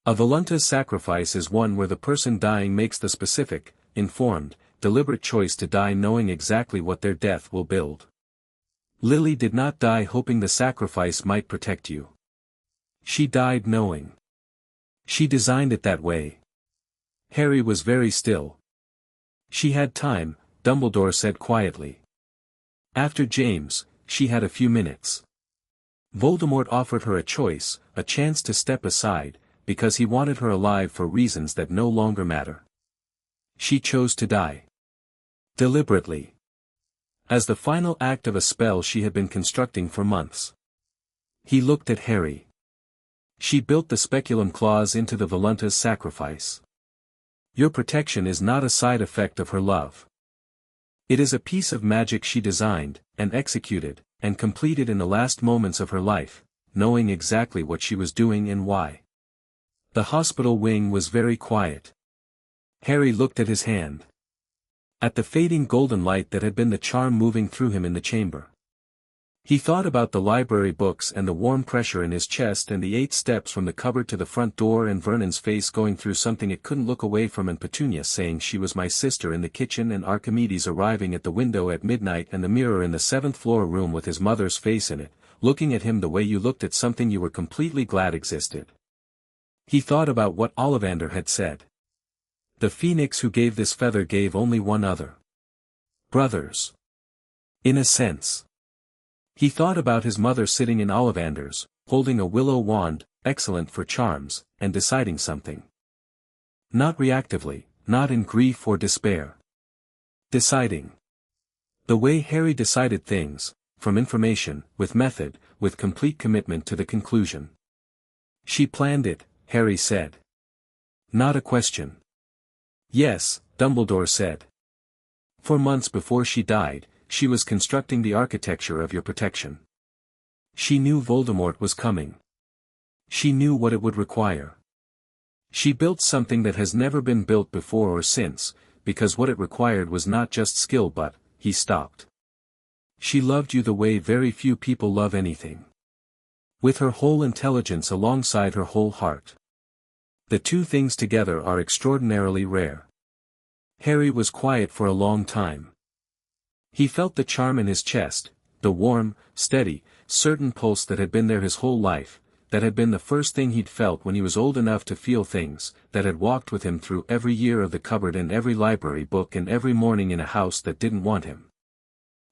A voluntas sacrifice is one where the person dying makes the specific, informed, deliberate choice to die knowing exactly what their death will build. Lily did not die hoping the sacrifice might protect you. She died knowing. She designed it that way. Harry was very still. She had time, Dumbledore said quietly. After James, she had a few minutes. Voldemort offered her a choice, a chance to step aside, because he wanted her alive for reasons that no longer matter. She chose to die. Deliberately. As the final act of a spell she had been constructing for months. He looked at Harry. She built the speculum clause into the voluntas sacrifice. Your protection is not a side effect of her love. It is a piece of magic she designed, and executed, and completed in the last moments of her life, knowing exactly what she was doing and why. The hospital wing was very quiet. Harry looked at his hand. At the fading golden light that had been the charm moving through him in the chamber. He thought about the library books and the warm pressure in his chest and the 8 steps from the cupboard to the front door and Vernon's face going through something it couldn't look away from and Petunia saying she was my sister in the kitchen and Archimedes arriving at the window at midnight and the mirror in the 7th floor room with his mother's face in it, looking at him the way you looked at something you were completely glad existed. He thought about what Ollivander had said. The phoenix who gave this feather gave only one other. Brothers. In a sense. He thought about his mother sitting in Ollivander's, holding a willow wand, excellent for charms, and deciding something. Not reactively, not in grief or despair. Deciding. The way Harry decided things, from information, with method, with complete commitment to the conclusion. She planned it, Harry said. Not a question. Yes, Dumbledore said. For months before she died, she was constructing the architecture of your protection. She knew Voldemort was coming. She knew what it would require. She built something that has never been built before or since, because what it required was not just skill but, he stopped. She loved you the way very few people love anything. With her whole intelligence alongside her whole heart. The two things together are extraordinarily rare. Harry was quiet for a long time. He felt the charm in his chest, the warm, steady, certain pulse that had been there his whole life, that had been the first thing he'd felt when he was old enough to feel things, that had walked with him through every year of the cupboard and every library book and every morning in a house that didn't want him.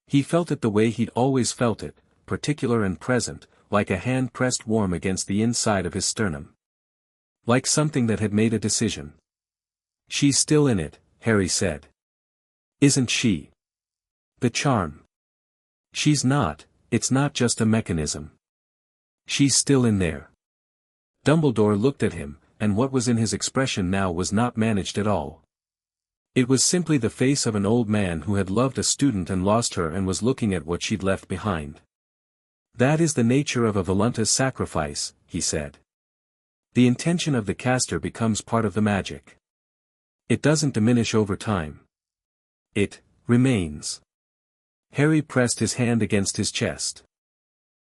He felt it the way he'd always felt it, particular and present, like a hand pressed warm against the inside of his sternum. Like something that had made a decision. She's still in it, Harry said. Isn't she? The charm. She's not, it's not just a mechanism. She's still in there. Dumbledore looked at him, and what was in his expression now was not managed at all. It was simply the face of an old man who had loved a student and lost her and was looking at what she'd left behind. That is the nature of a voluntas sacrifice, he said. The intention of the caster becomes part of the magic. It doesn't diminish over time. It remains. Harry pressed his hand against his chest.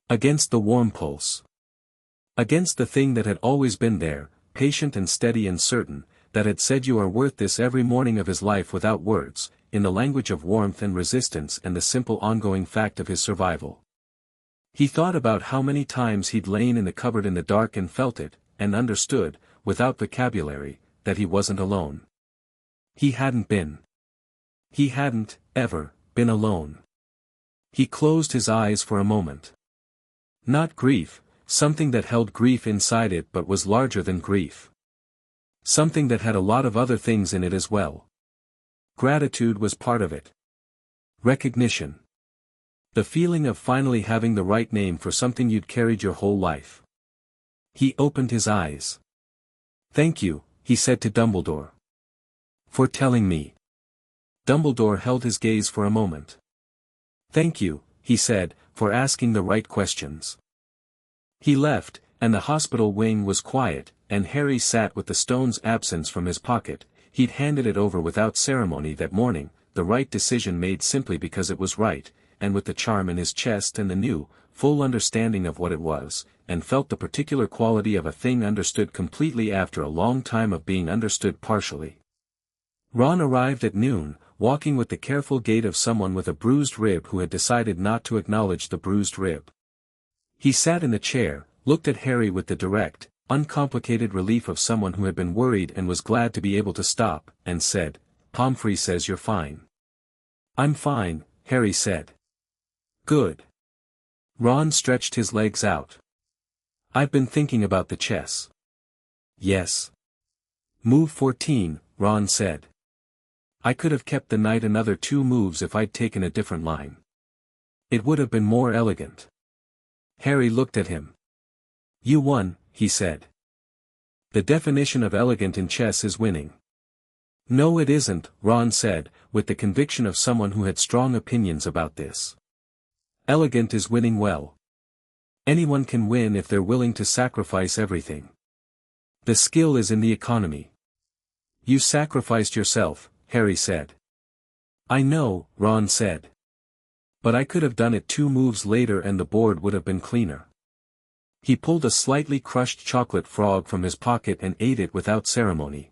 Against the warm pulse. Against the thing that had always been there, patient and steady and certain, that had said you are worth this every morning of his life without words, in the language of warmth and resistance and the simple ongoing fact of his survival. He thought about how many times he'd lain in the cupboard in the dark and felt it, and understood, without vocabulary, that he wasn't alone. He hadn't been. He hadn't, ever, been alone. He closed his eyes for a moment. Not grief, something that held grief inside it but was larger than grief. Something that had a lot of other things in it as well. Gratitude was part of it. Recognition. The feeling of finally having the right name for something you'd carried your whole life. He opened his eyes. "Thank you," he said to Dumbledore. "For telling me." Dumbledore held his gaze for a moment. "Thank you," he said, "for asking the right questions." He left, and the hospital wing was quiet, and Harry sat with the stone's absence from his pocket. He'd handed it over without ceremony that morning, the right decision made simply because it was right, and with the charm in his chest and the new, full understanding of what it was, and felt the particular quality of a thing understood completely after a long time of being understood partially. Ron arrived at noon, walking with the careful gait of someone with a bruised rib who had decided not to acknowledge the bruised rib. He sat in the chair, looked at Harry with the direct, uncomplicated relief of someone who had been worried and was glad to be able to stop, and said, "Pomfrey says you're fine." "I'm fine," Harry said. "Good." Ron stretched his legs out. "I've been thinking about the chess." "Yes." "Move 14, Ron said. I could have kept the knight another 2 moves if I'd taken a different line. It would have been more elegant." Harry looked at him. "You won," he said. "The definition of elegant in chess is winning." "No it isn't," Ron said, with the conviction of someone who had strong opinions about this. "Elegant is winning well. Anyone can win if they're willing to sacrifice everything. The skill is in the economy." "You sacrificed yourself," Harry said. "I know," Ron said. "But I could have done it 2 moves later and the board would have been cleaner." He pulled a slightly crushed chocolate frog from his pocket and ate it without ceremony.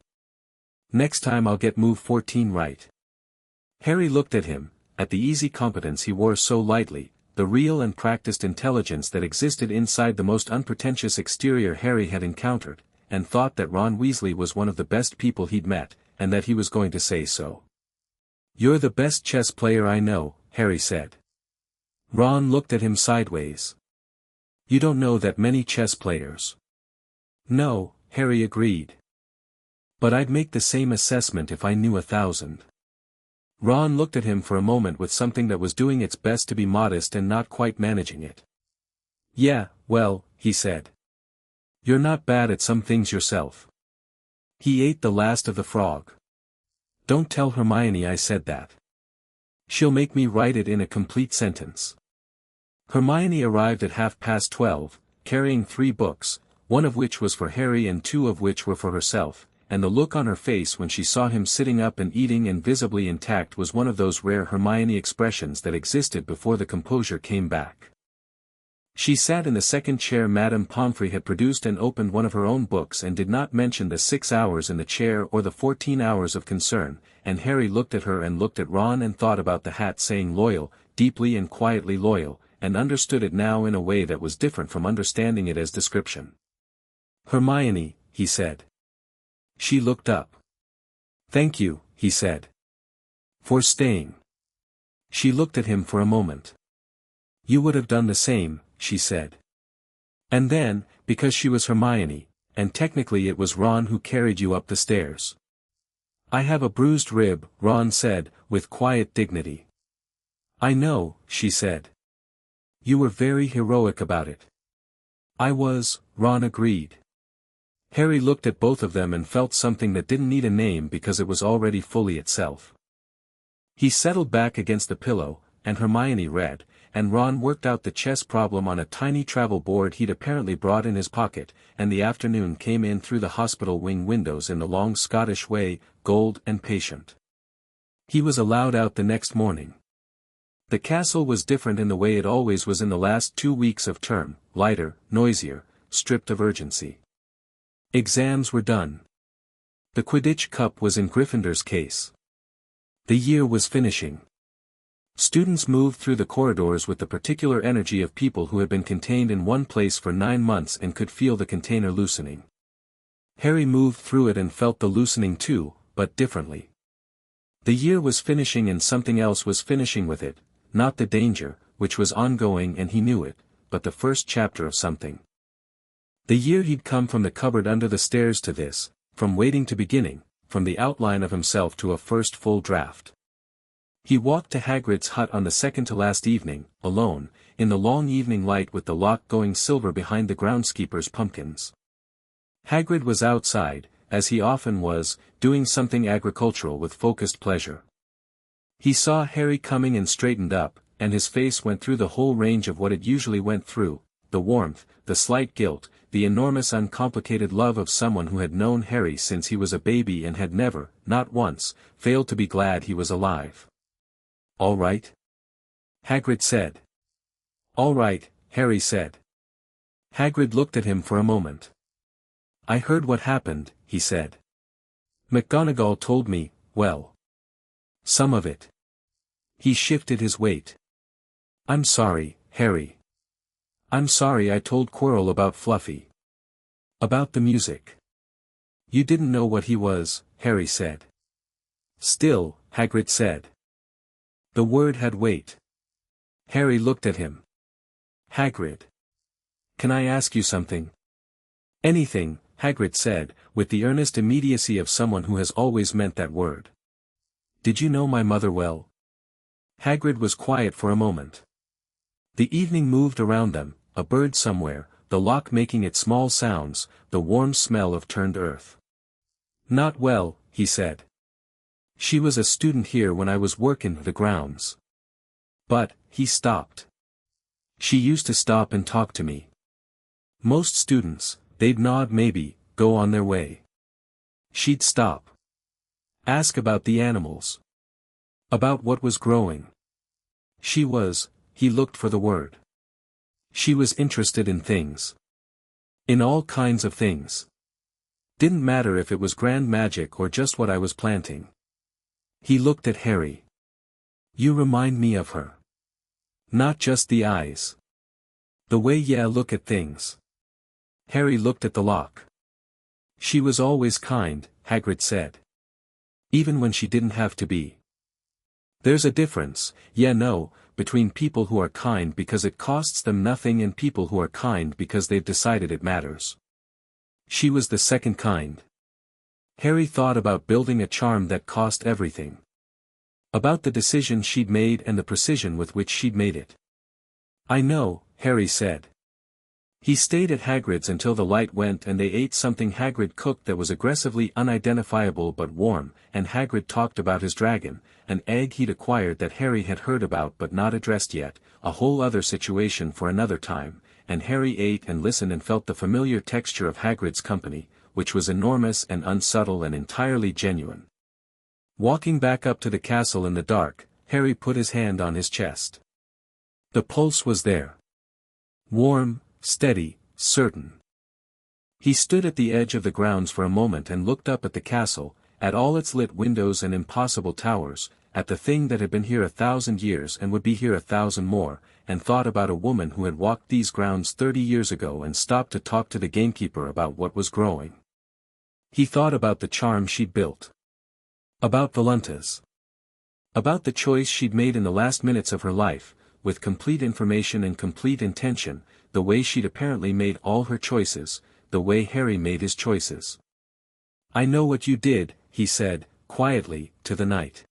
"Next time I'll get move 14 right." Harry looked at him, at the easy competence he wore so lightly, the real and practiced intelligence that existed inside the most unpretentious exterior Harry had encountered, and thought that Ron Weasley was one of the best people he'd met, and that he was going to say so. "You're the best chess player I know," Harry said. Ron looked at him sideways. "You don't know that many chess players." "No," Harry agreed. "But I'd make the same assessment if I knew 1,000. Ron looked at him for a moment with something that was doing its best to be modest and not quite managing it. "Yeah, well," he said. "You're not bad at some things yourself." He ate the last of the frog. "Don't tell Hermione I said that. She'll make me write it in a complete sentence." Hermione arrived at 12:30, carrying 3 books, one of which was for Harry and 2 of which were for herself, and the look on her face when she saw him sitting up and eating and visibly intact was one of those rare Hermione expressions that existed before the composure came back. She sat in the second chair Madame Pomfrey had produced and opened one of her own books and did not mention the 6 hours in the chair or the 14 hours of concern, and Harry looked at her and looked at Ron and thought about the hat saying loyal, deeply and quietly loyal, and understood it now in a way that was different from understanding it as description. "Hermione," he said. She looked up. "Thank you," he said. "For staying." She looked at him for a moment. "You would have done the same," she said. And then, because she was Hermione, and technically it was Ron who carried you up the stairs. "I have a bruised rib," Ron said, with quiet dignity. "I know," she said. "You were very heroic about it." "I was," Ron agreed. Harry looked at both of them and felt something that didn't need a name because it was already fully itself. He settled back against the pillow, and Hermione read, and Ron worked out the chess problem on a tiny travel board he'd apparently brought in his pocket, and the afternoon came in through the hospital wing windows in the long Scottish way, gold and patient. He was allowed out the next morning. The castle was different in the way it always was in the last 2 weeks of term, lighter, noisier, stripped of urgency. Exams were done. The Quidditch Cup was in Gryffindor's case. The year was finishing. Students moved through the corridors with the particular energy of people who had been contained in one place for 9 months and could feel the container loosening. Harry moved through it and felt the loosening too, but differently. The year was finishing and something else was finishing with it, not the danger, which was ongoing and he knew it, but the first chapter of something. The year he'd come from the cupboard under the stairs to this, from waiting to beginning, from the outline of himself to a first full draft. He walked to Hagrid's hut on the second-to-last evening, alone, in the long evening light with the lock going silver behind the groundskeeper's pumpkins. Hagrid was outside, as he often was, doing something agricultural with focused pleasure. He saw Harry coming and straightened up, and his face went through the whole range of what it usually went through, the warmth, the slight guilt, the enormous uncomplicated love of someone who had known Harry since he was a baby and had never, not once, failed to be glad he was alive. "All right?" Hagrid said. "All right," Harry said. Hagrid looked at him for a moment. "I heard what happened," he said. "McGonagall told me, well. Some of it." He shifted his weight. "I'm sorry, Harry. I'm sorry I told Quirrell about Fluffy. About the music." "You didn't know what he was," Harry said. "Still," Hagrid said. The word had weight. Harry looked at him. "Hagrid. Can I ask you something?" "Anything," Hagrid said, with the earnest immediacy of someone who has always meant that word. "Did you know my mother well?" Hagrid was quiet for a moment. The evening moved around them, a bird somewhere, the lock making its small sounds, the warm smell of turned earth. "Not well," he said. "She was a student here when I was working the grounds. But," he stopped. "She used to stop and talk to me. Most students, they'd nod maybe, go on their way. She'd stop. Ask about the animals. About what was growing. She was," he looked for the word. "She was interested in things. In all kinds of things. Didn't matter if it was grand magic or just what I was planting." He looked at Harry. "You remind me of her. Not just the eyes. The way you look at things." Harry looked at the lock. "She was always kind," Hagrid said. "Even when she didn't have to be. There's a difference, no, between people who are kind because it costs them nothing and people who are kind because they've decided it matters. She was the second kind." Harry thought about building a charm that cost everything. About the decision she'd made and the precision with which she'd made it. "I know," Harry said. He stayed at Hagrid's until the light went and they ate something Hagrid cooked that was aggressively unidentifiable but warm, and Hagrid talked about his dragon, an egg he'd acquired that Harry had heard about but not addressed yet, a whole other situation for another time, and Harry ate and listened and felt the familiar texture of Hagrid's company, which was enormous and unsubtle and entirely genuine. Walking back up to the castle in the dark, Harry put his hand on his chest. The pulse was there. Warm, steady, certain. He stood at the edge of the grounds for a moment and looked up at the castle, at all its lit windows and impossible towers, at the thing that had been here 1,000 years and would be here 1,000 more, and thought about a woman who had walked these grounds 30 years ago and stopped to talk to the gamekeeper about what was growing. He thought about the charm she'd built. About Voluntas. About the choice she'd made in the last minutes of her life, with complete information and complete intention, the way she'd apparently made all her choices, the way Harry made his choices. "I know what you did," he said, quietly, to the night.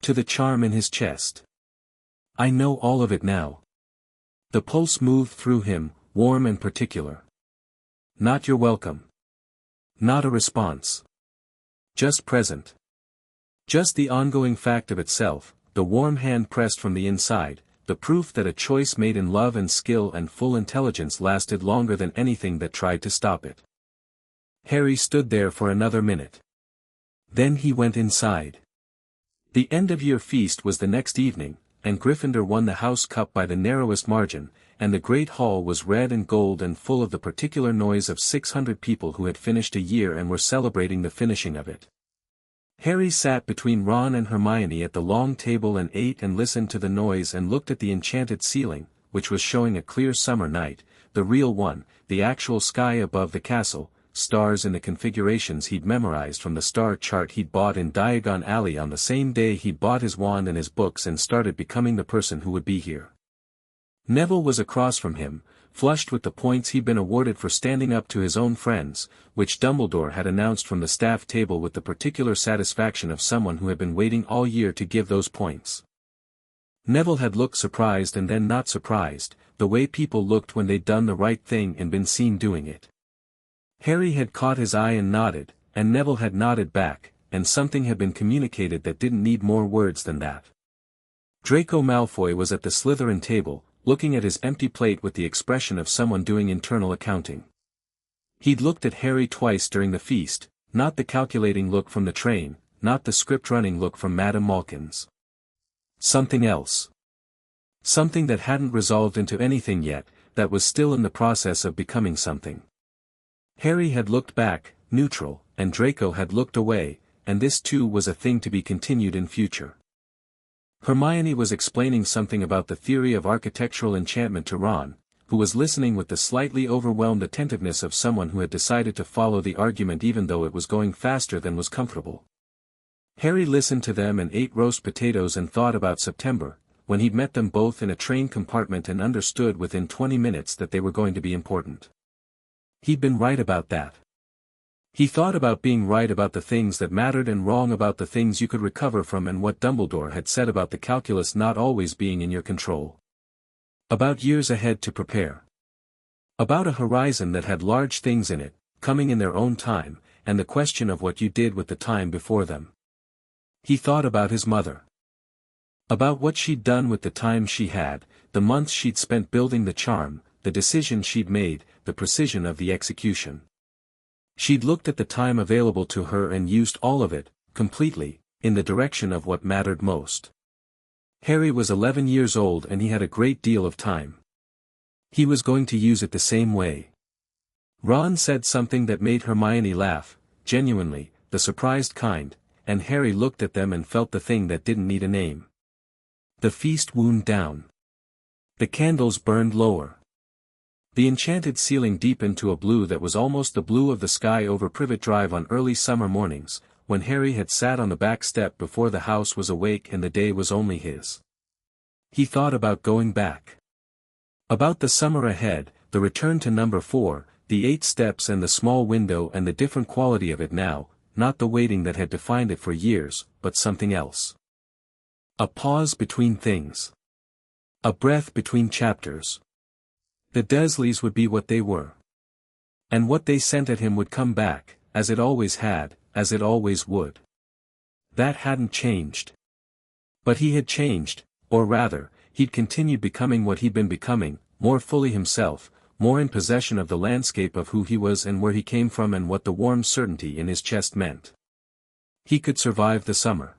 To the charm in his chest. "I know all of it now." The pulse moved through him, warm and particular. Not "you're welcome." Not a response. Just present. Just the ongoing fact of itself, the warm hand pressed from the inside, the proof that a choice made in love and skill and full intelligence lasted longer than anything that tried to stop it. Harry stood there for another minute. Then he went inside. The end-of-year feast was the next evening, and Gryffindor won the House Cup by the narrowest margin, and the Great Hall was red and gold and full of the particular noise of 600 people who had finished a year and were celebrating the finishing of it. Harry sat between Ron and Hermione at the long table and ate and listened to the noise and looked at the enchanted ceiling, which was showing a clear summer night, the real one, the actual sky above the castle, stars in the configurations he'd memorized from the star chart he'd bought in Diagon Alley on the same day he'd bought his wand and his books and started becoming the person who would be here. Neville was across from him, flushed with the points he'd been awarded for standing up to his own friends, which Dumbledore had announced from the staff table with the particular satisfaction of someone who had been waiting all year to give those points. Neville had looked surprised and then not surprised, the way people looked when they'd done the right thing and been seen doing it. Harry had caught his eye and nodded, and Neville had nodded back, and something had been communicated that didn't need more words than that. Draco Malfoy was at the Slytherin table, looking at his empty plate with the expression of someone doing internal accounting. He'd looked at Harry twice during the feast, not the calculating look from the train, not the script-running look from Madame Malkin's. Something else. Something that hadn't resolved into anything yet, that was still in the process of becoming something. Harry had looked back, neutral, and Draco had looked away, and this too was a thing to be continued in future. Hermione was explaining something about the theory of architectural enchantment to Ron, who was listening with the slightly overwhelmed attentiveness of someone who had decided to follow the argument even though it was going faster than was comfortable. Harry listened to them and ate roast potatoes and thought about September, when he'd met them both in a train compartment and understood within 20 minutes that they were going to be important. He'd been right about that. He thought about being right about the things that mattered and wrong about the things you could recover from and what Dumbledore had said about the calculus not always being in your control. About years ahead to prepare. About a horizon that had large things in it, coming in their own time, and the question of what you did with the time before them. He thought about his mother. About what she'd done with the time she had, the months she'd spent building the charm, the decision she'd made, the precision of the execution. She'd looked at the time available to her and used all of it, completely, in the direction of what mattered most. Harry was 11 years old and he had a great deal of time. He was going to use it the same way. Ron said something that made Hermione laugh, genuinely, the surprised kind, and Harry looked at them and felt the thing that didn't need a name. The feast wound down. The candles burned lower. The enchanted ceiling deepened to a blue that was almost the blue of the sky over Privet Drive on early summer mornings, when Harry had sat on the back step before the house was awake and the day was only his. He thought about going back. About the summer ahead, the return to number 4, the 8 steps and the small window and the different quality of it now, not the waiting that had defined it for years, but something else. A pause between things. A breath between chapters. The Dursleys would be what they were. And what they sent at him would come back, as it always had, as it always would. That hadn't changed. But he had changed, or rather, he'd continued becoming what he'd been becoming, more fully himself, more in possession of the landscape of who he was and where he came from and what the warm certainty in his chest meant. He could survive the summer.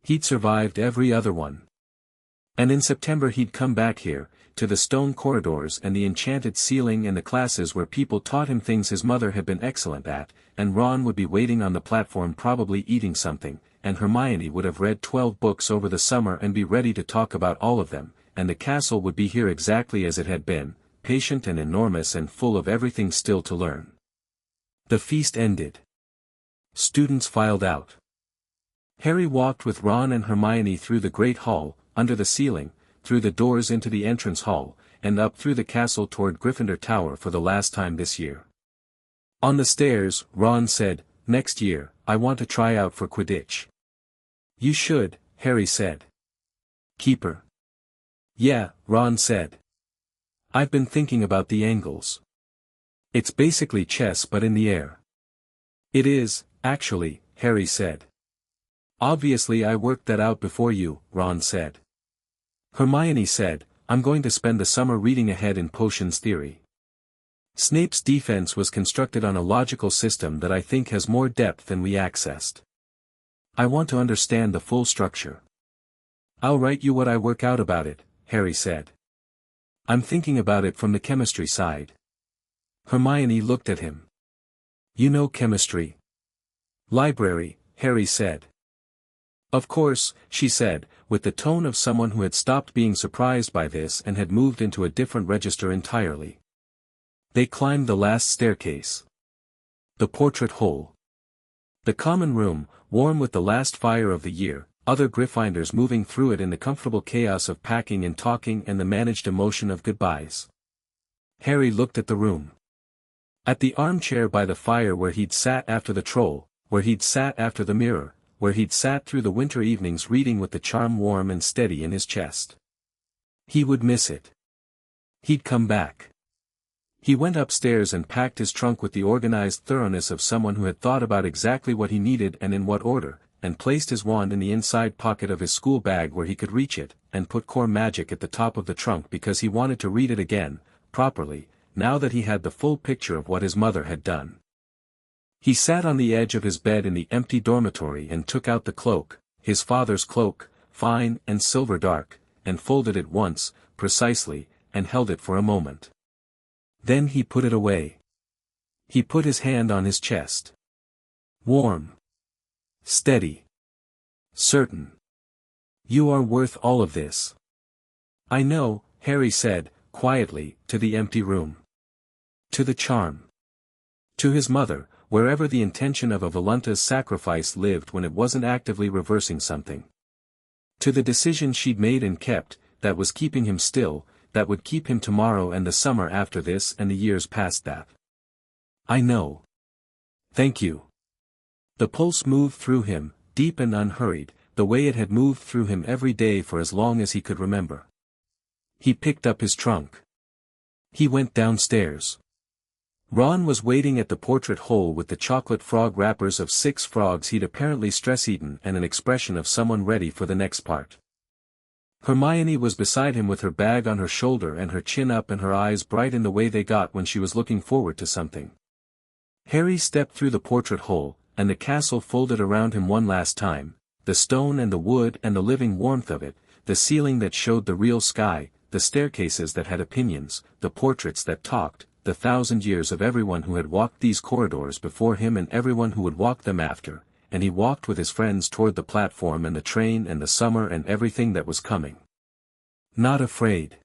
He'd survived every other one. And in September he'd come back here, to the stone corridors and the enchanted ceiling and the classes where people taught him things his mother had been excellent at, and Ron would be waiting on the platform probably eating something, and Hermione would have read 12 books over the summer and be ready to talk about all of them, and the castle would be here exactly as it had been, patient and enormous and full of everything still to learn. The feast ended. Students filed out. Harry walked with Ron and Hermione through the great hall, under the ceiling, through the doors into the entrance hall, and up through the castle toward Gryffindor Tower for the last time this year. On the stairs, Ron said, "Next year, I want to try out for Quidditch." "You should," Harry said. "Keeper." "Yeah," Ron said. "I've been thinking about the angles. It's basically chess but in the air." "It is, actually," Harry said. "Obviously I worked that out before you," Ron said. Hermione said, "I'm going to spend the summer reading ahead in potions theory. Snape's defense was constructed on a logical system that I think has more depth than we accessed. I want to understand the full structure. I'll write you what I work out about it, Harry said. I'm thinking about it from the chemistry side. Hermione looked at him. You know chemistry? Library, Harry said. Of course, she said, with the tone of someone who had stopped being surprised by this and had moved into a different register entirely. They climbed the last staircase. The portrait hole. The common room, warm with the last fire of the year, other Gryffindors moving through it in the comfortable chaos of packing and talking and the managed emotion of goodbyes. Harry looked at the room. At the armchair by the fire where he'd sat after the troll, where he'd sat after the mirror, where he'd sat through the winter evenings reading with the charm warm and steady in his chest. He would miss it. He'd come back. He went upstairs and packed his trunk with the organized thoroughness of someone who had thought about exactly what he needed and in what order, and placed his wand in the inside pocket of his school bag where he could reach it, and put core magic at the top of the trunk because he wanted to read it again, properly, now that he had the full picture of what his mother had done. He sat on the edge of his bed in the empty dormitory and took out the cloak, his father's cloak, fine and silver dark, and folded it once, precisely, and held it for a moment. Then he put it away. He put his hand on his chest. Warm. Steady. Certain. You are worth all of this. I know, Harry said, quietly, to the empty room. To the charm. To his mother, wherever the intention of a Volunta's sacrifice lived when it wasn't actively reversing something. To the decision she'd made and kept, that was keeping him still, that would keep him tomorrow and the summer after this and the years past that. I know. Thank you. The pulse moved through him, deep and unhurried, the way it had moved through him every day for as long as he could remember. He picked up his trunk. He went downstairs. Ron was waiting at the portrait hole with the chocolate frog wrappers of 6 frogs he'd apparently stress-eaten and an expression of someone ready for the next part. Hermione was beside him with her bag on her shoulder and her chin up and her eyes bright in the way they got when she was looking forward to something. Harry stepped through the portrait hole, and the castle folded around him one last time, the stone and the wood and the living warmth of it, the ceiling that showed the real sky, the staircases that had opinions, the portraits that talked, the 1,000 years of everyone who had walked these corridors before him and everyone who would walk them after, and he walked with his friends toward the platform and the train and the summer and everything that was coming. Not afraid.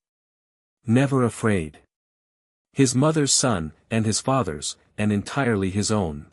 Never afraid. His mother's son, and his father's, and entirely his own.